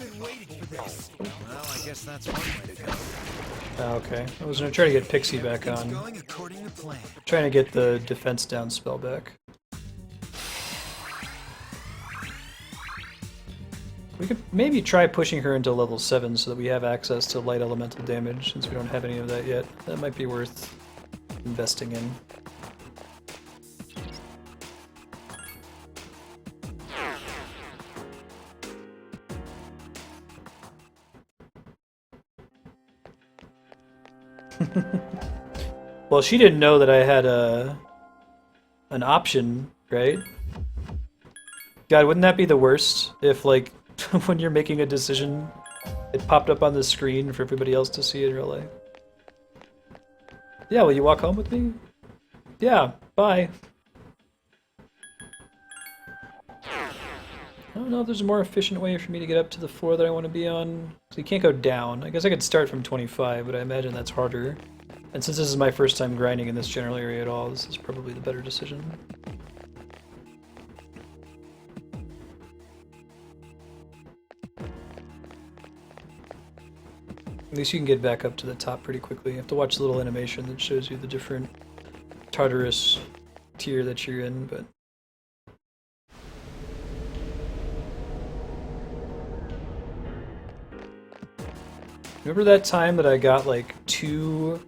been waiting for this. Well, I guess that's one way to go. Okay. I was gonna try to get Pixie back It's on. going according to plan. Trying to get the defense down spell back. We could maybe try pushing her into level 7 so that we have access to light elemental damage, since we don't have any of that yet. That might be worth investing in. Well, she didn't know that I had an option, right? God, wouldn't that be the worst if, like, when you're making a decision, it popped up on the screen for everybody else to see in real life? Yeah, will you walk home with me? Yeah, bye. I don't know if there's a more efficient way for me to get up to the floor that I want to be on. So you can't go down. I guess I could start from 25, but I imagine that's harder. And since this is my first time grinding in this general area at all, this is probably the better decision. At least you can get back up to the top pretty quickly. You have to watch the little animation that shows you the different Tartarus tier that you're in, but... Remember that time that I got like 2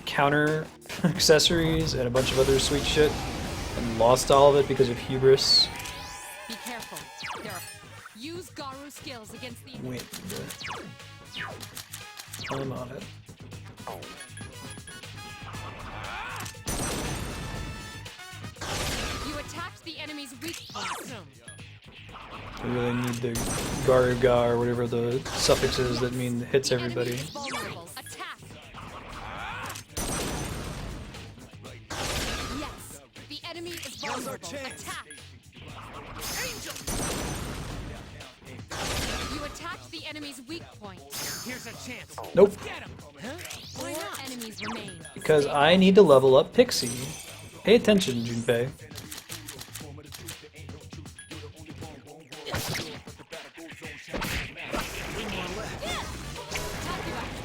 counter accessories and a bunch of other sweet shit and lost all of it because of hubris? Be careful. Use Garu skills against the Wait. I'm on it. You attacked the enemy's weak. Awesome. I really need the Garuga or whatever the suffix is that mean hits everybody. Vulnerable. Attack. Yes. The enemy is vulnerable. Attack. Angel. You attacked the enemy's weak point. Here's a chance. Nope. Get him. Huh? Why not? Enemies remain. Because I need to level up Pixie. Pay attention, Junpei.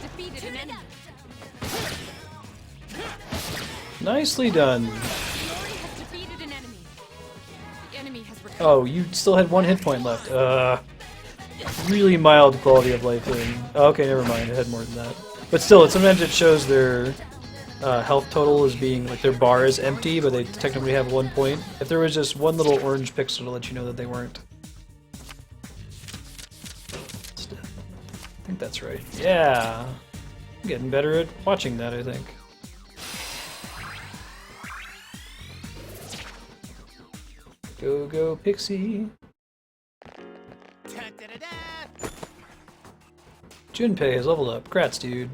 Defeated an enemy. Nicely done. Glory has defeated an enemy. The enemy has recovered. Oh, you still had 1 hit point left. Really mild quality of life thing. Oh, okay, never mind. It had more than that. But still, sometimes it shows their health total as being, like, their bar is empty, but they technically have 1 point. If there was just one little orange pixel to let you know that they weren't. I think that's right. Yeah! I'm getting better at watching that, I think. Go, go, Pixie! Da-da-da-da. Junpei has leveled up. Grats, dude.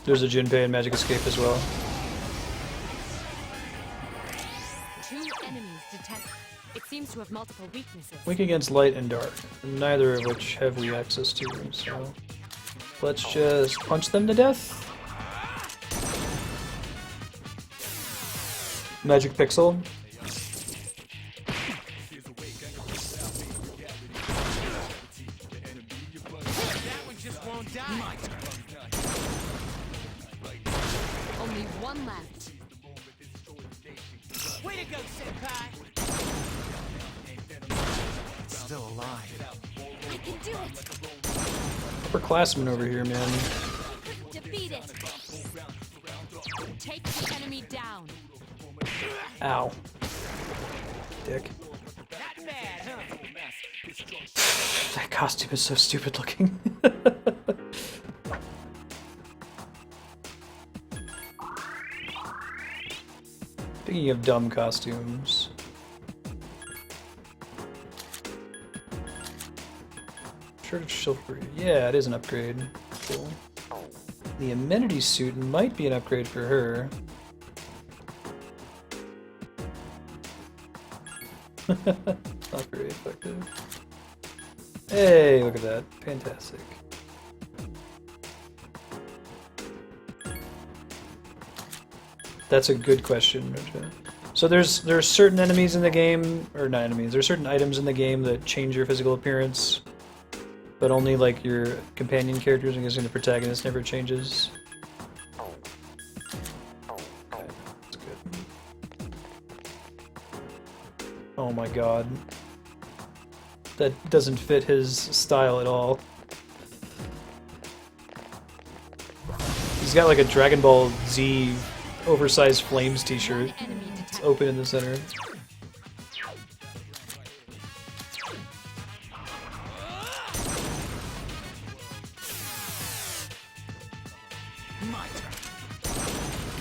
There's a Junpei in Magic Escape as well. 2 enemies detected. It seems to have multiple weaknesses. Weak against light and dark, neither of which have we access to, so let's just punch them to death. Magic Pixel. That one just won't die. Only 1 left. Way to go, senpai. Still alive. I can do it. Upperclassman over here, man. Defeat it. Take the enemy down. Ow. Dick. Not bad, huh? That costume is so stupid looking. Speaking of dumb costumes. Shortage chivalry. Yeah, it is an upgrade. Cool. The amenity suit might be an upgrade for her. Not very effective. Hey, look at that. Fantastic. That's a good question. So there's certain enemies in the game, or not enemies, there's certain items in the game that change your physical appearance, but only like your companion characters, I'm guessing the protagonist never changes. Okay, that's good. Oh my god. That doesn't fit his style at all. He's got like a Dragon Ball Z oversized Flames t-shirt. It's open in the center.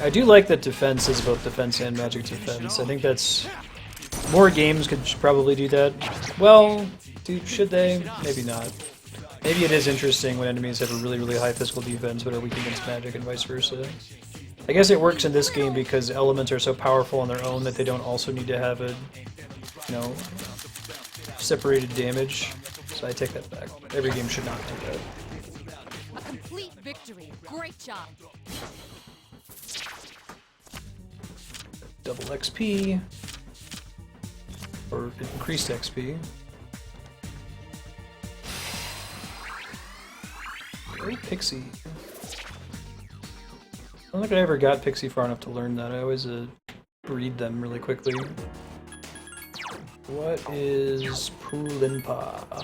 I do like that defense is both defense and magic defense. I think that's... More games could probably do that. Well, should they? Maybe not. Maybe it is interesting when enemies have a really, really high physical defense but are weak against magic and vice versa. I guess it works in this game because elements are so powerful on their own that they don't also need to have a, you know, separated damage. So I take that back. Every game should not do that. A complete victory. Great job. Double XP. Or increased XP. Oh, Pixie. I don't think I ever got Pixie far enough to learn that. I always breed them really quickly. What is Pulimpa?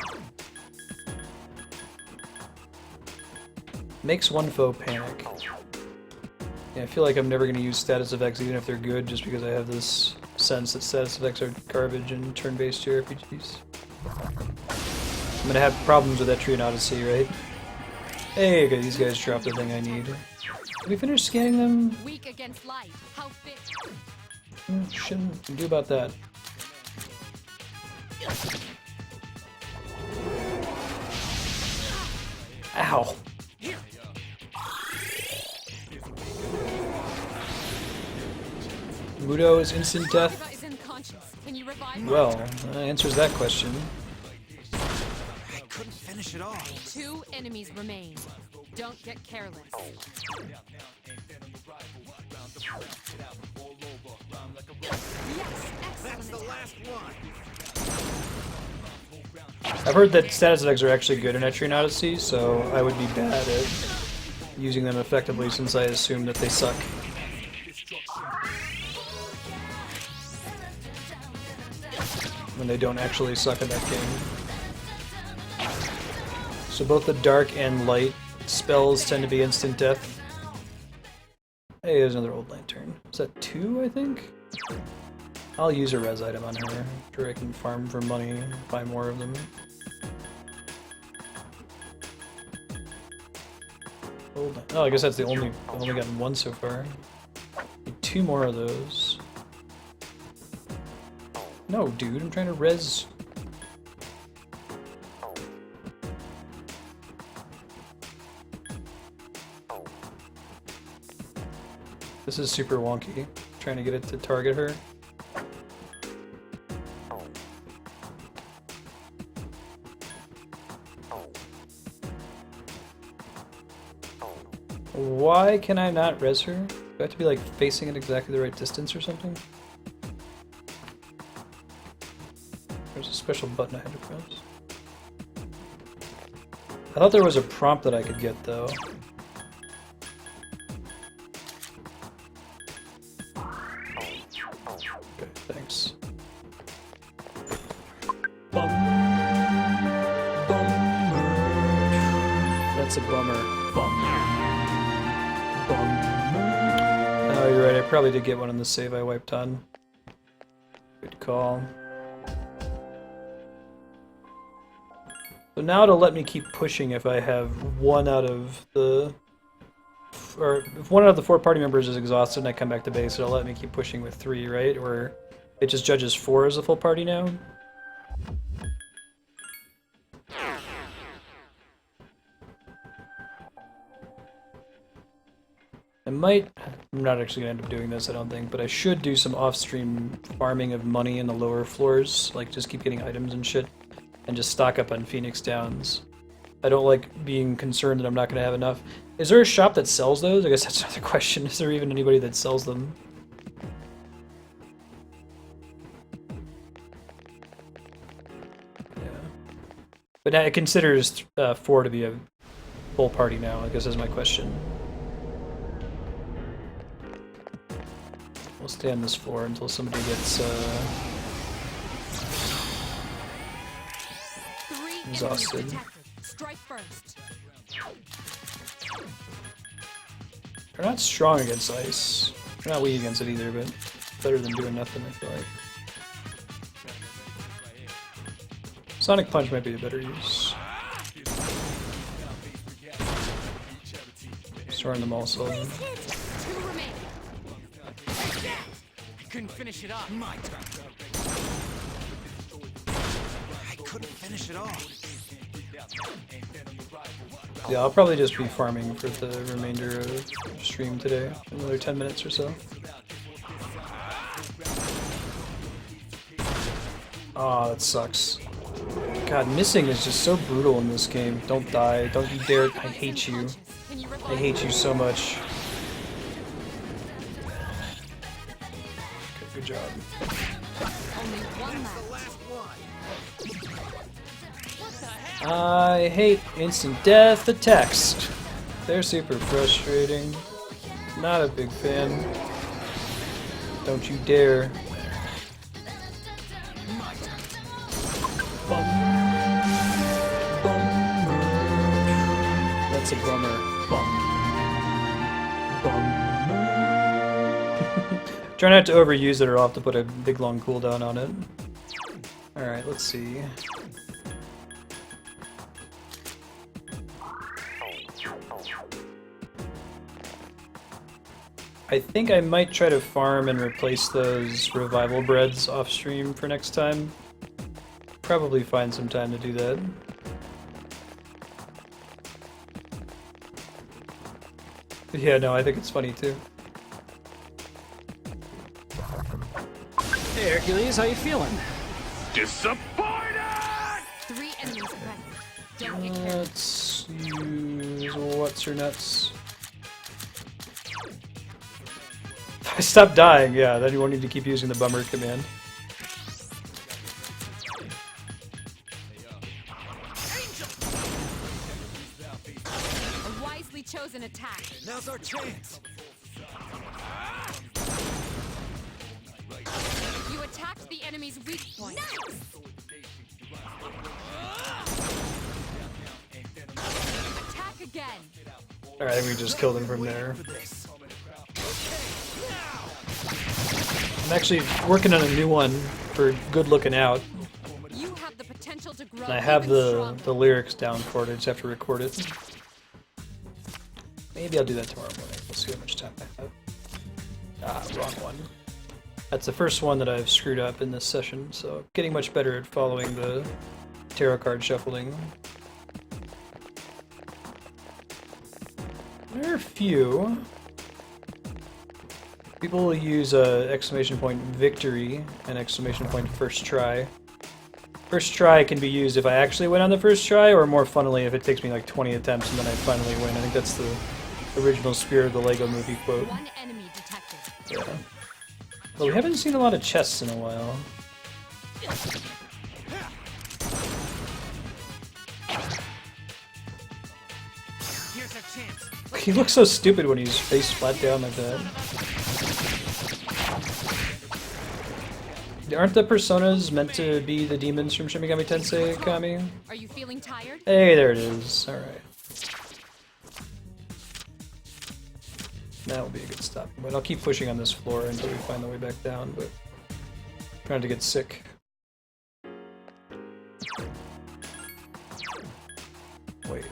Makes one foe panic. Yeah, I feel like I'm never going to use status effects even if they're good just because I have this sense that status effects are garbage in turn-based JRPGs. I'm going to have problems with that Tree and Odyssey, right? Hey, okay, these guys dropped the thing I need. Did we finish scanning them? Weak against light. How fit. Shouldn't do about that. Ow. Mudo is instant death? Well, that answers that question. I couldn't finish it all. 2 enemies remain. Don't get careless. That's the last one. I've heard that status effects are actually good in Etrian Odyssey, so I would be bad at using them effectively since I assume that they suck. When they don't actually suck in that game. So both the dark and light spells tend to be instant death. Hey, there's another old lantern. Is that 2, I think? I'll use a res item on her. Sure I can farm for money and buy more of them. Hold on. Oh, I guess that's the only... I've only gotten 1 so far. Need 2 more of those. No, dude, I'm trying to res... This is super wonky. Trying to get it to target her. Why can I not res her? Do I have to be like facing at exactly the right distance or something? There's a special button I had to press. I thought there was a prompt that I could get though. Okay, thanks. Bum. Bummer. That's a bummer. Bummer. Oh, you're right, I probably did get one on the save I wiped on. Good call. So now it'll let me keep pushing if I have one out of the... Or if one out of the 4 party members is exhausted and I come back to base, it'll let me keep pushing with 3, right? Or it just judges 4 as a full party now? I'm not actually going to end up doing this, I don't think, but I should do some off-stream farming of money in the lower floors, like just keep getting items and shit, and just stock up on Phoenix Downs. I don't like being concerned that I'm not going to have enough. Is there a shop that sells those? I guess that's another question. Is there even anybody that sells them? But it considers 4 to be a full party now, I guess is my question. We'll stay on this floor until somebody gets exhausted. Strike first. They're not strong against ice. They're not weak against it either, but better than doing nothing, I feel like. Sonic Punch might be a better use. Storing them all slowly. 2 remain. I couldn't finish it off. My turn. I couldn't finish it off. Yeah, I'll probably just be farming for the remainder of stream today. Another 10 minutes or so. Aw, that sucks. God, missing is just so brutal in this game. Don't die. Don't you dare. I hate you. I hate you so much. Good job. Only one left. I hate instant death attacks. They're super frustrating. Not a big fan. Don't you dare. That's a bummer. Try not to overuse it or I'll have to put a big long cooldown on it. Alright, let's see. I think I might try to farm and replace those revival breads off stream for next time. Probably find some time to do that. Yeah, no, I think it's funny too. Hey Hercules, how you feeling? Disappointed! 3 enemies present. Don't get careless. Let's use what's her nuts. If I stop dying, yeah, then you won't need to keep using the bummer command. A wisely chosen attack. Now's our chance. You attacked the enemy's weak point. Attack again. Alright, I think we just killed him from there. I'm actually working on a new one for Good Looking Out. You have the potential to grow. And I have even the stronger. lyrics down for it, I just have to record it. Maybe I'll do that tomorrow morning. We'll see how much time I have. Ah, wrong one. That's the first one that I've screwed up in this session, so getting much better at following the tarot card shuffling. There are a few. People will use exclamation point victory and exclamation point first try. First try can be used if I actually win on the first try, or more funnily if it takes me like 20 attempts and then I finally win. I think that's the original Spirit of the Lego Movie quote. 1 enemy detected. Yeah. But we haven't seen a lot of chests in a while. Here's our chance. He looks so stupid when he's face flat down like that. Aren't the personas meant to be the demons from Shin Megami Tensei, Kami? Are you feeling tired? Hey, there it is. Alright. That will be a good stop. But I'll keep pushing on this floor until we find the way back down, but I'm trying to get sick. Wait.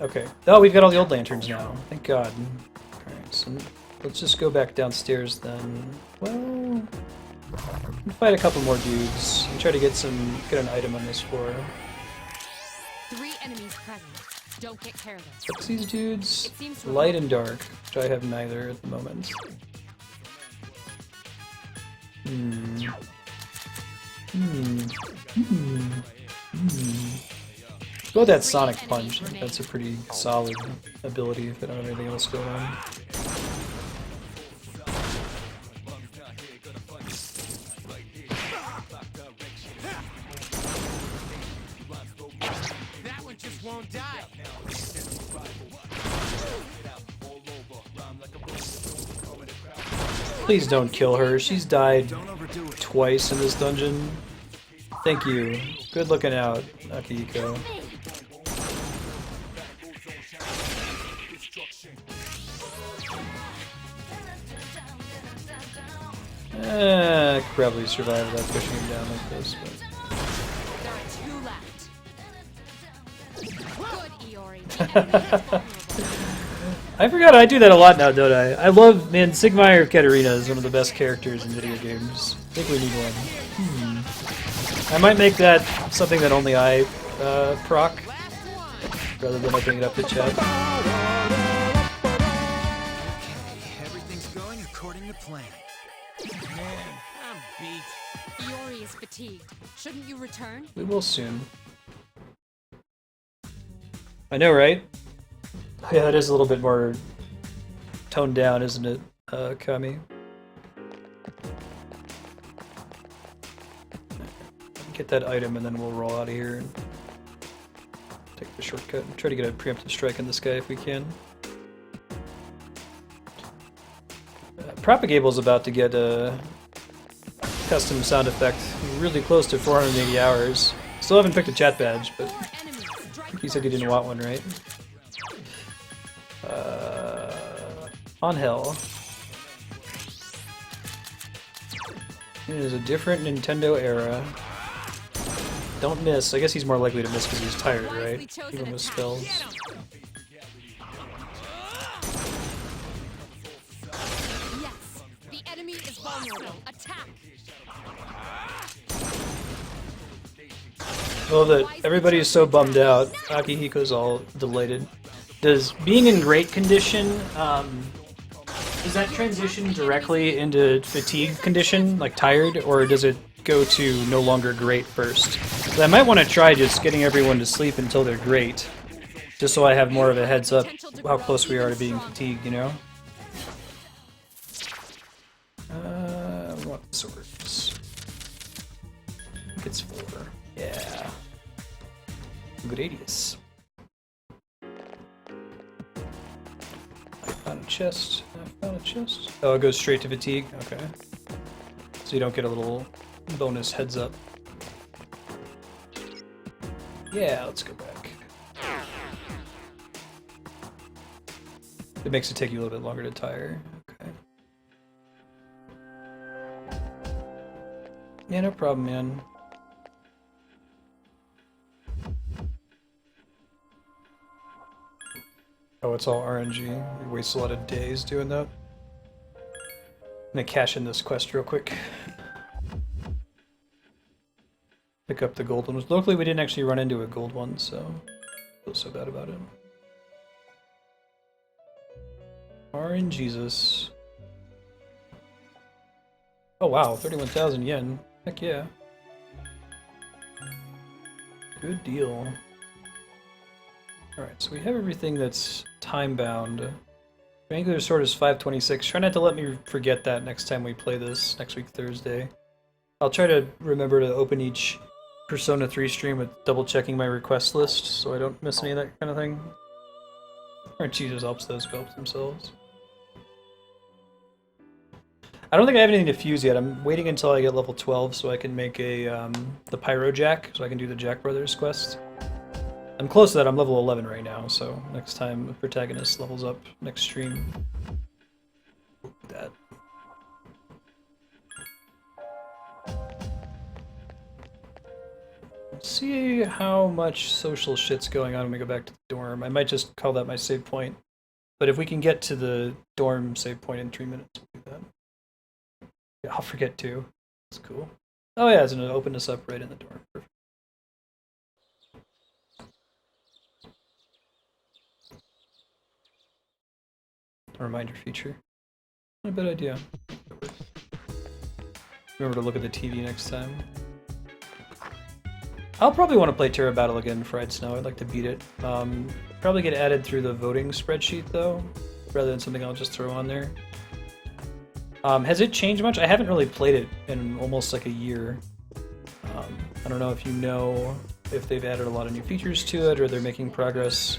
Okay. Oh, we've got all the old lanterns now. Thank God. Alright, so let's just go back downstairs then. Well, fight a couple more dudes and try to get an item on this floor. 3 enemies present. Don't get careless. What's these dudes? It seems Light and dark, which I have neither at the moment. Go with that Sonic Punch. I think that's a pretty solid ability if I don't have anything else going on. won't die. Please don't kill her. She's died Don't overdo it. twice in this dungeon. Thank you. Good looking out, Akihiko. I could probably survive without pushing him down like this, but... There are two left. Good, Iori. I forgot I do that a lot now, don't I? I love, man, Sigmire Katarina is one of the best characters in video games. I think we need one. I might make that something that only I proc, rather than opening it up to chat. Everything's going according to plan. Man, I'm beat. Iori is fatigued. Shouldn't you return? We will soon. I know, right? Yeah, that is a little bit more toned down, isn't it, Kami? Get that item and then we'll roll out of here and take the shortcut and try to get a preemptive strike in this guy if we can. Propagable's about to get a custom sound effect really close to 480 hours. Still haven't picked a chat badge, but he said he didn't want one, right? On hell. It is a different Nintendo era. Don't miss. I guess he's more likely to miss because he's tired, right? Even with spells. Yes, the enemy is vulnerable. Attack. Well, that everybody is so bummed out. Akihiko's all delighted. Does being in great condition, does that transition directly into fatigue condition, like tired, or does it go to no longer great first? 'Cause I might want to try just getting everyone to sleep until they're great, just so I have more of a heads up how close we are to being fatigued, you know? We want swords. I think it's 4. Yeah. Gradius. I found a chest. I found a chest. Oh, it goes straight to fatigue? Okay. So you don't get a little bonus heads up. Yeah, let's go back. It makes it take you a little bit longer to tire. Okay. Yeah, no problem, man. Oh, it's all RNG. We waste a lot of days doing that. I'm gonna cash in this quest real quick. Pick up the gold ones. Luckily, we didn't actually run into a gold one, so I feel so bad about it. RNGesus. Oh wow, 31,000 yen. Heck yeah. Good deal. Alright, so we have everything that's time-bound. Angular Sword is 526. Try not to let me forget that next time we play this, next week Thursday. I'll try to remember to open each Persona 3 stream with double-checking my request list, so I don't miss any of that kind of thing. Or Jesus helps those who help themselves. I don't think I have anything to fuse yet. I'm waiting until I get level 12 so I can make a the Pyro Jack, so I can do the Jack Brothers quest. I'm close to that. I'm level 11 right now, so next time the protagonist levels up next stream. That. Let's see how much social shit's going on when we go back to the dorm. I might just call that my save point. But if we can get to the dorm save point in 3 minutes, we'll do that. Yeah, I'll forget too. That's cool. Oh yeah, it's gonna open us up right in the dorm. Perfect. A reminder feature. Not a bad idea. Remember to look at the TV next time. I'll probably want to play Terra Battle again for Fried Snow. I'd like to beat it. Probably get added through the voting spreadsheet though, rather than something I'll just throw on there. Has it changed much? I haven't really played it in almost like a year. I don't know if you know if they've added a lot of new features to it or they're making progress.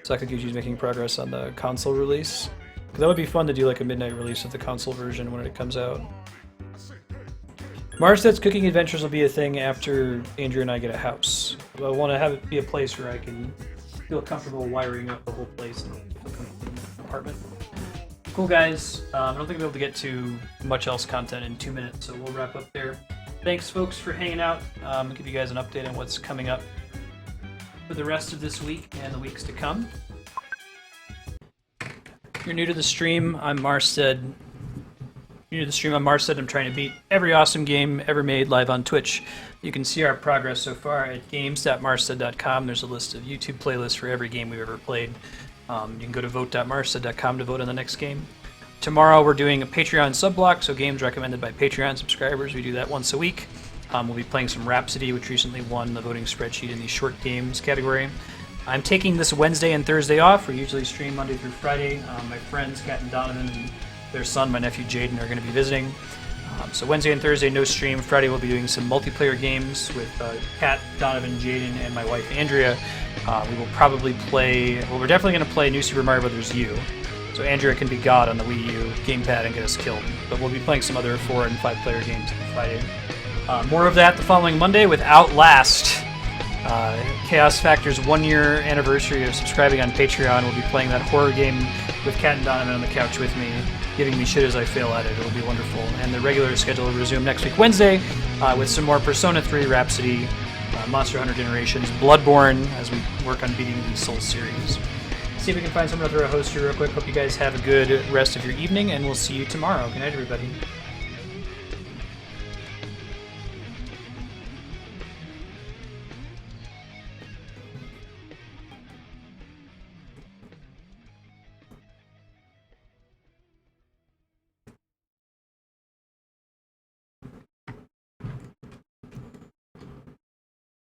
Sakaguchi's making progress on the console release. 'Cause that would be fun to do like a midnight release of the console version when it comes out. Marstead's cooking adventures will be a thing after Andrew and I get a house. I want to have it be a place where I can feel comfortable wiring up the whole place in an apartment. Cool, guys. I don't think I'll be able to get to much else content in 2 minutes, so we'll wrap up there. Thanks, folks, for hanging out. I'll give you guys an update on what's coming up for the rest of this week and the weeks to come. If you're new to the stream, I'm Marstead. New to the stream, I'm Marstead. I'm trying to beat every awesome game ever made live on Twitch. You can see our progress so far at games.marstead.com. There's a list of YouTube playlists for every game we've ever played. You can go to vote.marstead.com to vote on the next game. Tomorrow we're doing a Patreon subblock, so games recommended by Patreon subscribers. We do that once a week. We'll be playing some Rhapsody, which recently won the voting spreadsheet in the short games category. I'm taking this Wednesday and Thursday off. We usually stream Monday through Friday. My friends, Kat and Donovan, and their son, my nephew Jaden, are going to be visiting. So Wednesday and Thursday, no stream. Friday we'll be doing some multiplayer games with Kat, Donovan, Jaden, and my wife Andrea. We will probably play, well, we're definitely going to play New Super Mario Bros. U. So Andrea can be God on the Wii U gamepad and get us killed. But we'll be playing some other 4 and 5 player games on Friday. More of that the following Monday with Outlast. Chaos Factor's 1-year anniversary of subscribing on Patreon. We'll be playing that horror game with Kat and Donovan on the couch with me, giving me shit as I fail at it. It'll be wonderful. And the regular schedule will resume next week Wednesday with some more Persona 3, Rhapsody, Monster Hunter Generations, Bloodborne, as we work on beating the Soul series. See if we can find someone to throw a host here real quick. Hope you guys have a good rest of your evening, and we'll see you tomorrow. Good night, everybody.